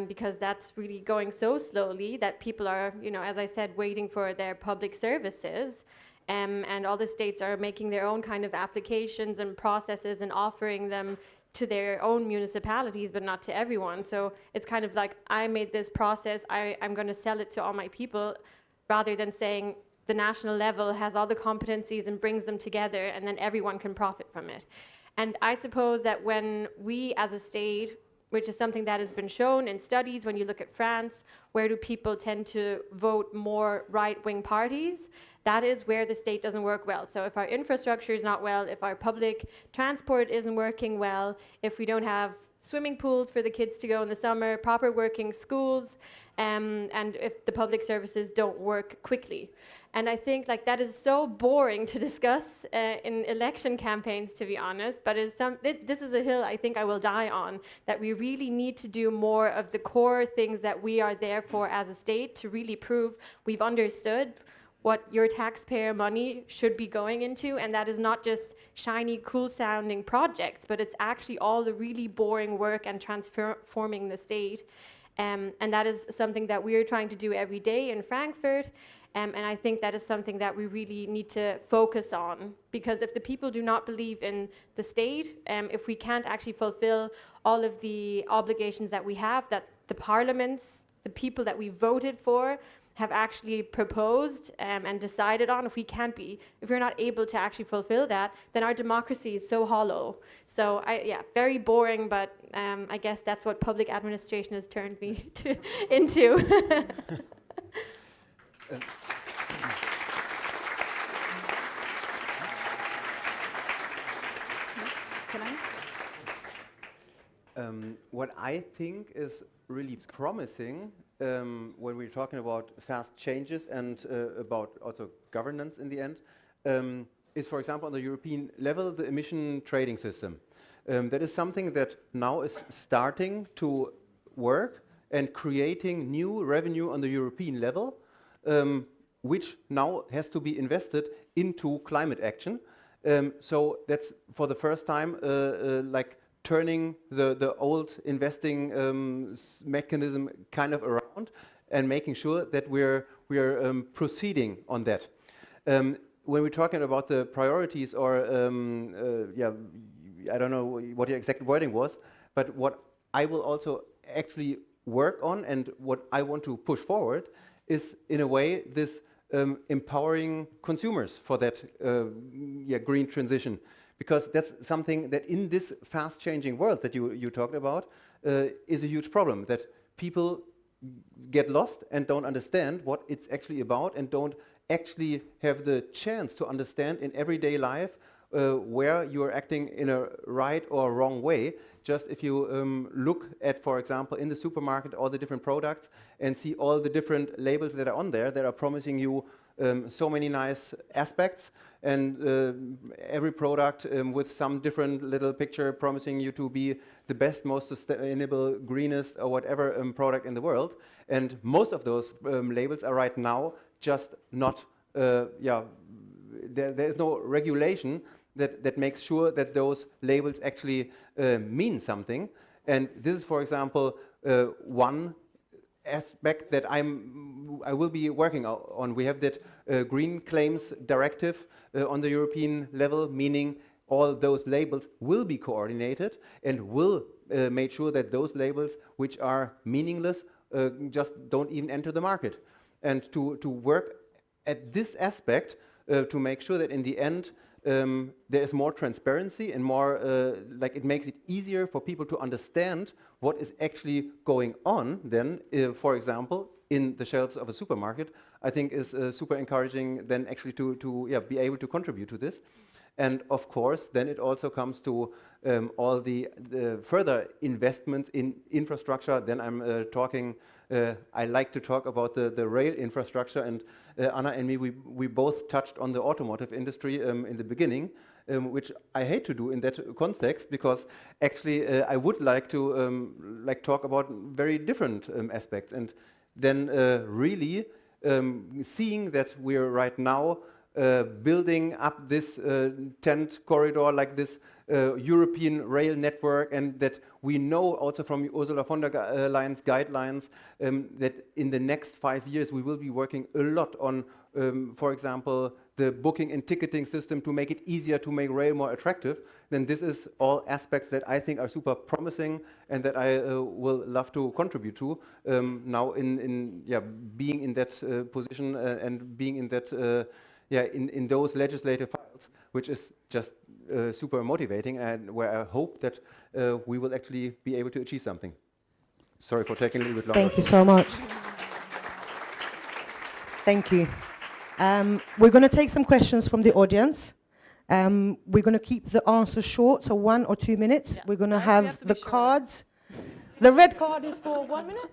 Because that's really going so slowly that people are, you know, as I said, waiting for their public services. And all the states are making their own kind of applications and processes and offering them to their own municipalities, but not to everyone. So it's kind of like, I made this process, I'm going to sell it to all my people, rather than saying the national level has all the competencies and brings them together, and then everyone can profit from it. And I suppose that when we as a state, which is something that has been shown in studies, when you look at France, where do people tend to vote more right-wing parties? That is where the state doesn't work well. So if our infrastructure is not well, if our public transport isn't working well, if we don't have swimming pools for the kids to go in the summer, proper working schools, and if the public services don't work quickly. And I think like that is so boring to discuss in election campaigns, to be honest, but this is a hill I think I will die on, that we really need to do more of the core things that we are there for as a state, to really prove we've understood what your taxpayer money should be going into, and that is not just shiny, cool-sounding projects, but it's actually all the really boring work and transforming the state. And that is something that we are trying to do every day in Frankfurt, and I think that is something that we really need to focus on, because if the people do not believe in the state, if we can't actually fulfill all of the obligations that we have, that the parliaments, the people that we voted for, have actually proposed and decided on, if we're not able to actually fulfill that, then our democracy is so hollow. So yeah, very boring, but I guess that's what public administration has turned me into. Can I? What I think is really promising when we're talking about fast changes and about also governance in the end, is, for example, on the European level, the emission trading system. That is something that now is starting to work and creating new revenue on the European level, which now has to be invested into climate action. So that's for the first time like turning the old investing mechanism kind of around and making sure that we're proceeding on that. When we're talking about the priorities, or yeah, I don't know what your exact wording was, but what I will also actually work on and what I want to push forward is, in a way, this empowering consumers for that yeah, green transition. Because that's something that in this fast-changing world that you talked about is a huge problem, that people get lost and don't understand what it's actually about and don't actually have the chance to understand in everyday life where you're acting in a right or wrong way. Just if you look at, for example, in the supermarket, all the different products and see all the different labels that are on there that are promising you so many nice aspects, and every product with some different little picture promising you to be the best, most sustainable, greenest, or whatever product in the world. And most of those labels are right now just not, yeah, there is no regulation that makes sure that those labels actually mean something. And this is, for example, one aspect that I will be working on. We have that Green Claims Directive on the European level, meaning all those labels will be coordinated and will make sure that those labels which are meaningless just don't even enter the market. And to work at this aspect to make sure that in the end there is more transparency and more, like, it makes it easier for people to understand what is actually going on then, for example, in the shelves of a supermarket. I think is super encouraging then actually to be able to contribute to this. And of course, then it also comes to all the further investments in infrastructure. Then I'm talking, I like to talk about the rail infrastructure, and Anna and me, we both touched on the automotive industry in the beginning, which I hate to do in that context, because actually I would like to talk about very different aspects, and then really seeing that we're right now building up this tent corridor, like this European rail network, and that we know also from Ursula von der Leyen's guidelines that in the next 5 years we will be working a lot on, for example, the booking and ticketing system to make it easier to make rail more attractive. Then this is all aspects that I think are super promising and that I will love to contribute to now in being in that position and being in that in those legislative files, which is just super motivating, and where I hope that we will actually be able to achieve something. Sorry for taking a little bit longer. Thank you so much. Thank you. We're going to take some questions from the audience. We're going to keep the answers short, so 1 or 2 minutes. We're going to have the cards. The red card is for 1 minute?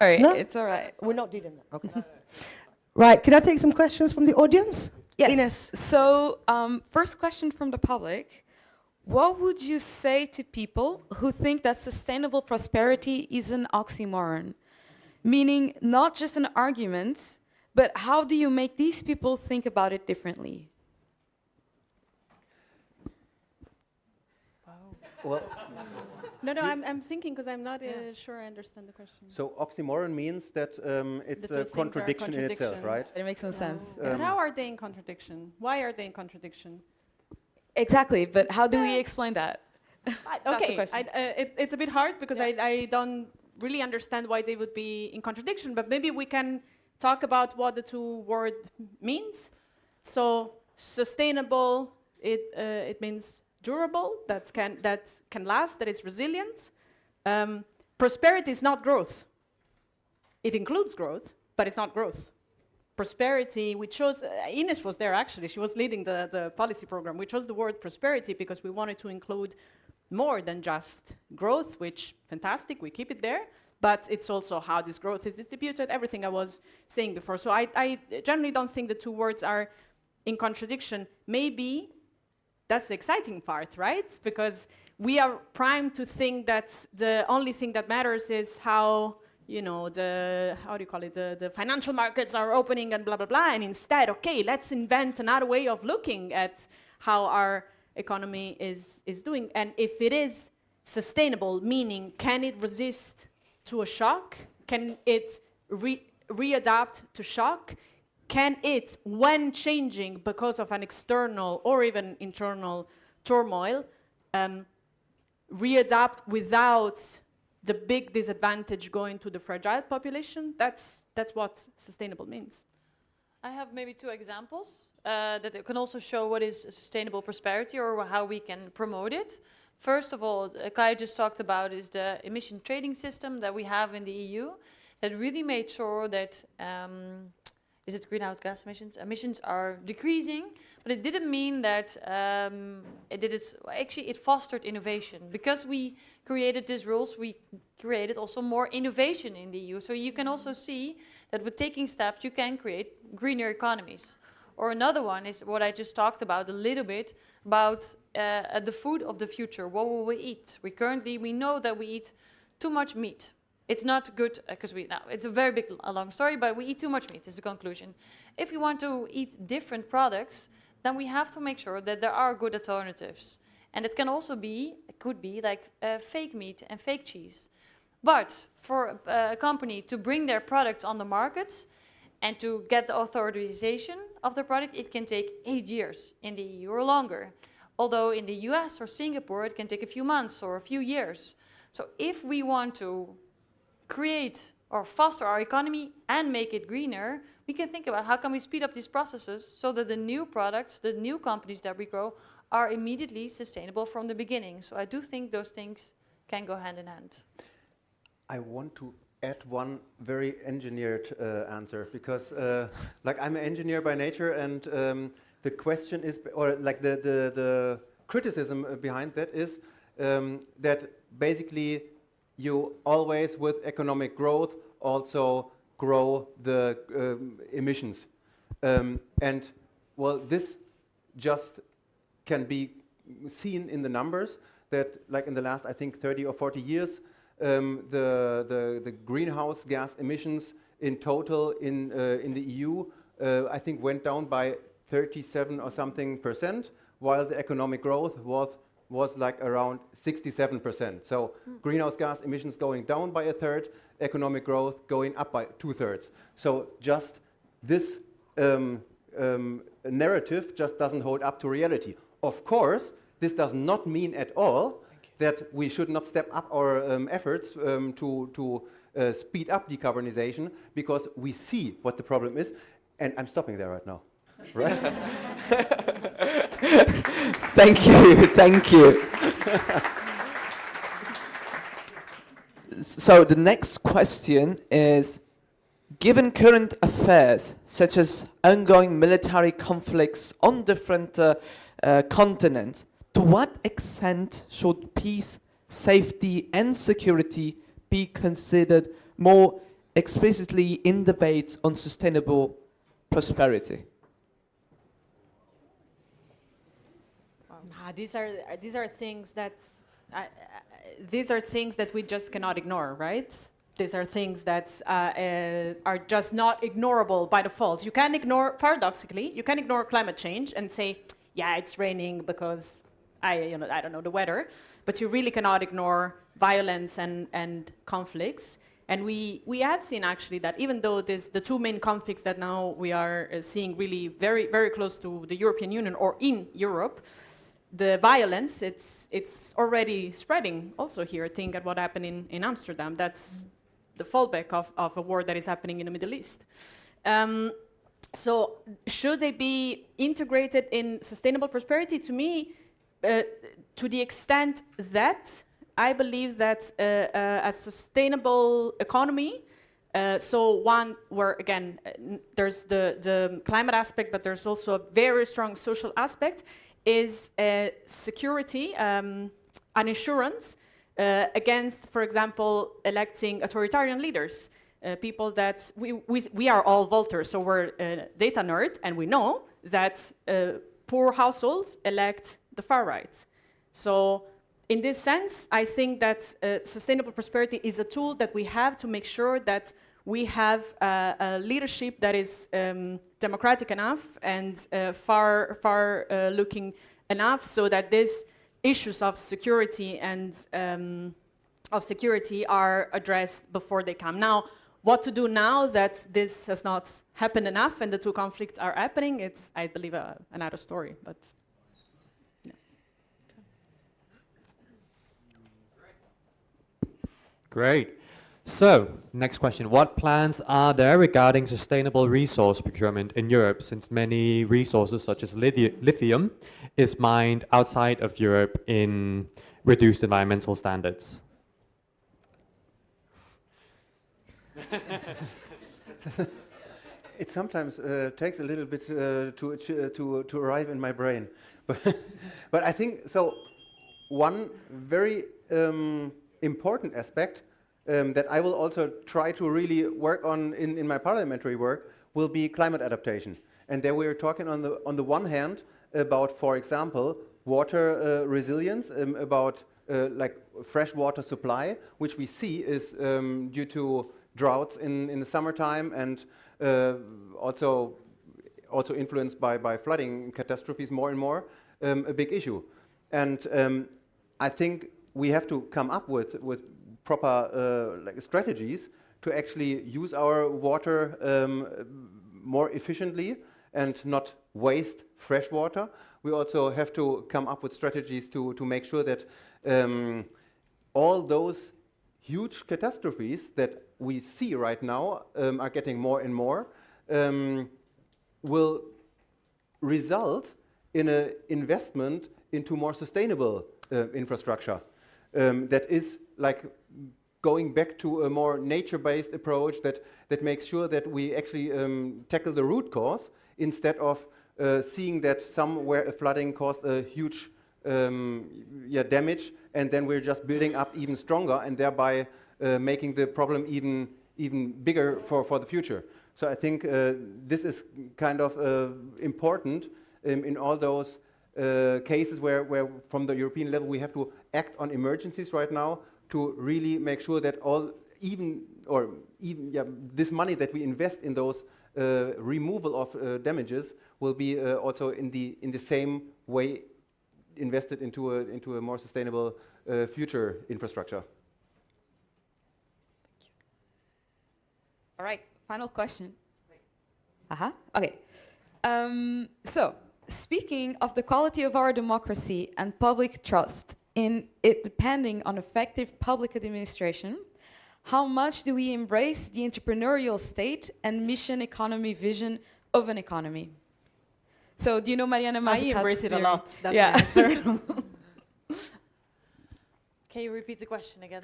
All right, No? it's all right. We're not dealing that. Okay. Right, can I take some questions from the audience? Yes. Ines. So, first question from the public. What would you say to people who think that sustainable prosperity is an oxymoron? Meaning not just an argument, but how do you make these people think about it differently? Well, No, I'm thinking because I'm not sure I understand the question. so oxymoron means that it's The two a things are contradiction in itself, right? It makes no sense. But how are they in contradiction? Why are they in contradiction? Exactly, but how do we explain that? That's the Okay, question. it's a bit hard because I don't really understand why they would be in contradiction, but maybe we can talk about what the two word means. So sustainable, it means durable, that can last, that is resilient. Prosperity is not growth. It includes growth, but it's not growth. Prosperity, we chose, Ines was there actually, she was leading the policy program. We chose the word prosperity because we wanted to include more than just growth, which, fantastic, we keep it there, but it's also how this growth is distributed, everything I was saying before. So I generally don't think the two words are in contradiction. Maybe that's the exciting part, right? Because we are primed to think that the only thing that matters is how, you know, the financial markets are opening and blah, blah, blah. And instead, okay, let's invent another way of looking at how our economy is doing. And if it is sustainable, meaning can it resist to a shock? Can it readapt to shock? Can it, when changing because of an external or even internal turmoil, readapt without the big disadvantage going to the fragile population? That's what sustainable means. I have maybe 2 examples that can also show what is sustainable prosperity or how we can promote it. First of all, Kai just talked about is the emission trading system that we have in the EU that really made sure that is it greenhouse gas emissions? Emissions are decreasing, but it didn't mean that actually it fostered innovation. Because we created these rules, we created also more innovation in the EU. So you can also see that with taking steps, you can create greener economies. Or another one is what I just talked about a little bit, about the food of the future. What will we eat? We know that we eat too much meat. It's not good, because it's a very big, long story, but we eat too much meat is the conclusion. If we want to eat different products, then we have to make sure that there are good alternatives. And it can also be, it could be like fake meat and fake cheese. But for a company to bring their products on the market and to get the authorization of the product, it can take 8 years in the EU or longer. Although in the US or Singapore, it can take a few months or a few years. So if we want to create or foster our economy and make it greener, we can think about how can we speed up these processes so that the new products, the new companies that we grow are immediately sustainable from the beginning. So I do think those things can go hand in hand. I want to add one very engineered answer, because like I'm an engineer by nature, and the question is, or like the criticism behind that is that basically you always, with economic growth, also grow the emissions. And well, this just can be seen in the numbers that, like in the last, I think, 30 or 40 years, the greenhouse gas emissions in total in the EU, I think, went down by 37 or something %, while the economic growth was like around 67%. So greenhouse gas emissions going down by 1/3, economic growth going up by 2/3. So just this narrative just doesn't hold up to reality. Of course, this does not mean at all that we should not step up our efforts to speed up decarbonization, because we see what the problem is. And I'm stopping there right now. Right? Thank you, thank you. So the next question is, given current affairs, such as ongoing military conflicts on different continents, to what extent should peace, safety and security be considered more explicitly in debates on sustainable prosperity? These are things that we just cannot ignore, right? These are things that are just not ignorable by default. You can ignore, paradoxically, you can ignore climate change and say, yeah, it's raining because I don't know the weather, but you really cannot ignore violence and conflicts. And we have seen actually that even though the two main conflicts that now we are seeing really very, very close to the European Union or in Europe, the violence, it's already spreading also here. Think at what happened in Amsterdam. That's the fallback of a war that is happening in the Middle East. So should they be integrated in sustainable prosperity? To me, to the extent that I believe that a sustainable economy, so one where, again, there's the climate aspect, but there's also a very strong social aspect, is security, an assurance against, for example, electing authoritarian leaders. People that we are all voters, so we're data nerds, and we know that poor households elect the far right. So in this sense, I think that sustainable prosperity is a tool that we have to make sure that we have a leadership that is democratic enough and far looking enough, so that these issues of security and are addressed before they come. Now, what to do now that this has not happened enough and the two conflicts are happening, it's, I believe, another story. But no. Great. So, next question. What plans are there regarding sustainable resource procurement in Europe, since many resources such as lithium is mined outside of Europe in reduced environmental standards? It sometimes takes a little bit to arrive in my brain. But I think, so one very important aspect that I will also try to really work on in my parliamentary work will be climate adaptation. And there we are talking on the one hand about, for example, water resilience, about like fresh water supply, which we see is due to droughts in the summertime, and also influenced by flooding catastrophes more and more, a big issue. And I think we have to come up with proper like strategies to actually use our water more efficiently and not waste fresh water. We also have to come up with strategies to make sure that all those huge catastrophes that we see right now are getting more and more, will result in an investment into more sustainable infrastructure that is like going back to a more nature-based approach that makes sure that we actually tackle the root cause instead of seeing that somewhere a flooding caused a huge damage, and then we're just building up even stronger and thereby making the problem even bigger for the future. So I think this is kind of important in all those cases where from the European level we have to act on emergencies right now to really make sure that this money that we invest in those removal of damages will be also in the same way invested into a more sustainable future infrastructure. All right, final question. Okay. So, speaking of the quality of our democracy and public trust in it depending on effective public administration, how much do we embrace the entrepreneurial state and mission economy vision of an economy? So, do you know Mariana Mazzucato's I embrace it a theory? lot. That's yeah. my answer. Can you repeat the question again?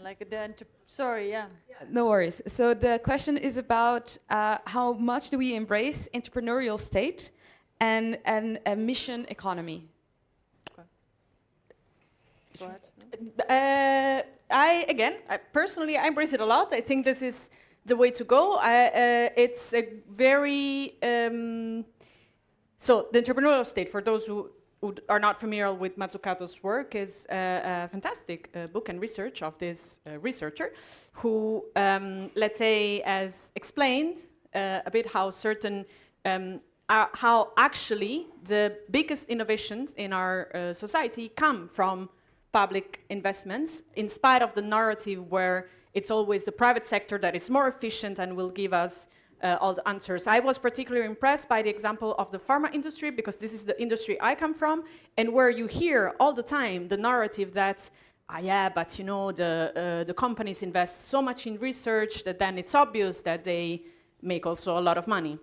Sorry, yeah. No worries. So the question is about how much do we embrace entrepreneurial state and a mission economy? Okay. Go ahead. I personally embrace it a lot. I think this is the way to go. It's a very so the entrepreneurial state, for those who are not familiar with Mazzucato's work, is a fantastic book and research of this researcher who, let's say, has explained a bit how how actually the biggest innovations in our society come from public investments, in spite of the narrative where it's always the private sector that is more efficient and will give us all the answers. I was particularly impressed by the example of the pharma industry, because this is the industry I come from, and where you hear all the time the narrative that, but you know, the companies invest so much in research that then it's obvious that they make also a lot of money.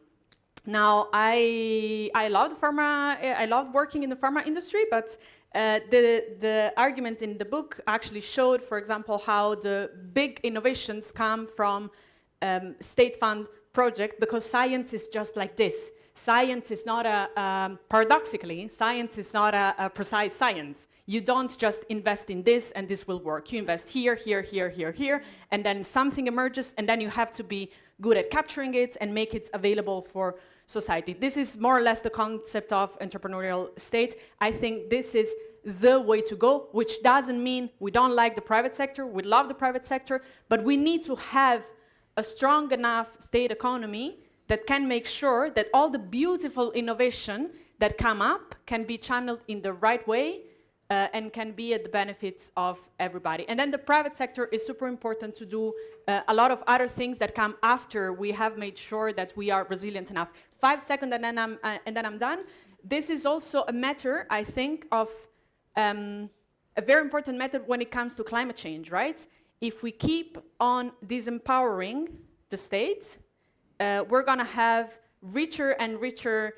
Now, I love pharma. I love working in the pharma industry, but the argument in the book actually showed, for example, how the big innovations come from state fund project, because science is just like this. Science is not paradoxically, science is not a precise science. You don't just invest in this and this will work. You invest here, here, here, here, here, and then something emerges, and then you have to be good at capturing it and make it available for society. This is more or less the concept of entrepreneurial state. I think this is the way to go, which doesn't mean we don't like the private sector. We love the private sector, but we need to have a strong enough state economy that can make sure that all the beautiful innovation that come up can be channeled in the right way and can be at the benefits of everybody. And then the private sector is super important to do a lot of other things that come after we have made sure that we are resilient enough. 5 seconds and then I'm done. This is also a matter, I think, of a very important matter when it comes to climate change, right? If we keep on disempowering the state, we're going to have richer and richer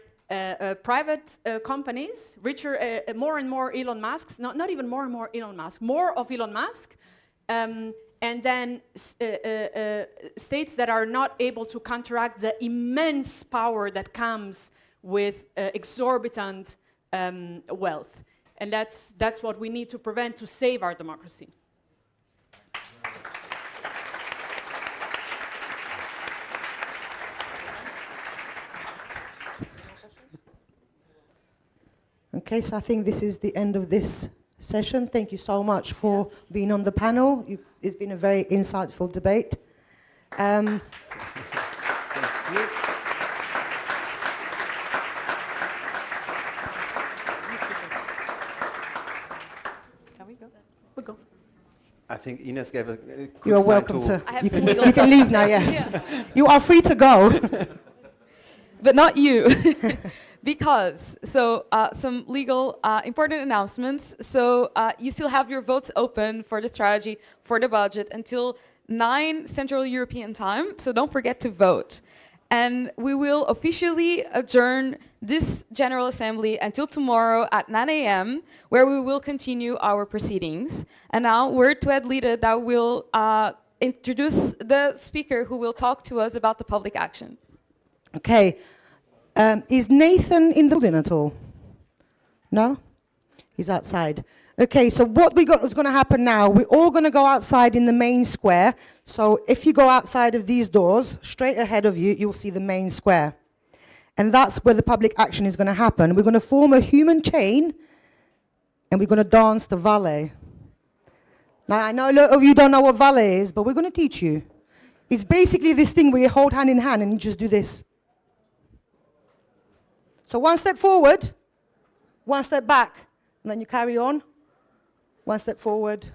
private companies, richer, more and more Elon Musks, not even more and more Elon Musk, more of Elon Musk, and then states that are not able to counteract the immense power that comes with exorbitant wealth. And that's what we need to prevent to save our democracy. Okay, so I think this is the end of this session. Thank you so much for being on the panel. It's been a very insightful debate. Thank you. Can we go? We'll go. I think Ines gave a quick You are sign welcome to. I have You some can, legal you can stuff to leave now, say. yes. Yeah. You are free to go. But not you. Because, so some legal important announcements. So you still have your votes open for the strategy, for the budget until 9 Central European time. So don't forget to vote. And we will officially adjourn this General Assembly until tomorrow at 9 a.m., where we will continue our proceedings. And now word to Ed Lida that will introduce the speaker who will talk to us about the public action. Okay. Is Nathan in the building at all? No? He's outside. Okay, so what is going to happen now, we're all going to go outside in the main square. So if you go outside of these doors, straight ahead of you, you'll see the main square. And that's where the public action is going to happen. We're going to form a human chain, and we're going to dance the valet. Now, I know a lot of you don't know what valet is, but we're going to teach you. It's basically this thing where you hold hand in hand and you just do this. So one step forward, one step back, and then you carry on. One step forward,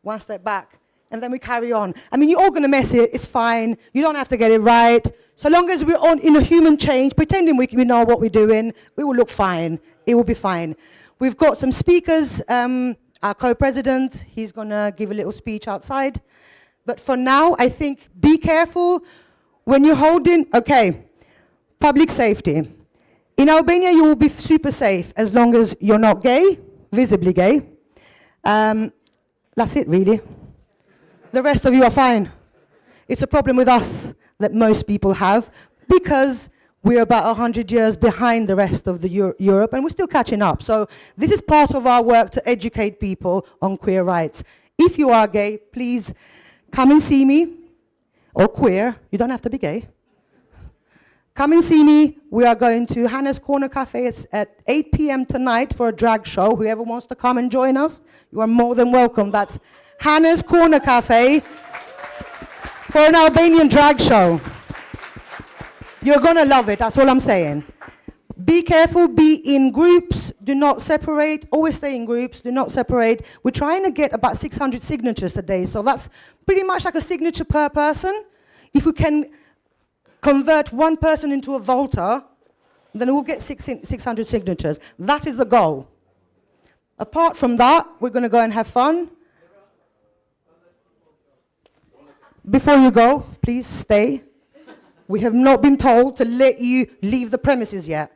one step back, and then we carry on. I mean, you're all going to mess it. It's fine. You don't have to get it right. So long as we're in a human change, pretending we know what we're doing, we will look fine. It will be fine. We've got some speakers. Our co-president, he's going to give a little speech outside. But for now, I think be careful when you're holding, okay, public safety. In Albania, you will be super safe as long as you're not gay, visibly gay. That's it, really. The rest of you are fine. It's a problem with us that most people have because we're about 100 years behind the rest of the Europe, and we're still catching up. So this is part of our work to educate people on queer rights. If you are gay, please come and see me, or queer. You don't have to be gay. Come and see me. We are going to Hannah's Corner Cafe at 8 p.m. tonight for a drag show. Whoever wants to come and join us, you are more than welcome. That's Hannah's Corner Cafe for an Albanian drag show. You're going to love it. That's all I'm saying. Be careful. Be in groups. Do not separate. Always stay in groups. Do not separate. We're trying to get about 600 signatures today. So that's pretty much like a signature per person. If we can convert one person into a voter, then we'll get 600 signatures. That is the goal. Apart from that, we're going to go and have fun. Before you go, please stay. We have not been told to let you leave the premises yet.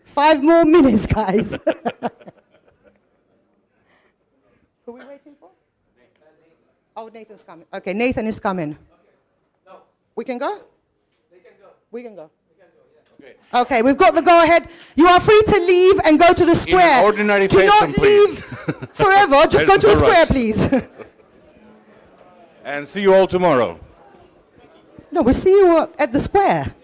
5 more minutes, guys. Who are we waiting for? Oh, Nathan's coming. Okay, Nathan is coming. No. We can go? We can go. Okay, we've got the go-ahead. You are free to leave and go to the square. In an ordinary Do fashion, not please. leave forever. Just go to the square, please. And see you all tomorrow. No, we'll see you at the square.